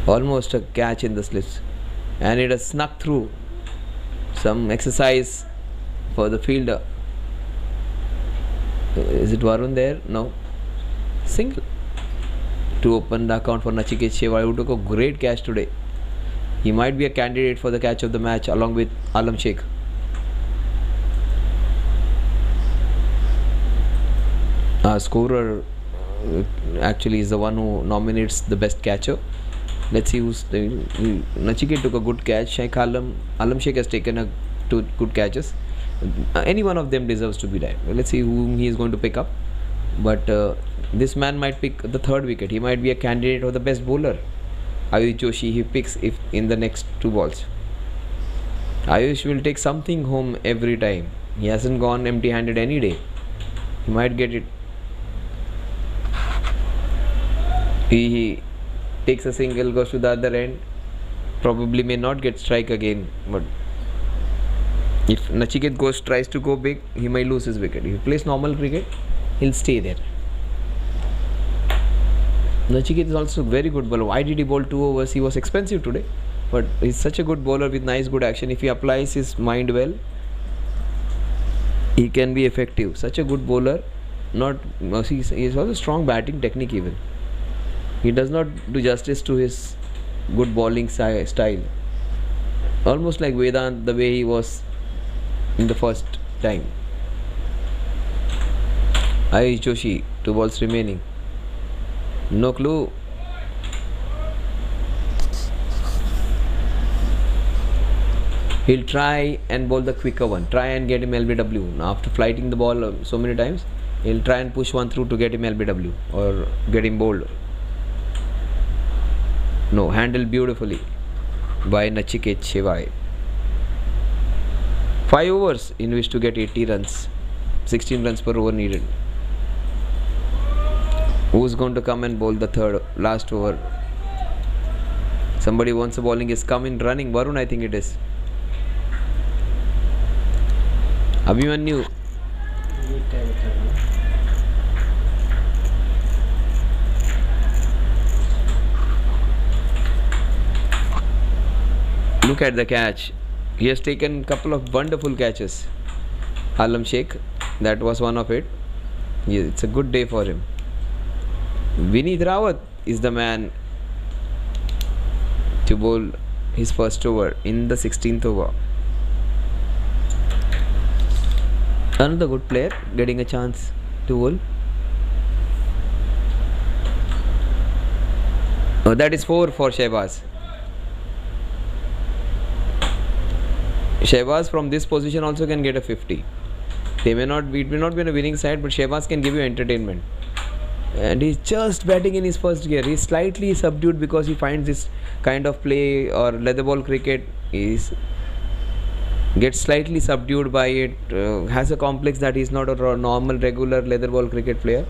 F: Almost a catch in the slips, and it has snuck through. Some exercise for the fielder. Is it Varun there? No. Single to open the account for Nachiket Shewai, who took a great catch today. He might be a candidate for the catch of the match along with Alam Sheikh. Our scorer actually is the one who nominates the best catcher. Let's see who's the. Nachiket took a good catch. Alam Sheikh has taken two good catches. Any one of them deserves to be there. Let's see whom he is going to pick up. But this man might pick the third wicket. He might be a candidate for the best bowler. Ayush Joshi, he picks if in the next 2 balls. Ayush will take something home every time. He hasn't gone empty-handed any day. He might get it. He takes a single, goes to the other end. Probably may not get strike again. But if Nachiket tries to go big, he might lose his wicket. If he plays normal cricket, he'll stay there. Nachiket is also very good bowler. Why did he bowl 2 overs? He was expensive today, but he's such a good bowler with nice good action. If he applies his mind well, he can be effective. Such a good bowler. He's also strong batting technique even. He does not do justice to his good bowling style. Almost like Vedant, the way he was in the first time. Ayush Joshi, 2 balls remaining. No clue. He'll try and bowl the quicker one. Try and get him LBW. Now, after flighting the ball so many times, he'll try and push one through to get him LBW or get him bowled. No, handled beautifully by Nachiket Shewai. 5 overs in which to get 80 runs. 16 runs per over needed. Who's going to come and bowl the last over? Somebody wants the bowling is coming running. Varun, I think it is. Abhimanyu. Look at the catch. He has taken a couple of wonderful catches. Alam Sheikh, that was one of it. It's a good day for him. Vineet Rawat is the man to bowl his first over in the 16th over. Another good player getting a chance to bowl. Oh, that is 4 for Shehbaz. Shehbaz from this position also can get a 50. It may not be on a winning side, but Shehbaz can give you entertainment. And he's just batting in his first gear. He's slightly subdued because he finds this kind of play or leather ball cricket gets slightly subdued by it. Has a complex that he's not a normal regular leather ball cricket player.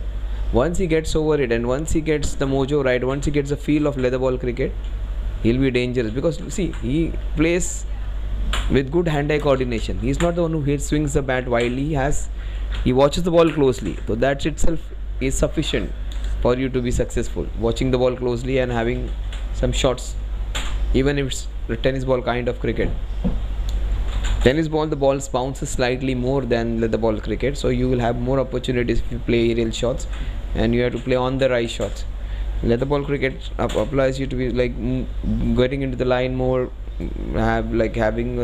F: Once he gets over it and once he gets the mojo right, once he gets the feel of leather ball cricket, he'll be dangerous. Because see, he plays with good hand-eye coordination. He's not the one who swings the bat wildly. He watches the ball closely. So that itself is sufficient for you to be successful. Watching the ball closely and having some shots, even if it's a tennis ball kind of cricket. Tennis ball, the ball bounces slightly more than leather ball cricket, so you will have more opportunities if you play aerial shots, and you have to play on the right shots. Leather ball cricket applies you to be like getting into the line more, having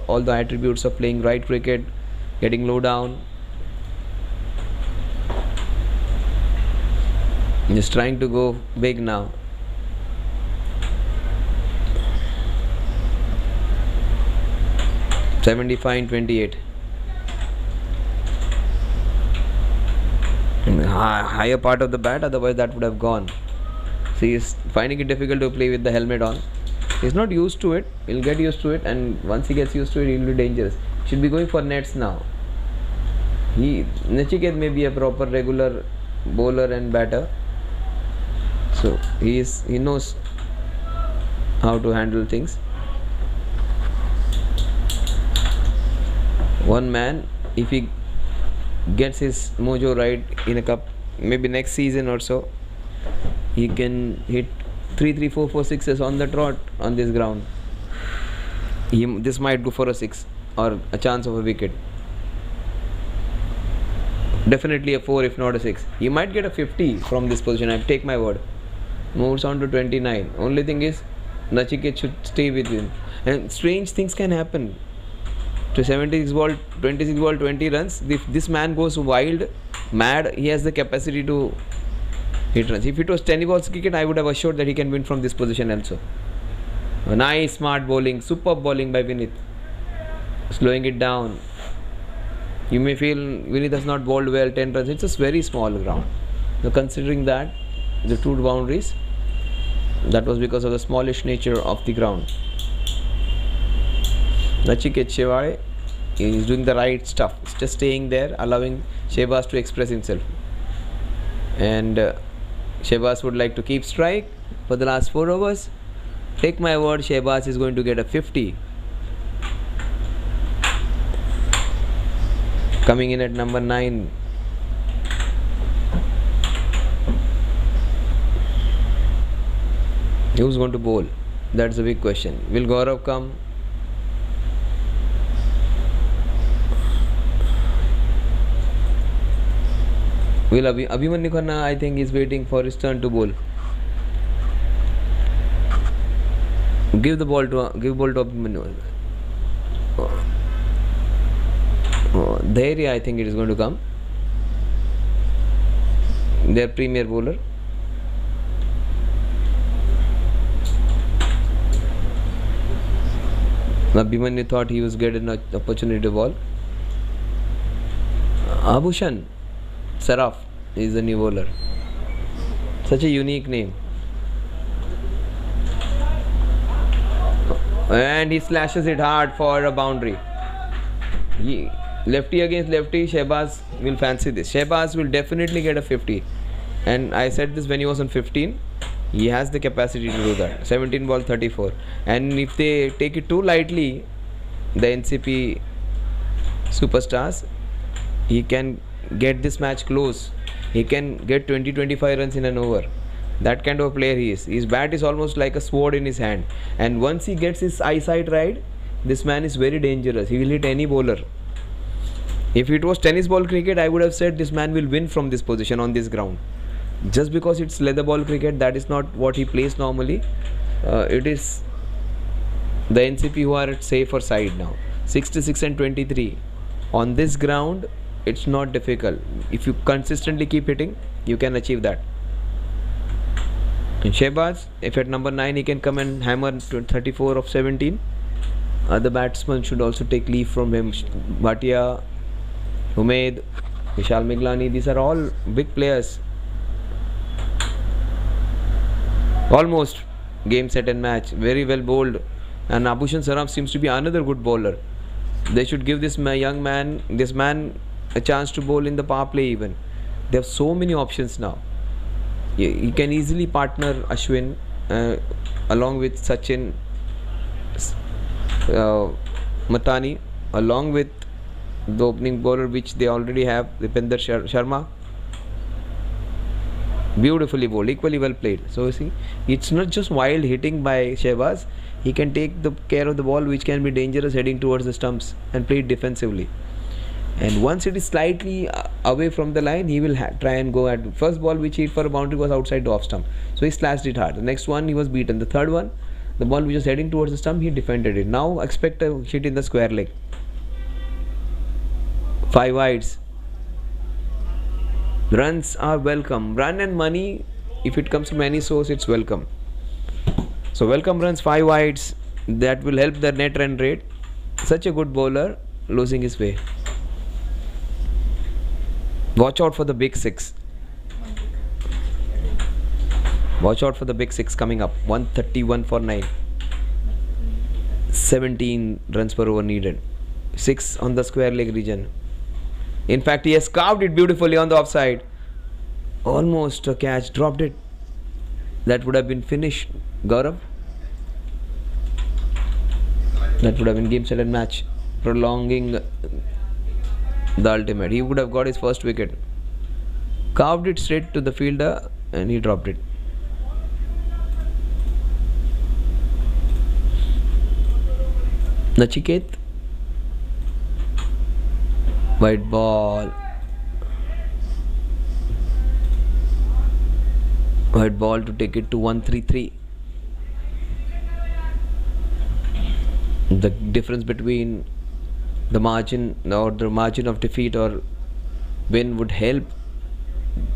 F: all the attributes of playing right cricket, getting low down. Just trying to go big now. $75-28. Higher part of the bat, otherwise that would have gone. So he's finding it difficult to play with the helmet on. He's not used to it. He'll get used to it, and once he gets used to it, he'll be dangerous. Should be going for nets now. Nachiket may be a proper regular bowler and batter, so he knows how to handle things. One man, if he gets his mojo right in a cup, maybe next season or so, he can hit 3, 4, 4 sixes on the trot on this ground. This might go for a 6 or a chance of a wicket. Definitely a 4 if not a 6. He might get a 50 from this position, I take my word. Moves on to 29. Only thing is, Nachiket should stay with him. And strange things can happen. To 76 ball, 26 ball, 20 runs. If this man goes wild, mad, he has the capacity to hit runs. If it was 10 balls cricket, I would have assured that he can win from this position also. A nice, smart bowling, superb bowling by Vinith. Slowing it down. You may feel Vinith has not bowled well, 10 runs. It's a very small ground. Now, considering that, the 2 boundaries, that was because of the smallish nature of the ground. Nachiket Shewale is doing the right stuff. It's just staying there, allowing Shehbaz to express himself. And Shehbaz would like to keep strike for the last 4 overs. Take my word, Shehbaz is going to get a 50. Coming in at number 9. Who's going to bowl? That's the big question. Will Gaurav come? Will Abhimanyu Khanna, I think, is waiting for his turn to bowl. Give ball to Abhimanyu. There, I think it is going to come. Their premier bowler. Abhimanyu thought he was getting an opportunity to bowl. Abhushan Saraf is the new bowler. Such a unique name. And he slashes it hard for a boundary. Lefty against lefty, Shehbaz will fancy this. Shehbaz will definitely get a 50. And I said this when he was on 15. He has the capacity to do that. 17 ball 34. And if they take it too lightly, the NCP superstars, he can get this match close. He can get 20-25 runs in an over. That kind of a player he is. His bat is almost like a sword in his hand. And once he gets his eyesight right, this man is very dangerous. He will hit any bowler. If it was tennis ball cricket, I would have said this man will win from this position on this ground. Just because it's leather ball cricket, that is not what he plays normally. It is the NCP who are at safer side now. 66 and 23. On this ground, it's not difficult. If you consistently keep hitting, you can achieve that. And Shehbaz, if at number 9 he can come and hammer 34 of 17, other batsmen should also take leave from him. Bhatia, Umaid, Vishal Miglani, these are all big players. Almost game, set and match. Very well bowled. And Abhushan Saraf seems to be another good bowler. They should give this young man, a chance to bowl in the power play even. They have so many options now. He can easily partner Ashwin along with Sachin, Matani, along with the opening bowler which they already have, Dipender Sharma. Beautifully bowled, equally well played. So you see, it's not just wild hitting by Shehbaz. He can take the care of the ball which can be dangerous heading towards the stumps and play it defensively. And once it is slightly away from the line, he will try and go at first ball which he hit for a boundary was outside the off stump. So he slashed it hard. The next one he was beaten. The third one, the ball which was heading towards the stump, he defended it. Now expect a hit in the square leg. 5 wides. Runs are welcome. Run and money, if it comes from any source, it's welcome. So welcome runs, 5 wides. That will help the net run rate. Such a good bowler, losing his way. Watch out for the big 6. Watch out for the big 6 coming up. 131 for 9. 17 runs per over needed. 6 on the square leg region. In fact, he has carved it beautifully on the offside. Almost a catch, dropped it. That would have been finished, Gaurav. That would have been game, set and match, prolonging the ultimate. He would have got his first wicket. Carved it straight to the fielder and he dropped it. Nachiket. White ball. White ball to take it to 133. The difference between the margin or the margin of defeat or win would help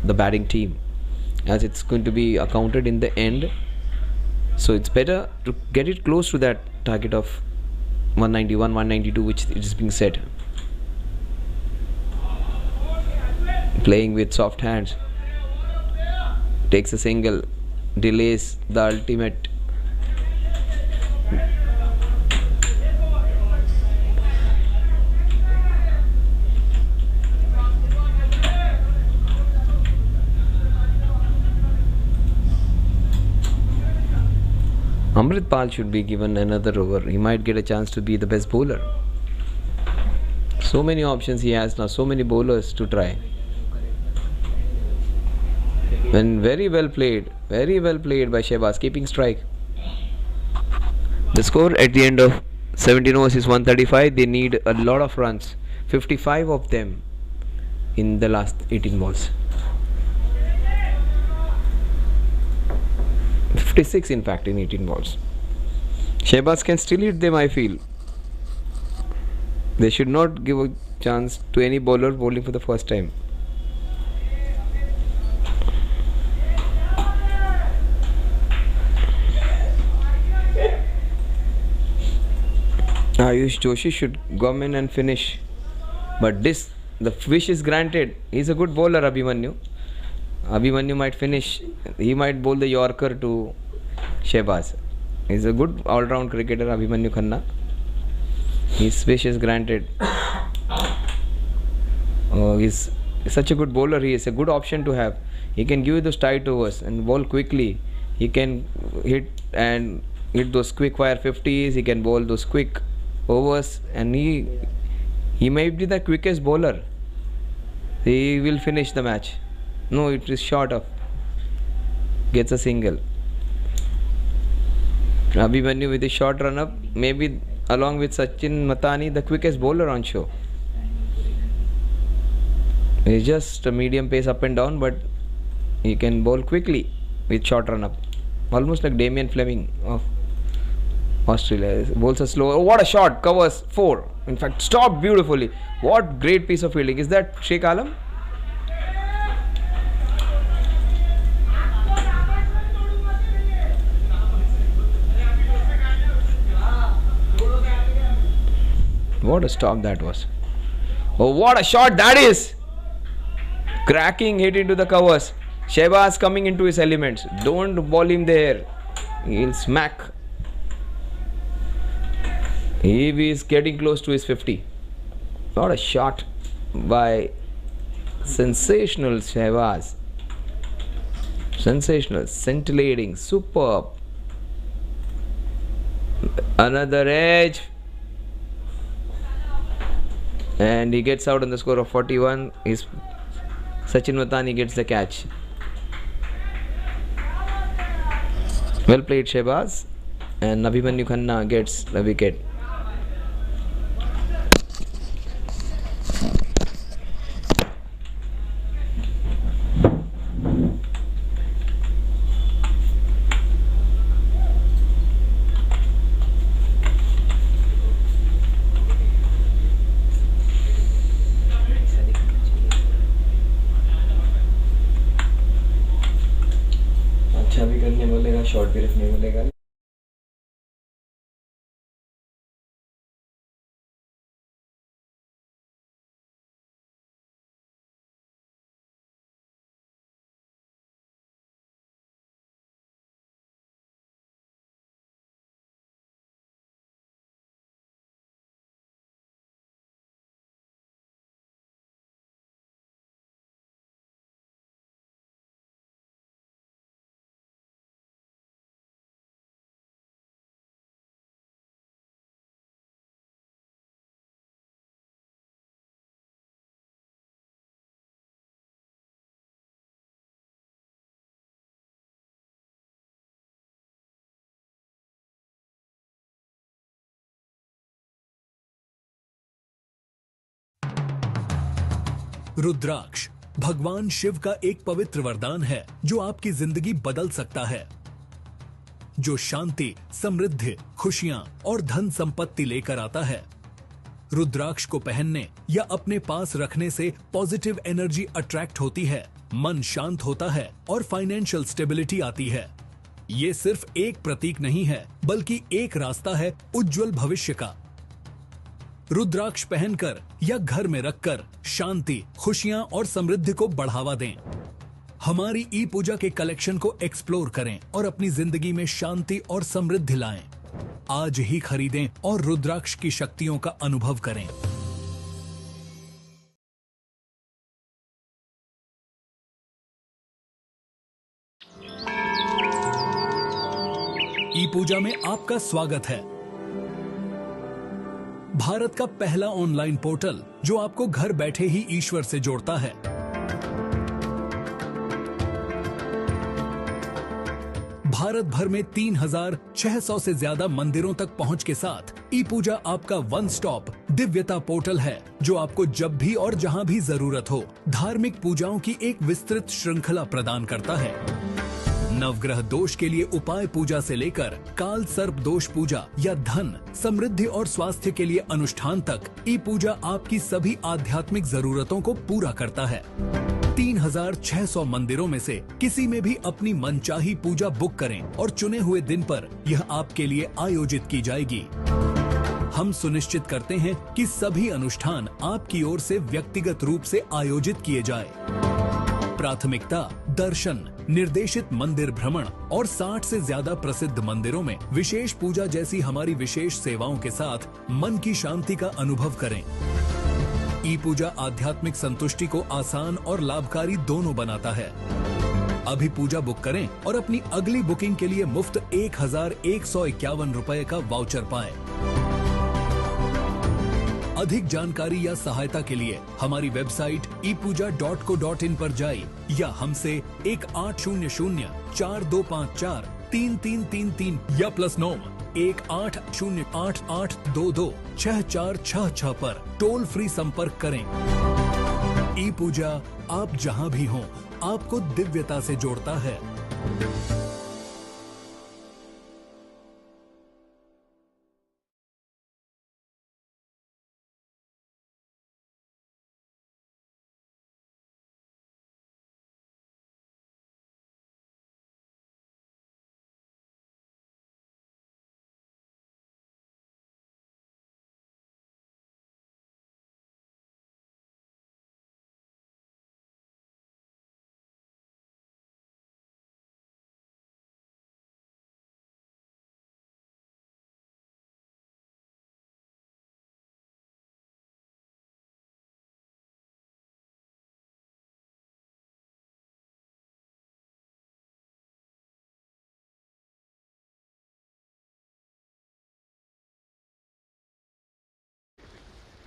F: the batting team, as it's going to be accounted in the end. So it's better to get it close to that target of 191, 192 which is being set. Playing with soft hands, takes a single, delays the ultimate. Amrit Pal should be given another over. He might get a chance to be the best bowler. So many options he has now, so many bowlers to try. And very well played by Shehbaz, keeping strike. The score at the end of 17 overs is 135. They need a lot of runs, 55 of them in the last 18 balls. 56 in fact in 18 balls. Shehbaz can still hit them, I feel. They should not give a chance to any bowler bowling for the first time. Ayush Joshi should come in and finish, but the wish is granted. He's a good bowler, Abhimanyu might finish. He might bowl the Yorker to Shehbaz. He's a good all-round cricketer, Abhimanyu Khanna. His wish is granted. He's such a good bowler. He is a good option to have. He can give you those tight overs and bowl quickly. He can hit those quick fire 50s. He can bowl those quick overs, and he may be the quickest bowler. He will finish the match. No, it is short of. Gets a single. Abhimanyu with a short run up, maybe along with Sachin Matani, the quickest bowler on show. He's just a medium pace up and down, but he can bowl quickly with short run up. Almost like Damien Fleming of Australia. Bowls a slow. Oh, what a shot! Covers 4. In fact, stopped beautifully. What great piece of fielding. Is that Sheikh Alam? What a stop that was. Oh, what a shot that is! Cracking hit into the covers. Shehbaz coming into his elements. Don't ball him there. He'll smack. He is getting close to his 50. What a shot by sensational Shehbaz. Sensational, scintillating, superb. Another edge. and he gets out on the score of 41. Sachin Matani gets the catch. Well played, Shehbaz, and Abhimanyu Khanna gets the wicket. अच्छा भी करने बोलेगा, short भी रखने बोलेगा.
A: रुद्राक्ष भगवान शिव का एक पवित्र वरदान है जो आपकी जिंदगी बदल सकता है, जो शांति, समृद्धि, खुशियां और धन संपत्ति लेकर आता है। रुद्राक्ष को पहनने या अपने पास रखने से पॉजिटिव एनर्जी अट्रैक्ट होती है, मन शांत होता है और फाइनेंशियल स्टेबिलिटी आती है। ये सिर्फ एक प्रतीक नहीं है, बल्कि एक रास्ता है उज्जवल भविष्य का। रुद्राक्ष पहनकर या घर में रखकर शांति, खुशियां और समृद्धि को बढ़ावा दें। हमारी ई पूजा के कलेक्शन को एक्सप्लोर करें और अपनी जिंदगी में शांति और समृद्धि लाएं। आज ही खरीदें और रुद्राक्ष की शक्तियों का अनुभव करें। ई पूजा में आपका स्वागत है। भारत का पहला ऑनलाइन पोर्टल जो आपको घर बैठे ही ईश्वर से जोड़ता है। भारत भर में 3600 से ज्यादा मंदिरों तक पहुंच के साथ ई पूजा आपका वन स्टॉप दिव्यता पोर्टल है, जो आपको जब भी और जहां भी जरूरत हो धार्मिक पूजाओं की एक विस्तृत श्रृंखला प्रदान करता है। नवग्रह दोष के लिए उपाय पूजा से लेकर काल सर्प दोष पूजा या धन, समृद्धि और स्वास्थ्य के लिए अनुष्ठान तक ई पूजा आपकी सभी आध्यात्मिक जरूरतों को पूरा करता है। 3600 मंदिरों में से किसी में भी अपनी मनचाही पूजा बुक करें और चुने हुए दिन पर यह आपके लिए आयोजित की जाएगी। हम सुनिश्चित करते हैं कि सभी अनुष्ठान आपकी ओर से व्यक्तिगत रूप से आयोजित किए जाए। प्राथमिकता दर्शन, निर्देशित मंदिर भ्रमण और 60 से ज्यादा प्रसिद्ध मंदिरों में विशेष पूजा जैसी हमारी विशेष सेवाओं के साथ मन की शांति का अनुभव करें। ई पूजा आध्यात्मिक संतुष्टि को आसान और लाभकारी दोनों बनाता है। अभी पूजा बुक करें और अपनी अगली बुकिंग के लिए मुफ्त 1151 रुपए का वाउचर पाएं। अधिक जानकारी या सहायता के लिए हमारी वेबसाइट epuja.co.in पर जाइए या हमसे 1800-4254-3333 या +9 1808-8822-6466 पर टोल फ्री संपर्क करें। ई पूजा आप जहां भी हों, आपको दिव्यता से जोड़ता है।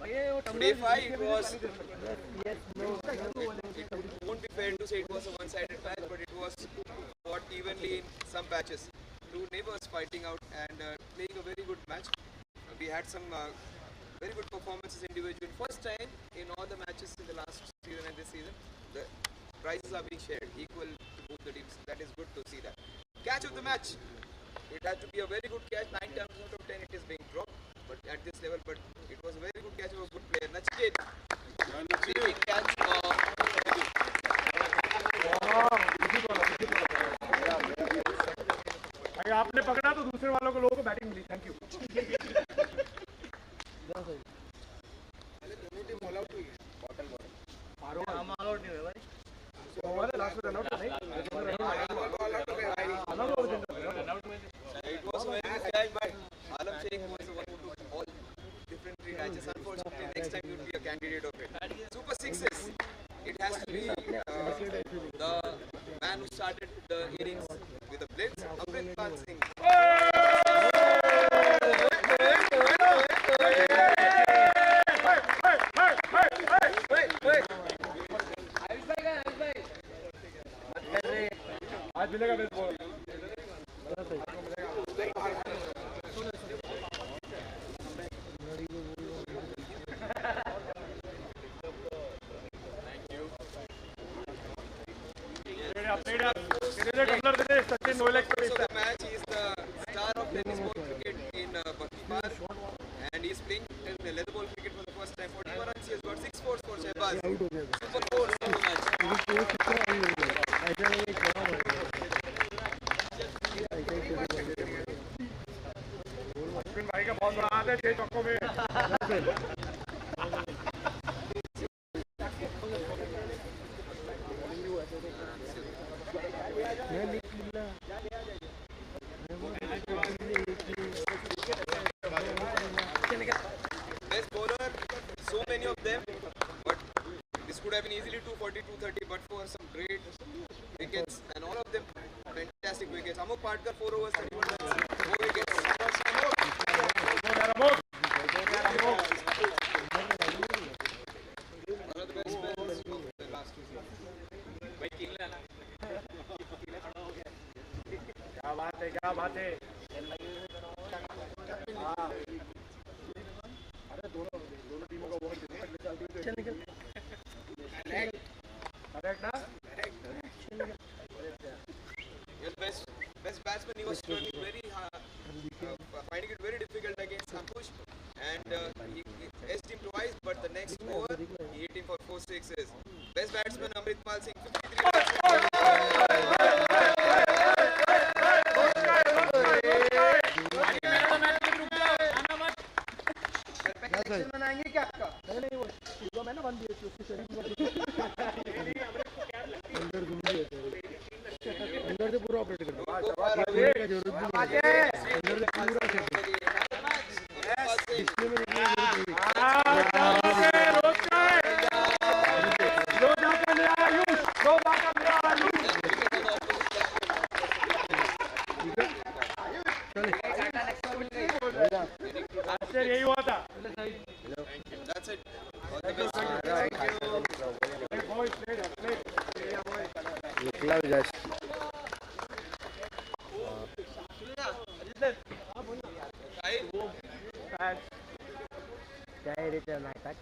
D: Day 5 it was. It won't be fair to say it was a one-sided match, but it was fought evenly in some patches. Two neighbors fighting out and playing a very good match. We had some very good performances individually. First time in all the matches in the last season and this season, the prizes are being shared equal to both the teams. That is good to see that. Catch of the match. It had to be a very good catch. 9 times out of 10 it is being dropped, but at this level, but it was a very good catch of a good player. Nachiket. Big catch.
G: अगर आपने पकड़ा तो दूसरे वालों को लोगों को batting मिली. Thank you.
D: It was a very good catch, but Alam Sheikh was the one who took all different three catches. Unfortunately, next time he would be a candidate of it. Super sixes. It has to be the man who started the innings with a blitz, Amritpal Singh.
G: आज मिलेगा baseball.
D: So the match is the star of tennis ball cricket in Bhakti Park, and he's playing in the leather ball cricket for the first time. 41 runs, he has got 6 fours for Shahbaz. Super fours for the match.
G: Ashwin भाई का बहुत बड़ा हाथ है 6 चौकों में.
D: Best bowler, so many of them, but this could have been easily 240, 230, but for some great wickets, and all of them fantastic wickets. Amok Patkar 4 overs, 31 runs, 4 wickets. One of the best players of the last 2 seasons.
G: क्या बात है, क्या बात है. अरे दोनों टीमों का बहुत करेक्ट ना.
D: Your best batsman, he was struggling very hard, finding it very difficult against Ankush, and he edged him twice, but the next over he hit him for 4 sixes. Best batsman Amritpal Singh, 53 runs.
G: बनाएंगे क्या आपका? नहीं वो जो मैंने बंद दिए थे उसके शरीर में अंदर घूम गया अंदर से पूरा ऑपरेट कर दो. जरूरत भी नहीं अंदर से पूरा डिस्प्ले में देखने की जरूरत नहीं. यही हुआ था.
D: That's it. All the best.
G: काय रे त्या नाटक